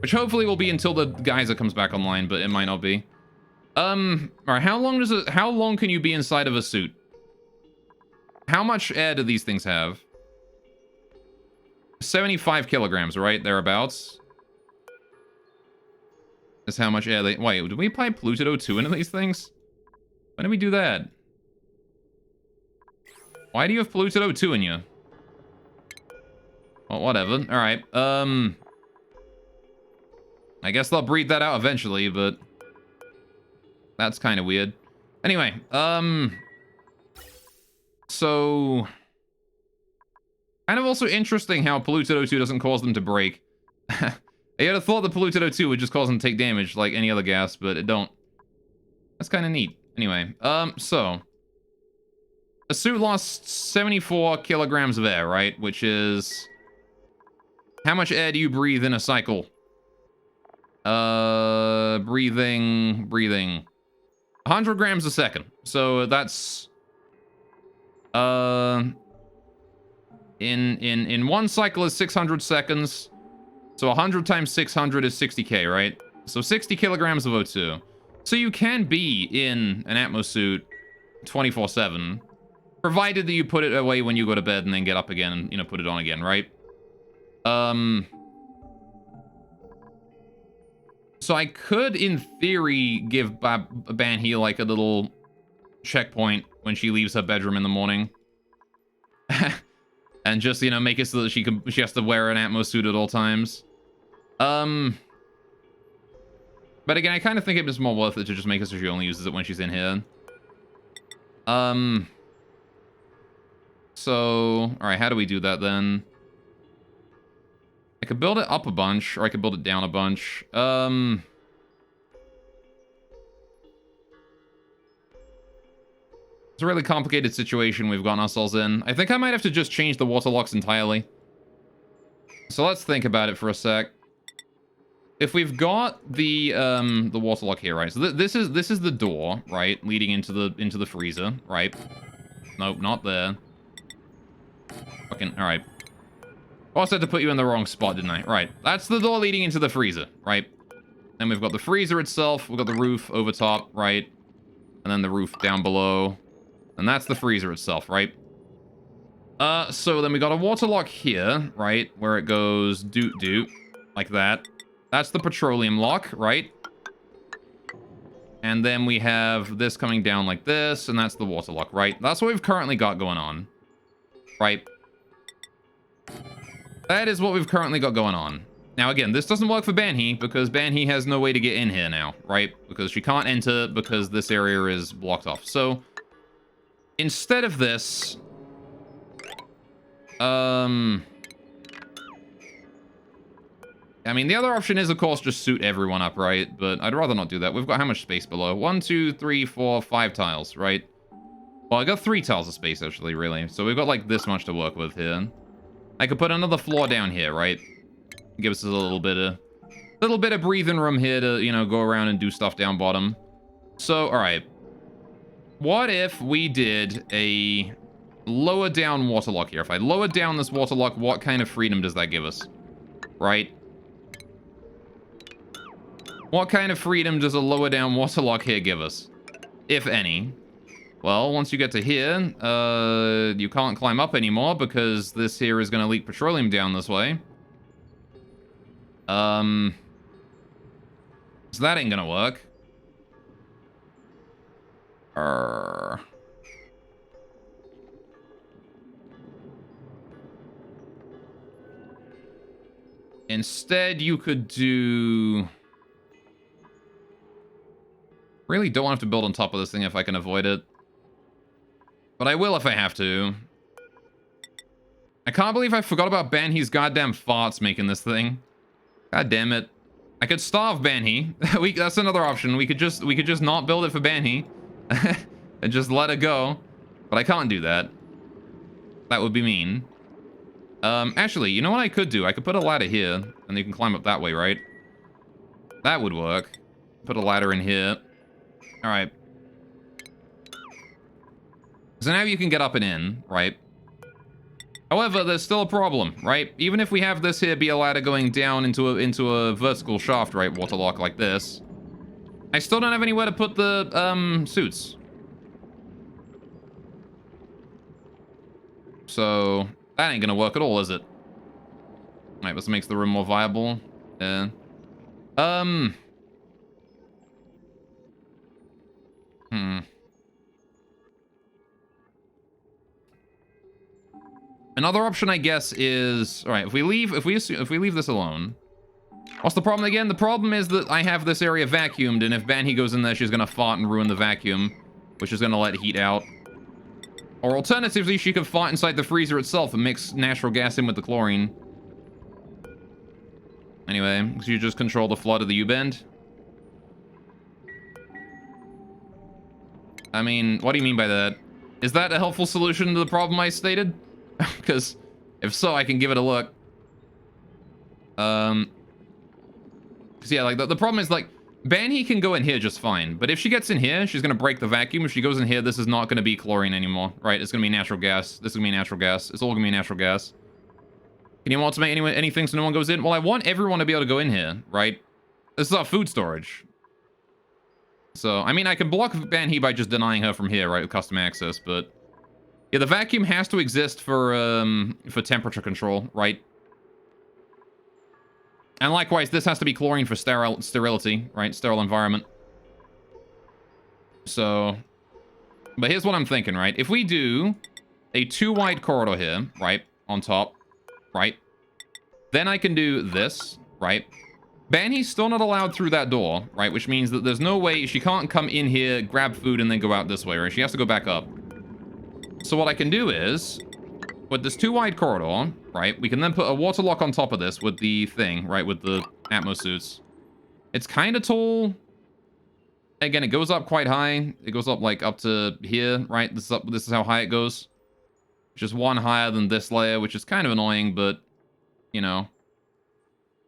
Which hopefully will be until the geyser comes back online, but it might not be. Alright, how long can you be inside of a suit? How much air do these things have? 75 kilograms, right? Thereabouts. That's how much air they... Wait, did we pipe polluted O2 into these things? When did we do that? Why do you have polluted O2 in you? Well, whatever. All right. I guess they'll breed that out eventually, but that's kind of weird. Anyway, so kind of also interesting how polluted O2 doesn't cause them to break. I would have thought the polluted O2 would just cause them to take damage like any other gas, but it don't. That's kind of neat. Anyway, so a suit lost 74 kilograms of air, right? Which is how much air do you breathe in a cycle? Breathing 100 grams a second. So that's in one cycle is 600 seconds. So 100 times 600 is 60k, right? So 60 kilograms of O2. So you can be in an Atmos suit 24/7, provided that you put it away when you go to bed and then get up again and, you know, put it on again, right? So I could, in theory, give Banhee like a little checkpoint when she leaves her bedroom in the morning. And just, you know, make it so that she has to wear an Atmos suit at all times. But again, I kind of think it was more worth it to just make it so she only uses it when she's in here. So, alright, how do we do that then? I could build it up a bunch, or I could build it down a bunch. It's a really complicated situation we've gotten ourselves in. I think I might have to just change the water locks entirely. So let's think about it for a sec. If we've got the water lock here, right? So this is the door, right, leading into the freezer, right? Nope, not there. Fucking all right. Also had to put you in the wrong spot, didn't I? Right, that's the door leading into the freezer, right? Then we've got the freezer itself. We've got the roof over top, right? And then the roof down below. And that's the freezer itself, right? So then we got a water lock here, right? Where it goes doot, like that. That's the petroleum lock, right? And then we have this coming down like this, and that's the water lock, right? That's what we've currently got going on, right? That is what we've currently got going on. Now, again, this doesn't work for Banhee, because Banhee has no way to get in here now, right? Because she can't enter because this area is blocked off. So, instead of this... I mean, the other option is, of course, just suit everyone up, right? But I'd rather not do that. We've got how much space below? 1, 2, 3, 4, 5 tiles, right? Well, I got 3 tiles of space, actually, really. So we've got, like, this much to work with here. I could put another floor down here, right? Give us a little bit of breathing room here to, you know, go around and do stuff down bottom. So, all right. What if we did a lower down water lock here? If I lower down this water lock, what kind of freedom does that give us? Right? What kind of freedom does a lower down water lock here give us? If any. Well, once you get to here, you can't climb up anymore because this here is going to leak petroleum down this way. So that ain't gonna work. Instead, you could do... Really don't have to build on top of this thing if I can avoid it. But I will if I have to. I can't believe I forgot about Banhee's goddamn farts making this thing. God damn it. I could starve Banhee. That's another option. We could just not build it for Banhee. And just let it go. But I can't do that. That would be mean. Actually, you know what I could do? I could put a ladder here, and you can climb up that way, right? That would work. Put a ladder in here. Alright. So now you can get up and in, right? However, there's still a problem, right? Even if we have this here be a ladder going down into a vertical shaft, right? Waterlock like this. I still don't have anywhere to put the, suits. So, that ain't gonna work at all, is it? Alright, this makes the room more viable. Yeah. Another option, I guess, is... All right, if we leave this alone... What's the problem again? The problem is that I have this area vacuumed, and if Banhi goes in there, she's gonna fart and ruin the vacuum, which is gonna let heat out. Or alternatively, she could fart inside the freezer itself and mix natural gas in with the chlorine. Anyway, so you just control the flood of the U-bend. I mean, what do you mean by that? Is that a helpful solution to the problem I stated? Because if so, I can give it a look. Because yeah, like the problem is like Banhi can go in here just fine, but if she gets in here, she's gonna break the vacuum. If she goes in here, this is not gonna be chlorine anymore, right? It's gonna be natural gas. This is gonna be natural gas. It's all gonna be natural gas. Can you automate anything so no one goes in? Well, I want everyone to be able to go in here, right? This is our food storage. So, I mean, I can block Banhi by just denying her from here, right, with custom access, but... Yeah, the vacuum has to exist for temperature control, right? And likewise, this has to be chlorine for sterility, right? Sterile environment. So... But here's what I'm thinking, right? If we do a 2-wide corridor here, right, on top, right? Then I can do this, right? Banhi's still not allowed through that door, right? Which means that there's no way she can't come in here, grab food, and then go out this way, right? She has to go back up. So what I can do is, with this 2-wide corridor, right? We can then put a water lock on top of this with the thing, right? With the Atmo suits. It's kind of tall. Again, it goes up quite high. It goes up like up to here, right? This is how high it goes. Just one higher than this layer, which is kind of annoying, but you know.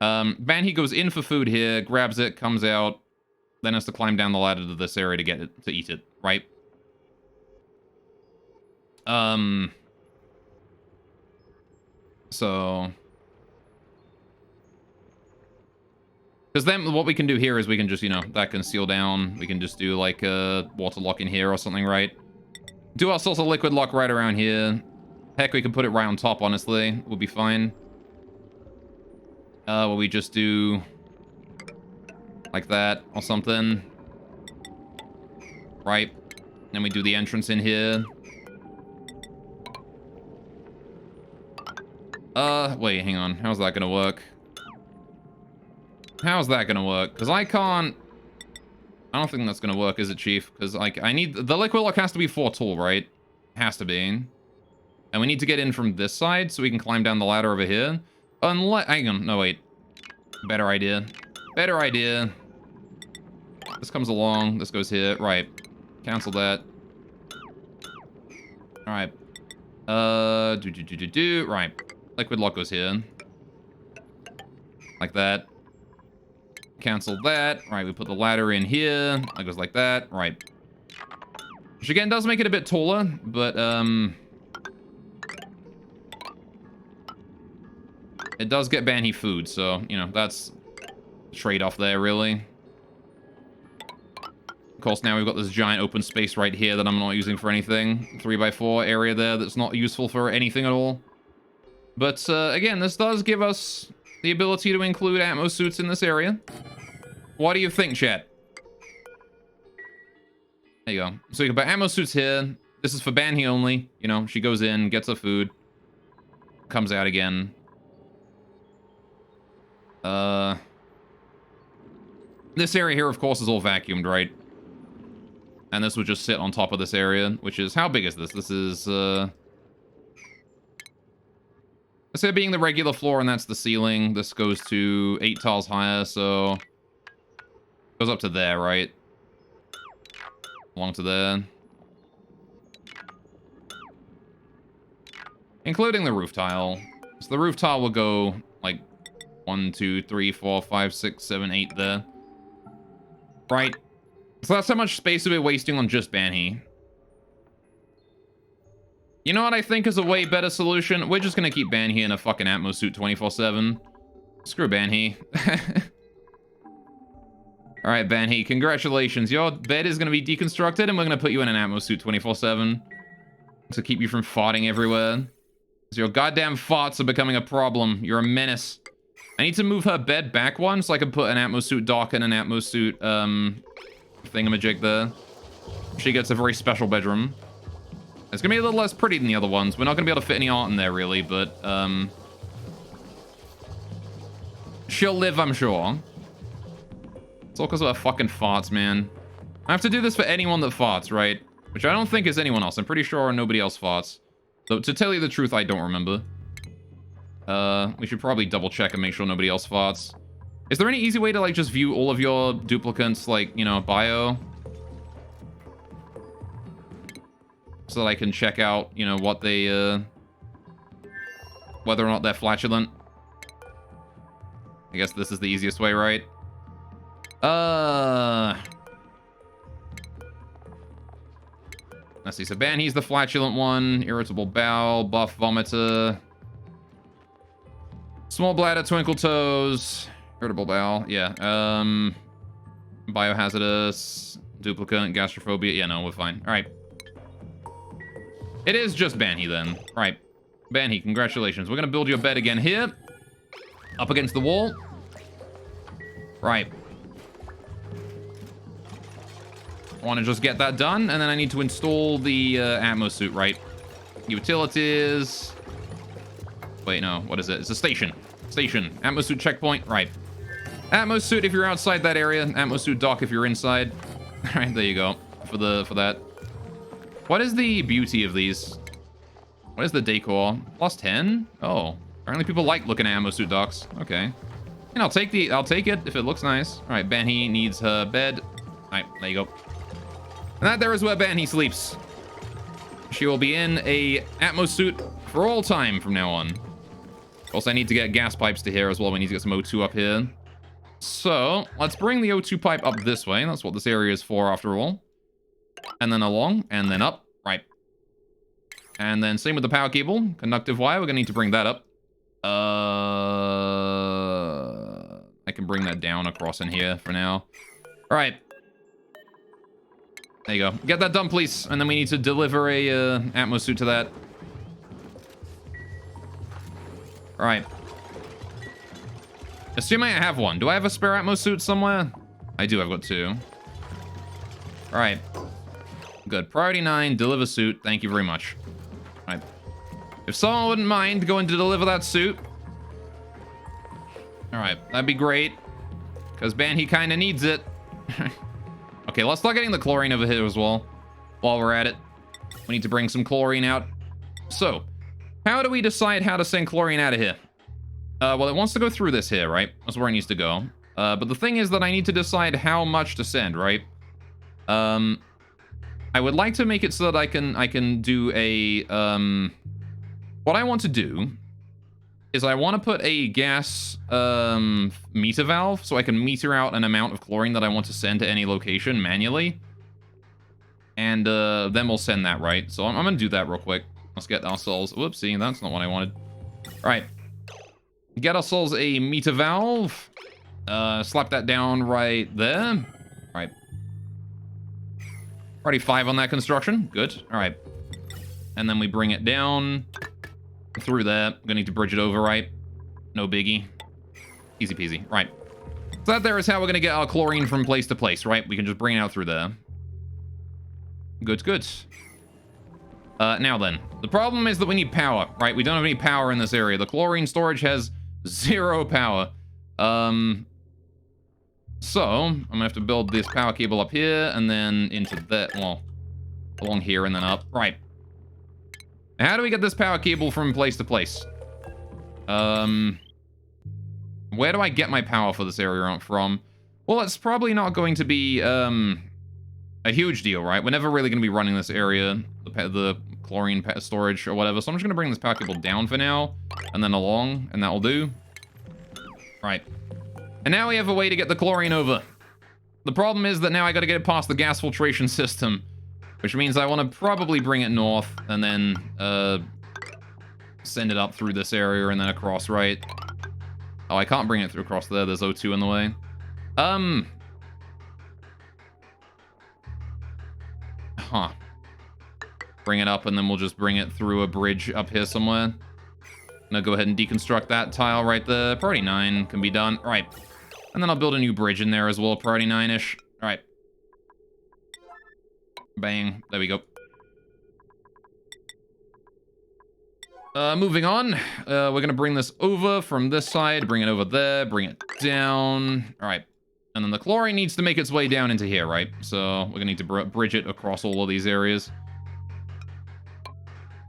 Banhi goes in for food here, grabs it, comes out, then has to climb down the ladder to this area to get it, to eat it, right? So... Because then what we can do here is we can just, you know, that can seal down. We can just do like a water lock in here or something, right? Do ourselves a liquid lock right around here. Heck, we can put it right on top, honestly. We'll be fine. Well, we just do like that or something. Right. Then we do the entrance in here. Wait, hang on. How's that gonna work? How's that gonna work? Because I can't... I don't think that's gonna work, is it, Chief? Because, like, I need... The liquid lock has to be 4 tall, right? Has to be. And we need to get in from this side so we can climb down the ladder over here. Unless... Hang on. No, wait. Better idea. Better idea. This comes along. This goes here. Right. Cancel that. Alright. Right. Liquid lock goes here. Like that. Cancel that. Right, we put the ladder in here. That goes like that. Right. Which again does make it a bit taller, but it does get Banhi food, so, you know, that's a trade-off there, really. Of course, now we've got this giant open space right here that I'm not using for anything. 3x4 area there that's not useful for anything at all. But, again, this does give us the ability to include Atmo suits in this area. What do you think, chat? There you go. So you can put Atmo suits here. This is for Banhi only. You know, she goes in, gets her food, comes out again. This area here, of course, is all vacuumed, right? And this would just sit on top of this area, which is... How big is this? This is, let's say being the regular floor, and that's the ceiling. This goes to 8 tiles higher, so... Goes up to there, right? Along to there. Including the roof tile. So the roof tile will go, like, 1, 2, 3, 4, 5, 6, 7, 8 there. Right? So that's how much space we're wasting on just Banhi. You know what I think is a way better solution? We're just gonna keep Banhi in a fucking Atmo suit 24/7. Screw Banhi. Alright, Banhi, congratulations. Your bed is gonna be deconstructed and we're gonna put you in an Atmo suit 24/7. To keep you from farting everywhere. Because your goddamn farts are becoming a problem. You're a menace. I need to move her bed back one so I can put an Atmo suit dock and an Atmo suit, thingamajig there. She gets a very special bedroom. It's gonna be a little less pretty than the other ones. We're not gonna be able to fit any art in there, really, but, she'll live, I'm sure. It's all because of her fucking farts, man. I have to do this for anyone that farts, right? Which I don't think is anyone else. I'm pretty sure nobody else farts. So, to tell you the truth, I don't remember. We should probably double check and make sure nobody else farts. Is there any easy way to, like, just view all of your duplicants, like, you know, bio? So that I can check out, you know, what they, whether or not they're flatulent. I guess this is the easiest way, right? Let's see, so Banhe's the flatulent one, irritable bowel, buff vomiter, small bladder, twinkle toes, irritable bowel, yeah, biohazardous, duplicant, gastrophobia, yeah, no, we're fine. All right. It is just Banhi then. All right, Banhi, congratulations. We're gonna build your bed again here, up against the wall. Right. I want to just get that done, and then I need to install the Atmo suit, right? Utilities. Wait, no, what is it? It's a station. Station. Atmo suit checkpoint, right. Atmo suit if you're outside that area. Atmo suit dock if you're inside. All right, there you go. For that. What is the beauty of these? What is the decor? Plus 10? Oh, apparently people like looking at Atmo suit docks. Okay. And I'll take it if it looks nice. All right, Banhi needs her bed. All right, there you go. And that there is where Banhi sleeps. She will be in a Atmo suit for all time from now on. Also, I need to get gas pipes to here as well. We need to get some O2 up here. So, let's bring the O2 pipe up this way. That's what this area is for, after all. And then along, and then up. Right. And then same with the power cable. Conductive wire, we're going to need to bring that up. I can bring that down across in here for now. All right. There you go. Get that done, please. And then we need to deliver a Atmo suit to that. All right. Assuming I have one. Do I have a spare Atmo suit somewhere? I do. I've got 2. All right. Good. Priority 9, deliver suit. Thank you very much. All right. If someone wouldn't mind going to deliver that suit. All right. That'd be great. Because Banhi kind of needs it. Okay, let's start getting the chlorine over here as well. While we're at it. We need to bring some chlorine out. So, how do we decide how to send chlorine out of here? Well, it wants to go through this here, right? That's where it needs to go. But the thing is that I need to decide how much to send, right? I would like to make it so that I can do a... What I want to do is I want to put a gas meter valve so I can meter out an amount of chlorine that I want to send to any location manually. And then we'll send that, right? So I'm going to do that real quick. Let's get ourselves... Whoopsie, that's not what I wanted. All right. Get ourselves a meter valve. Slap that down right there. All right. Already 5 on that construction. Good. All right. And then we bring it down through there. Gonna need to bridge it over, right? No biggie. Easy peasy. Right. So that there is how we're gonna get our chlorine from place to place, right? We can just bring it out through there. Good, good. Now then, the problem is that we need power, right? We don't have any power in this area. The chlorine storage has 0 power. So, I'm gonna have to build this power cable up here, and then into that, well, along here and then up. Right. How do we get this power cable from place to place? Where do I get my power for this area from? Well, it's probably not going to be, a huge deal, right? We're never really gonna be running this area, the chlorine storage or whatever, so I'm just gonna bring this power cable down for now, and then along, and that'll do. Right. And now we have a way to get the chlorine over. The problem is that now I gotta get it past the gas filtration system, which means I want to probably bring it north and then send it up through this area and then across, right? Oh, I can't bring it through across there. There's O2 in the way. Huh. Bring it up and then we'll just bring it through a bridge up here somewhere. I'm gonna go ahead and deconstruct that tile right there. Priority 9 can be done. All right. And then I'll build a new bridge in there as well. Priority 9-ish. All right. Bang. There we go. Moving on. We're going to bring this over from this side, bring it over there, bring it down. All right. And then the chlorine needs to make its way down into here, right? So we're going to need to bridge it across all of these areas.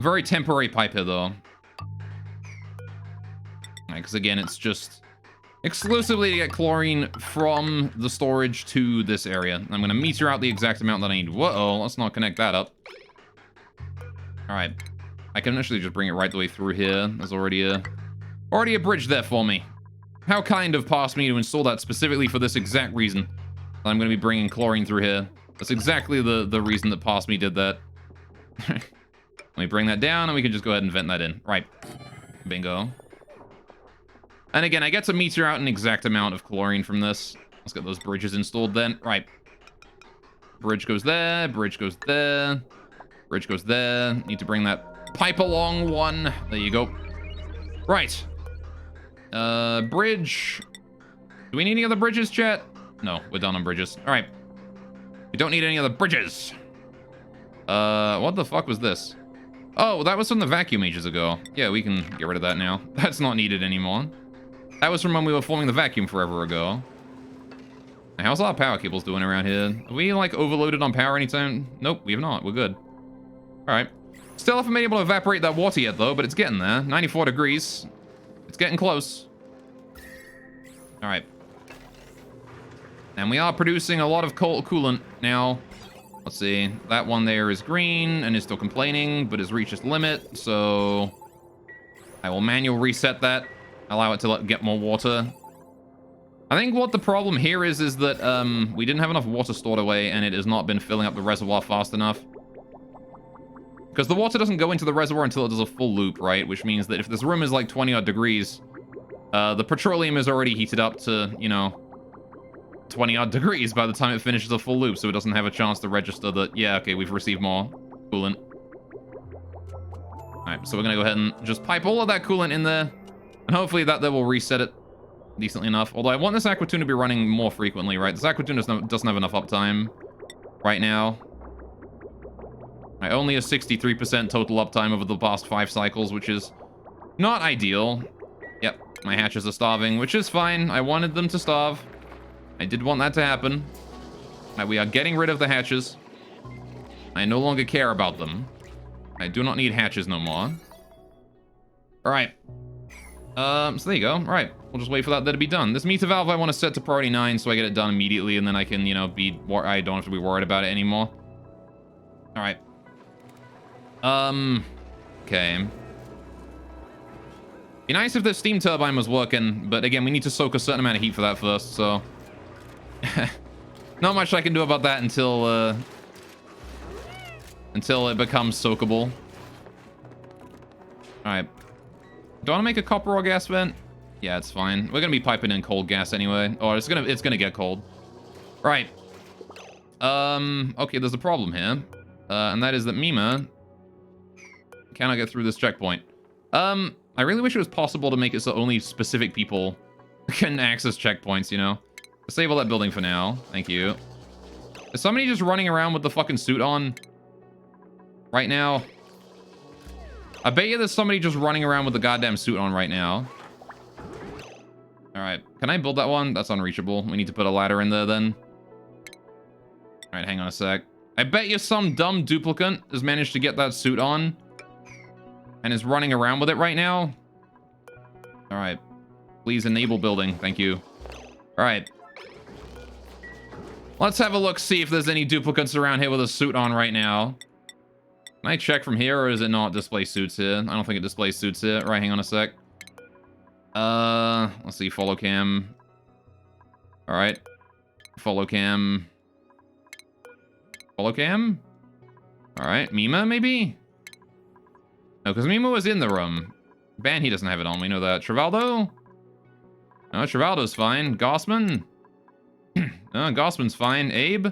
Very temporary pipe here, though. Because again, it's just exclusively to get chlorine from the storage to this area. I'm going to meter out the exact amount that I need. Whoa, let's not connect that up. All right. I can actually just bring it right the way through here. There's already a bridge there for me. How kind of past me to install that specifically for this exact reason. I'm going to be bringing chlorine through here. That's exactly the reason that past me did that. Let me bring that down, and we can just go ahead and vent that in. Right. Bingo. And again, I get to meter out an exact amount of chlorine from this. Let's get those bridges installed then. Right. Bridge goes there. Bridge goes there. Bridge goes there. Need to bring that pipe along one. There you go. Right. Bridge. Do we need any other bridges, chat? No, we're done on bridges. All right. We don't need any other bridges. What the fuck was this? Oh, that was from the vacuum ages ago. Yeah, we can get rid of that now. That's not needed anymore. That was from when we were forming the vacuum forever ago. How's our power cables doing around here? Are we, like, overloaded on power anytime? Nope, we have not. We're good. All right. Still haven't been able to evaporate that water yet, though, but it's getting there. 94 degrees. It's getting close. All right. And we are producing a lot of cold coolant now. Let's see. That one there is green and is still complaining, but has reached its limit, so I will manual reset that. Allow it to get more water. I think what the problem here is that we didn't have enough water stored away, and it has not been filling up the reservoir fast enough. Because the water doesn't go into the reservoir until it does a full loop, right? Which means that if this room is like 20-odd degrees, the petroleum is already heated up to, you know, 20-odd degrees by the time it finishes a full loop, so it doesn't have a chance to register that, yeah, okay, we've received more coolant. Alright, so we're gonna go ahead and just pipe all of that coolant in there, and hopefully that will reset it decently enough. Although I want this aqua tune to be running more frequently, right? This aqua tune doesn't have enough uptime right now. Only a 63% total uptime over the past 5 cycles, which is not ideal. Yep, my hatches are starving, which is fine. I wanted them to starve. I did want that to happen. We are getting rid of the hatches. I no longer care about them. I do not need hatches no more. Alright. So there you go. Alright, we'll just wait for that there to be done. This meter valve I want to set to priority 9 so I get it done immediately, and then I can, you know, I don't have to be worried about it anymore. Alright. Okay. Be nice if the steam turbine was working, but again, we need to soak a certain amount of heat for that first, so... Not much I can do about that until it becomes soakable. Alright. Do I want to make a copper or gas vent? Yeah, it's fine. We're gonna be piping in cold gas anyway. Or it's gonna get cold. Right. Okay, there's a problem here. And that is that Mima cannot get through this checkpoint. I really wish it was possible to make it so only specific people can access checkpoints, you know? Disable that building for now. Thank you. Is somebody just running around with the fucking suit on right now? I bet you there's somebody just running around with the goddamn suit on right now. Alright. Can I build that one? That's unreachable. We need to put a ladder in there then. Alright, hang on a sec. I bet you some dumb duplicant has managed to get that suit on and is running around with it right now. Alright. Please enable building. Thank you. Alright. Let's have a look, see if there's any duplicates around here with a suit on right now. Can I check from here, or is it not display suits here? I don't think it displays suits here. Right, hang on a sec. Let's see, follow cam. Alright. Follow cam. Follow cam? Alright, Mima, maybe? No, because Mima was in the room. Ban, he doesn't have it on, we know that. Trivaldo? No, Trivaldo's fine. Gossman? Gossman's fine. Abe?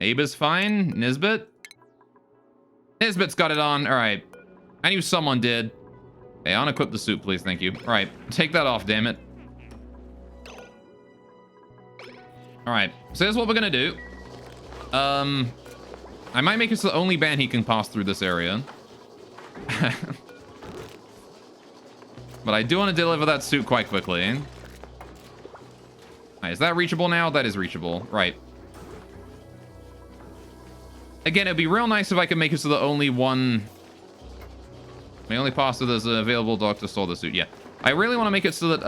Abe is fine. Nisbet? Nisbet's got it on. Alright. I knew someone did. Hey, unequip the suit, please. Thank you. Alright. Take that off, damn it. Alright. So here's what we're gonna do. I might make it so the only ban he can pass through this area. but I do want to deliver that suit quite quickly. All right, is that reachable now? That is reachable. Right. Again, it'd be real nice if I could make it so that only one... The only pasta that's available doctor saw the suit. Yeah. I really want to make it so that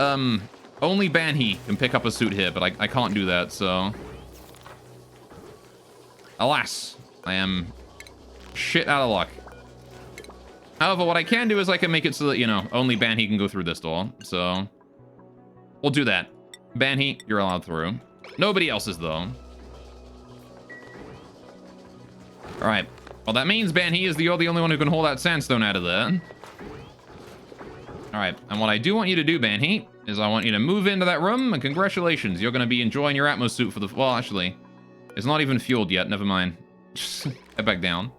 only Banhee can pick up a suit here, but I can't do that, so... Alas, I am shit out of luck. However, what I can do is I can make it so that, you know, only Banhee can go through this door. So, we'll do that. Banhee, you're allowed through. Nobody else is, though. Alright. Well, that means Banhee is you're the only one who can hold that sandstone out of there. Alright, and what I do want you to do, Banhee, is I want you to move into that room, and congratulations, you're going to be enjoying your Atmos suit for the... Well, actually, it's not even fueled yet, never mind. Just head back down.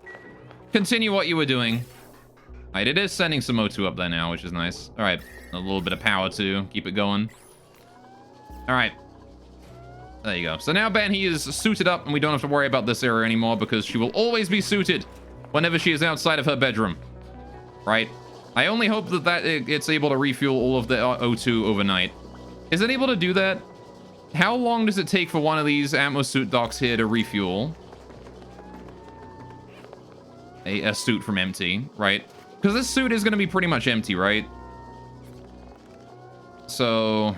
Continue what you were doing. Alright, it is sending some O2 up there now, which is nice. Alright, a little bit of power to keep it going. Alright. There you go. So now Banhee is suited up, and we don't have to worry about this area anymore, because she will always be suited whenever she is outside of her bedroom. Right? I only hope that it's able to refuel all of the O2 overnight. Is it able to do that? How long does it take for one of these Atmos suit docks here to refuel? A suit from empty, right? Because this suit is going to be pretty much empty, right? So...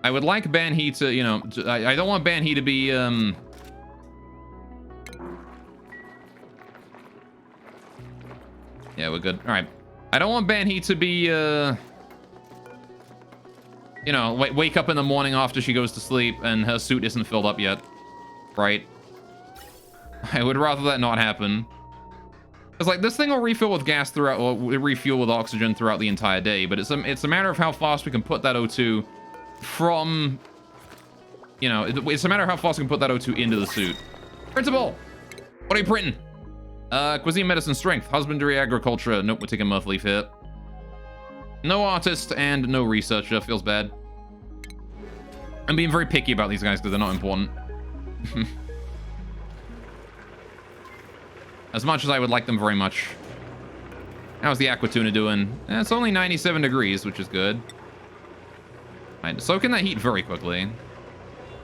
I would like Banhee to, you know... I don't want Banhee to be, Yeah, we're good. Alright. I don't want Banhee to be, you know, wake up in the morning after she goes to sleep and her suit isn't filled up yet. Right? I would rather that not happen. It's like, this thing will refill with gas throughout, or refuel with oxygen throughout the entire day, but it's a matter of how fast we can put that O2 from, you know, it's a matter of how fast we can put that O2 into the suit. Principal! What are you printing? Cuisine, medicine, strength, husbandry, agriculture. Nope, we're taking monthly fit. No artist and no researcher. Feels bad. I'm being very picky about these guys because they're not important. As much as I would like them very much. How's the Aquatuna doing? It's only 97 degrees, which is good. Right, soaking that heat very quickly.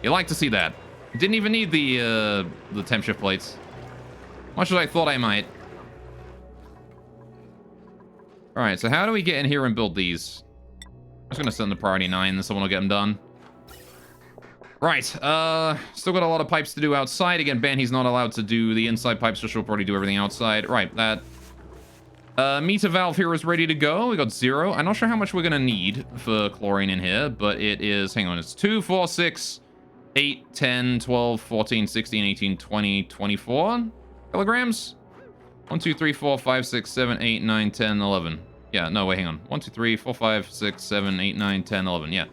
You like to see that. Didn't even need the temp shift plates. Much as I thought I might. Alright, so how do we get in here and build these? I'm just gonna send the priority 9, then someone will get them done. Right, still got a lot of pipes to do outside. Again, Banhee's not allowed to do the inside pipes, so she'll probably do everything outside. Right, that meter valve here is ready to go. We got 0. I'm not sure how much we're gonna need for chlorine in here, but it is, hang on, it's 2, 4, 6, 8, 10, 12, 14, 16, 18, 20, 24 kilograms. 1, 2, 3, 4, 5, 6, 7, 8, 9, 10, 11. Yeah, no, wait, hang on. 1, 2, 3, 4, 5, 6, 7, 8, 9, 10, 11. Yeah.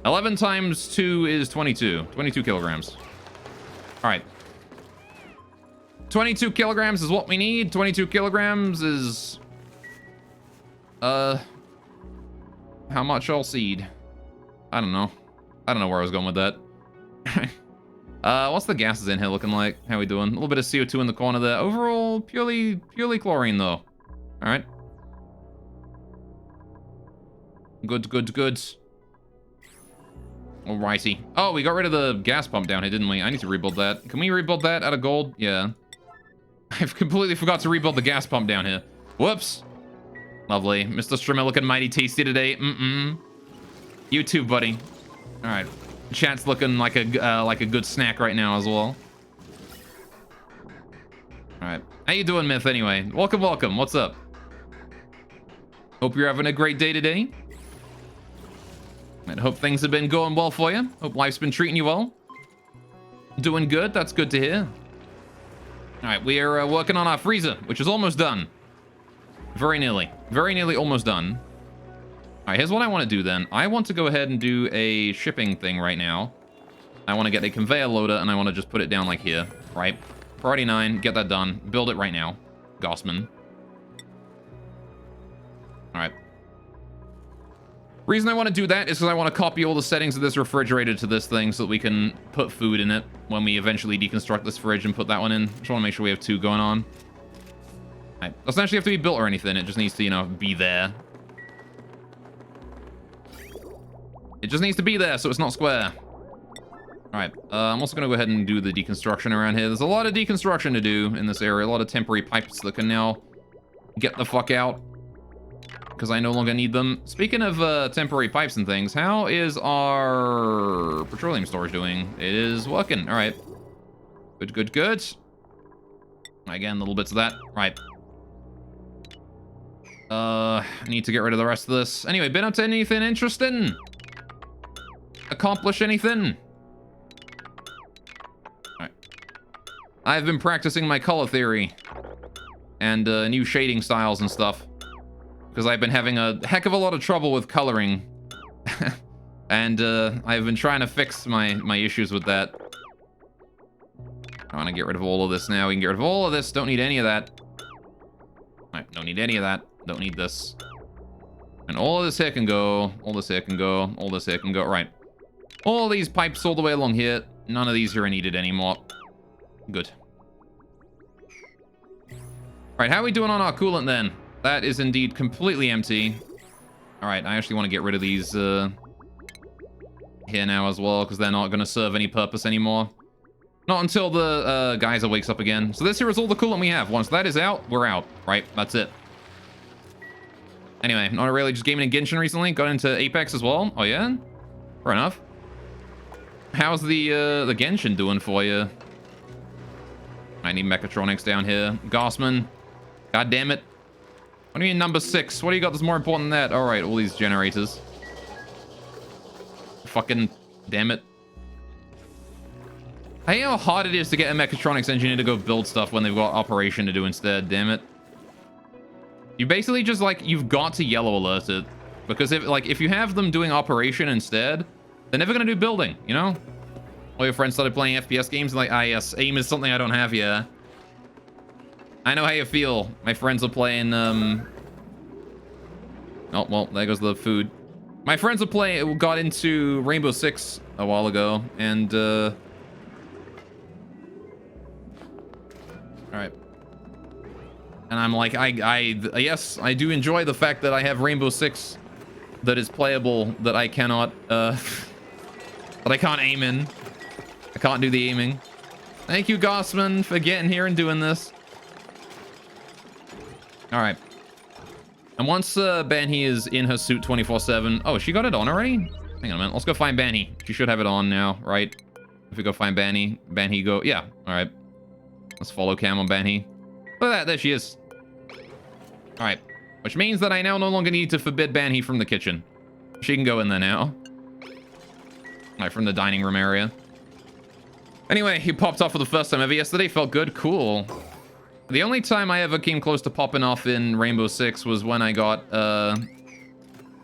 11 times 2 is 22. 22 kilograms. All right. 22 kilograms is what we need. 22 kilograms is... How much all seed? I don't know. I don't know where I was going with that. What's the gases in here looking like? How we doing? A little bit of CO2 in the corner there. Overall, purely chlorine, though. All right. Good, good, good. Alrighty. Oh, we got rid of the gas pump down here, didn't we? I need to rebuild that. Can we rebuild that out of gold? Yeah. I've completely forgot to rebuild the gas pump down here. Whoops. Lovely. Mr. Strimmer looking mighty tasty today. You too, buddy. All right. Chat's looking like a good snack right now as well. All right. How you doing, Myth, anyway? Welcome, welcome. What's up? Hope you're having a great day today. And hope things have been going well for you. Hope life's been treating you well. Doing good. That's good to hear. All right, we are working on our freezer, which is almost done. Very nearly almost done. All right, here's what I want to do then. I want to go ahead and do a shipping thing right now. I want to get a conveyor loader, and I want to just put it down like here, right? Priority 9, get that done. Build it right now, Gossman. All right. Reason I want to do that is because I want to copy all the settings of this refrigerator to this thing so that we can put food in it when we eventually deconstruct this fridge and put that one in. Just want to make sure we have 2 going on. Right. Doesn't actually have to be built or anything. It just needs to, you know, be there. It just needs to be there so it's not square. Alright, I'm also going to go ahead and do the deconstruction around here. There's a lot of deconstruction to do in this area. A lot of temporary pipes that can now get the fuck out. Because I no longer need them. Speaking of temporary pipes and things, how is our petroleum storage doing? It is working. Alright. Good, good, good. Again, little bits of that. Right. Need to get rid of the rest of this. Anyway, been up to anything interesting? Accomplish anything? Alright. I've been practicing my color theory. And new shading styles and stuff. Because I've been having a heck of a lot of trouble with coloring. And I've been trying to fix my issues with that. I want to get rid of all of this now. We can get rid of all of this. Don't need any of that. Alright, don't need any of that. Don't need this. And all of this here can go. All this here can go. All this here can go. Right. All these pipes all the way along here. None of these here are needed anymore. Good. Alright, how are we doing on our coolant then? That is indeed completely empty. Alright, I actually want to get rid of these here now as well, because they're not going to serve any purpose anymore. Not until the geyser wakes up again. So this here is all the coolant we have. Once that is out, we're out. Right, that's it. Anyway, not really just gaming in Genshin recently. Got into Apex as well. Oh yeah? Fair enough. How's the Genshin doing for you? I need mechatronics down here. Gossman. God damn it. What do you mean number 6? What do you got that's more important than that? Alright, all these generators. Fucking damn it. I hate how hard it is to get a mechatronics engineer to go build stuff when they've got operation to do instead, damn it. You basically just, like, you've got to yellow alert it. Because if you have them doing operation instead, they're never gonna do building, you know? All your friends started playing FPS games and like, ah yes, aim is something I don't have yet. I know how you feel. My friends are playing, oh, well, there goes the food. My friends got into Rainbow Six a while ago, and, alright. And I'm like, yes, I do enjoy the fact that I have Rainbow Six that is playable, that I cannot, that I can't aim in. I can't do the aiming. Thank you, Gossman, for getting here and doing this. Alright. And once Banhi is in her suit 24/7... Oh, she got it on already? Hang on a minute. Let's go find Banhi. She should have it on now, right? If we go find Banhi. Banhi go... Yeah, alright. Let's follow cam on Banhi. Look at that. There she is. Alright. Which means that I now no longer need to forbid Banhi from the kitchen. She can go in there now. Alright, from the dining room area. Anyway, he popped off for the first time ever yesterday. Felt good. Cool. The only time I ever came close to popping off in Rainbow Six was when I got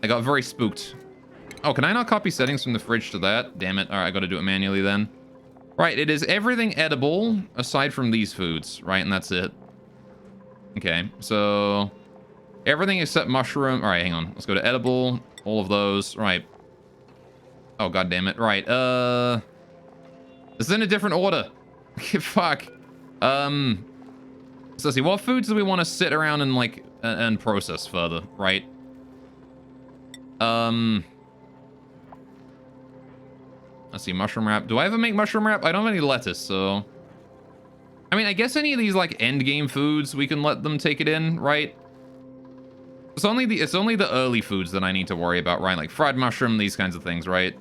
very spooked. Oh, can I not copy settings from the fridge to that? Damn it. All right, I got to do it manually then. Right, it is everything edible aside from these foods, right? And that's it. Okay, so everything except mushroom. All right, hang on. Let's go to edible. All of those. Right. Oh, god damn it. Right. This is in a different order. Fuck. So let's see, what foods do we want to sit around and like and process further, right? Let's see, mushroom wrap. Do I ever make mushroom wrap? I don't have any lettuce, so I mean, I guess any of these like end game foods we can let them take it in, right? It's only the early foods that I need to worry about, right? Like fried mushroom, these kinds of things, right?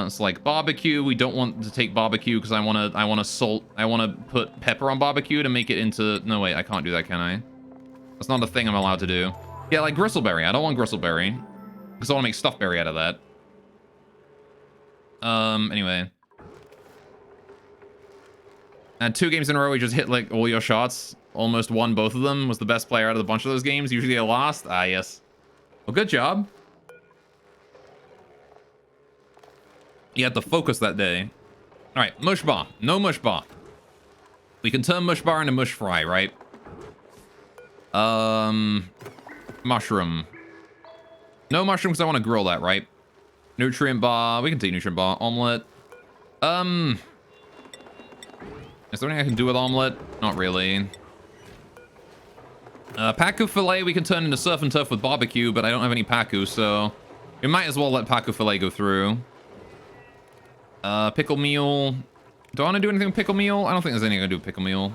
It's like barbecue. We don't want to take barbecue because I want to put pepper on barbecue to make it into... No, wait, I can't do that, can I? That's not a thing I'm allowed to do. Yeah, like gristleberry. I don't want gristleberry because I want to make stuffed berry out of that. Anyway. And 2 games in a row, we just hit like all your shots. Almost won both of them. Was the best player out of the bunch of those games. Usually a lost. Ah, yes. Well, good job. You had to focus that day. All right, mush bar. No mush bar. We can turn mush bar into mush fry, right? Mushroom. No mushroom because I want to grill that, right? Nutrient bar. We can take nutrient bar. Omelet. Is there anything I can do with omelet? Not really. Pacu fillet we can turn into surf and turf with barbecue, but I don't have any pacu, so we might as well let pacu fillet go through. Pickle meal. Do I want to do anything with pickle meal? I don't think there's anything I can do with pickle meal.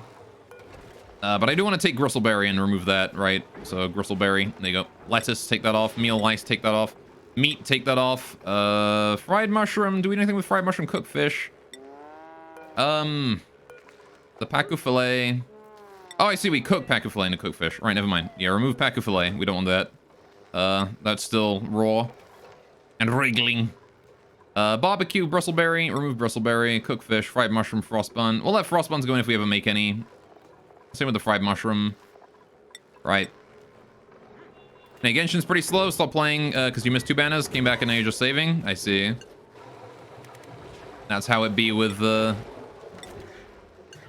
But I do want to take gristleberry and remove that, right? So gristleberry, there you go. Lettuce, take that off. Meal lice, take that off. Meat, take that off. Fried mushroom. Do we do anything with fried mushroom? Cooked fish. The pacu fillet. Oh, I see. We cook pacu fillet into cooked fish. All right, never mind. Yeah, remove pacu fillet. We don't want that. That's still raw and wriggling. Barbecue, bristleberry. Remove bristleberry. Cooked fish. Fried mushroom, frost bun. We'll let frost buns go in if we ever make any. Same with the fried mushroom. Right. Hey, Genshin's pretty slow. Stop playing because you missed 2 banners. Came back and now you're just saving. I see. That's how it be with them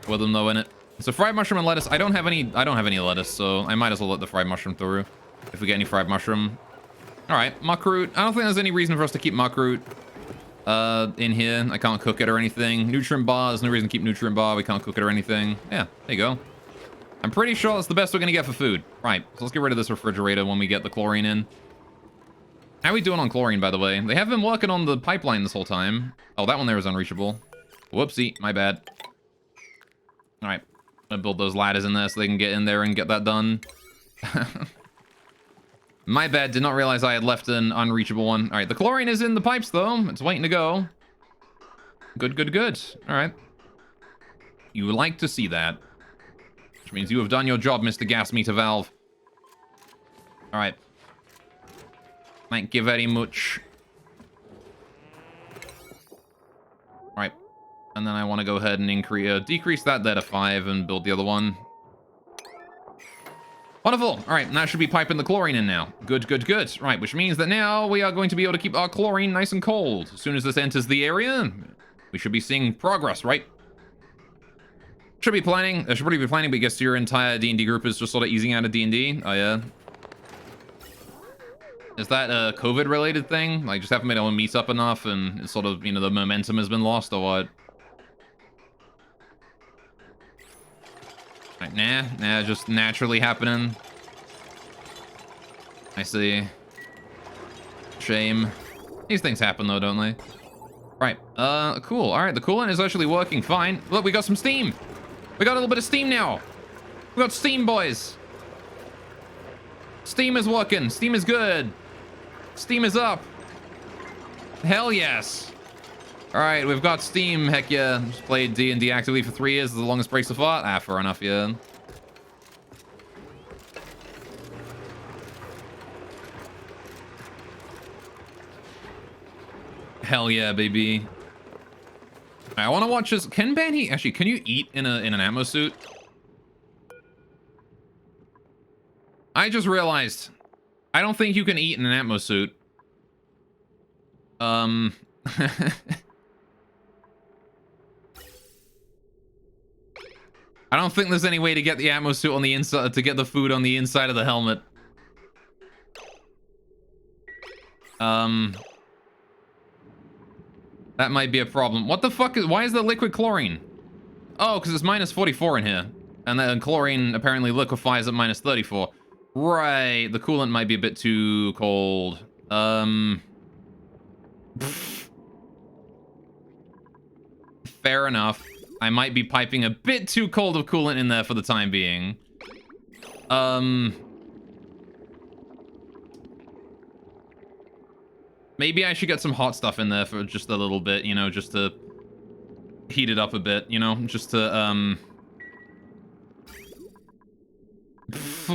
though in it. So fried mushroom and lettuce. I don't have any lettuce, so I might as well let the fried mushroom through if we get any fried mushroom. All right, muckroot. I don't think there's any reason for us to keep muckroot in here. I can't cook it or anything. Nutrient bar. There's no reason to keep nutrient bar. We can't cook it or anything. Yeah, there you go. I'm pretty sure that's the best we're gonna get for food. Right, so let's get rid of this refrigerator when we get the chlorine in. How are we doing on chlorine, by the way? They have been working on the pipeline this whole time. Oh, that one there is unreachable. Whoopsie, my bad. All right, I'm gonna build those ladders in there so they can get in there and get that done. My bad, did not realize I had left an unreachable one. All right, the chlorine is in the pipes though. It's waiting to go. Good, good, good. All right. You would like to see that. Which means you have done your job, Mr. Gas Meter Valve. Alright. Thank you very much. Alright. And then I want to go ahead and decrease that there to 5 and build the other one. Wonderful. Alright, that should be piping the chlorine in now. Good, good, good. Right, which means that now we are going to be able to keep our chlorine nice and cold. As soon as this enters the area, we should be seeing progress, right? Should be planning, but I guess your entire D&D group is just sort of easing out of D&D. Oh, yeah. Is that a COVID-related thing? Like, just haven't been able to meet up enough and it's sort of, you know, the momentum has been lost or what? Right, nah, just naturally happening. I see. Shame. These things happen, though, don't they? Right, cool. All right, the coolant is actually working fine. Look, we got some steam. We got a little bit of steam now. We got steam, boys. Steam is working. Steam is good. Steam is up. Hell yes. All right, we've got steam. Heck yeah. Just played D&D actively for 3 years. The longest break so far. Ah, fair enough, yeah. Hell yeah, baby. I want to watch this. Can Banny actually? Can you eat in an ammo suit? I just realized I don't think you can eat in an atmo suit. I don't think there's any way to get the atmo suit on the inside, to get the food on the inside of the helmet. That might be a problem. What the fuck is, why is there liquid chlorine? Oh, because it's minus 44 in here. And then chlorine apparently liquefies at minus 34. Right, the coolant might be a bit too cold. Fair enough. I might be piping a bit too cold of coolant in there for the time being. Maybe I should get some hot stuff in there for just a little bit, you know, just to heat it up a bit, you know, just to,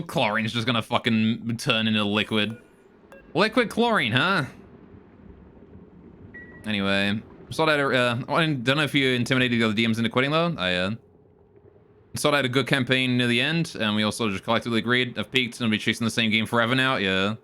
chlorine's just gonna fucking turn into liquid. Liquid chlorine, huh? Anyway, saw that, I don't know if you intimidated the other DMs into quitting, though. I, saw that I had a good campaign near the end, and we also just collectively agreed. I've peaked, and I'll be chasing the same game forever now, yeah.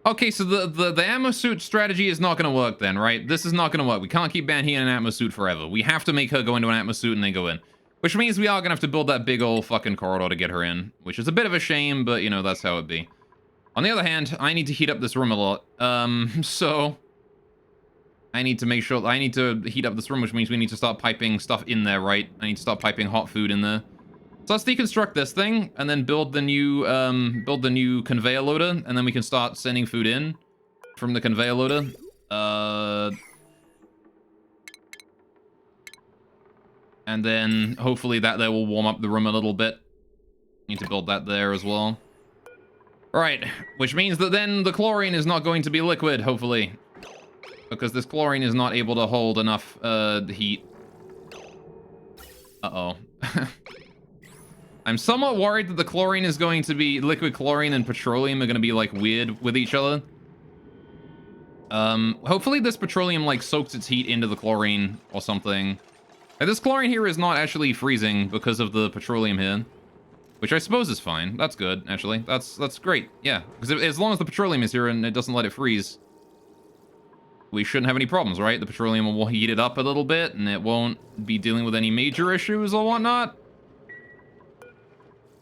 Okay, so the ammo suit strategy is not gonna work then, right? This is not gonna work. We can't keep Banhi in an atmo suit forever. We have to make her go into an atmo suit and then go in. Which means we are gonna have to build that big old fucking corridor to get her in. Which is a bit of a shame, but, you know, that's how it be. On the other hand, I need to heat up this room a lot. So... I need to make sure... I need to heat up this room, which means we need to start piping stuff in there, right? I need to start piping hot food in there. So let's deconstruct this thing, and then build the new conveyor loader, and then we can start sending food in from the conveyor loader. And then hopefully that there will warm up the room a little bit. Need to build that there as well. Right, which means that then the chlorine is not going to be liquid, hopefully. Because this chlorine is not able to hold enough heat. Uh-oh. I'm somewhat worried that the chlorine is going to be... Liquid chlorine and petroleum are going to be, like, weird with each other. Hopefully this petroleum, like, soaks its heat into the chlorine or something. And this chlorine here is not actually freezing because of the petroleum here. Which I suppose is fine. That's good, actually. That's great, yeah. Because as long as the petroleum is here and it doesn't let it freeze, we shouldn't have any problems, right? The petroleum will heat it up a little bit, and it won't be dealing with any major issues or whatnot.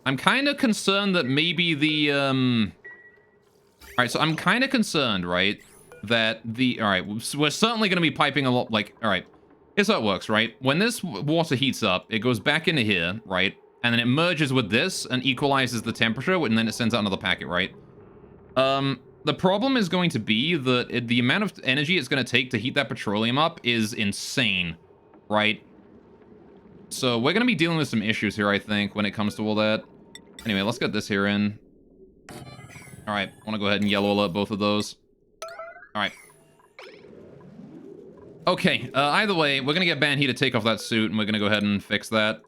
I'm kind of concerned that maybe the, Alright, so I'm kind of concerned, right, that the... Alright, we're certainly going to be piping a lot, like... Alright, here's how it works, right? When this water heats up, it goes back into here, right? And then it merges with this and equalizes the temperature, and then it sends out another packet, right? The problem is going to be that the amount of energy it's going to take to heat that petroleum up is insane, right? So we're going to be dealing with some issues here, I think, when it comes to all that. Anyway, let's get this here in. All right, I want to go ahead and yellow alert both of those. All right. Okay, either way, we're going to get Banhee to take off that suit, and we're going to go ahead and fix that.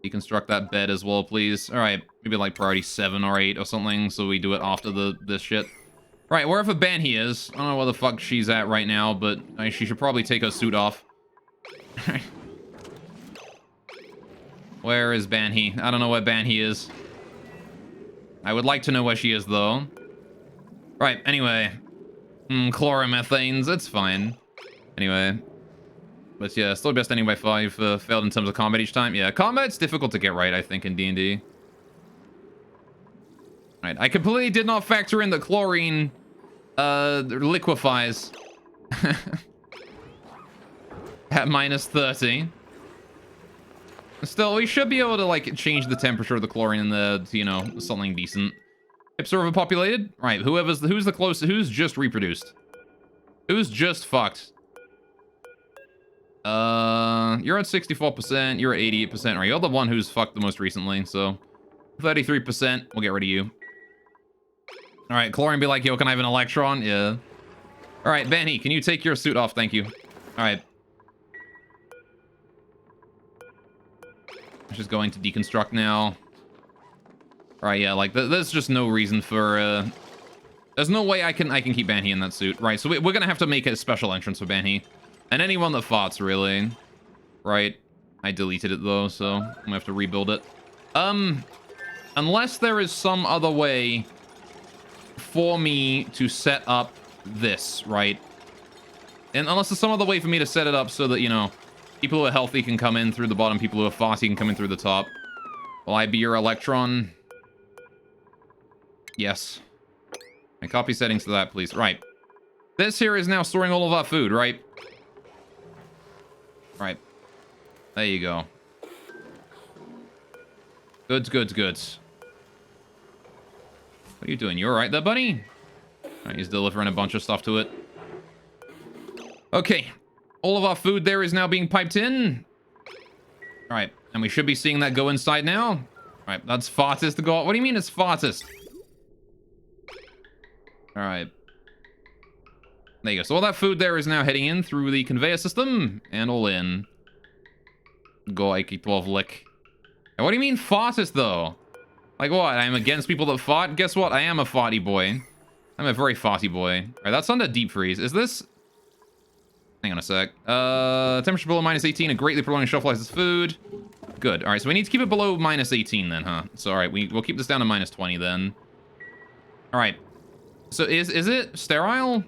Deconstruct that bed as well, please. All right, maybe like priority 7 or 8 or something, so we do it after this shit. All right, wherever Banhee is, I don't know where the fuck she's at right now, but she should probably take her suit off. Where is Banhee? I don't know where Banhee is. I would like to know where she is, though. Right, anyway. Chloromethanes, it's fine. Anyway. But yeah, still best ending by 5. Failed in terms of combat each time. Yeah, combat's difficult to get right, I think, in D&D. Right, I completely did not factor in that chlorine liquefies at minus 30. Still, we should be able to, like, change the temperature of the chlorine in the, you know, something decent. Hips are overpopulated? Right, who's the closest, who's just reproduced? Who's just fucked? You're at 64%, you're at 88%, right? You're the one who's fucked the most recently, so 33%, we'll get rid of you. Alright, chlorine be like, yo, can I have an electron? Yeah. Alright, Banhee, can you take your suit off? Thank you. Alright. Just going to deconstruct now. Alright, yeah, like, there's just no reason for, there's no way I can keep Banhee in that suit. Right, so we're gonna have to make a special entrance for Banhee. And anyone that farts, really. Right. I deleted it, though, so I'm gonna have to rebuild it. Unless there is some other way for me to set up this, right? And unless there's some other way for me to set it up so that, you know, people who are healthy can come in through the bottom, people who are farty can come in through the top. Will I be your electron? Yes. And copy settings to that, please. Right. This here is now storing all of our food, right? Right. There you go. Goods, goods, goods. What are you doing? You alright there, buddy? Alright, he's delivering a bunch of stuff to it. Okay. All of our food there is now being piped in. Alright. And we should be seeing that go inside now. Alright, that's fartest to go. What do you mean it's fartest? Alright. There you go. So all that food there is now heading in through the conveyor system. And all in. Go, Ike 12 lick. And what do you mean fartest, though? Like what? I'm against people that fart? Guess what? I am a farty boy. I'm a very farty boy. Alright, that's under deep freeze. Is this... Hang on a sec. Temperature below minus 18 and greatly prolonging shelf life as food. Good. Alright, so we need to keep it below minus 18 then, huh? So, alright, we'll keep this down to minus 20 then. Alright. So, is it sterile?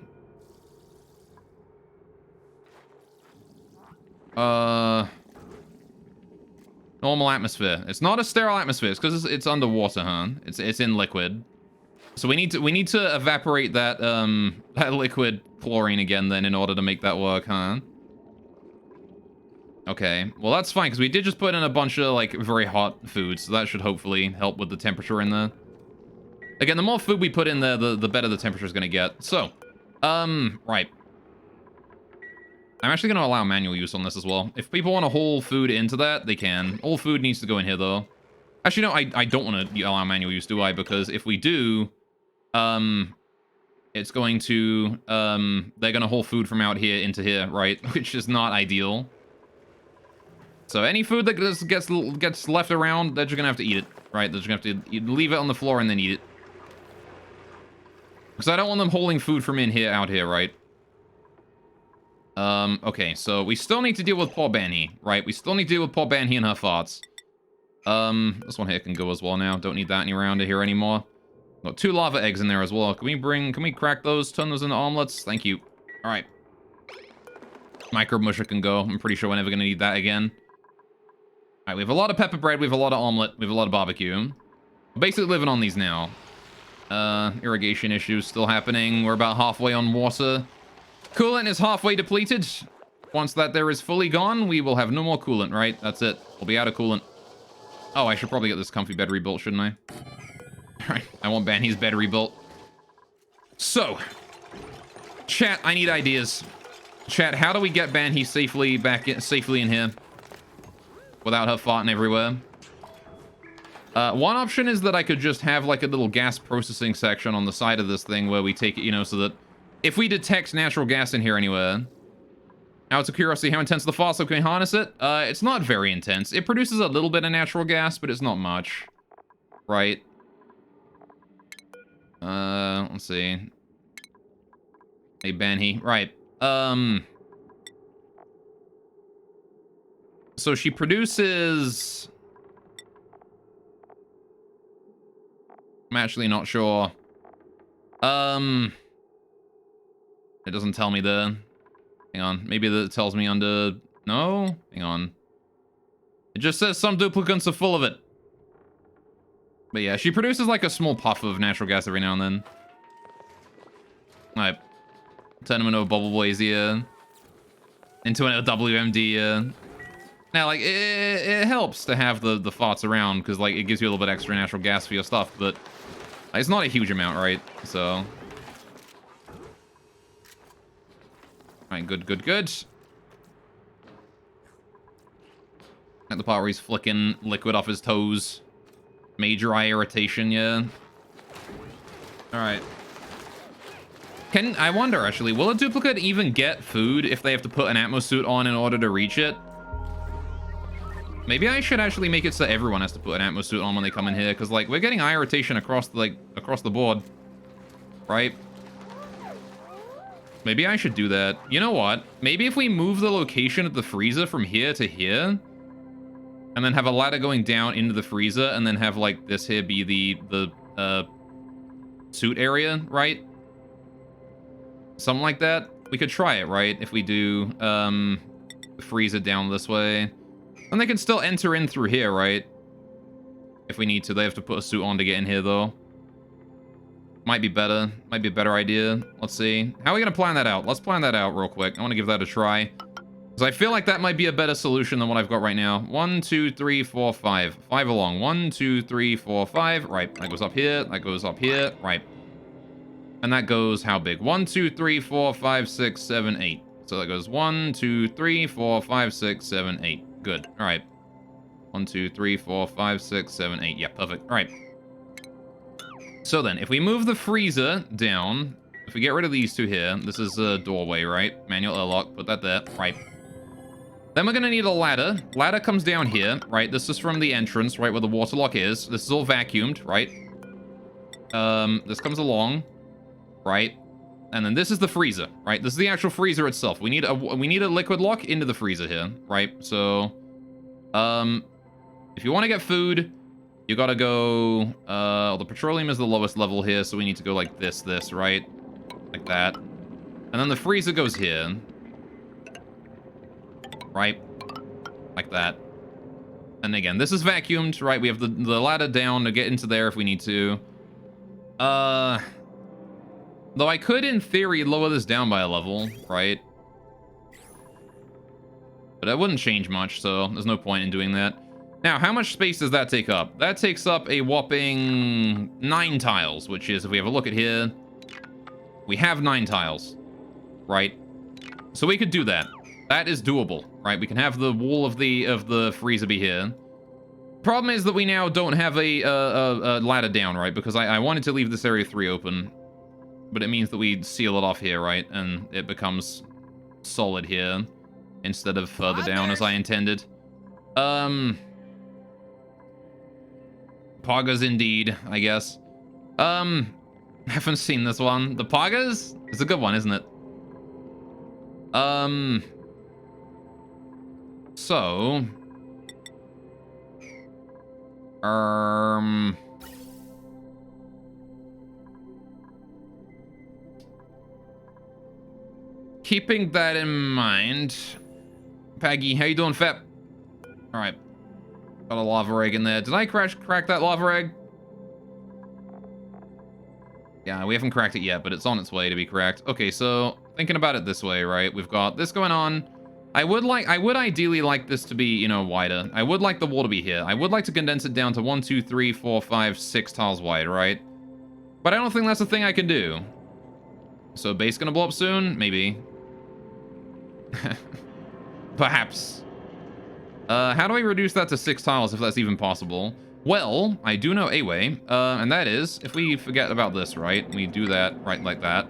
Normal atmosphere. It's not a sterile atmosphere. It's because it's underwater, huh? It's in liquid. So we need to evaporate that that liquid chlorine again then in order to make that work, huh? Okay, well that's fine because we did just put in a bunch of like very hot food, so that should hopefully help with the temperature in there. Again, the more food we put in there, the better the temperature is going to get. So, right. I'm actually going to allow manual use on this as well. If people want to haul food into that, they can. All food needs to go in here though. Actually, no, I don't want to allow manual use, do I? Because if we do, it's going to, they're going to haul food from out here into here, right? Which is not ideal. So any food that just gets left around, they're just going to have to eat it, right? They're just going to have to leave it on the floor and then eat it. Because I don't want them hauling food from in here out here, right? Okay, so we still need to deal with poor Banny, right? We still need to deal with poor Banny and her farts. This one here can go as well now. Don't need that any around here anymore. Got 2 lava eggs in there as well. Can we crack those, turn those into omelets? Thank you. Alright. Micro musher can go. I'm pretty sure we're never gonna need that again. Alright, we have a lot of pepper bread, we have a lot of omelet, we have a lot of barbecue. We're basically living on these now. Irrigation issues still happening. We're about halfway on water. Coolant is halfway depleted. Once that there is fully gone, we will have no more coolant, right? That's it. We'll be out of coolant. Oh, I should probably get this comfy bed rebuilt, shouldn't I? Alright, I want Banny's bed rebuilt. So, chat, I need ideas. Chat, how do we get Banny safely in here? Without her farting everywhere? One option is that I could just have like a little gas processing section on the side of this thing where we take it, you know, so that if we detect natural gas in here anywhere. Out of curiosity, how intense the fossil can we harness it? It's not very intense. It produces a little bit of natural gas, but it's not much. Right? Let's see. Hey, Banhy. Right. So she produces... I'm actually not sure. It doesn't tell me there. Hang on. Maybe that tells me under... No? Hang on. It just says some duplicants are full of it. But yeah, she produces like a small puff of natural gas every now and then. Alright. Turn them into a bubble blaze here. Into a WMD. Now, like, it helps to have the farts around, because, like, it gives you a little bit extra natural gas for your stuff, but it's not a huge amount, right? So... Alright, good, good, good. At the part where he's flicking liquid off his toes. Major eye irritation, yeah. Alright. I wonder, actually, will a duplicate even get food if they have to put an atmosuit on in order to reach it? Maybe I should actually make it so everyone has to put an atmosuit on when they come in here, because, like, we're getting eye irritation across the board. Right? Maybe I should do that. You know what? Maybe if we move the location of the freezer from here to here, and then have a ladder going down into the freezer, and then have, like, this here be the suit area, right? Something like that. We could try it, right? If we do, the freezer down this way. And they can still enter in through here, right? If we need to. They have to put a suit on to get in here, though. Might be better. Might be a better idea. Let's see. How are we going to plan that out? Let's plan that out real quick. I want to give that a try. Because I feel like that might be a better solution than what I've got right now. 1, 2, 3, 4, 5. 5 along. 1, 2, 3, 4, 5. Right. That goes up here. That goes up here. Right. And that goes how big? 1, 2, 3, 4, 5, 6, 7, 8. So that goes 1, 2, 3, 4, 5, 6, 7, 8. Good. All right. 1, 2, 3, 4, 5, 6, 7, 8. Yeah, perfect. All right. So then, if we move the freezer down, if we get rid of these two here, this is a doorway, right? Manual airlock, put that there. Right. Then we're going to need a ladder. Ladder comes down here, right? This is from the entrance, right, where the water lock is. This is all vacuumed, right? This comes along, right? And then this is the freezer, right? This is the actual freezer itself. We need a liquid lock into the freezer here, right? So, if you want to get food, you gotta go, the petroleum is the lowest level here, so we need to go like this, right? Like that. And then the freezer goes here. Right? Like that. And again, this is vacuumed, right? We have the ladder down to get into there if we need to. Though I could, in theory, lower this down by a level, right? But that wouldn't change much, so there's no point in doing that. Now, how much space does that take up? That takes up a whopping 9 tiles, which is, if we have a look at here, we have 9 tiles, right? So we could do that. That is doable, right? We can have the wall of the freezer be here. Problem is that we now don't have a ladder down, right? Because I wanted to leave this area 3 open, but it means that we seal it off here, right? And it becomes solid here instead of further down as I intended. Poggers indeed, I guess. Haven't seen this one. The Poggers? It's a good one, isn't it? So... keeping that in mind... Paggy, how you doing, Fep? Alright. Got a lava egg in there. Did I crack that lava egg? Yeah, we haven't cracked it yet, but it's on its way to be cracked. Okay, so thinking about it this way, right? We've got this going on. I would ideally like this to be, you know, wider. I would like the wall to be here. I would like to condense it down to 1, 2, 3, 4, 5, 6 tiles wide, right? But I don't think that's a thing I can do. So base gonna blow up soon? Maybe. Perhaps. How do I reduce that to 6 tiles if that's even possible? Well, I do know a way, and that is, if we forget about this, right? We do that right like that.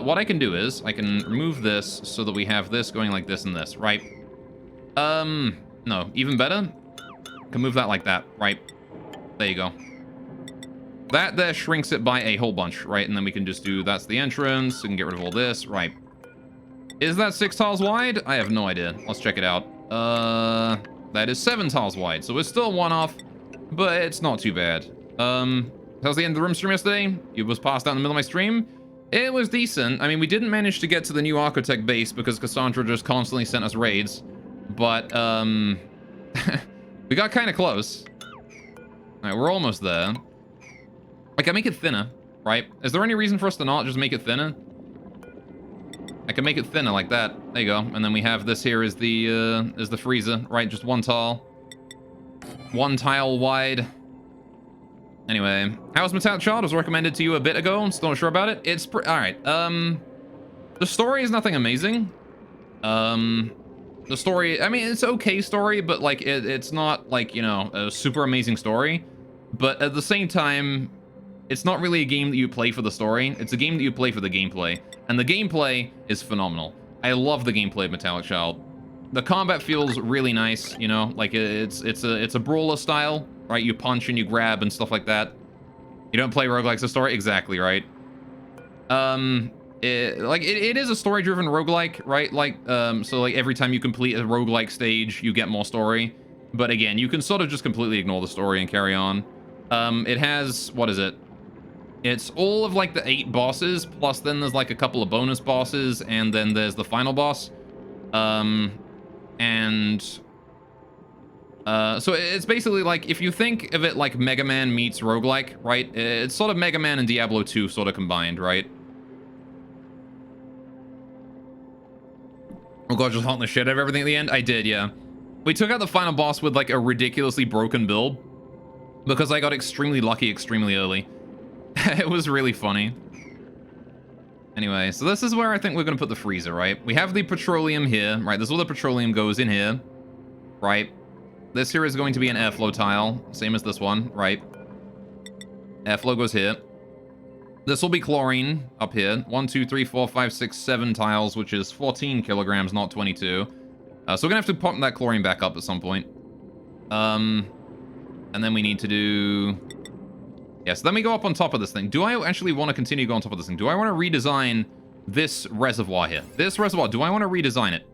What I can do is, I can remove this so that we have this going like this and this, right? No, even better. I can move that like that, right? There you go. That there shrinks it by a whole bunch, right? And then we can just do, that's the entrance, we can get rid of all this, right? Is that 6 tiles wide? I have no idea. Let's check it out. That is 7 tiles wide, so we're still 1 off, but it's not too bad. How's the end of the room stream yesterday? It was passed out in the middle of my stream. It was decent. I mean, we didn't manage to get to the new Architect base because Cassandra just constantly sent us raids, but, we got kind of close. Alright, we're almost there. I can make it thinner, right? Is there any reason for us to not just make it thinner? I can make it thinner like that. There you go. And then we have this here is the freezer, right? Just 1 tile. 1 tile wide. Anyway, How's Metallic Child? Was recommended to you a bit ago. Still not sure about it. It's all right. The story is nothing amazing. The story, I mean, it's okay story, but like it's not like, you know, a super amazing story. But at the same time, it's not really a game that you play for the story. It's a game that you play for the gameplay. And the gameplay is phenomenal. I love the gameplay of Metallic Child. The combat feels really nice, you know, like it's a brawler style, right? You punch and you grab and stuff like that. You don't play roguelikes a story? Exactly, right? It is a story-driven roguelike, right? Like, so like every time you complete a roguelike stage, you get more story. But again, you can sort of just completely ignore the story and carry on. It has, what is it? It's all of like the 8 bosses, plus then there's like a couple of bonus bosses, and then there's the final boss. So it's basically like, if you think of it like Mega Man meets roguelike, right? It's sort of Mega Man and Diablo 2 sort of combined, right? Oh god, just haunting the shit out of everything at the end? I did, yeah. We took out the final boss with like a ridiculously broken build, because I got extremely lucky extremely early. It was really funny. Anyway, so this is where I think we're going to put the freezer, right? We have the petroleum here, right? This is all the petroleum goes in here, right? This here is going to be an airflow tile, same as this one, right? Airflow goes here. This will be chlorine up here. 1, 2, 3, 4, 5, 6, 7 tiles, which is 14 kilograms, not 22. So we're going to have to pump that chlorine back up at some point. And then we need to do... Yes, then we go up on top of this thing. Do I actually want to continue to go on top of this thing? Do I want to redesign this reservoir here? This reservoir, do I want to redesign it?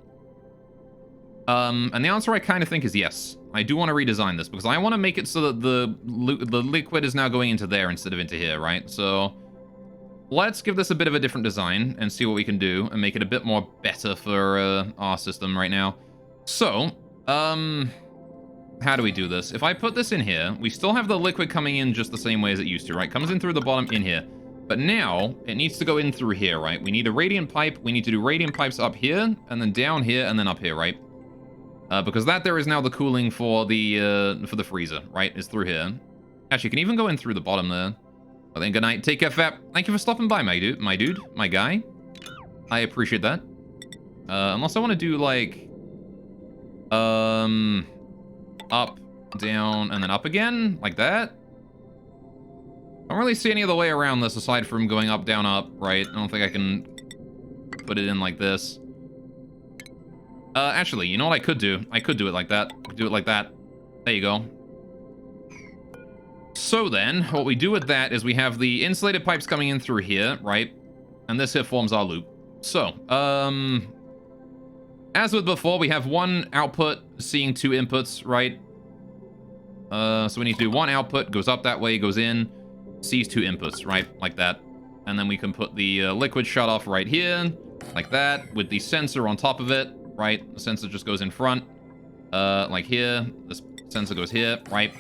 And the answer I kind of think is yes. I do want to redesign this because I want to make it so that the liquid is now going into there instead of into here, right? So let's give this a bit of a different design and see what we can do and make it a bit more better for our system right now. So, how do we do this? If I put this in here, we still have the liquid coming in just the same way as it used to, right? Comes in through the bottom in here. But now, it needs to go in through here, right? We need a radiant pipe. We need to do radiant pipes up here, and then down here, and then up here, right? Because that there is now the cooling for the freezer, right? Is through here. Actually, you can even go in through the bottom there. But then good night. Take care, Fap. Thank you for stopping by, my dude, my guy. I appreciate that. Unless I want to do, like... Up, down, and then up again? Like that? I don't really see any other way around this aside from going up, down, up, right? I don't think I can put it in like this. Actually, you know what I could do? I could do it like that. I could do it like that. There you go. So then, what we do with that is we have the insulated pipes coming in through here, right? And this here forms our loop. So, as with before, we have one output seeing two inputs, right? So we need to do one output, goes up that way, goes in, sees two inputs, right? Like that. And then we can put the liquid shut off right here, like that, with the sensor on top of it, right? The sensor just goes in front, like here. This sensor goes here, right?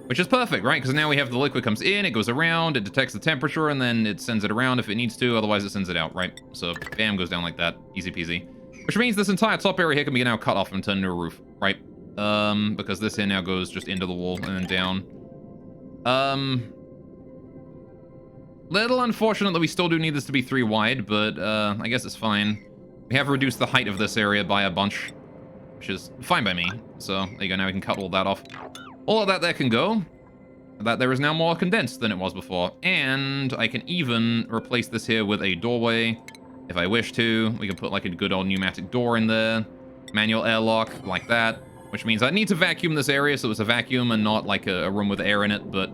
Which is perfect, right? Because now we have the liquid comes in, it goes around, it detects the temperature, and then it sends it around if it needs to, otherwise it sends it out, right? So, bam, goes down like that. Easy peasy. Which means this entire top area here can be now cut off and turned into a roof, right? Because this here now goes just into the wall and then down. Little unfortunate that we still do need this to be 3 wide, but I guess it's fine. We have reduced the height of this area by a bunch, which is fine by me. So there you go, now we can cut all that off. All of that there can go. That there is now more condensed than it was before. And I can even replace this here with a doorway if I wish to. We can put like a good old pneumatic door in there. Manual airlock, like that. Which means I need to vacuum this area so it's a vacuum and not like a room with air in it, but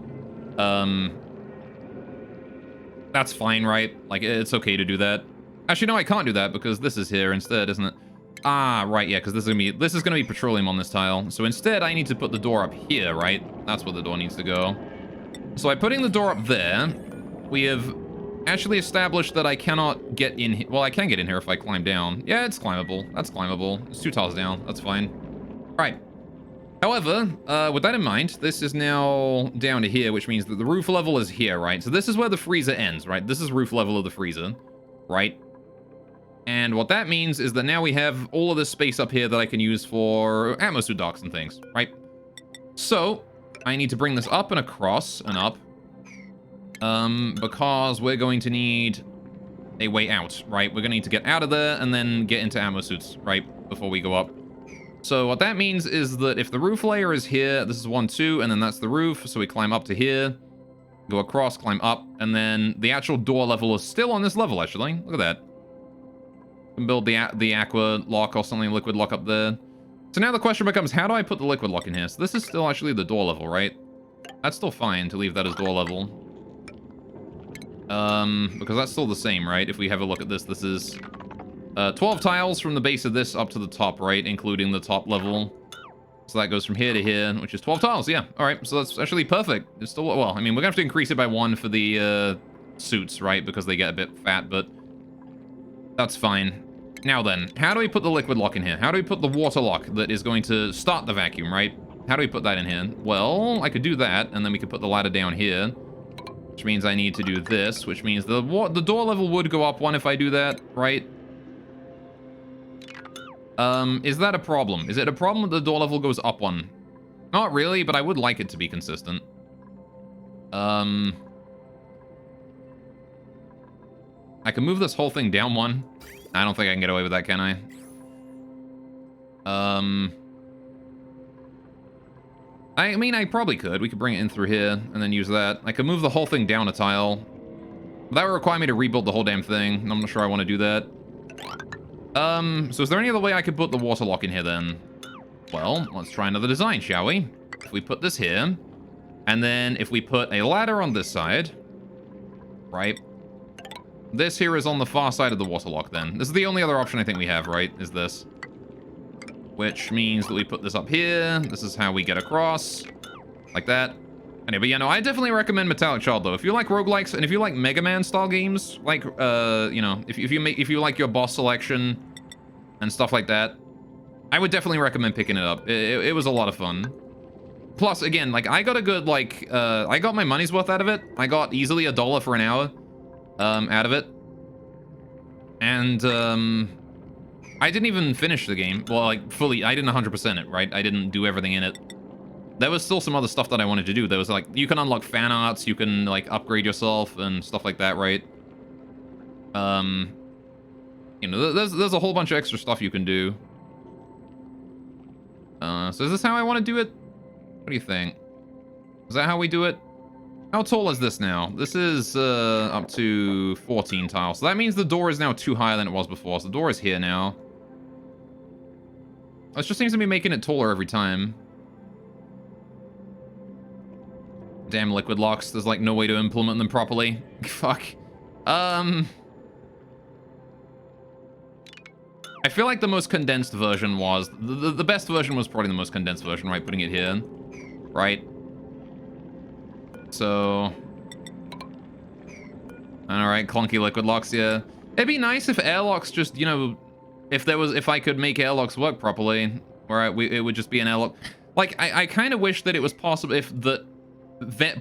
that's fine, right? Like, it's okay to do that. Actually, no, I can't do that because this is here instead, isn't it? Ah, right, yeah, because this is gonna be petroleum on this tile. So instead, I need to put the door up here, right? That's where the door needs to go. So by putting the door up there, we have actually established that I cannot get in here. Well, I can get in here if I climb down. Yeah, it's climbable. That's climbable. It's 2 tiles down. That's fine. Right. However, with that in mind, this is now down to here, which means that the roof level is here, right? So this is where the freezer ends, right? This is roof level of the freezer, right? And what that means is that now we have all of this space up here that I can use for atmosuit docks and things, right? So, I need to bring this up and across and up. Because we're going to need a way out, right? We're going to need to get out of there and then get into atmosuits, right? Before we go up. So what that means is that if the roof layer is here, this is 1, 2, and then that's the roof. So we climb up to here, go across, climb up, and then the actual door level is still on this level, actually. Look at that. We can build the aqua lock or something, liquid lock up there. So now the question becomes, how do I put the liquid lock in here? So this is still actually the door level, right? That's still fine to leave that as door level. Because that's still the same, right? If we have a look at this, this is 12 tiles from the base of this up to the top, right? Including the top level. So that goes from here to here, which is 12 tiles, yeah. All right, so that's actually perfect. It's still, well, I mean, we're gonna have to increase it by 1 for the suits, right? Because they get a bit fat, but that's fine. Now then, how do we put the liquid lock in here? How do we put the water lock that is going to start the vacuum, right? How do we put that in here? Well, I could do that, and then we could put the ladder down here, which means I need to do this, which means the door level would go up 1 if I do that, right? Is that a problem? Is it a problem that the door level goes up 1? Not really, but I would like it to be consistent. I can move this whole thing down 1. I don't think I can get away with that, can I? I mean, I probably could. We could bring it in through here and then use that. I could move the whole thing down a tile. But that would require me to rebuild the whole damn thing. I'm not sure I want to do that. So is there any other way I could put the water lock in here then? Well, let's try another design, shall we? If we put this here, and then if we put a ladder on this side, right? This here is on the far side of the water lock then. This is the only other option I think we have, right? Is this. Which means that we put this up here. This is how we get across. Like that. Anyway, but yeah, no, I definitely recommend Metallic Child, though. If you like roguelikes, and if you like Mega Man style games, like, you know, if you like your boss selection and stuff like that, I would definitely recommend picking it up. It was a lot of fun. Plus, again, like, I got a good, like, I got my money's worth out of it. I got easily $1 for an hour, out of it. And, I didn't even finish the game. Well, like, fully, I didn't 100% it, right? I didn't do everything in it. There was still some other stuff that I wanted to do. There was, like, you can unlock fan arts, you can, like, upgrade yourself and stuff like that, right? You know, there's a whole bunch of extra stuff you can do. So is this how I want to do it? What do you think? Is that how we do it? How tall is this now? This is up to 14 tiles. So that means the door is now 2 higher than it was before. So the door is here now. This just seems to be making it taller every time. Damn liquid locks. There's like no way to implement them properly. Fuck. I feel like the most condensed version was... The best version was probably the most condensed version, right? Putting it here. Right? So... Alright, clunky liquid locks, yeah. It'd be nice if airlocks just, you know... If I could make airlocks work properly. Where it would just be an airlock. Like, I kind of wish that it was possible if the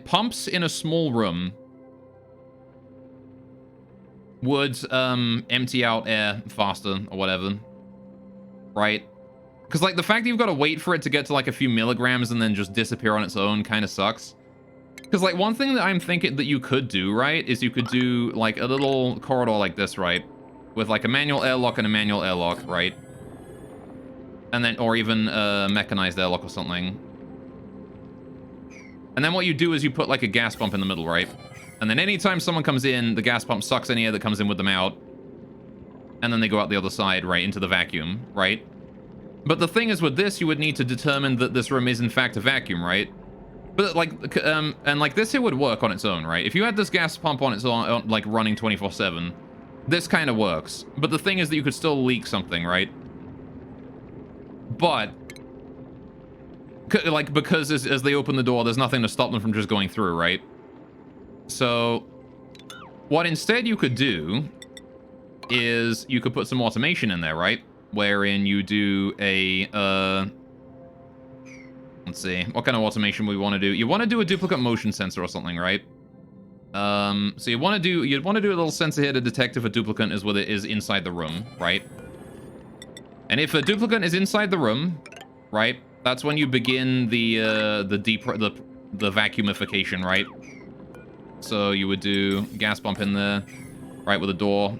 pumps in a small room... would empty out air faster or whatever, right? Because like the fact that you've got to wait for it to get to like a few milligrams and then just disappear on its own kind of sucks. Because like one thing that I'm thinking that you could do, right, is you could do like a little corridor like this, right, with like a manual airlock and a manual airlock, right, and then or even a mechanized airlock or something. And then what you do is you put like a gas pump in the middle, right? And then anytime someone comes in, the gas pump sucks any air that comes in with them out. And then they go out the other side, right, into the vacuum, right? But the thing is with this, you would need to determine that this room is in fact a vacuum, right? But like, and like this, it would work on its own, right? If you had this gas pump on its own, like running 24/7, this kind of works. But the thing is that you could still leak something, right? But, like, because as they open the door, there's nothing to stop them from just going through, right? So, what instead you could do is you could put some automation in there, right? Wherein you do a, let's see, what kind of automation we want to do? You want to do a duplicate motion sensor or something, right? So you'd want to do a little sensor here to detect if a duplicate is whether it is inside the room, right? And if a duplicate is inside the room, right, that's when you begin the vacuumification, right? So you would do gas pump in there, right, with a door.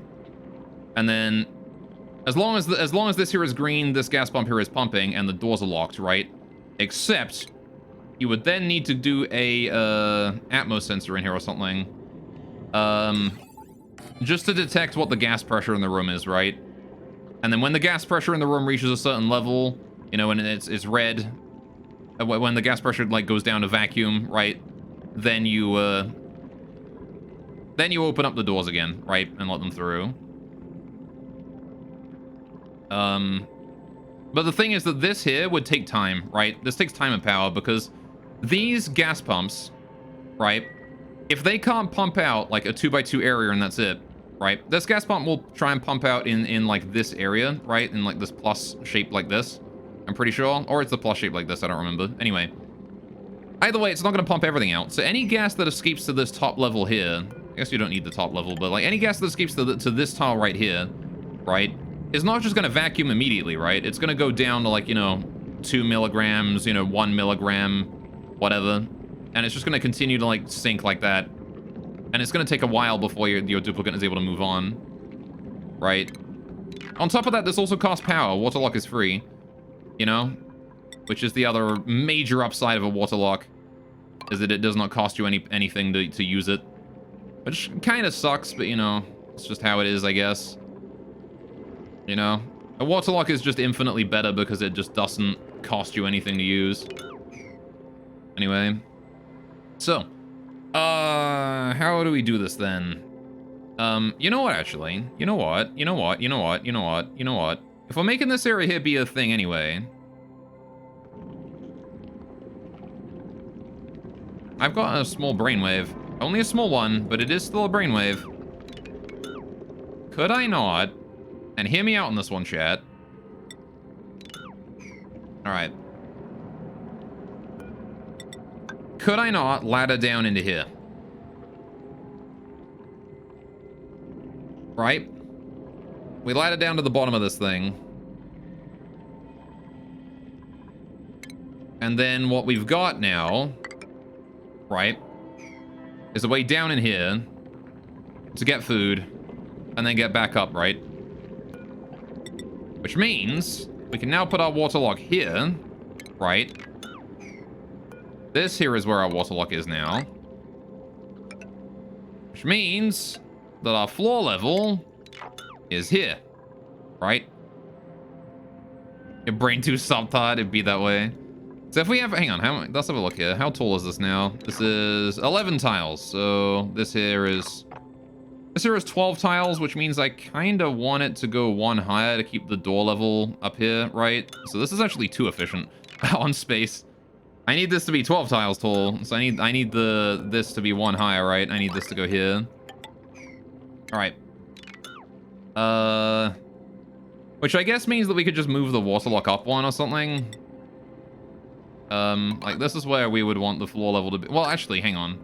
And then as long as this here is green, this gas pump here is pumping and the doors are locked, right? Except you would then need to do a Atmos sensor in here or something. Just to detect what the gas pressure in the room is, right? And then when the gas pressure in the room reaches a certain level, you know, and it's red, when the gas pressure like goes down to vacuum, right? Then you open up the doors again, right, and let them through. But the thing is that this here would take time, right? This takes time and power because these gas pumps, right, if they can't pump out like a 2x2 area and that's it, right? This gas pump will try and pump out in like this area, right? In like this plus shape like this, I'm pretty sure. Or it's the plus shape like this, I don't remember. Anyway. Either way, it's not going to pump everything out. So any gas that escapes to this top level here, I guess you don't need the top level, but like any gas that escapes to this tile right here, right, is not just going to vacuum immediately, right? It's going to go down to like, you know, 2 milligrams, you know, 1 milligram, whatever. And it's just going to continue to like sink like that. And it's going to take a while before your duplicate is able to move on, right? On top of that, this also costs power. Waterlock is free, you know? Which is the other major upside of a waterlock, is that it does not cost you anything to use it. Which kind of sucks, but, you know, it's just how it is, I guess. You know? A waterlock is just infinitely better because it just doesn't cost you anything to use. Anyway. So. How do we do this then? You know what, actually? You know what? If we're making this area here be a thing anyway... I've got a small brainwave. Only a small one, but it is still a brainwave. Could I not? And hear me out on this one, chat. Alright. could I not ladder down into here? Right? We ladder down to the bottom of this thing. And then what we've got now, right, is a way down in here to get food and then get back up, right? Which means we can now put our waterlock here, right? This here is where our waterlock is now. Which means that our floor level is here, right? Your brain too subtitled, it'd be that way. So if we have, hang on, let's have a look here. How tall is this now? This is 11 tiles. So this here is 12 tiles, which means I kind of want it to go one higher to keep the door level up here, right? So this is actually too efficient on space. I need this to be 12 tiles tall. So I need this to be one higher, right? I need this to go here. All right. Which I guess means that we could just move the waterlock up one or something. Like this is where we would want the floor level to be. Well, actually, hang on.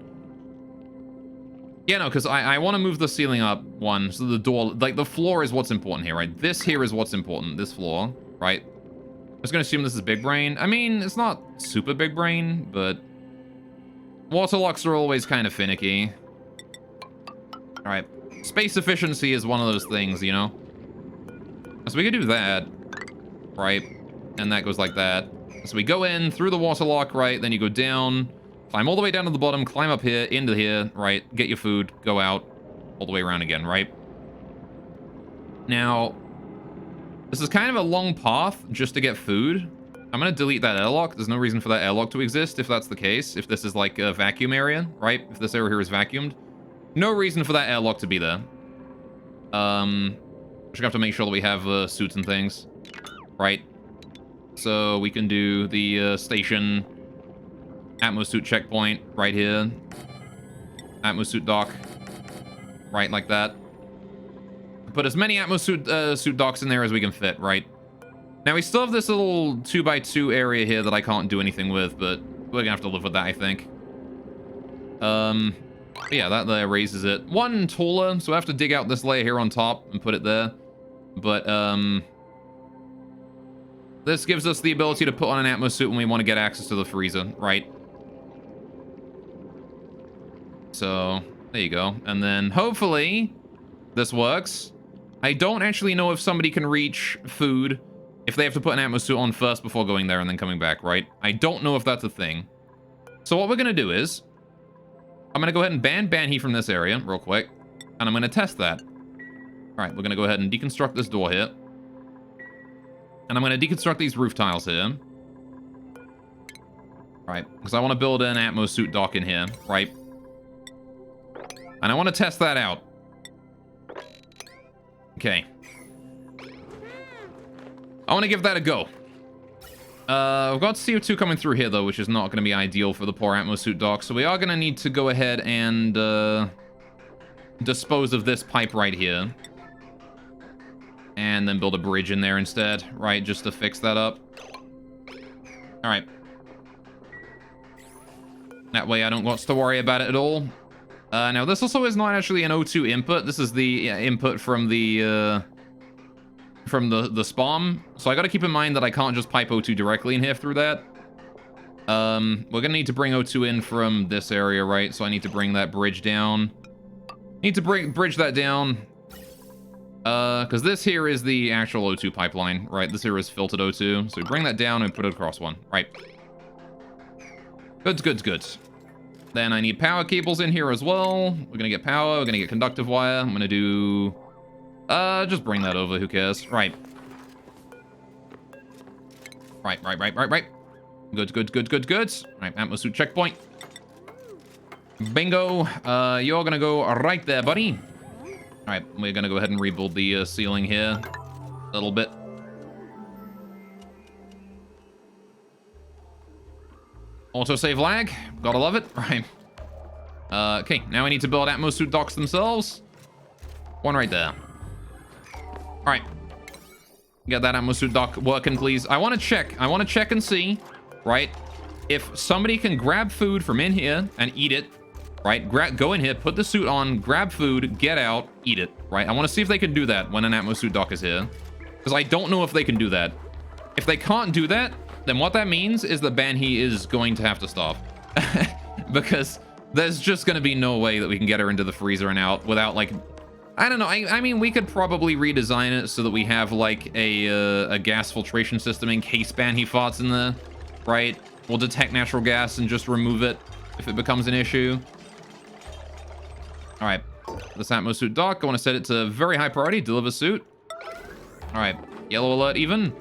Yeah, no, because I want to move the ceiling up one, so the door, like the floor is what's important here, right? This here is what's important, this floor, right? I'm just going to assume this is big brain. I mean, it's not super big brain, but waterlocks are always kind of finicky. All right, space efficiency is one of those things, you know? So we could do that, right? And that goes like that. So we go in through the waterlock, right? Then you go down, climb all the way down to the bottom, climb up here, into here, right? Get your food, go out, all the way around again, right? Now, this is kind of a long path just to get food. I'm going to delete that airlock. There's no reason for that airlock to exist if that's the case. If this is like a vacuum area, right? If this area here is vacuumed. No reason for that airlock to be there. Just gonna have to make sure that we have suits and things, right? So we can do the station atmosuit checkpoint right here. Atmosuit dock. Right, like that. Put as many atmosuit suit docks in there as we can fit, right? Now we still have this little 2x2 area here that I can't do anything with, but we're gonna have to live with that, I think. Yeah, that there raises it one taller, so I have to dig out this layer here on top and put it there. But, this gives us the ability to put on an atmosuit when we want to get access to the freezer, right? So, there you go. And then, hopefully, this works. I don't actually know if somebody can reach food if they have to put an atmosuit on first before going there and then coming back, right? I don't know if that's a thing. So what we're going to do is, I'm going to go ahead and ban heat from this area real quick. And I'm going to test that. All right, we're going to go ahead and deconstruct this door here. And I'm going to deconstruct these roof tiles here. Right, because I want to build an atmosuit dock in here, right? And I want to test that out. Okay. I want to give that a go. We've got CO2 coming through here, though, which is not going to be ideal for the poor atmosuit dock. So we are going to need to go ahead and dispose of this pipe right here. And then build a bridge in there instead, right? Just to fix that up. All right. That way I don't got to worry about it at all. Now, this also is not actually an O2 input. This is the input from the spawn. So I got to keep in mind that I can't just pipe O2 directly in here through that. We're going to need to bring O2 in from this area, right? So I need to bring that bridge down. Need to bridge that down. Because this here is the actual O2 pipeline, right? This here is filtered O2. So we bring that down and put it across one, right? Goods. Then I need power cables in here as well. We're gonna get power, we're gonna get conductive wire. I'm gonna do... just bring that over, who cares? Right. Right. Good. Right, atmosuit checkpoint. Bingo. You're gonna go right there, buddy. All right, we're gonna go ahead and rebuild the ceiling here a little bit. Autosave lag, gotta love it. Right. Okay, now we need to build atmosuit docks themselves. One right there. All right, get that atmosuit dock working, please. I want to check and see, right? if somebody can grab food from in here and eat it, right? Go in here, put the suit on, grab food, get out, eat it, right? I want to see if they can do that when an Atmo suit dock is here. Because I don't know if they can do that. If they can't do that, then what that means is that Banhee is going to have to stop. Because there's just going to be no way that we can get her into the freezer and out without, like... I don't know. I mean, we could probably redesign it so that we have, like, a gas filtration system in case Banhee farts in there, right? We'll detect natural gas and just remove it if it becomes an issue. All right. This Atmo suit dock, I want to set it to very high priority. Deliver suit. All right. Yellow alert even.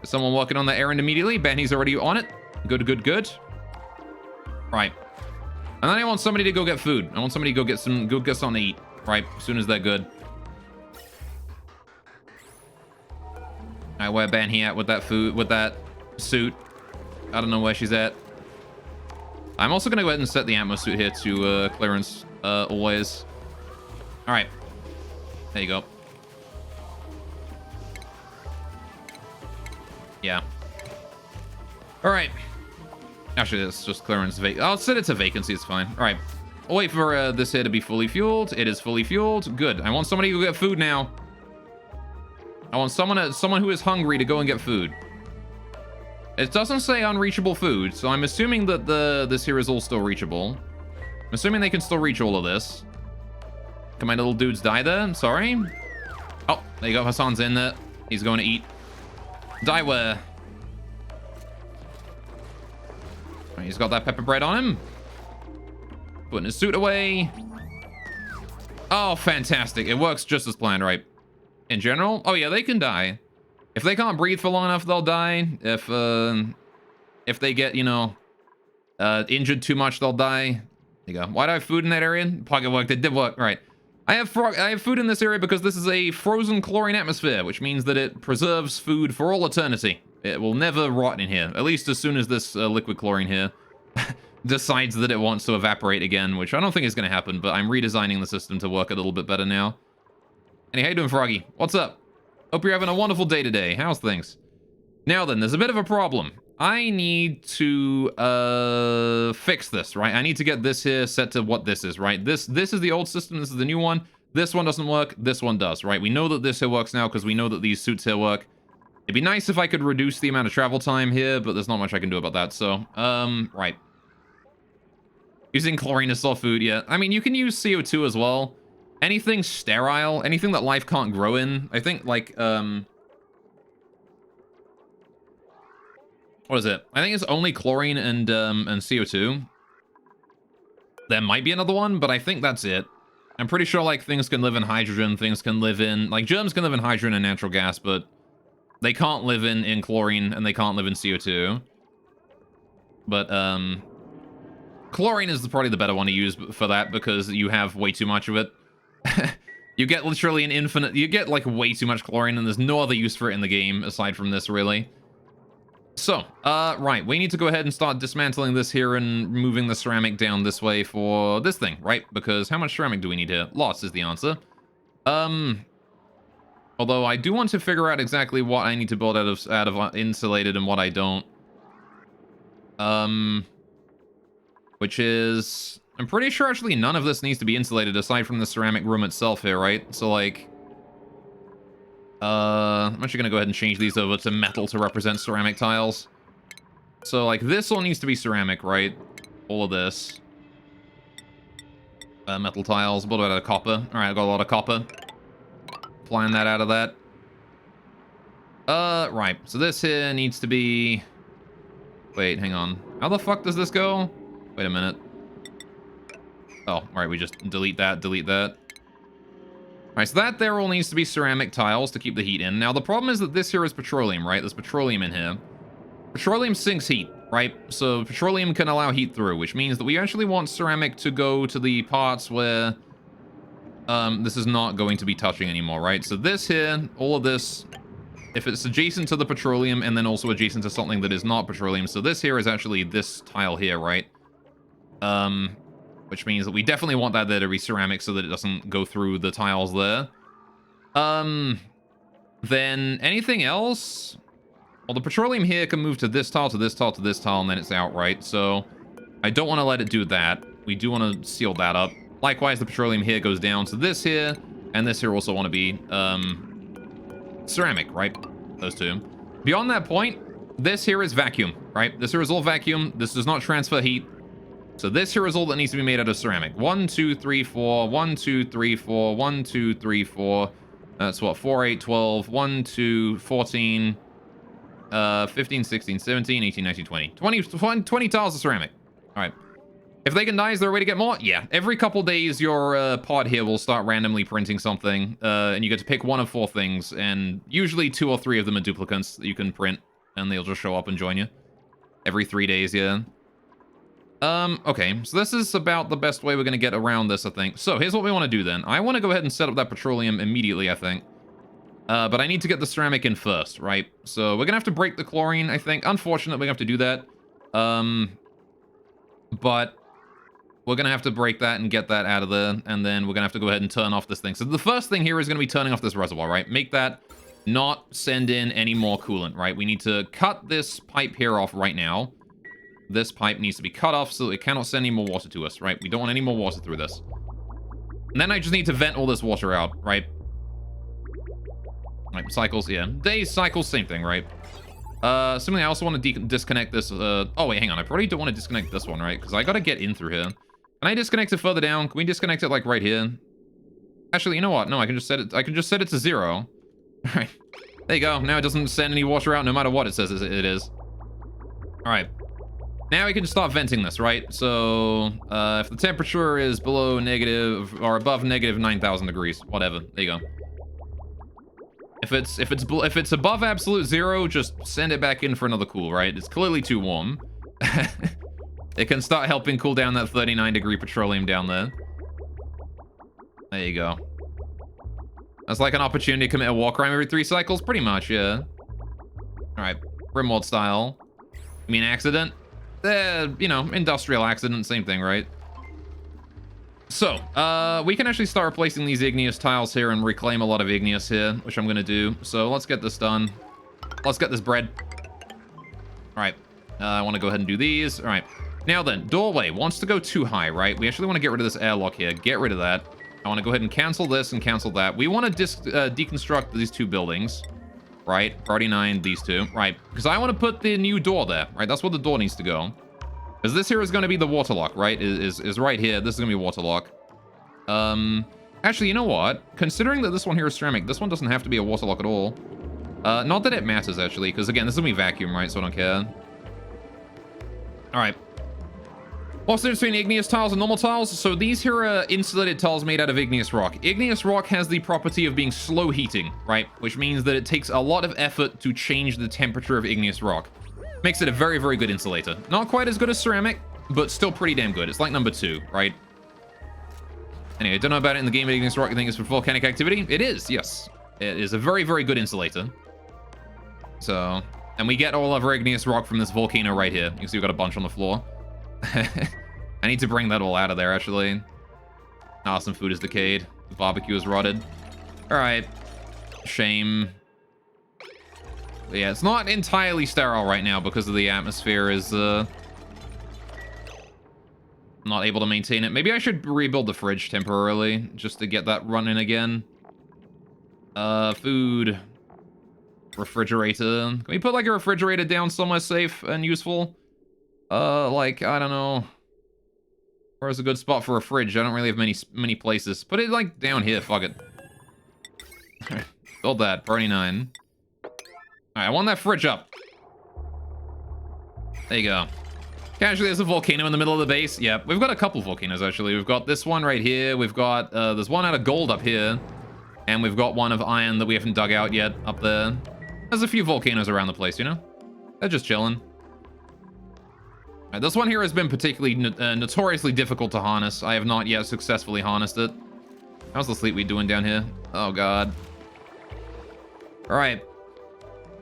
Is someone working on that errand immediately? Banhee's already on it. Good, good, good. All right. And then I want somebody to go get food. I want somebody to go get something to eat. Right, as soon as they're good. Alright, where Banhee at with that food, with that suit? I don't know where she's at. I'm also gonna go ahead and set the Atmo suit here to clearance, always. Alright. There you go. Yeah. Alright. Actually, it's just clearance. I'll set it to vacancy, it's fine. Alright. I'll wait for this here to be fully fueled. It is fully fueled. Good. I want somebody to go get food now. I want someone who is hungry to go and get food. It doesn't say unreachable food, so I'm assuming that this here is all still reachable. I'm assuming they can still reach all of this. Can my little dudes die there? I'm sorry. Oh, there you go. Hassan's in there. He's going to eat. Die where? He's got that pepper bread on him. Putting his suit away. Oh, fantastic. It works just as planned, right? In general? Oh, yeah, they can die. If they can't breathe for long enough, they'll die. If they get, you know, injured too much, they'll die. There you go. Why do I have food in that area? Pocket worked. It did work. Right. I have food in this area because this is a frozen chlorine atmosphere, which means that it preserves food for all eternity. It will never rot in here, at least as soon as this liquid chlorine here decides that it wants to evaporate again, which I don't think is going to happen, but I'm redesigning the system to work a little bit better now. Hey, how you doing, Froggy? What's up? Hope you're having a wonderful day today. How's things? Now then, there's a bit of a problem. I need to fix this, right? I need to get this here set to what this is, right? This is the old system, this is the new one. This one doesn't work, this one does, right? We know that this here works now because we know that these suits here work. It'd be nice if I could reduce the amount of travel time here, but there's not much I can do about that, so, right. Using chlorine to sell food, yeah. I mean, you can use CO2 as well. Anything sterile, anything that life can't grow in. I think, like, what is it? I think it's only chlorine and CO2. There might be another one, but I think that's it. I'm pretty sure, like, things can live in hydrogen, things can live in... Like, germs can live in hydrogen and natural gas, but they can't live in chlorine, and they can't live in CO2. But, chlorine is probably the better one to use for that, because you have way too much of it. You get literally an infinite... You get, like, way too much chlorine, and there's no other use for it in the game, aside from this, really. So, right, we need to go ahead and start dismantling this here and moving the ceramic down this way for this thing, right? Because how much ceramic do we need here? Lots is the answer. Although I do want to figure out exactly what I need to build out of insulated and what I don't. Which is... I'm pretty sure actually none of this needs to be insulated aside from the ceramic room itself here, right? So, like... I'm actually gonna go ahead and change these over to metal to represent ceramic tiles. So, like, this all needs to be ceramic, right? All of this. Metal tiles, a little bit of copper. Alright, I got a lot of copper. Applying that out of that. Right. So this here needs to be... Wait, hang on. How the fuck does this go? Wait a minute. Oh, alright, we just delete that, delete that. Alright, so that there all needs to be ceramic tiles to keep the heat in. Now, the problem is that this here is petroleum, right? There's petroleum in here. Petroleum sinks heat, right? So petroleum can allow heat through, which means that we actually want ceramic to go to the parts where this is not going to be touching anymore, right? So this here, all of this, if it's adjacent to the petroleum and then also adjacent to something that is not petroleum, so this here is actually this tile here, right? Which means that we definitely want that there to be ceramic so that it doesn't go through the tiles there. Then anything else? Well, the petroleum here can move to this tile, to this tile, to this tile, and then it's out, right? So I don't want to let it do that. We do want to seal that up. Likewise, the petroleum here goes down to this here, and this here also want to be ceramic, right? Those two. Beyond that point, this here is vacuum, right? This here is all vacuum. This does not transfer heat. So this here is all that needs to be made out of ceramic. 1, 2, 3, 4. 1, 2, 3, 4. 1, 2, 3, 4. That's what? 4, 8, 12. 1, 2, 14. 15, 16, 17, 18, 19, 20. 20 tiles of ceramic. All right. If they can die, is there a way to get more? Yeah. Every couple days, your pod here will start randomly printing something, and you get to pick one of 4 things, and usually 2 or 3 of them are duplicates that you can print, and they'll just show up and join you. Every 3 days, yeah. Okay, so this is about the best way we're going to get around this, I think. So here's what we want to do then. I want to go ahead and set up that petroleum immediately, I think. But I need to get the ceramic in first, right? So we're going to have to break the chlorine, I think. Unfortunately, we have to do that. But we're going to have to break that and get that out of there. And then we're going to have to go ahead and turn off this thing. So the first thing here is going to be turning off this reservoir, right? Make that not send in any more coolant, right? We need to cut this pipe here off right now. This pipe needs to be cut off so it cannot send any more water to us, right? We don't want any more water through this. And then I just need to vent all this water out, right? Like cycles, yeah. Days, cycles, same thing, right? Similarly, I also want to disconnect this. Oh, wait, hang on. I probably don't want to disconnect this one, right? Because I got to get in through here. Can I disconnect it further down? Can we disconnect it, like, right here? Actually, you know what? No, I can just set it. I can just set it to 0. All right. There you go. Now it doesn't send any water out no matter what it says it is. All right. Now we can just start venting this, right? So, if the temperature is below negative or above negative 9,000 degrees, whatever. There you go. If it's above absolute 0, just send it back in for another cool, right? It's clearly too warm. It can start helping cool down that 39-degree petroleum down there. There you go. That's like an opportunity to commit a war crime every 3 cycles? Pretty much, yeah. Alright, Rimworld style. You mean accident? You know, industrial accident, same thing, right? So, we can actually start replacing these igneous tiles here and reclaim a lot of igneous here, which I'm going to do. So let's get this done. Let's get this bread. All right. I want to go ahead and do these. All right. Now then, doorway wants to go too high, right? We actually want to get rid of this airlock here. Get rid of that. I want to go ahead and cancel this and cancel that. We want to deconstruct these 2 buildings, right? Priority 9, these 2, right? Because I want to put the new door there, right? That's where the door needs to go. Because this here is going to be the water lock, right? Is right here. This is going to be water lock. Actually, you know what? Considering that this one here is ceramic, this one doesn't have to be a water lock at all. Not that it matters, actually, because, again, this is going to be vacuum, right? So I don't care. All right. What's the difference between igneous tiles and normal tiles? So these here are insulated tiles made out of igneous rock. Igneous rock has the property of being slow heating, right? Which means that it takes a lot of effort to change the temperature of igneous rock. Makes it a very, very good insulator. Not quite as good as ceramic, but still pretty damn good. It's like number 2, right? Anyway, don't know about it in the game, but igneous rock, I think it's for volcanic activity. It is, yes. It is a very, very good insulator. So, and we get all of our igneous rock from this volcano right here. You can see we've got a bunch on the floor. I need to bring that all out of there, actually. Ah, some food is decayed. The barbecue is rotted. All right. Shame. But yeah, it's not entirely sterile right now because of the atmosphere is not able to maintain it. Maybe I should rebuild the fridge temporarily just to get that running again. Food. Refrigerator. Can we put like a refrigerator down somewhere safe and useful? Like, I don't know. Where's a good spot for a fridge? I don't really have many places. Put it like down here, fuck it. Build that, Bernie 9. Alright, I want that fridge up. There you go. Casually, there's a volcano in the middle of the base. Yeah, we've got a couple volcanoes, actually. We've got this one right here. We've got, there's one out of gold up here. And we've got one of iron that we haven't dug out yet up there. There's a few volcanoes around the place, you know? They're just chilling. Alright, this one here has been particularly notoriously difficult to harness. I have not yet successfully harnessed it. How's the sleepweed doing down here? Oh, God. Alright.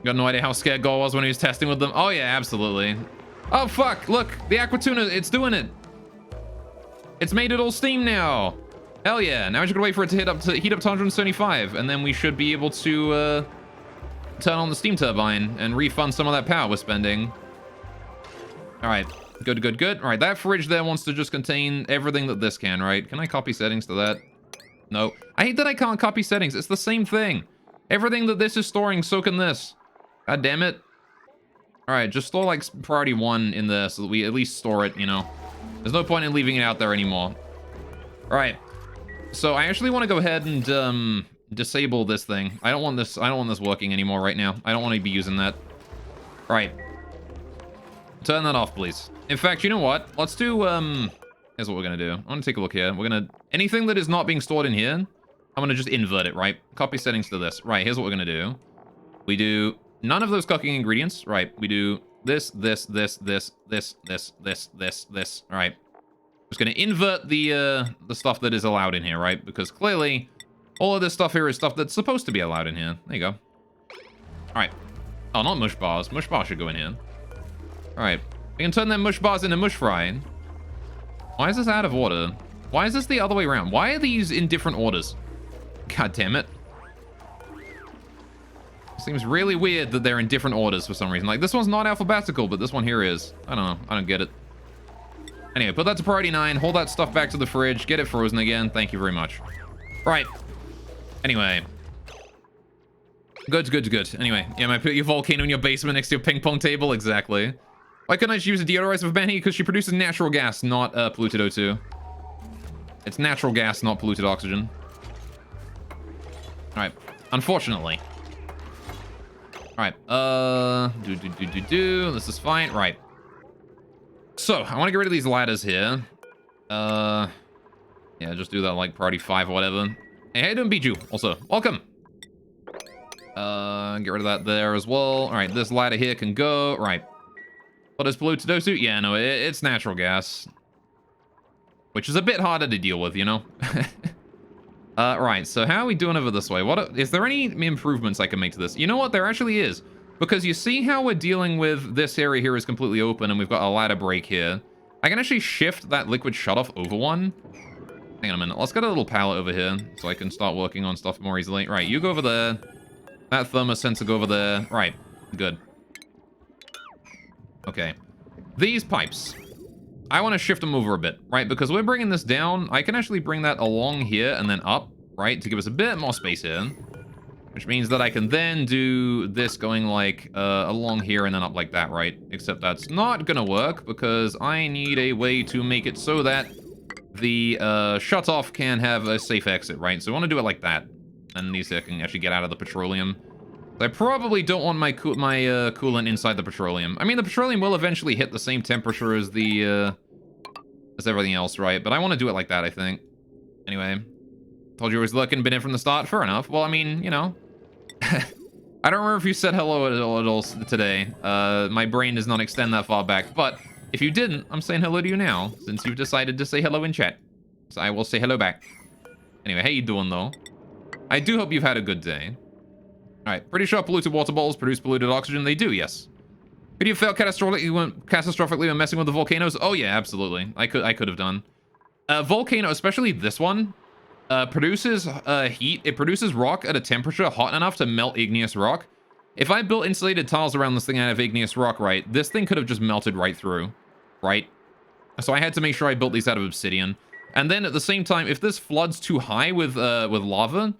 Got no idea how scared Gore was when he was testing with them. Oh, yeah, absolutely. Oh, fuck. Look, the aqua tuna, it's doing it. It's made it all steam now. Hell yeah. Now we just gotta wait for it to heat up to 175, and then we should be able to turn on the steam turbine and refund some of that power we're spending. All right, good, good, good. All right, that fridge there wants to just contain everything that this can, right? Can I copy settings to that? No. I hate that I can't copy settings. It's the same thing. Everything that this is storing, so can this. God damn it. All right, just store like priority 1 in there so that we at least store it, you know. There's no point in leaving it out there anymore. All right. So I actually want to go ahead and disable this thing. I don't want this working anymore right now. I don't want to be using that. All right. Turn that off, please. In fact, you know what? Let's do here's what we're going to do. I'm going to take a look here. We're going to anything that is not being stored in here, I'm going to just invert it, right? Copy settings to this. Right, here's what we're going to do. We do none of those cooking ingredients. Right. We do this. All right. Just going to invert the stuff that is allowed in here, right? Because clearly, all of this stuff here is stuff that's supposed to be allowed in here. There you go. All right. Oh, not mush bars. Mush bars should go in here. All right. We can turn them mush bars into mush fry. Why is this out of order? Why is this the other way around? Why are these in different orders? God damn it. Seems really weird that they're in different orders for some reason. Like, this one's not alphabetical, but this one here is. I don't know. I don't get it. Anyway, put that to priority 9. Hold that stuff back to the fridge. Get it frozen again. Thank you very much. Right. Anyway. Good, good, good. Anyway, yeah, I put your volcano in your basement next to your ping pong table. Exactly. Why couldn't I just use a deodorizer for Benny? Because she produces natural gas, not polluted O2. It's natural gas, not polluted oxygen. All right. Unfortunately. All right. This is fine. Right. So, I want to get rid of these ladders here. Yeah, just do that like priority 5 or whatever. Hey, how you doing, Bijou? Also, welcome. Get rid of that there as well. All right, this ladder here can go. Right. What is polluted O2? Yeah, no, it's natural gas. Which is a bit harder to deal with, you know? Right, so how are we doing over this way? Is there any improvements I can make to this? You know what? There actually is. Because you see how we're dealing with this area here is completely open and we've got a ladder break here. I can actually shift that liquid shutoff over one. Hang on a minute. Let's get a little pallet over here so I can start working on stuff more easily. Right, you go over there. That thermosensor go over there. Right, good. Okay. These pipes. I want to shift them over a bit, right? Because we're bringing this down. I can actually bring that along here and then up, right? To give us a bit more space here. Which means that I can then do this going like along here and then up like that, right? Except that's not gonna work because I need a way to make it so that the shutoff can have a safe exit, right? So I want to do it like that. And these can actually get out of the petroleum. I probably don't want my coolant inside the petroleum. I mean, the petroleum will eventually hit the same temperature as the as everything else, right? But I want to do it like that, I think. Anyway, told you I was looking, been in from the start. Fair enough. Well, I mean, you know. I don't remember if you said hello at all today. My brain does not extend that far back. But if you didn't, I'm saying hello to you now, since you've decided to say hello in chat. So I will say hello back. Anyway, how you doing, though? I do hope you've had a good day. Alright, pretty sure polluted water bottles produce polluted oxygen. They do, yes. Could you have failed catastrophically when messing with the volcanoes? Oh, yeah, absolutely. I could have done. Volcano, especially this one, produces heat. It produces rock at a temperature hot enough to melt igneous rock. If I built insulated tiles around this thing out of igneous rock, right, this thing could have just melted right through, right? So I had to make sure I built these out of obsidian. And then at the same time, if this floods too high with lava,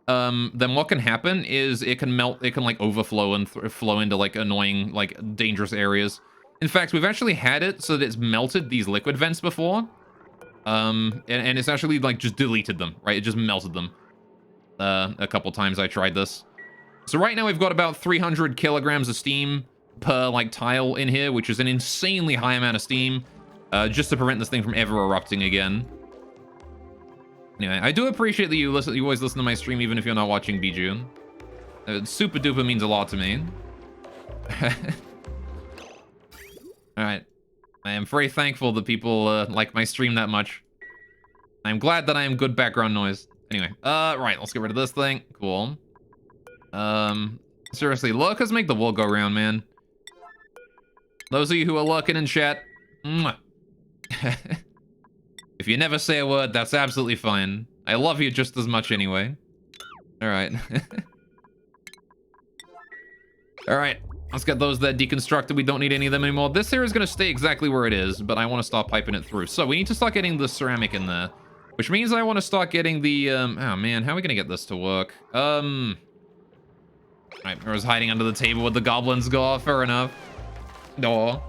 then what can happen is it can melt, it can like overflow and flow into like annoying, like dangerous areas. In fact, we've actually had it so that it's melted these liquid vents before. And it's actually like just deleted them, right? It just melted them. A couple times I tried this. So right now we've got about 300 kilograms of steam per like tile in here, which is an insanely high amount of steam, just to prevent this thing from ever erupting again. Anyway, I do appreciate that you always listen to my stream, even if you're not watching Bijou. Super duper means a lot to me. Alright. I am very thankful that people like my stream that much. I'm glad that I am good background noise. Anyway, right, let's get rid of this thing. Cool. Seriously, lurkers make the world go round, man. Those of you who are lurking in chat, mwah. If you never say a word, that's absolutely fine. I love you just as much anyway. All right. All right, let's get those there deconstructed. We don't need any of them anymore. This here is going to stay exactly where it is, but I want to start piping it through. So we need to start getting the ceramic in there, which means I want to start getting the, oh man, how are we going to get this to work? All right, I was hiding under the table with the goblins. Go, fair enough. No.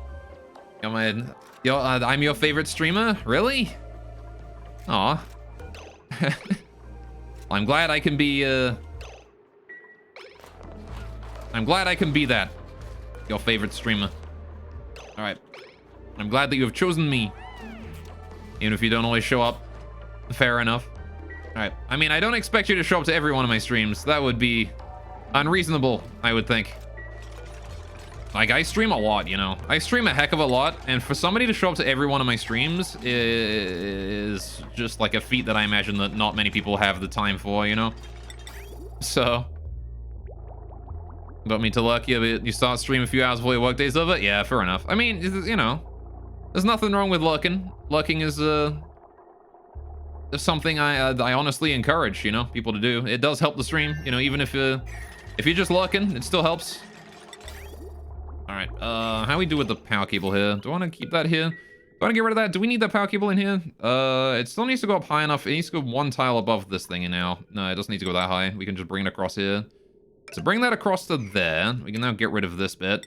I'm your favorite streamer? Really? Aw. I'm glad I can be, I'm glad I can be that. Your favorite streamer. Alright. I'm glad that you have chosen me. Even if you don't always show up. Fair enough. Alright. I mean, I don't expect you to show up to every one of my streams. That would be unreasonable, I would think. Like, I stream a lot, you know. I stream a heck of a lot, and for somebody to show up to every one of my streams is just like a feat that I imagine that not many people have the time for, you know? So... Don't mean to lurk you, but you start streaming a few hours before your workday's over? Yeah, fair enough. I mean, you know, there's nothing wrong with lurking. Lurking is something I honestly encourage, you know, people to do. It does help the stream, you know, even if you're just lurking, it still helps. All right, how we do with the power cable here? Do I want to keep that here? Do I want to get rid of that? Do we need that power cable in here? It still needs to go up high enough. It needs to go one tile above this thing now. No, it doesn't need to go that high. We can just bring it across here. So bring that across to there. We can now get rid of this bit.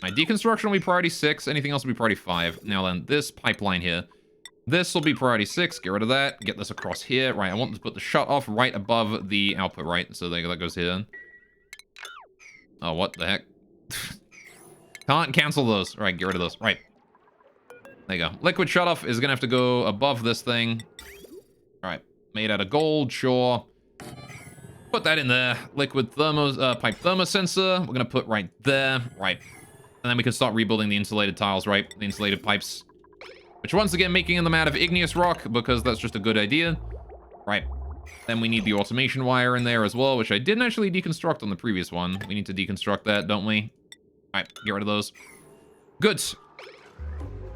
All right, deconstruction will be priority 6. Anything else will be priority 5. Now then, this pipeline here. This will be priority 6. Get rid of that. Get this across here. Right, I want to put the shut off right above the output, right? So there, that goes here. Oh, what the heck? Can't cancel those. All right, get rid of those. Right. There you go. Liquid shut off is going to have to go above this thing. All right, made out of gold, sure. Put that in there. Liquid pipe thermosensor. We're going to put right there. Right. And then we can start rebuilding the insulated tiles, right? The insulated pipes. Which, once again, making them out of igneous rock, because that's just a good idea. Right. Then we need the automation wire in there as well, which I didn't actually deconstruct on the previous one. We need to deconstruct that, don't we? All right. Get rid of those. Good.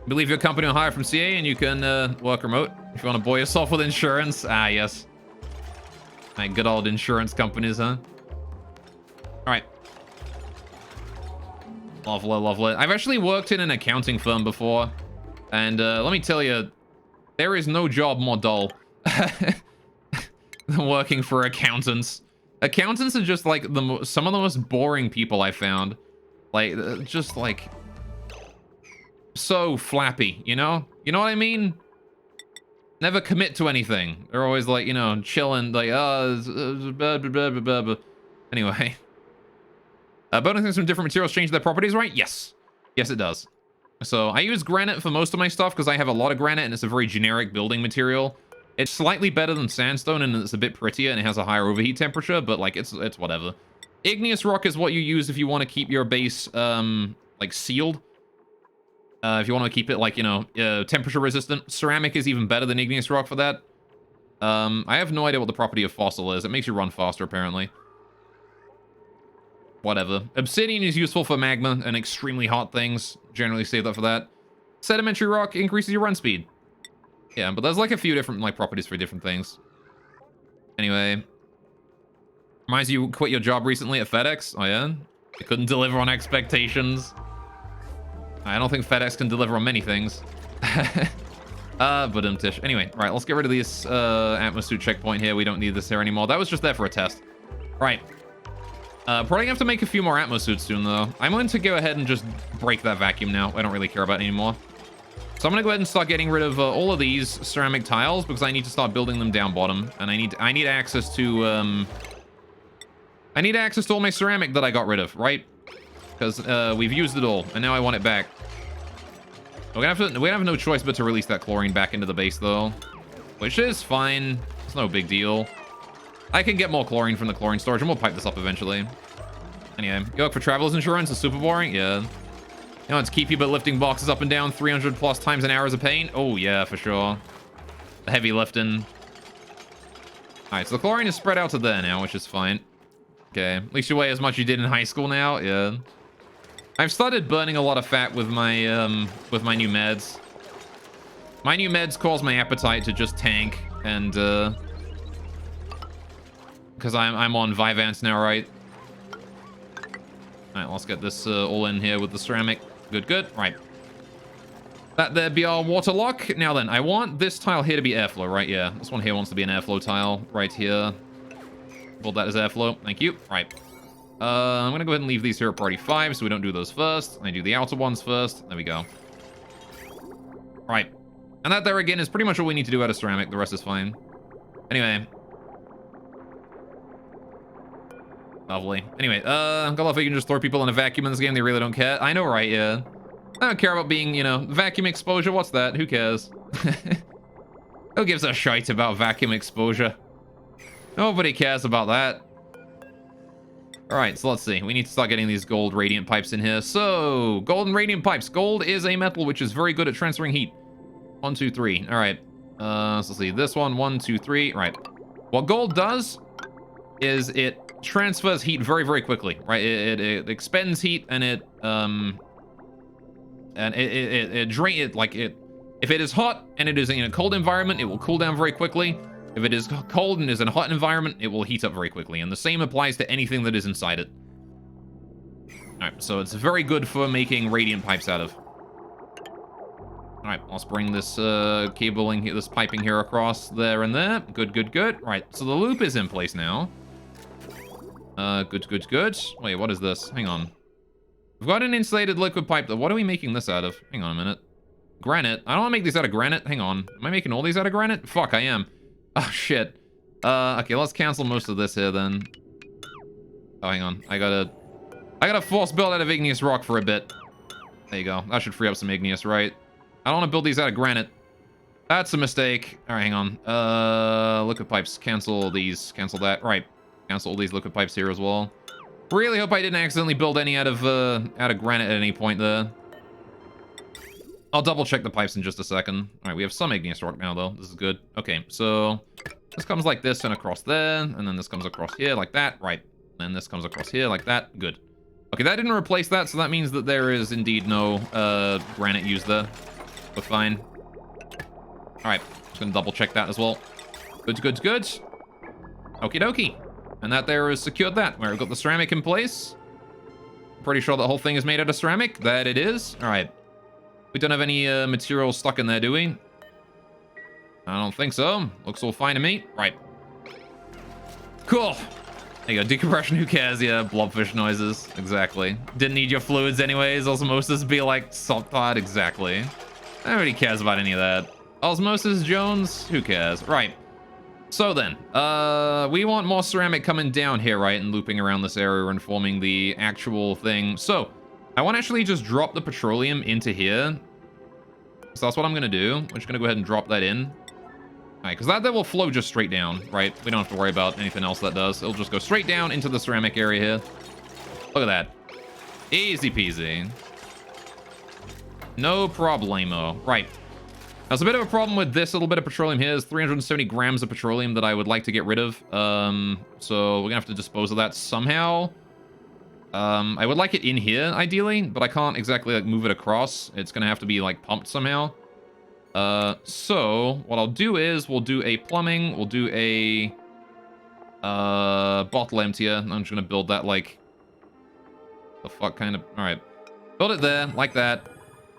Believe your company will hire from CA, and you can work remote. If you want to buoy yourself with insurance. Ah, yes. My good old insurance companies, huh? Alright. Lovely, lovely. I've actually worked in an accounting firm before. And let me tell you, there is no job more dull than working for accountants. Accountants are just like some of the most boring people I found. Like, just like... so flappy, you know? You know what I mean? Never commit to anything. They're always like, you know, chilling, like, blah, blah, blah, blah, blah. Anyway. Bonusing some different materials change their properties, right? Yes. Yes, it does. So I use granite for most of my stuff because I have a lot of granite and it's a very generic building material. It's slightly better than sandstone and it's a bit prettier and it has a higher overheat temperature, but like it's whatever. Igneous rock is what you use if you want to keep your base like sealed. If you want to keep it, like, you know, temperature resistant. Ceramic is even better than igneous rock for that. I have no idea what the property of fossil is. It makes you run faster, apparently. Whatever. Obsidian is useful for magma and extremely hot things. Generally save that for that. Sedimentary rock increases your run speed. Yeah, but there's like a few different like properties for different things. Anyway. Reminds you quit your job recently at FedEx? Oh, yeah? You couldn't deliver on expectations. I don't think FedEx can deliver on many things. But anyway, right, let's get rid of this atmosphere checkpoint here. We don't need this here anymore. That was just there for a test. Right. Probably gonna have to make a few more atmo suits soon, though. I'm going to go ahead and just break that vacuum now. I don't really care about it anymore. So I'm gonna go ahead and start getting rid of all of these ceramic tiles because I need to start building them down bottom, and I need access to all my ceramic that I got rid of, right? Because we've used it all, and now I want it back. We have no choice but to release that chlorine back into the base, though, which is fine. It's no big deal. I can get more chlorine from the chlorine storage, and we'll pipe this up eventually. Anyway, you look for traveler's insurance. It's super boring. Yeah. You know, it's keep you but lifting boxes up and down 300 plus times an hour is a pain. Oh yeah, for sure. The heavy lifting. All right, so the chlorine is spread out to there now, which is fine. Okay, at least you weigh as much as you did in high school now. Yeah. I've started burning a lot of fat with my new meds. My new meds cause my appetite to just tank, and because I'm on Vyvanse now, right? All right, let's get this all in here with the ceramic. Good, good. Right. That there be our water lock. Now then, I want this tile here to be airflow, right? Yeah, this one here wants to be an airflow tile right here. Build that as airflow. Thank you. Right. I'm going to go ahead and leave these here at priority 5 so we don't do those first. I do the outer ones first. There we go. Right. And that there again is pretty much all we need to do out of ceramic. The rest is fine. Anyway. Lovely. Anyway, I love how you can just throw people in a vacuum in this game. They really don't care. I know, right? Yeah. I don't care about being, you know, vacuum exposure. What's that? Who cares? Who gives a shite about vacuum exposure? Nobody cares about that. Alright, so let's see. We need to start getting these gold radiant pipes in here. So, gold and radiant pipes. Gold is a metal which is very good at transferring heat. 1, 2, 3. Alright. So let's see. This one, 1, 2, 3. Right. What gold does is it transfers heat very, very quickly. Right? It expends heat and it drain it like it. If it is hot and it is in a cold environment, it will cool down very quickly. If it is cold and is in a hot environment, it will heat up very quickly. And the same applies to anything that is inside it. Alright, so it's very good for making radiant pipes out of. Alright, let's bring this cabling here, this piping here across there and there. Good, good, good. Right, so the loop is in place now. Good, good, good. Wait, what is this? Hang on. We've got an insulated liquid pipe. What are we making this out of? Hang on a minute. Granite. I don't want to make these out of granite. Hang on. Am I making all these out of granite? Fuck, I am. Oh, shit. Okay, let's cancel most of this here, then. Oh, hang on. I gotta force build out of igneous rock for a bit. There you go. That should free up some igneous, right? I don't want to build these out of granite. That's a mistake. All right, hang on. Liquid pipes. Cancel these. Cancel that. Right. Cancel all these liquid pipes here as well. Really hope I didn't accidentally build any out of granite at any point there. I'll double check the pipes in just a second. All right, we have some igneous rock now, though. This is good. Okay, so this comes like this and across there, and then this comes across here like that. Right, and this comes across here like that. Good. Okay, that didn't replace that, so that means that there is indeed no granite used there. We're fine. All right, just gonna double check that as well. Good, good, good. Okie dokie. And that there is secured that. Where we've got the ceramic in place. Pretty sure the whole thing is made out of ceramic. That it is. All right. We don't have any material stuck in there, do we? I don't think so. Looks all fine to me. Right. Cool. There you go. Decompression, who cares? Yeah, blobfish noises. Exactly. Didn't need your fluids anyways. Osmosis be like salt-thawed. Exactly. Nobody cares about any of that. Osmosis, Jones? Who cares? Right. So then, we want more ceramic coming down here, right? And looping around this area and forming the actual thing. So, I want to actually just drop the petroleum into here. So that's what I'm going to do. I'm just going to go ahead and drop that in. All right, because that will flow just straight down, right? We don't have to worry about anything else that does. It'll just go straight down into the ceramic area here. Look at that. Easy peasy. No problemo. Right. Now, it's a bit of a problem with this little bit of petroleum here. There's 370 grams of petroleum that I would like to get rid of. So we're going to have to dispose of that somehow. I would like it in here, ideally, but I can't exactly, like, move it across. It's gonna have to be, like, pumped somehow. So, what I'll do is, we'll do a plumbing, we'll do a, bottle emptier. I'm just gonna build that, like, the fuck kind of, alright. Build it there, like that.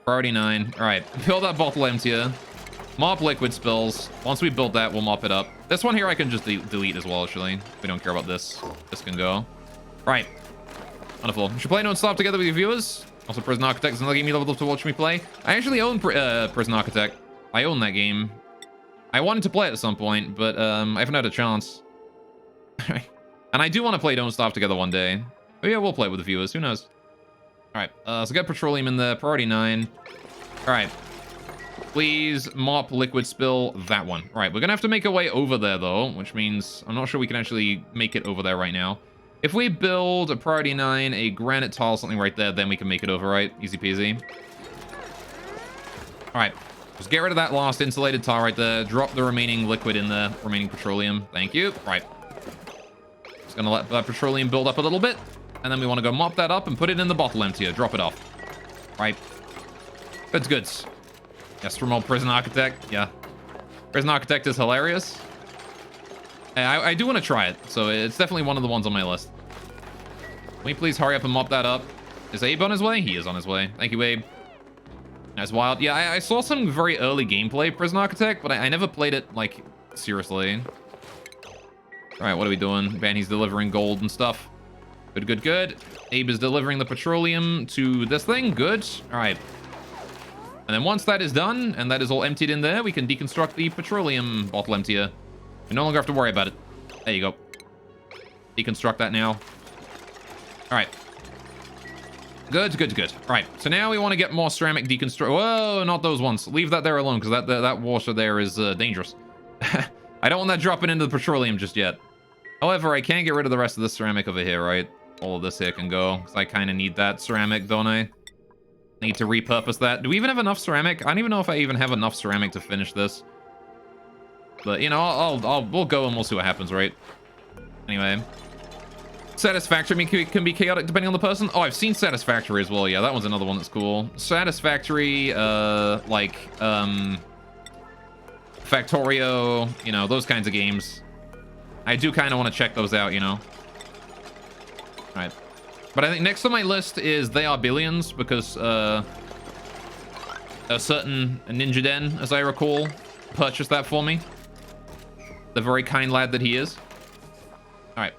Priority 9. Alright, build that bottle emptier. Mop liquid spills. Once we build that, we'll mop it up. This one here I can just delete as well, actually. We don't care about this. This can go. Right. Wonderful. You should play Don't Stop together with your viewers. Also, Prison Architect is another game you love to watch me play. I actually own Prison Architect. I own that game. I wanted to play it at some point, but I haven't had a chance. And I do want to play Don't Stop together one day. But yeah, we'll play it with the viewers. Who knows? Alright, so get petroleum in there. Priority 9. Alright. Please mop liquid spill that one. Alright, we're going to have to make our way over there, though, which means I'm not sure we can actually make it over there right now. If we build a priority 9, a granite tile, something right there, then we can make it over, right? Easy peasy. Alright. Just get rid of that last insulated tile right there. Drop the remaining liquid in the remaining petroleum. Thank you. Right. Just gonna let that petroleum build up a little bit. And then we want to go mop that up and put it in the bottle emptier. Drop it off. Right. That's good. Yes, from old Prison Architect. Yeah. Prison Architect is hilarious. I do want to try it. So it's definitely one of the ones on my list. Can we please hurry up and mop that up? Is Abe on his way? He is on his way. Thank you, Abe. That's wild. Yeah, I saw some very early gameplay Prison Architect, but I never played it, like, seriously. All right, what are we doing? Man, he's delivering gold and stuff. Good, good, good. Abe is delivering the petroleum to this thing. Good. All right. And then once that is done, and that is all emptied in there, we can deconstruct the petroleum bottle emptier. We no longer have to worry about it. There you go. Deconstruct that now. All right. Good, good, good. All right, so now we want to get more ceramic deconstruct. Whoa, not those ones. Leave that there alone, because that water there is dangerous. I don't want that dropping into the petroleum just yet. However, I can get rid of the rest of this ceramic over here, right? All of this here can go, because I kind of need that ceramic, don't I? Need to repurpose that. Do we even have enough ceramic? I don't even know if I even have enough ceramic to finish this. But, you know, we'll go and we'll see what happens, right? Anyway. Satisfactory can be chaotic depending on the person. Oh, I've seen Satisfactory as well. Yeah, that one's another one that's cool. Satisfactory, Factorio, you know, those kinds of games. I do kind of want to check those out, you know. All right. But I think next on my list is They Are Billions, because a certain Ninja Den, as I recall, purchased that for me. The very kind lad that he is. All right.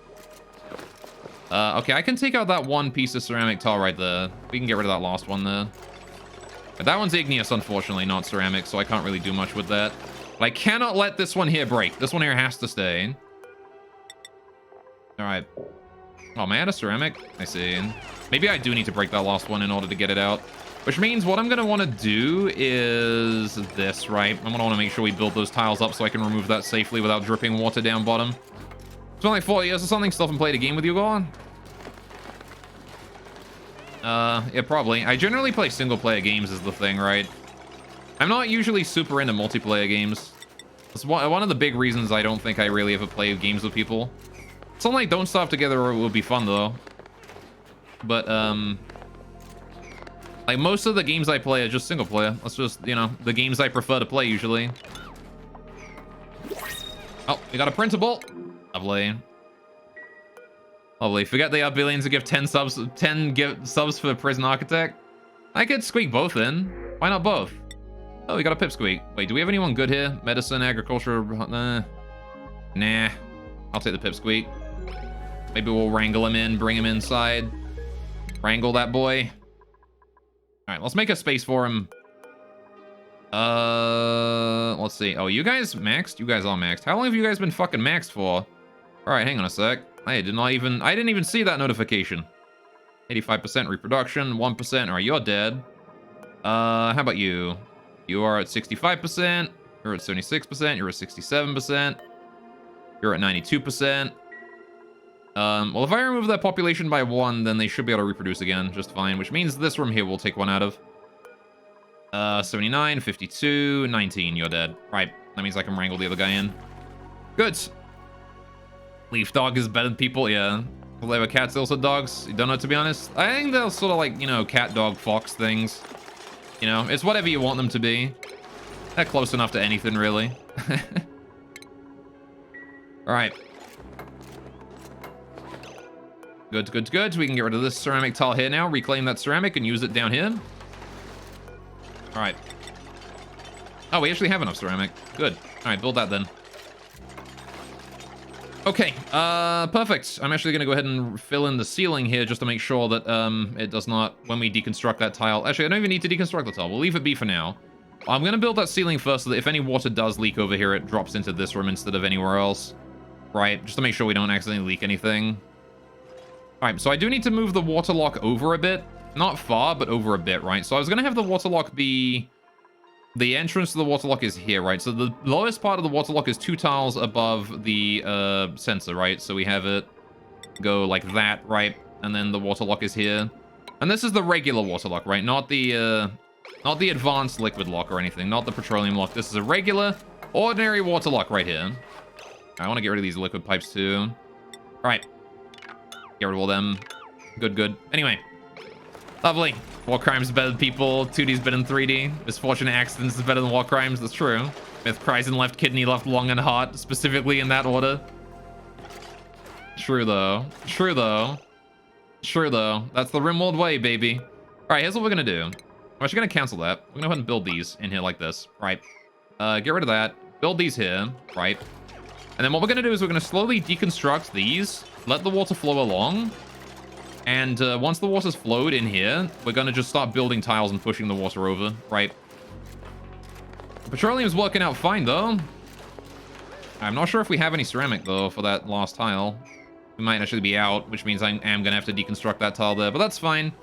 Okay, I can take out that one piece of ceramic tile right there. We can get rid of that last one there. But that one's igneous, unfortunately, not ceramic, so I can't really do much with that. But I cannot let this one here break. This one here has to stay. All right. Oh, am I out of ceramic? I see. Maybe I do need to break that last one in order to get it out. Which means what I'm going to want to do is this, right? I'm going to want to make sure we build those tiles up so I can remove that safely without dripping water down bottom. It's been like 4 years or something. Still haven't played a game with you, Gorn? Yeah, probably. I generally play single-player games is the thing, right? I'm not usually super into multiplayer games. It's one of the big reasons I don't think I really ever play games with people. Something like Don't Starve Together would be fun, though. But, like, most of the games I play are just single-player. That's just, you know, the games I prefer to play, usually. Oh, we got a printable. Lovely. Lovely. Forget they are billions to give 10 subs for Prison Architect. I could squeak both in. Why not both? Oh, we got a pipsqueak. Wait, do we have anyone good here? Medicine, agriculture, nah. I'll take the pipsqueak. Maybe we'll wrangle him in, bring him inside. Wrangle that boy. All right, let's make a space for him. Let's see. Oh, you guys maxed? You guys all maxed. How long have you guys been fucking maxed for? All right, hang on a sec. I didn't even see that notification. 85% reproduction, 1%. All right, you're dead. How about you? You are at 65%. You're at 76%. You're at 67%. You're at 92%. Well, if I remove that population by 1, then they should be able to reproduce again just fine, which means this room here we'll take 1 out of. 79, 52, 19, you're dead. Right, that means I can wrangle the other guy in. Good. Leaf dog is better than people, yeah. Will they have cats, also dogs? You don't know, to be honest. I think they're sort of like, you know, cat, dog, fox things. You know, it's whatever you want them to be. They're close enough to anything, really. All right. Good, good, good. We can get rid of this ceramic tile here now. Reclaim that ceramic and use it down here. All right. Oh, we actually have enough ceramic. Good. All right, build that then. Okay, perfect. I'm actually going to go ahead and fill in the ceiling here just to make sure that it does not, when we deconstruct that tile. Actually, I don't even need to deconstruct the tile. We'll leave it be for now. I'm going to build that ceiling first so that if any water does leak over here, it drops into this room instead of anywhere else. Right, just to make sure we don't accidentally leak anything. All right, so I do need to move the water lock over a bit. Not far, but over a bit, right? So I was going to have the water lock be... The entrance to the water lock is here, right? So the lowest part of the water lock is 2 tiles above the sensor, right? So we have it go like that, right? And then the water lock is here. And this is the regular water lock, right? Not the advanced liquid lock or anything. Not the petroleum lock. This is a regular, ordinary water lock right here. I want to get rid of these liquid pipes too. All right. Get rid of all them. Good, good. Anyway. Lovely. War crimes is better than people. 2D's better than 3D. Misfortune accidents is better than war crimes. That's true. Myth cries in left kidney, left lung, and heart. Specifically in that order. True, though. True, though. Sure, though. That's the Rimworld way, baby. All right, here's what we're going to do. I'm actually going to cancel that. We're going to go ahead and build these in here like this. Right. Get rid of that. Build these here. Right. And then what we're going to do is we're going to slowly deconstruct these. Let the water flow along. And once the water's flowed in here, we're going to just start building tiles and pushing the water over. Right. Petroleum's working out fine, though. I'm not sure if we have any ceramic, though, for that last tile. We might actually be out, which means I am going to have to deconstruct that tile there, but that's fine.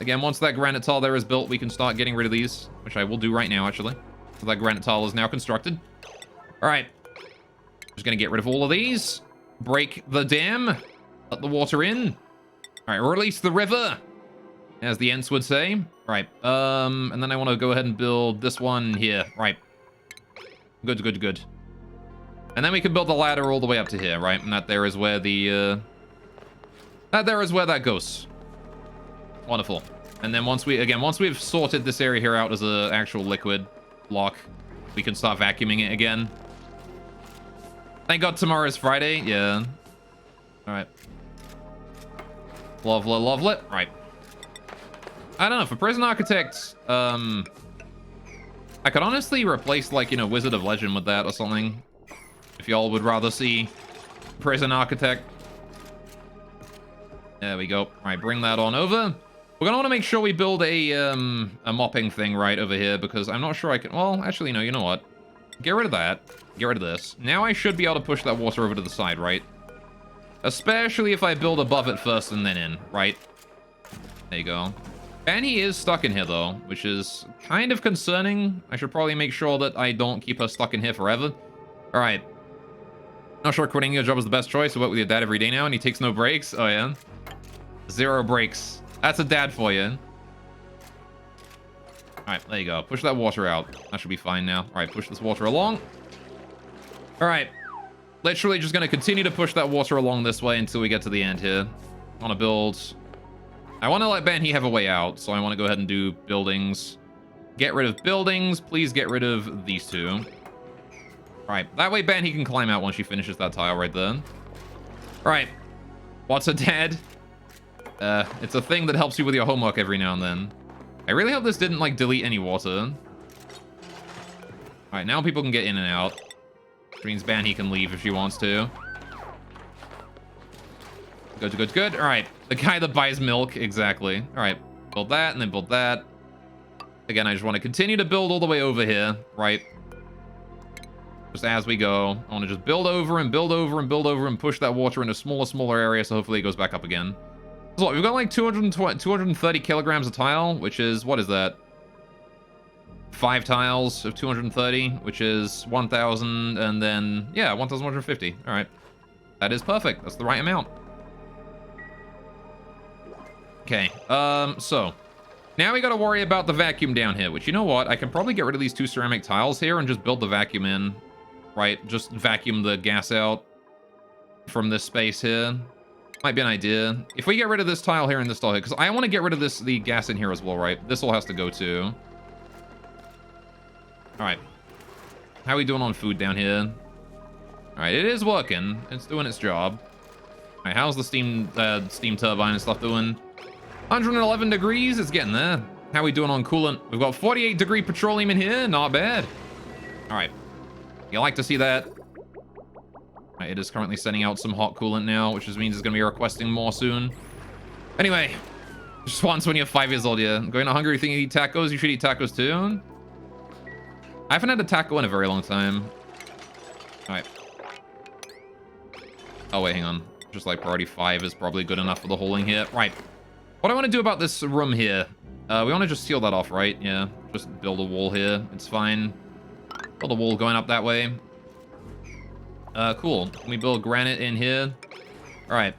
Again, once that granite tile there is built, we can start getting rid of these, which I will do right now, actually. So that granite tile is now constructed. All right. Just going to get rid of all of these. Break the dam. Let the water in. All right, release the river, as the Ents would say. All right, and then I want to go ahead and build this one here. Right. Good, good, good. And then we can build the ladder all the way up to here, right? And that there is where the, that goes. Wonderful. And then once we've sorted this area here out as an actual liquid block, we can start vacuuming it again. Thank God tomorrow is Friday. Yeah. All right. Lovely, lovely. Right. I don't know, for Prison Architect, I could honestly replace, like, you know, Wizard of Legend with that or something. If y'all would rather see Prison Architect. There we go. All right, bring that on over. We're gonna want to make sure we build a mopping thing right over here, because I'm not sure I can... Well, actually, no, you know what? Get rid of that. Get rid of this. Now I should be able to push that water over to the side, right? Especially if I build above it first and then in, right? There you go. And he is stuck in here, though, which is kind of concerning. I should probably make sure that I don't keep her stuck in here forever. All right. Not sure quitting your job is the best choice. I work with your dad every day now, and he takes no breaks. Oh, yeah? 0 breaks. That's a dad for you. All right, there you go. Push that water out. That should be fine now. All right, push this water along. All right. Literally just going to continue to push that water along this way until we get to the end here. I want to build... I want to let Banhi have a way out, so I want to go ahead and do buildings. Get rid of buildings. Please get rid of these two. All right, that way Banhi can climb out once she finishes that tile right there. All right. What's a dad? It's a thing that helps you with your homework every now and then. I really hope this didn't, like, delete any water. All right, now people can get in and out. Which means Banhi can leave if she wants to. Good, good, good. All right. The guy that buys milk. Exactly. All right. Build that and then build that. Again, I just want to continue to build all the way over here, right? Just as we go. I want to just build over and build over and build over and push that water into smaller areas so hopefully it goes back up again. So what, we've got like 230 kilograms of tile, which is, what is that? 5 tiles of 230, which is 1,000, and then, yeah, 1,150. All right. That is perfect. That's the right amount. Okay, so now we got to worry about the vacuum down here, which, you know what? I can probably get rid of these 2 ceramic tiles here and just build the vacuum in, right? Just vacuum the gas out from this space here. Might be an idea. If we get rid of this tile here and this tile here, because I want to get rid of the gas in here as well, right? This all has to go too. All right. How are we doing on food down here? All right, it is working. It's doing its job. All right, how's the steam turbine and stuff doing? 111 degrees, it's getting there. How are we doing on coolant? We've got 48 degree petroleum in here, not bad. All right, you like to see that. All right, it is currently sending out some hot coolant now, which just means it's gonna be requesting more soon. Anyway, just once when you're 5 years old, yeah. Going to Hungary, you think you eat tacos? You should eat tacos too. I haven't had a taco in a very long time. All right. Oh wait, hang on. Just like priority 5 is probably good enough for the holding here. Right. What I want to do about this room here, we want to just seal that off, right? Yeah, just build a wall here. It's fine. Build a wall going up that way. Cool. Can we build granite in here? All right.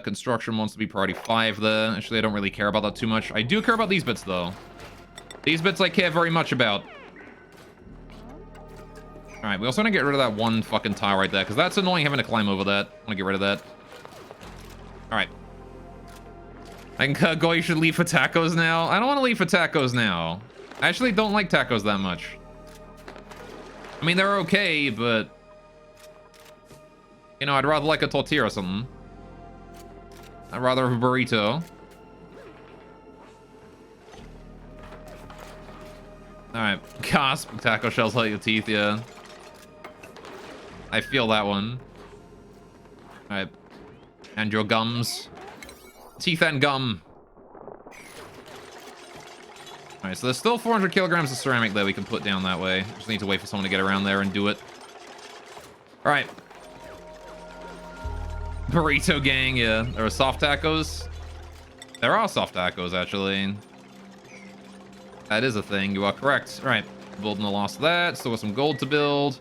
Construction wants to be priority 5 there. Actually, I don't really care about that too much. I do care about these bits, though. These bits I care very much about. All right, we also want to get rid of that one fucking tile right there, because that's annoying having to climb over that. I want to get rid of that. All right. I think Goy should leave for tacos now. I don't want to leave for tacos now. I actually don't like tacos that much. I mean, they're okay, but... You know, I'd rather like a tortilla or something. I'd rather have a burrito. Alright. Gasp. Taco shells hurt your teeth, yeah. I feel that one. Alright. And your gums. Teeth and gum. Alright, so there's still 400 kilograms of ceramic that we can put down that way. Just need to wait for someone to get around there and do it. Alright. Burrito gang, yeah. There are soft tacos. There are soft tacos, actually. That is a thing. You are correct. Alright. Building the loss of that. Still got some gold to build.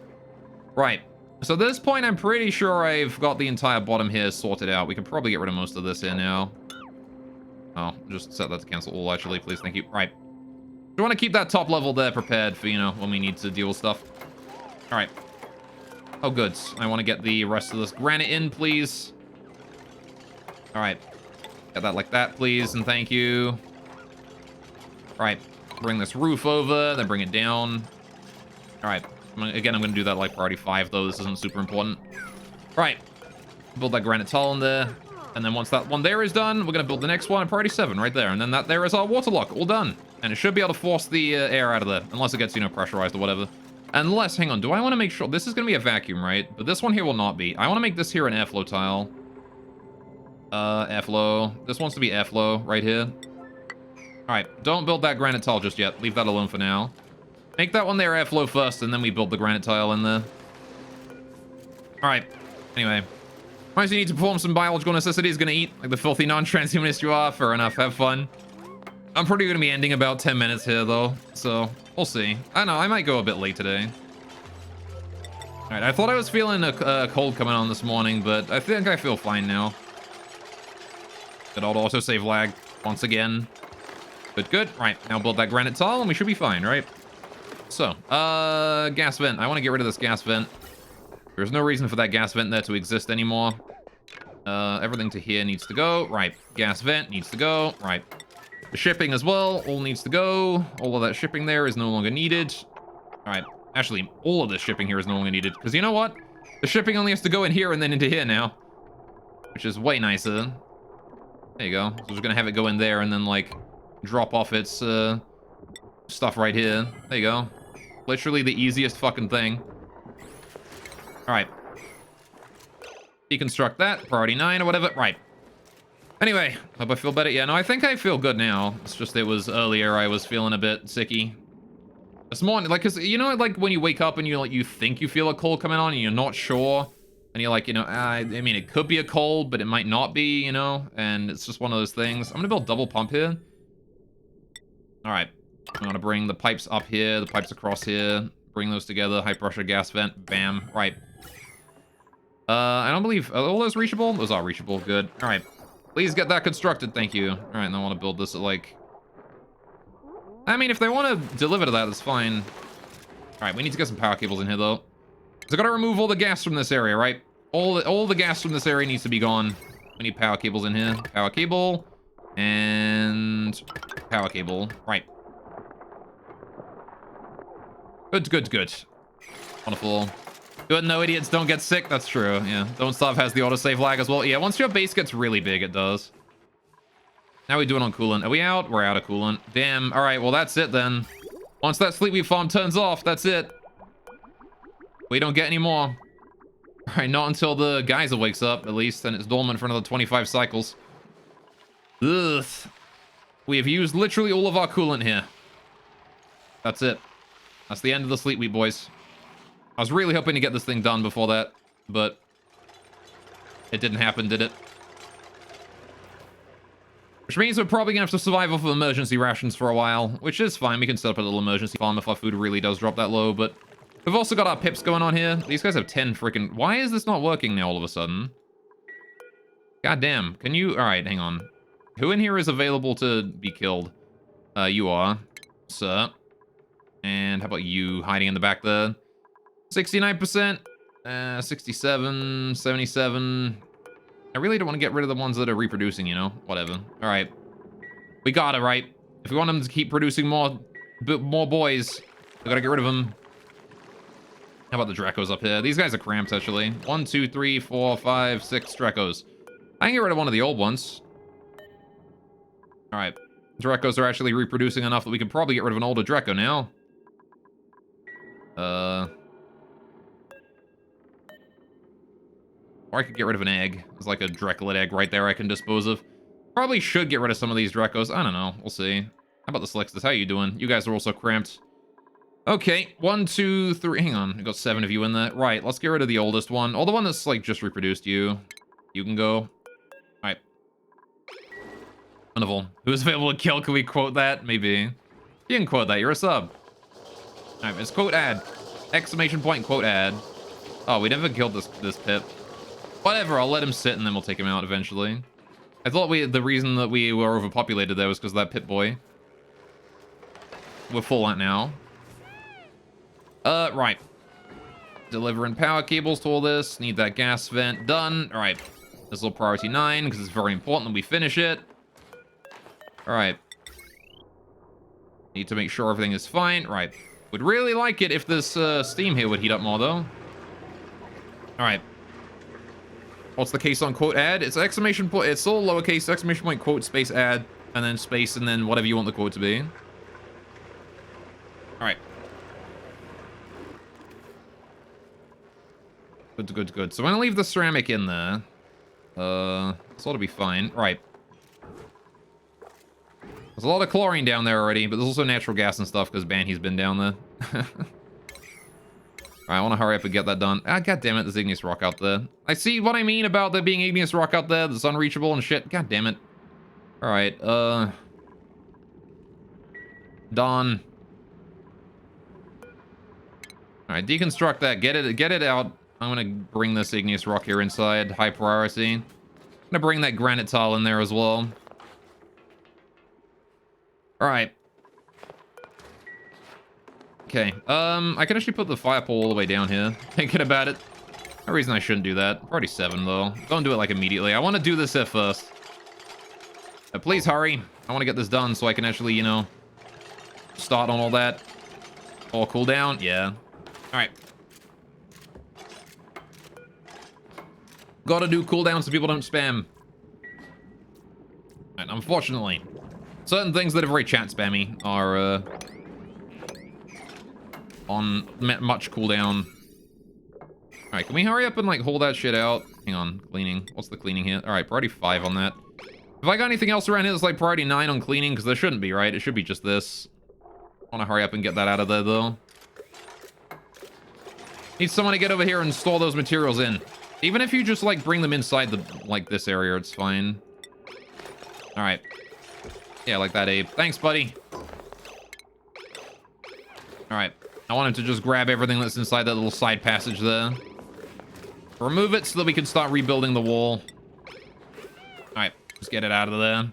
Right. So at this point, I'm pretty sure I've got the entire bottom here sorted out. We can probably get rid of most of this here now. Oh, just set that to cancel all, actually. Please, thank you. Right. We want to keep that top level there prepared for, you know, when we need to deal with stuff. Alright. Oh, good. I want to get the rest of this granite in, please. Alright. Get that like that, please, and thank you. Alright. Bring this roof over, then bring it down. Alright. Again, I'm going to do that like priority 5, though. This isn't super important. Right. Build that granite tile in there. And then once that one there is done, we're going to build the next one at priority 7 right there. And then that there is our water lock. All done. And it should be able to force the air out of there. Unless it gets, you know, pressurized or whatever. Unless, hang on. Do I want to make sure... This is going to be a vacuum, right? But this one here will not be. I want to make this here an airflow tile. Airflow. This wants to be airflow right here. Alright. Don't build that granite tile just yet. Leave that alone for now. Make that one there airflow first, and then we build the granite tile in there. Alright. Anyway. Once you need to perform some biological necessities, gonna eat like the filthy non-transhumanist you are. Fair enough. Have fun. I'm probably gonna be ending about 10 minutes here, though. So, we'll see. I don't know. I might go a bit late today. Alright. I thought I was feeling a cold coming on this morning, but I think I feel fine now. Good old autosave lag once again. Good. Right. Now build that granite tile, and we should be fine, right? So, gas vent. I want to get rid of this gas vent. There's no reason for that gas vent there to exist anymore. Everything to here needs to go. Right. Gas vent needs to go. Right. The shipping as well. All needs to go. All of that shipping there is no longer needed. All right. Actually, all of this shipping here is no longer needed. Because you know what? The shipping only has to go in here and then into here now. Which is way nicer. There you go. So we're just going to have it go in there and then, like, drop off its stuff right here. There you go. Literally the easiest fucking thing. Alright. Deconstruct that. Priority 9 or whatever. Right. Anyway, hope I feel better. Yeah, no, I think I feel good now. It's just it was earlier I was feeling a bit sicky. This morning, like, cause you know, like when you wake up and you think you feel a cold coming on and you're not sure, and you're like, you know, I mean, it could be a cold, but it might not be, you know, and it's just one of those things. I'm gonna build double pump here. All right, I'm gonna bring the pipes up here, the pipes across here, bring those together, high pressure gas vent, bam, right. I don't believe, are all those reachable? Those are reachable, good. All right, please get that constructed, thank you. All right, and I want to build this at like, I mean, if they want to deliver to that, that's fine. All right, we need to get some power cables in here though. So I gotta remove all the gas from this area, right? All the gas from this area needs to be gone. We need power cables in here. Power cable and power cable. Right. Good. Wonderful. Good, no idiots don't get sick. That's true. Yeah. Don't Starve has the autosave lag as well. Yeah, once your base gets really big, it does. How are we doing on coolant? Are we out? We're out of coolant. Damn. All right, well, that's it then. Once that sleepweed farm turns off, that's it. We don't get any more. All right, not until the geyser wakes up, at least, and it's dormant for another 25 cycles. Ugh. We have used literally all of our coolant here. That's it. That's the end of the sleepweed, boys. I was really hoping to get this thing done before that, but it didn't happen, did it? Which means we're probably gonna have to survive off of emergency rations for a while, which is fine. We can set up a little emergency farm if our food really does drop that low, but we've also got our pips going on here. These guys have 10 freaking... Why is this not working now all of a sudden? God damn. Can you... All right, hang on. Who in here is available to be killed? You are, sir. And how about you hiding in the back there? 69%. 67, 77... I really don't want to get rid of the ones that are reproducing, you know? Whatever. All right. We gotta, right? If we want them to keep producing more boys, we gotta get rid of them. How about the Dracos up here? These guys are cramped, actually. 1, 2, 3, 4, 5, 6 Dracos. I can get rid of one of the old ones. Alright. Drekos are actually reproducing enough that we can probably get rid of an older Dreco now. Or I could get rid of an egg. There's like a Drecolet egg right there I can dispose of. Probably should get rid of some of these Drekos. I don't know. We'll see. How about the Slixus? How you doing? You guys are also cramped. Okay. 1, 2, 3. Hang on. We got 7 of you in there. Right. Let's get rid of the oldest one. Or the one that's like just reproduced you. You can go. Alright. Wonderful. Who's available to kill? Can we quote that? Maybe. You can quote that. You're a sub. Alright. It's quote ad. Exclamation point quote ad. Oh, we never killed this pip. Whatever, I'll let him sit and then we'll take him out eventually. I thought the reason that we were overpopulated there was because of that pit boy. We're full out now. Right. Delivering power cables to all this. Need that gas vent done. Alright. This is all priority 9 because it's very important that we finish it. Alright. Need to make sure everything is fine. Right. Would really like it if this steam here would heat up more though. Alright. What's the case on quote ad? It's exclamation point. It's all lowercase, exclamation point, quote, space ad, and then space, and then whatever you want the quote to be. Alright. Good, good, good. So I'm gonna leave the ceramic in there. This ought to be fine. Right. There's a lot of chlorine down there already, but there's also natural gas and stuff because Banhy's been down there. Alright, I want to hurry up and get that done. Ah, god damn it, there's igneous rock out there. I see what I mean about there being igneous rock out there that's unreachable and shit. God damn it. Alright, Dawn. Alright, deconstruct that. Get it out. I'm gonna bring this igneous rock here inside. High priority. I'm gonna bring that granite tile in there as well. Alright. Okay, I can actually put the fire pole all the way down here. Thinking about it. No reason I shouldn't do that. Already 7, though. Don't do it, like, immediately. I want to do this here first. Please hurry. I want to get this done so I can actually, you know, start on all that. Or cool down. Yeah. Alright. Gotta do cooldown so people don't spam. Alright, unfortunately. Certain things that are very chat spammy are, on much cooldown. Alright, can we hurry up and, like, haul that shit out? Hang on, cleaning. What's the cleaning here? Alright, priority 5 on that. Have I got anything else around here that's, like, priority 9 on cleaning? Because there shouldn't be, right? It should be just this. I want to hurry up and get that out of there, though. Need someone to get over here and store those materials in. Even if you just, like, bring them inside the, like, this area, it's fine. Alright. Yeah, like that, Abe. Thanks, buddy. Alright. I want him to just grab everything that's inside that little side passage there. Remove it so that we can start rebuilding the wall. Alright, just get it out of there.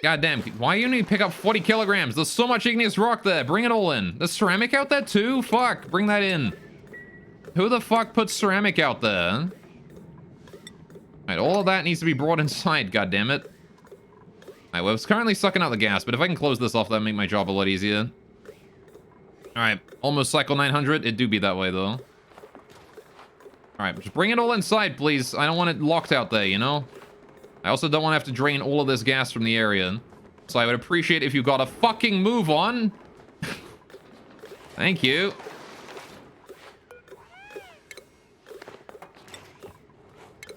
God damn, why you need to pick up 40 kilograms? There's so much igneous rock there. Bring it all in. There's ceramic out there too? Fuck, bring that in. Who the fuck puts ceramic out there? Alright, all of that needs to be brought inside, god damn it. Alright, well, it's currently sucking out the gas, but if I can close this off, that'll make my job a lot easier. Alright, almost cycle 900. It do be that way, though. Alright, just bring it all inside, please. I don't want it locked out there, you know? I also don't want to have to drain all of this gas from the area. So I would appreciate if you got a fucking move on. Thank you.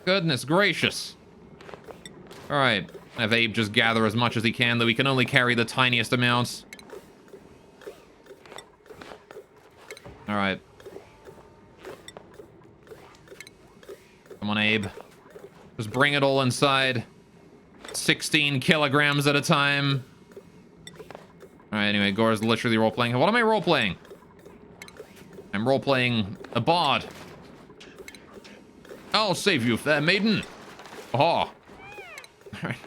Goodness gracious. Alright, have Abe just gather as much as he can, though he can only carry the tiniest amounts. Alright. Come on, Abe. Just bring it all inside. 16 kilograms at a time. Alright, anyway, Gore's literally role-playing. What am I role-playing? I'm role-playing a bard. I'll save you, fair maiden. Oh. Alright.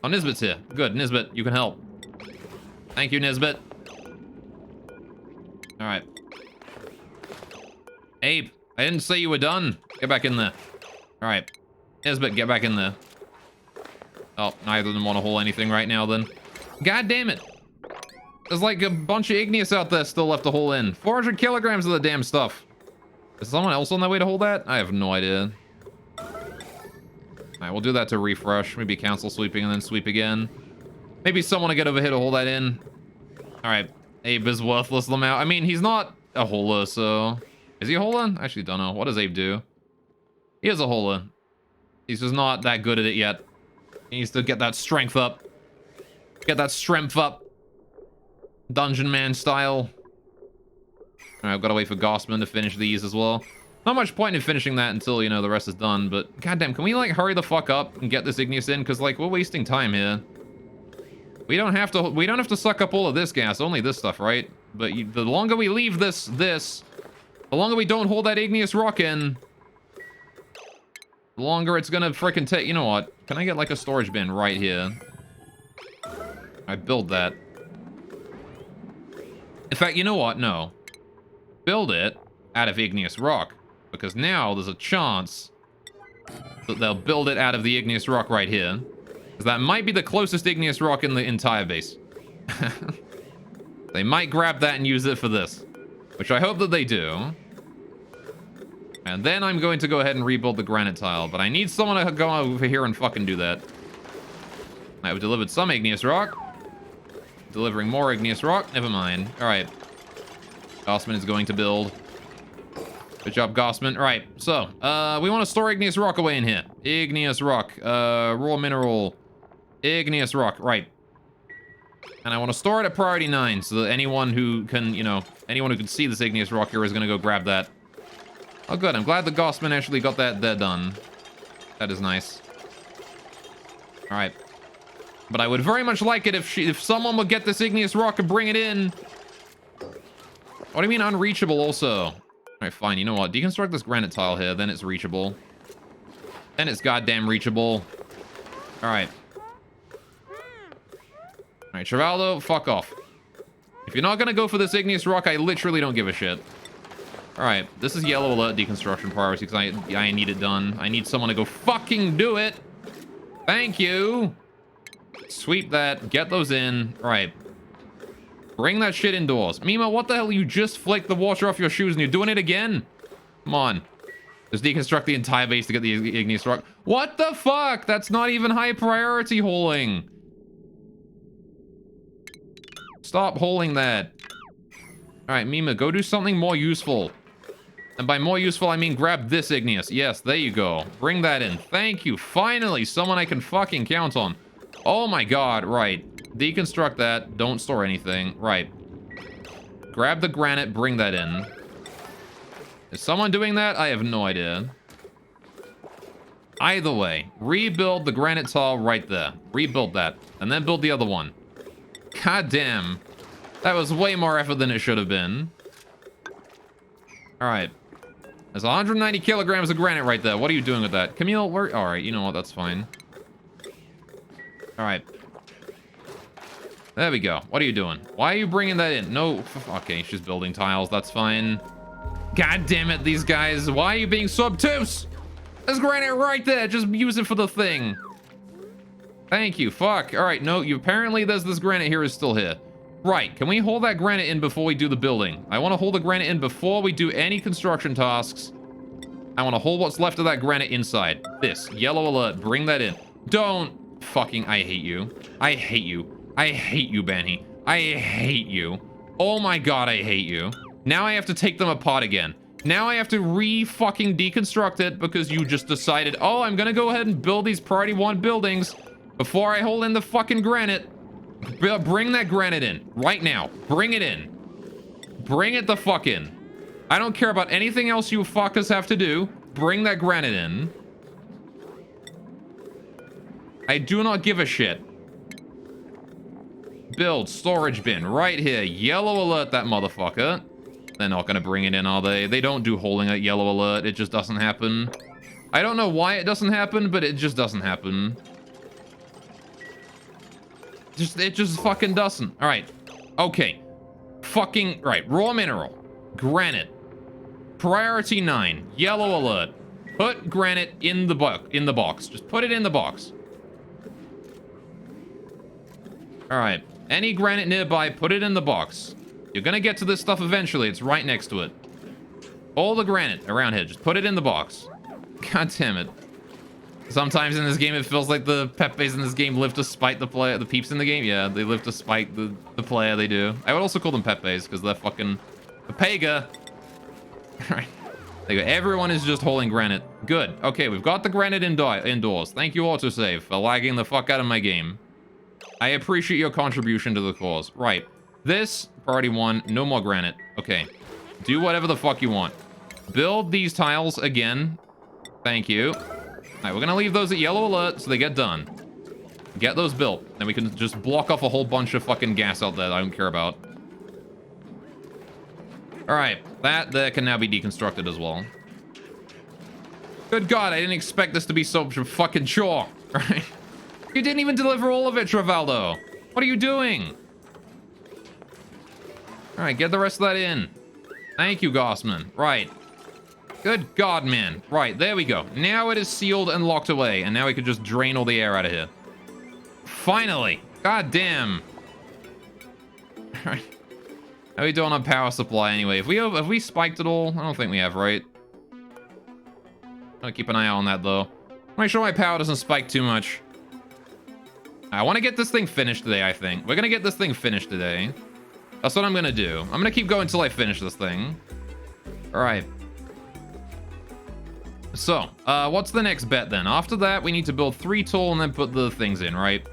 Oh, Nisbet's here. Good, Nisbet, you can help. Thank you, Nisbet. Alright. Abe, I didn't say you were done. Get back in there. Alright. Nisbet, get back in there. Oh, neither of them want to haul anything right now, then. God damn it. There's like a bunch of igneous out there still left to haul in. 400 kilograms of the damn stuff. Is someone else on their way to hold that? I have no idea. Alright, Alright, we'll do that to refresh. Maybe cancel sweeping and then sweep again. Maybe someone will get over here to hold that in. Alright, Abe is worthless, Lamau. I mean, he's not a holer, so... Is he a holer? I actually don't know. What does Abe do? He is a holer. He's just not that good at it yet. He needs to get that strength up. Get that strength up. Dungeon Man style. Alright, I've got to wait for Gossman to finish these as well. Not much point in finishing that until, you know, the rest is done, but goddamn, can we, like, hurry the fuck up and get this Igneous in? Because, like, we're wasting time here. We don't have to suck up all of this gas, only this stuff, right? But the longer we leave the longer we don't hold that Igneous Rock in, the longer it's gonna frickin' take. You know what? Can I get, like, a storage bin right here? I build that. In fact, you know what? No. Build it out of Igneous Rock. Because now there's a chance that they'll build it out of the Igneous Rock right here. Because that might be the closest Igneous Rock in the entire base. They might grab that and use it for this. Which I hope that they do. And then I'm going to go ahead and rebuild the granite tile. But I need someone to go over here and fucking do that. I've delivered some Igneous Rock. Delivering more Igneous Rock. Never mind. Alright. Gossman is going to build. Good job, Gossman. Right, so, we want to store Igneous Rock away in here. Igneous Rock, raw mineral, Igneous Rock, right. And I want to store it at priority 9, so that anyone who can, you know, anyone who can see this Igneous Rock here is going to go grab that. Oh, good, I'm glad the Gossman actually got that done. That is nice. Alright. But I would very much like it if someone would get this Igneous Rock and bring it in. What do you mean unreachable also? Alright, fine. You know what? Deconstruct this granite tile here, then it's reachable. Then it's goddamn reachable. Alright. Alright, Trivaldo, fuck off. If you're not gonna go for this Igneous Rock, I literally don't give a shit. Alright, this is yellow alert deconstruction priority because I need it done. I need someone to go fucking do it. Thank you. Sweep that. Get those in. Alright. Bring that shit indoors. Mima, what the hell? You just flicked the water off your shoes and you're doing it again? Come on. Just deconstruct the entire base to get the Igneous Rock. What the fuck? That's not even high priority hauling. Stop hauling that. Alright, Mima, go do something more useful. And by more useful, I mean grab this Igneous. Yes, there you go. Bring that in. Thank you. Finally, someone I can fucking count on. Oh my god, right. Deconstruct that. Don't store anything. Right. Grab the granite. Bring that in. Is someone doing that? I have no idea. Either way, rebuild the granite tile right there. Rebuild that. And then build the other one. God damn. That was way more effort than it should have been. Alright. There's 190 kilograms of granite right there. What are you doing with that? Camille, where... Alright, you know what? That's fine. Alright. There we go. What are you doing? Why are you bringing that in? No. Okay, she's building tiles. That's fine. God damn it, these guys. Why are you being so obtuse? There's granite right there. Just use it for the thing. Thank you. Fuck. All right. No, apparently there's this granite here is still here. Right. Can we hold that granite in before we do the building? I want to hold the granite in before we do any construction tasks. I want to hold what's left of that granite inside. This. Yellow alert. Bring that in. Don't. Fucking. I hate you. I hate you. I hate you, Benny. I hate you. Oh my god, I hate you. Now I have to take them apart again. Now I have to re-fucking deconstruct it because you just decided, oh, I'm gonna go ahead and build these priority 1 buildings before I hold in the fucking granite. Bring that granite in. Right now. Bring it in. Bring it the fuck in. I don't care about anything else you fuckers have to do. Bring that granite in. I do not give a shit. Build storage bin right here. Yellow alert that motherfucker. They're not gonna bring it in, are they? They don't do holding at yellow alert. It just doesn't happen. I don't know why it doesn't happen, but it just doesn't happen. It just fucking doesn't. All right. Okay. Fucking right. Raw mineral. Granite. Priority 9. Yellow alert. Put granite in the box. Just put it in the box. All right. Any granite nearby, put it in the box. You're gonna get to this stuff eventually. It's right next to it. All the granite around here, just put it in the box. God damn it. Sometimes in this game, it feels like the Pepes in this game live to spite the player, the peeps in the game. Yeah, they live to spite the player. They do. I would also call them Pepes because they're fucking Pepega. All right. There you go. Everyone is just hauling granite. Good. Okay, we've got the granite indoors. Thank you, autosave, for lagging the fuck out of my game. I appreciate your contribution to the cause. Right. This, priority 1, no more granite. Okay. Do whatever the fuck you want. Build these tiles again. Thank you. Alright, we're gonna leave those at yellow alert so they get done. Get those built. Then we can just block off a whole bunch of fucking gas out there that I don't care about. Alright, that there can now be deconstructed as well. Good God, I didn't expect this to be so fucking chore. Right? You didn't even deliver all of it, Travaldo. What are you doing? Alright, get the rest of that in. Thank you, Gossman. Right. Good God, man. Right, there we go. Now it is sealed and locked away, and now we can just drain all the air out of here. Finally. God damn. Alright. How are we doing on power supply anyway? Have we spiked it all? I don't think we have, right? I'll keep an eye on that, though. Make sure my power doesn't spike too much. I want to get this thing finished today, I think. We're going to get this thing finished today. That's what I'm going to do. I'm going to keep going until I finish this thing. All right. So, what's the next bet then? After that, we need to build 3 tall and then put the things in, right?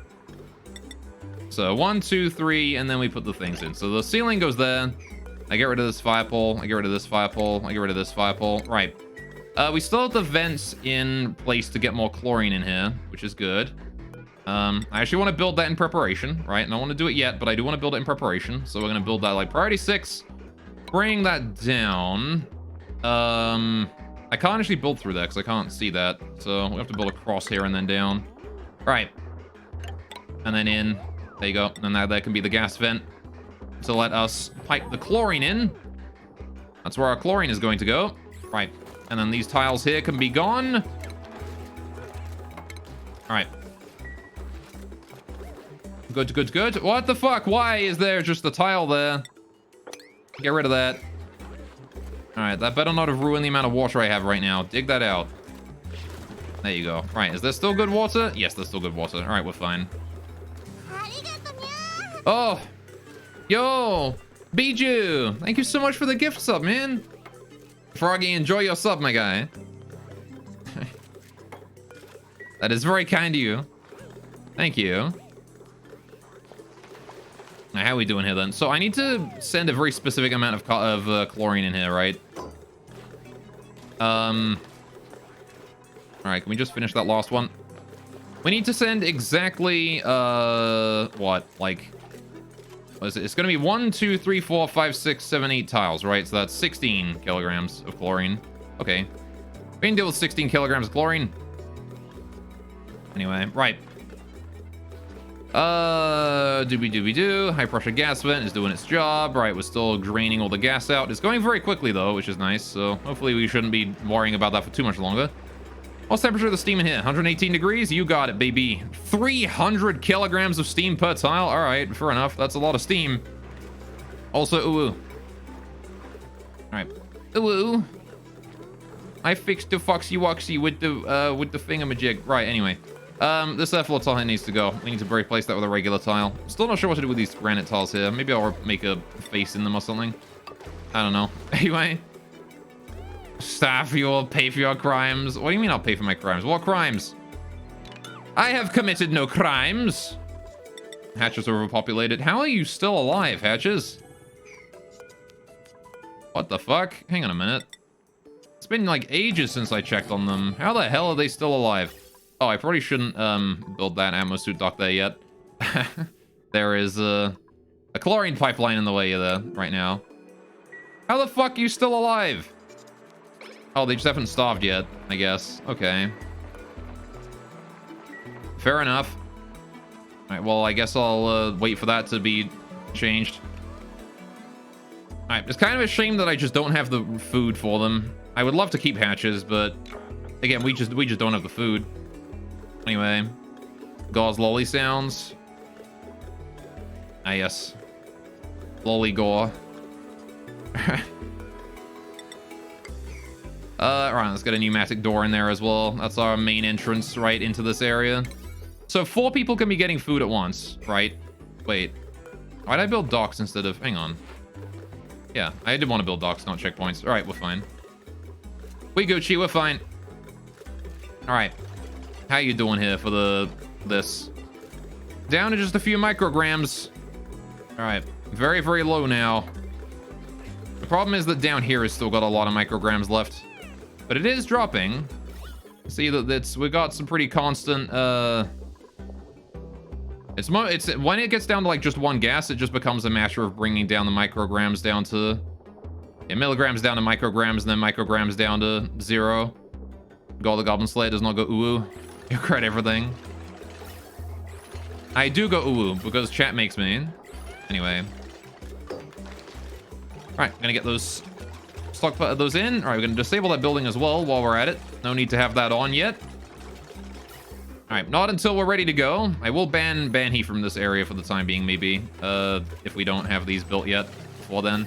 So 1, 2, 3, and then we put the things in. So the ceiling goes there. I get rid of this fire pole. I get rid of this fire pole. I get rid of this fire pole. Right. We still have the vents in place to get more chlorine in here, which is good. I actually want to build that in preparation, right? And I don't want to do it yet, but I do want to build it in preparation. So we're going to build that like priority 6. Bring that down. I can't actually build through that because I can't see that. So we have to build across here and then down. All right. And then in. There you go. And now there can be the gas vent to let us pipe the chlorine in. That's where our chlorine is going to go. Right. And then these tiles here can be gone. All right. Good, good, good. What the fuck? Why is there just a tile there? Get rid of that. All right, that better not have ruined the amount of water I have right now. Dig that out. There you go. Right, is there still good water? Yes, there's still good water. All right, we're fine. Oh, yo, Biju. Thank you so much for the gift sub, man. Froggy, enjoy your sub, my guy. That is very kind of you. Thank you. Now, how are we doing here then? So I need to send a very specific amount of chlorine in here, right? All right, can we just finish that last one? We need to send exactly what? Like, what is it? It's gonna be 1, 2, 3, 4, 5, 6, 7, 8 tiles, right? So that's 16 kilograms of chlorine. Okay, we can deal with 16 kilograms of chlorine. Anyway, right. Doobie-doobie-doo. High pressure gas vent is doing its job. Right, we're still draining all the gas out. It's going very quickly though, which is nice. So hopefully we shouldn't be worrying about that for too much longer. What's the temperature of the steam in here? 118 degrees? You got it, baby. 300 kilograms of steam per tile. All right, fair enough. That's a lot of steam. Also, ooh. All right. Ooh. I fixed the foxy woxy with the thingamajig. Right, anyway. This floor tile here needs to go. We need to replace that with a regular tile. Still not sure what to do with these granite tiles here. Maybe I'll make a face in them or something. I don't know. Anyway. Staff, you'll pay for your crimes. What do you mean I'll pay for my crimes? What crimes? I have committed no crimes. Hatches are overpopulated. How are you still alive, Hatches? What the fuck? Hang on a minute. It's been like ages since I checked on them. How the hell are they still alive? Oh, I probably shouldn't build that ammo suit dock there yet. There is a chlorine pipeline in the way there right now. How the fuck are you still alive? Oh, they just haven't starved yet, I guess. Okay. Fair enough. All right, well, I guess I'll wait for that to be changed. All right, it's kind of a shame that I just don't have the food for them. I would love to keep hatches, but again, we just don't have the food. Anyway, Gauze lolly sounds. Ah, yes. Lolly gore. Right, let's get a pneumatic door in there as well. That's our main entrance right into this area. So 4 people can be getting food at once, right? Wait. Why'd I build docks instead of... Hang on. Yeah, I did want to build docks, not checkpoints. All right, we're fine. We Gucci, we're fine. All right. How you doing here for this? Down to just a few micrograms. All right. Very, very low now. The problem is that down here has still got a lot of micrograms left. But it is dropping. See that we got some pretty constant, it's when it gets down to like just 1 gas, it just becomes a matter of bringing down the micrograms down to, yeah, milligrams down to micrograms, and then micrograms down to 0. Go the Goblin Slayer does not go ooh. You credit everything. I do go ooh because chat makes me. Anyway. Alright, gonna get those those in. Alright, we're gonna disable that building as well while we're at it. No need to have that on yet. Alright, not until we're ready to go. I will ban he from this area for the time being, maybe. If we don't have these built yet before then.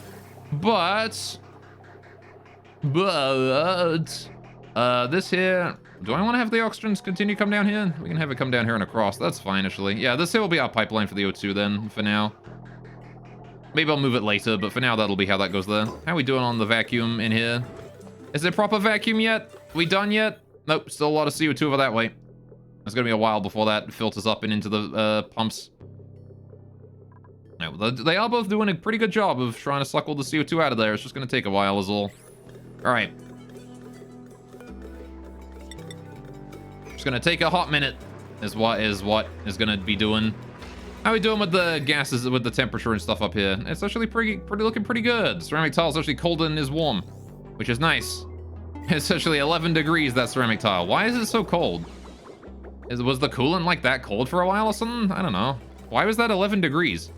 But this here, do I want to have the oxygens continue come down here? We can have it come down here and across. That's fine, actually. Yeah, this here will be our pipeline for the O2 then, for now. Maybe I'll move it later, but for now, that'll be how that goes there. How are we doing on the vacuum in here? Is there proper vacuum yet? We done yet? Nope, still a lot of CO2 over that way. It's gonna be a while before that filters up and into the pumps. Right, well, they are both doing a pretty good job of trying to suck all the CO2 out of there. It's just gonna take a while is all. All right. It's gonna take a hot minute is what is gonna be doing. How are we doing with the gases, with the temperature and stuff up here? It's actually looking pretty good. Ceramic tile is actually colder than is warm, which is nice. It's actually 11 degrees, that ceramic tile. Why is it so cold? Was the coolant like that cold for a while or something? I don't know. Why was that 11 degrees?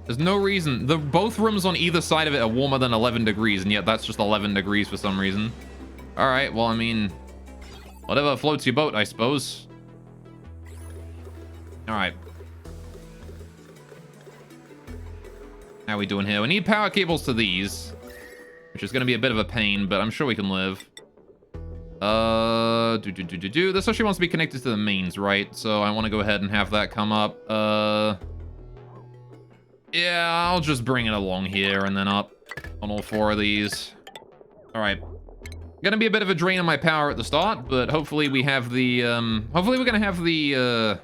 There's no reason. Both rooms on either side of it are warmer than 11 degrees, and yet that's just 11 degrees for some reason. All right, well, I mean, whatever floats your boat, I suppose. All right. How are we doing here? We need power cables to these, which is going to be a bit of a pain, but I'm sure we can live. This actually wants to be connected to the mains, right? So I want to go ahead and have that come up. Yeah, I'll just bring it along here and then up on all 4 of these. All right. Gonna be a bit of a drain on my power at the start, but hopefully we have the, hopefully we're gonna have the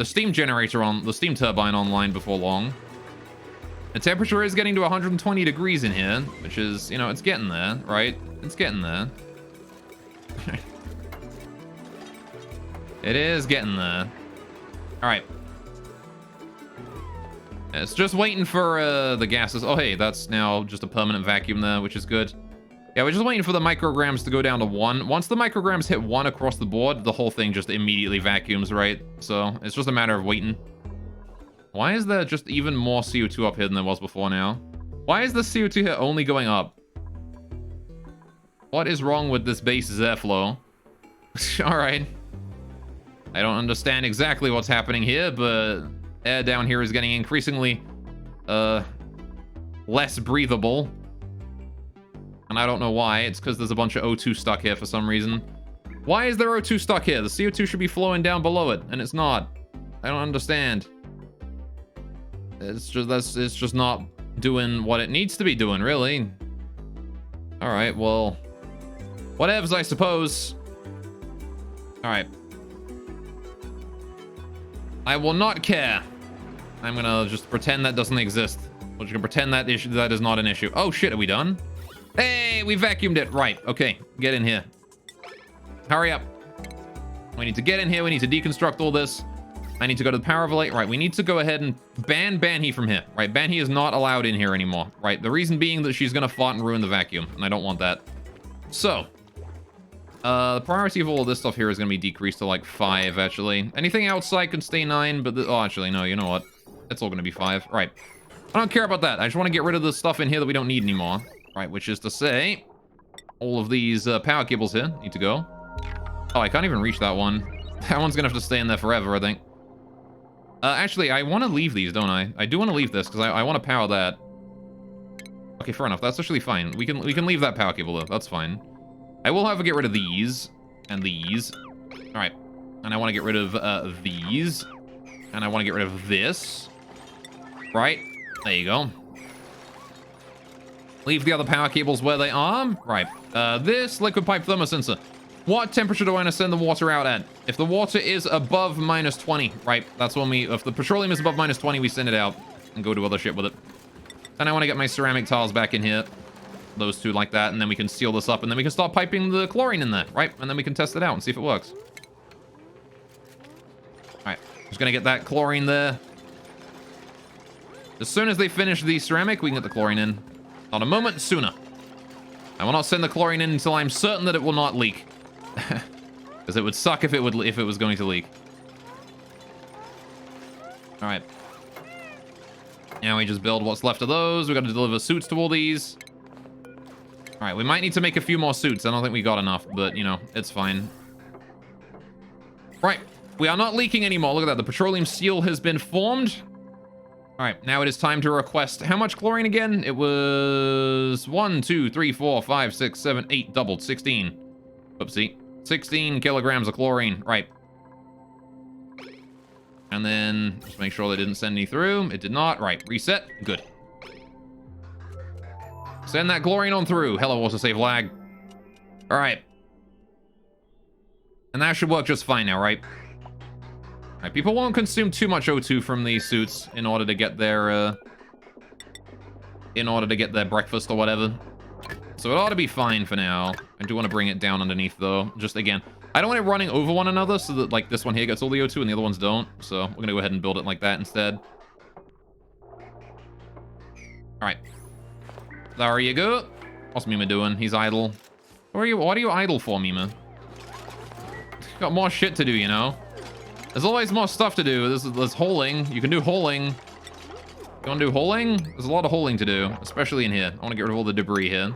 steam generator on, the steam turbine online before long. The temperature is getting to 120 degrees in here, which is, you know, it's getting there, right? It's getting there. It is getting there. All right. It's just waiting for the gases. Oh, hey, that's now just a permanent vacuum there, which is good. Yeah, we're just waiting for the micrograms to go down to 1. Once the micrograms hit 1 across the board, the whole thing just immediately vacuums, right? So it's just a matter of waiting. Why is there just even more CO2 up here than there was before now? Why is the CO2 here only going up? What is wrong with this base's airflow? All right. I don't understand exactly what's happening here, but air down here is getting increasingly less breathable. And I don't know why. It's because there's a bunch of O2 stuck here for some reason. Why is there O2 stuck here? The CO2 should be flowing down below it, and it's not. I don't understand. It's just not doing what it needs to be doing, really. All right, well, whatevs, I suppose. All right. I will not care. I'm gonna just pretend that doesn't exist. We're just gonna pretend that that is not an issue. Oh shit, are we done? Hey, we vacuumed it. Right, okay, get in here. Hurry up. We need to get in here. We need to deconstruct all this. I need to go to the power relay. Right, we need to go ahead and ban he from here. Right, he is not allowed in here anymore. Right, the reason being that she's gonna fart and ruin the vacuum, and I don't want that. So, the priority of all of this stuff here is gonna be decreased to like 5, actually. Anything outside can stay 9, but oh, actually, no, you know what? It's all gonna be 5. Right, I don't care about that. I just want to get rid of the stuff in here that we don't need anymore. Right, which is to say, all of these power cables here need to go. Oh, I can't even reach that one. That one's gonna have to stay in there forever, I think. Actually, I want to leave these, don't I? I do want to leave this because I want to power that. Okay, fair enough. That's actually fine. We can leave that power cable though. That's fine. I will have to get rid of these and these. All right. And I want to get rid of these. And I want to get rid of this. Right. There you go. Leave the other power cables where they are. Right. This liquid pipe thermosensor. What temperature do I want to send the water out at? If the water is above -20, right? That's when if the petroleum is above -20, we send it out and go do other shit with it. And I want to get my ceramic tiles back in here. Those two like that. And then we can seal this up. And then we can start piping the chlorine in there, right? And then we can test it out and see if it works. All right. Just going to get that chlorine there. As soon as they finish the ceramic, we can get the chlorine in. Not a moment sooner. I will not send the chlorine in until I'm certain that it will not leak. Because it would suck if it was going to leak. All right. Now we just build what's left of those. We got to deliver suits to all these. All right, we might need to make a few more suits. I don't think we got enough, but you know, it's fine. Right, we are not leaking anymore. Look at that. The petroleum seal has been formed. All right, now it is time to request how much chlorine again? It was 1, 2, 3, 4, 5, 6, 7, 8 doubled, 16. Oopsie. 16 kilograms of chlorine. Right. And then just make sure they didn't send any through. It did not. Right. Reset. Good. Send that chlorine on through. Hello, autosave lag. All right. And that should work just fine now, right? All right. People won't consume too much O2 from these suits in order to get their breakfast or whatever. So it ought to be fine for now. I do want to bring it down underneath, though. Just, again, I don't want it running over one another so that, like, this one here gets all the O2 and the other ones don't. So we're going to go ahead and build it like that instead. All right. There you go. What's Mima doing? He's idle. What are you idle for, Mima? Got more shit to do, you know? There's always more stuff to do. There's holing. You can do holing. You want to do holing? There's a lot of holing to do, especially in here. I want to get rid of all the debris here.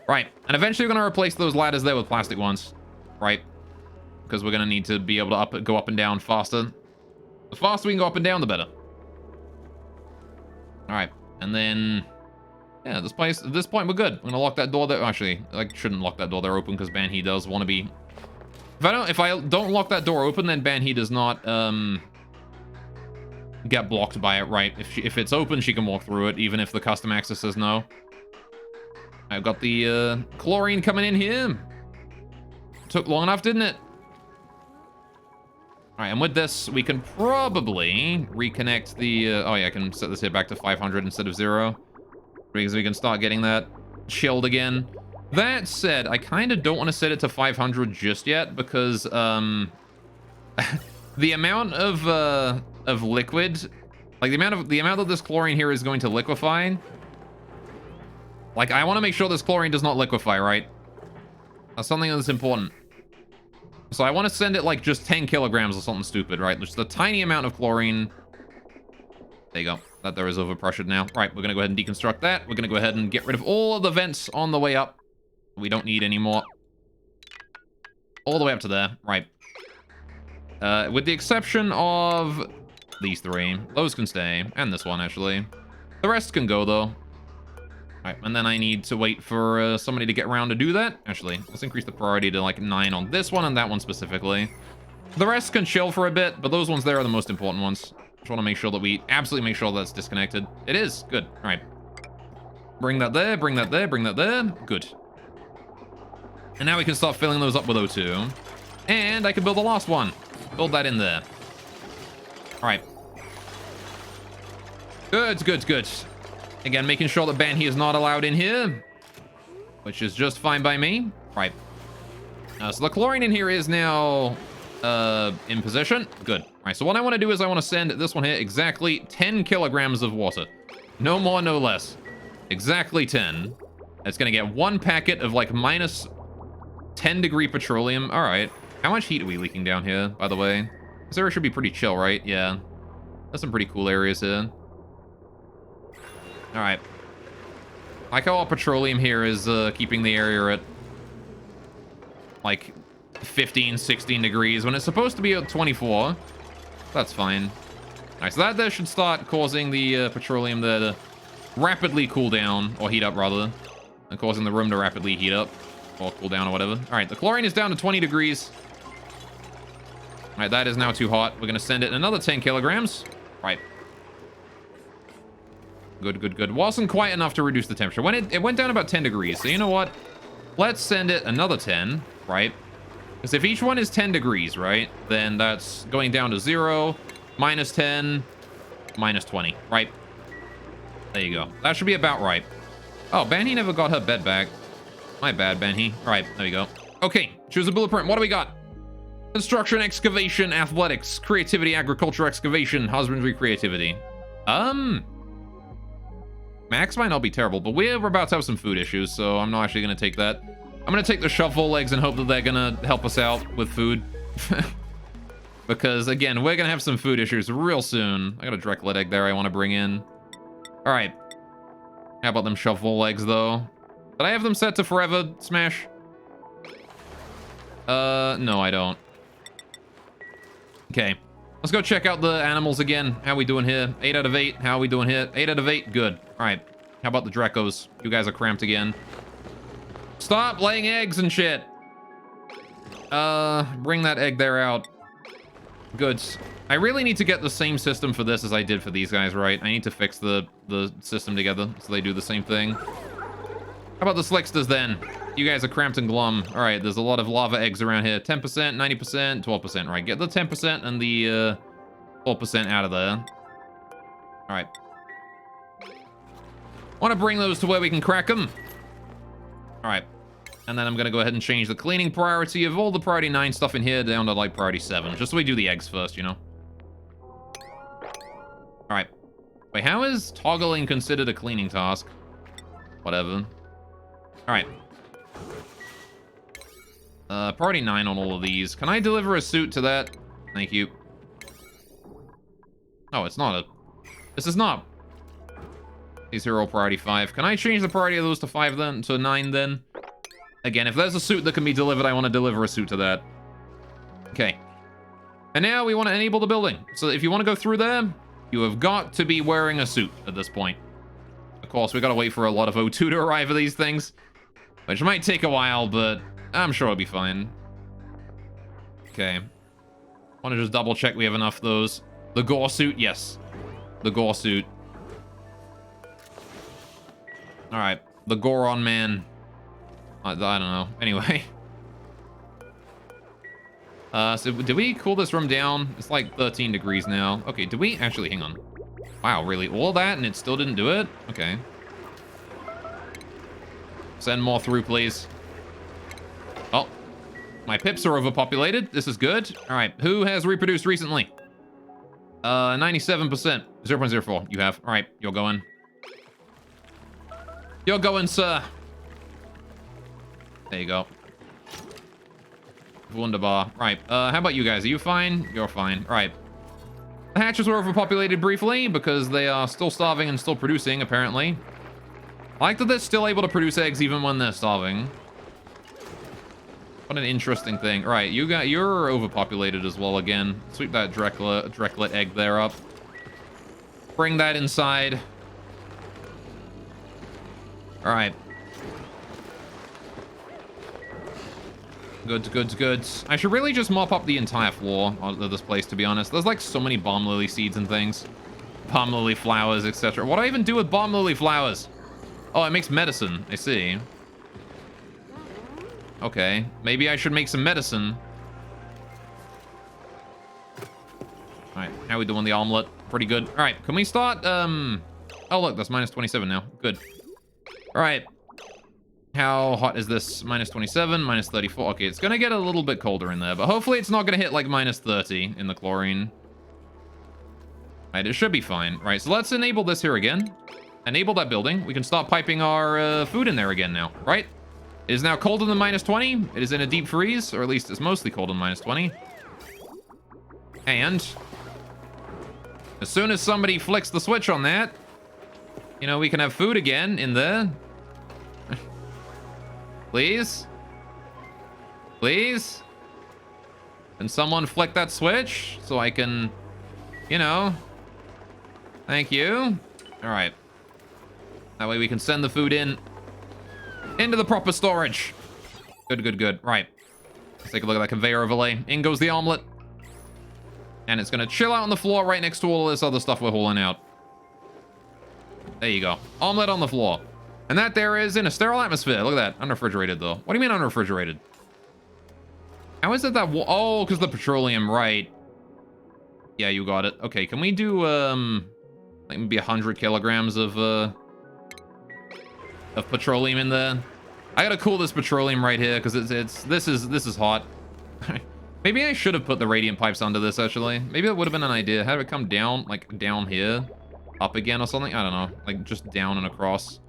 Right, and eventually we're going to replace those ladders there with plastic ones, right? Because we're going to need to be able to go up and down faster. The faster we can go up and down, the better. All right, and then, yeah, at this point, we're good. We're going to lock that door there. Actually, I shouldn't lock that door there open because Banhee does want to be... If I don't lock that door open, then Banhee does not get blocked by it, right? If it's open, she can walk through it, even if the custom access says no. I've got the chlorine coming in here. Took long enough, didn't it? All right, and with this, we can probably reconnect the... oh, yeah, I can set this here back to 500 instead of 0. Because we can start getting that chilled again. That said, I kind of don't want to set it to 500 just yet because the amount of liquid, like the amount that this chlorine here is going to liquefy, like I want to make sure this chlorine does not liquefy, right? That's something that's important. So I want to send it like just 10 kilograms or something stupid, right? Just a tiny amount of chlorine. There you go. That there is overpressured now. Right, we're going to go ahead and deconstruct that. We're going to go ahead and get rid of all of the vents on the way up. We don't need any more. All the way up to there. Right. With the exception of these three. Those can stay. And this one, actually. The rest can go, though. Right, and then I need to wait for somebody to get around to do that. Actually, let's increase the priority to like 9 on this one and that one specifically. The rest can chill for a bit, but those ones there are the most important ones. Just want to make sure that we absolutely make sure that's disconnected. It is. Good. All right. Bring that there, bring that there, bring that there. Good. And now we can start filling those up with O2. And I can build the last one. Build that in there. All right. Good, good, good. Again, making sure that Banhee is not allowed in here. Which is just fine by me. Right. So the chlorine in here is now in position. Good. All right, so what I want to do is I want to send this one here exactly 10 kilograms of water. No more, no less. Exactly 10. It's going to get one packet of like minus 10 degree petroleum. All right. How much heat are we leaking down here, by the way? This area should be pretty chill, right? Yeah. There's some pretty cool areas here. All right. I like how all petroleum here is keeping the area at like 15, 16 degrees when it's supposed to be at 24. That's fine. All right, so that there should start causing the petroleum there to rapidly cool down, or heat up rather, and causing the room to rapidly heat up. or cool down or whatever. All right, the chlorine is down to 20 degrees. All right, that is now too hot. We're going to send it another 10 kilograms. Right. Good, good, good. Wasn't quite enough to reduce the temperature. When it went down about 10 degrees. So you know what? Let's send it another 10, right? Because if each one is 10 degrees, right? Then that's going down to 0, minus 10, minus 20, right? There you go. That should be about right. Oh, Banhi never got her bed back. My bad, Banhi. All right, there we go. Okay, choose a blueprint. What do we got? Construction, excavation, athletics, creativity, agriculture, excavation, husbandry, creativity. Max might not be terrible, but we're about to have some food issues, so I'm not actually going to take that. I'm going to take the shovel legs and hope that they're going to help us out with food. Because, again, we're going to have some food issues real soon. I got a Drecklet egg there I want to bring in. All right. How about them shovel legs, though? Did I have them set to forever, Smash? No, I don't. Okay. Let's go check out the animals again. How we doing here? 8 out of 8. How we doing here? 8 out of 8. Good. All right. How about the Drekos? You guys are cramped again. Stop laying eggs and shit. Bring that egg there out. Good. I really need to get the same system for this as I did for these guys, right? I need to fix the system together so they do the same thing. How about the Slicksters then? You guys are cramped and glum. All right, there's a lot of lava eggs around here. 10%, 90%, 12%. Right, get the 10% and the 12% out of there. All right. Want to bring those to where we can crack them. All right. And then I'm going to go ahead and change the cleaning priority of all the priority 9 stuff in here down to, like, priority 7. Just so we do the eggs first, you know? All right. Wait, how is toggling considered a cleaning task? Whatever. All right. Priority 9 on all of these. Can I deliver a suit to that? Thank you. Oh, it's not a... This is not... These are all priority 5. Can I change the priority of those to 5 then? To 9 then? Again, if there's a suit that can be delivered, I want to deliver a suit to that. Okay. And now we want to enable the building. So if you want to go through there, you have got to be wearing a suit at this point. Of course, we got to wait for a lot of O2 to arrive for these things. Which might take a while, but I'm sure it'll be fine. Okay. Want to just double check we have enough of those. The gore suit, yes. The gore suit. Alright. The Goron man. I don't know. Anyway. So did we cool this room down? It's like 13 degrees now. Okay, did we actually... Hang on. Wow, really? All that and it still didn't do it? Okay. Send more through, please. Oh. My pips are overpopulated. This is good. All right. Who has reproduced recently? 97%. 0.04. You have. All right. You're going. You're going, sir. There you go. Wunderbar. Right. How about you guys? Are you fine? You're fine. All right. The hatches were overpopulated briefly because they are still starving and still producing, apparently. I like that they're still able to produce eggs even when they're starving. What an interesting thing. All right, you're overpopulated as well again. Sweep that Drecklet egg there up. Bring that inside. All right. Good, good, good. I should really just mop up the entire floor of this place, to be honest. There's like so many balm lily seeds and things. Balm lily flowers, etc. What do I even do with balm lily flowers? Oh, it makes medicine. I see. Okay. Maybe I should make some medicine. Alright. How we doing the omelet? Pretty good. Alright. Can we start? Oh, look. That's minus 27 now. Good. Alright. How hot is this? Minus 27, minus 34. Okay, it's going to get a little bit colder in there, but hopefully it's not going to hit like minus 30 in the chlorine. Alright, it should be fine. Right, so let's enable this here again. Enable that building. We can start piping our food in there again now, right? It is now colder than minus 20. It is in a deep freeze, or at least it's mostly cold than minus 20. And as soon as somebody flicks the switch on that, you know, we can have food again in there. Please? Please? Can someone flick that switch so I can, you know... Thank you. All right. That way we can send the food in into the proper storage. Good, good, good. Right. Let's take a look at that conveyor overlay. In goes the omelet. And it's going to chill out on the floor right next to all of this other stuff we're hauling out. There you go. Omelet on the floor. And that there is in a sterile atmosphere. Look at that. Unrefrigerated, though. What do you mean unrefrigerated? How is it that... Oh, because the petroleum, right. Yeah, you got it. Okay, can we do, like maybe 100 kilograms of petroleum in there? I gotta cool this petroleum right here, because this is hot. Maybe I should have put the radiant pipes under this, actually. Maybe that would have been an idea. Have it come down, like, down here. Up again or something? I don't know. Like, just down and across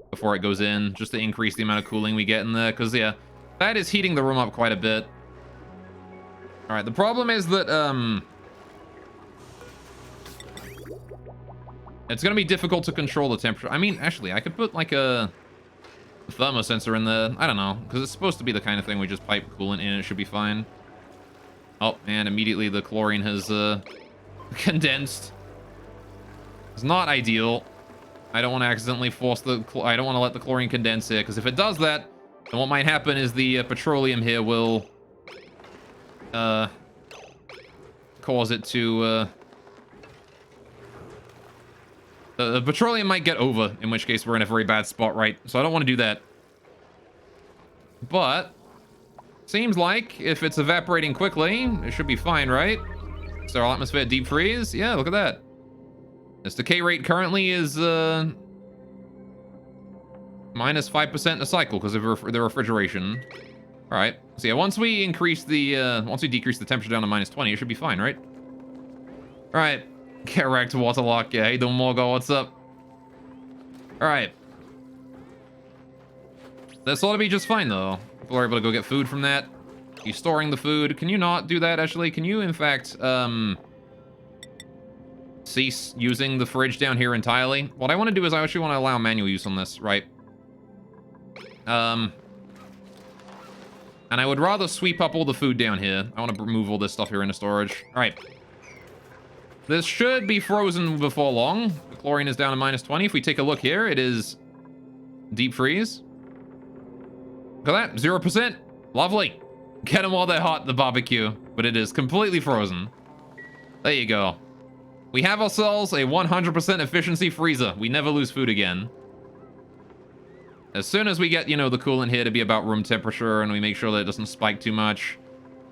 before it goes in, just to increase the amount of cooling we get in there. Because, yeah, that is heating the room up quite a bit. Alright, the problem is that, it's going to be difficult to control the temperature. I mean, actually, I could put, like, a thermosensor in there. I don't know, because it's supposed to be the kind of thing we just pipe coolant in. It should be fine. Oh, and immediately the chlorine has condensed. It's not ideal. I don't want to accidentally force the... I don't want to let the chlorine condense here, because if it does that, then what might happen is the petroleum here will cause it to... the petroleum might get over, in which case we're in a very bad spot, right? So I don't want to do that. But... seems like if it's evaporating quickly, it should be fine, right? Sterile atmosphere, deep freeze. Yeah, look at that. This decay rate currently is minus 5% a cycle because of the refrigeration. All right. So yeah, once we decrease the temperature down to minus 20, it should be fine, right? All right. Get wrecked, Waterlock. Yeah, hey, Don Morgo, what's up? All right. This ought to be just fine, though. People are able to go get food from that. You storing the food. Can you not do that, actually? Can you, in fact, cease using the fridge down here entirely? What I want to do is I actually want to allow manual use on this, right? And I would rather sweep up all the food down here. I want to move all this stuff here into storage. All right. This should be frozen before long. The chlorine is down to minus 20. If we take a look here, it is deep freeze. Look at that, 0%. Lovely. Get them while they're hot, the barbecue. But it is completely frozen. There you go. We have ourselves a 100% efficiency freezer. We never lose food again. As soon as we get, you know, the coolant here to be about room temperature and we make sure that it doesn't spike too much,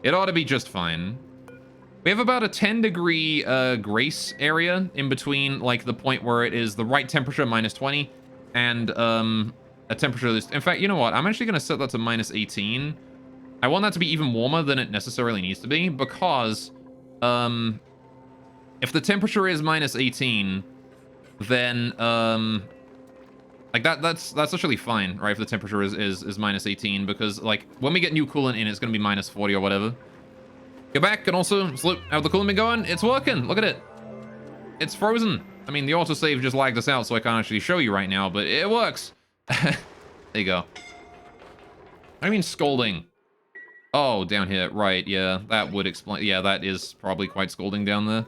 it ought to be just fine. We have about a 10-degree grace area in between, like, the point where it is the right temperature, minus 20, and a temperature that's... In fact, you know what? I'm actually going to set that to minus 18. I want that to be even warmer than it necessarily needs to be, because if the temperature is minus 18, then like that's actually fine, right? If the temperature is minus 18, because like when we get new coolant in, it's going to be minus 40 or whatever. Go back and also salute. How's the coolant been going? It's working. Look at it. It's frozen. I mean, the autosave just lagged us out, so I can't actually show you right now, but it works. There you go. I mean, scalding. Oh, down here. Right, yeah. That would explain... Yeah, that is probably quite scalding down there.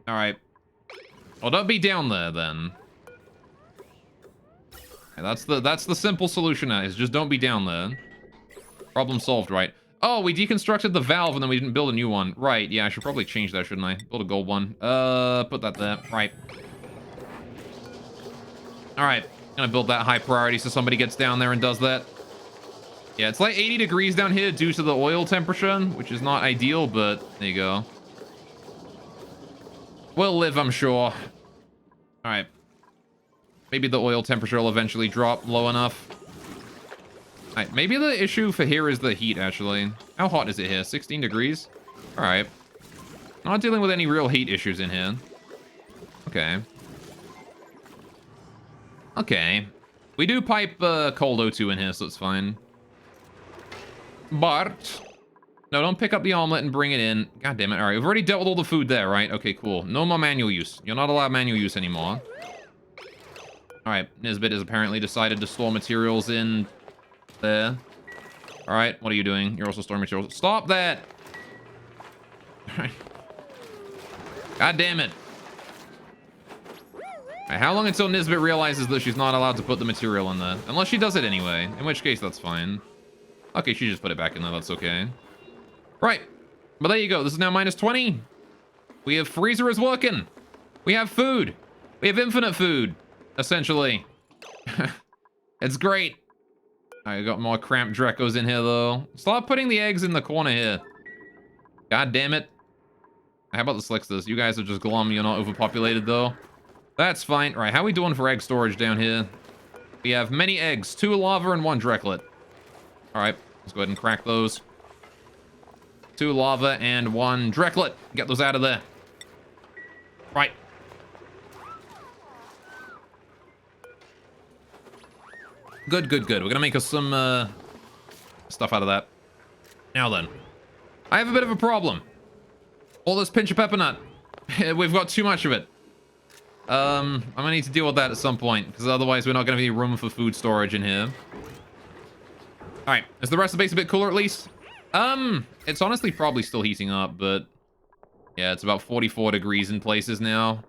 Alright. Well, don't be down there, then. Okay, that's the simple solution now, is just don't be down there. Problem solved, right? Oh, we deconstructed the valve and then we didn't build a new one. Right, yeah, I should probably change that, shouldn't I? Build a gold one. Put that there. Right. Alright. Gonna build that high priority so somebody gets down there and does that. Yeah, it's like 80 degrees down here due to the oil temperature, which is not ideal, but there you go. We'll live, I'm sure. Alright. Maybe the oil temperature will eventually drop low enough. Alright, maybe the issue for here is the heat, actually. How hot is it here? 16 degrees? Alright. Not dealing with any real heat issues in here. Okay. Okay. We do pipe cold O2 in here, so it's fine. But... no, don't pick up the omelet and bring it in. God damn it. Alright, we've already dealt with all the food there, right? Okay, cool. No more manual use. You're not allowed manual use anymore. Alright, Nisbet has apparently decided to store materials in there. Alright, what are you doing? You're also storing materials. Stop that! Alright. God damn it. Alright, how long until Nisbet realizes that she's not allowed to put the material in there? Unless she does it anyway, in which case that's fine. Okay, she just put it back in there. That's okay. Right. But there you go. This is now minus 20. We have freezer is working. We have food. We have infinite food, essentially. It's great. I got more cramped Drecos in here, though. Start putting the eggs in the corner here. God damn it. How about the Slicksters? You guys are just glum. You're not overpopulated, though. That's fine. Right, how are we doing for egg storage down here? We have many eggs. 2 lava and 1 Dreklet. All right, let's go ahead and crack those. 2 lava and 1 Dreklet. Get those out of there. Right. Good, good, good. We're gonna make us some stuff out of that. Now then, I have a bit of a problem. All this pinch of pepper nut. We've got too much of it. I'm gonna need to deal with that at some point, because otherwise we're not gonna have any room for food storage in here. Alright, is the rest of the base a bit cooler at least? It's honestly probably still heating up, but yeah, it's about 44 degrees in places now.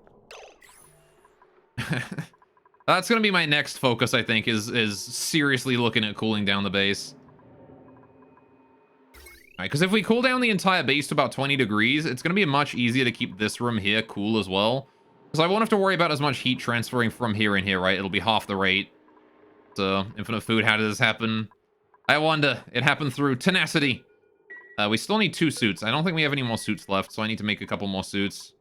That's gonna be my next focus, I think, is seriously looking at cooling down the base. Alright, because if we cool down the entire base to about 20 degrees, it's gonna be much easier to keep this room here cool as well. Because I won't have to worry about as much heat transferring from here and here, right? It'll be half the rate. So, infinite food, how did this happen? I wonder. It happened through tenacity. We still need 2 suits. I don't think we have any more suits left, so I need to make a couple more suits.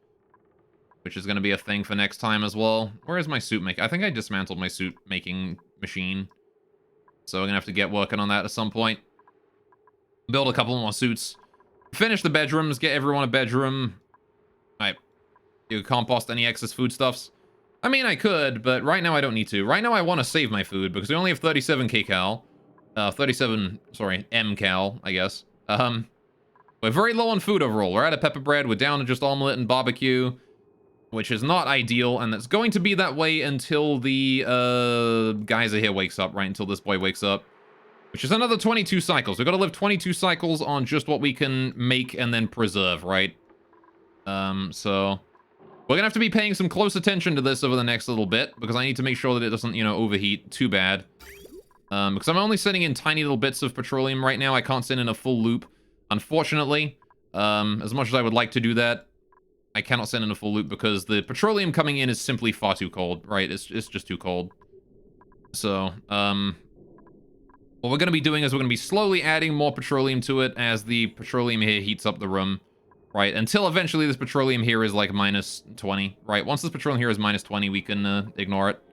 Which is going to be a thing for next time as well. Where is my suit making? I think I dismantled my suit making machine. So I'm going to have to get working on that at some point. Build a couple more suits. Finish the bedrooms. Get everyone a bedroom. Alright. You compost any excess foodstuffs? I mean, I could, but right now I don't need to. Right now I want to save my food because we only have 37 kcal. 37, sorry, mcal, I guess. We're very low on food overall. We're out of pepper bread. We're down to just omelet and barbecue, which is not ideal, and that's going to be that way until the geyser here wakes up, right? Until this boy wakes up, which is another 22 cycles. We've got to live 22 cycles on just what we can make and then preserve, right? So we're gonna have to be paying some close attention to this over the next little bit because I need to make sure that it doesn't, you know, overheat too bad. Because I'm only sending in tiny little bits of petroleum right now. I can't send in a full loop, unfortunately. As much as I would like to do that, I cannot send in a full loop because the petroleum coming in is simply far too cold, right? It's just too cold. So, what we're going to be doing is we're going to be slowly adding more petroleum to it as the petroleum here heats up the room, right? Until eventually this petroleum here is like minus 20, right? Once this petroleum here is minus 20, we can ignore it.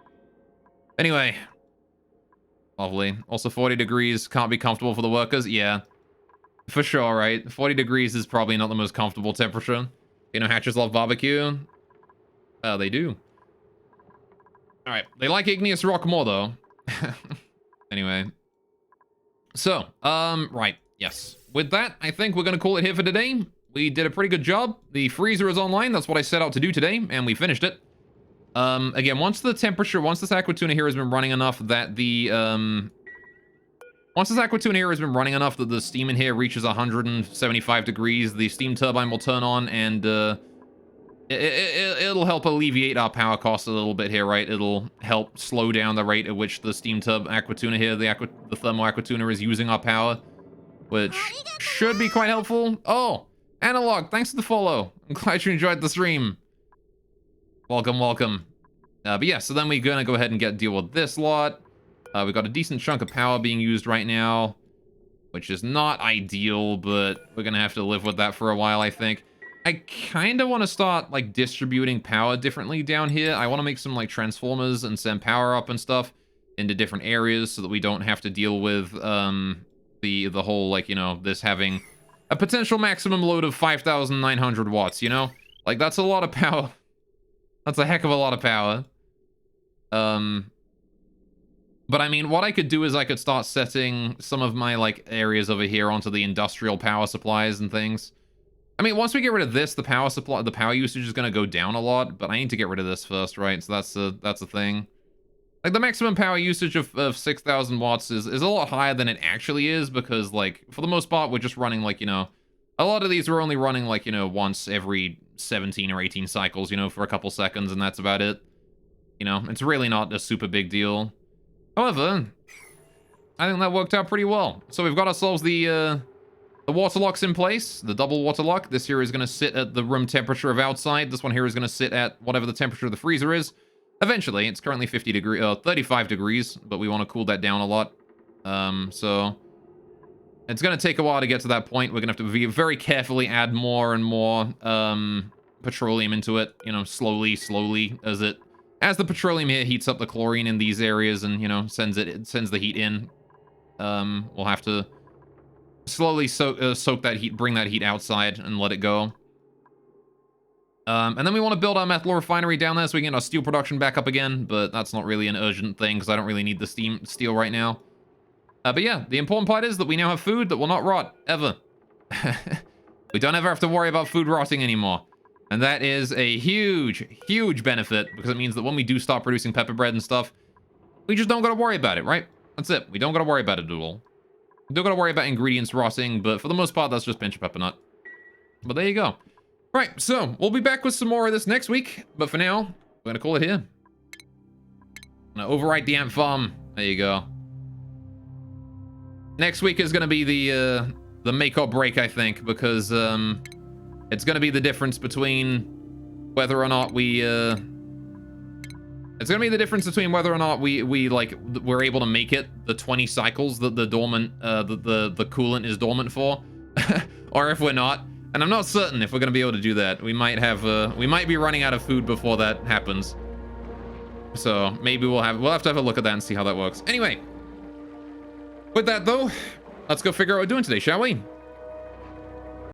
Anyway. Lovely. Also 40 degrees, can't be comfortable for the workers? Yeah. For sure, right? 40 degrees is probably not the most comfortable temperature. You know, hatchers love barbecue. They do. Alright, they like igneous rock more, though. Anyway. So, right, yes. With that, I think we're gonna call it here for today. We did a pretty good job. The freezer is online, that's what I set out to do today, and we finished it. Again, once this aquatuna here has been running enough that the, once this aquatuna here has been running enough that the steam in here reaches 175 degrees, the steam turbine will turn on and, it'll help alleviate our power costs a little bit here, right? It'll help slow down the rate at which the steam aquatuna here, the thermal aquatuna is using our power, which should be quite helpful. Oh, Analog, thanks for the follow. I'm glad you enjoyed the stream. Welcome, welcome. But yeah, so then we're gonna go ahead and deal with this lot. We've got a decent chunk of power being used right now, which is not ideal, but we're gonna have to live with that for a while, I think. I kind of want to start, like, distributing power differently down here. I want to make some, like, transformers and send power up and stuff into different areas so that we don't have to deal with, the whole, like, you know, this having a potential maximum load of 5,900 watts, you know? Like, that's a lot of power. That's a heck of a lot of power. But I mean, what I could do is I could start setting some of my, like, areas over here onto the industrial power supplies and things. I mean, once we get rid of this, the power usage is going to go down a lot, but I need to get rid of this first, right? So that's a thing. Like, the maximum power usage of 6,000 watts is a lot higher than it actually is because, like, for the most part, we're just running, like, you know, a lot of these are only running, like, you know, once every 17 or 18 cycles, you know, for a couple seconds, and that's about it. You know, it's really not a super big deal. However, I think that worked out pretty well. So we've got ourselves the water locks in place, the double water lock. This here is going to sit at the room temperature of outside. This one here is going to sit at whatever the temperature of the freezer is. Eventually, it's currently 35 degrees, but we want to cool that down a lot. So it's going to take a while to get to that point. We're going to have to very carefully add more and more petroleum into it, you know, slowly as the petroleum here heats up the chlorine in these areas and, you know, sends the heat in. We'll have to slowly soak that heat, bring that heat outside and let it go. And then we want to build our methyl refinery down there so we can get our steel production back up again, but that's not really an urgent thing because I don't really need the steel right now. But yeah, the important part is that we now have food that will not rot, ever. We don't ever have to worry about food rotting anymore. And that is a huge, huge benefit because it means that when we do start producing pepper bread and stuff, we just don't got to worry about it, right? That's it. We don't got to worry about it at all. We don't got to worry about ingredients rotting, but for the most part, that's just pinch of pepper nut. But there you go. Right, so we'll be back with some more of this next week, but for now, we're going to call it here. I'm going to overwrite the ant farm. There you go. Next week is going to be the make or break, I think, because it's going to be the difference between whether or not we it's going to be the difference between whether or not we're able to make it the 20 cycles that the dormant the coolant is dormant for, or if we're not. And I'm not certain if we're going to be able to do that. We might be running out of food before that happens. So maybe we'll have to have a look at that and see how that works. Anyway, with that though, let's go figure out what we're doing today, shall we?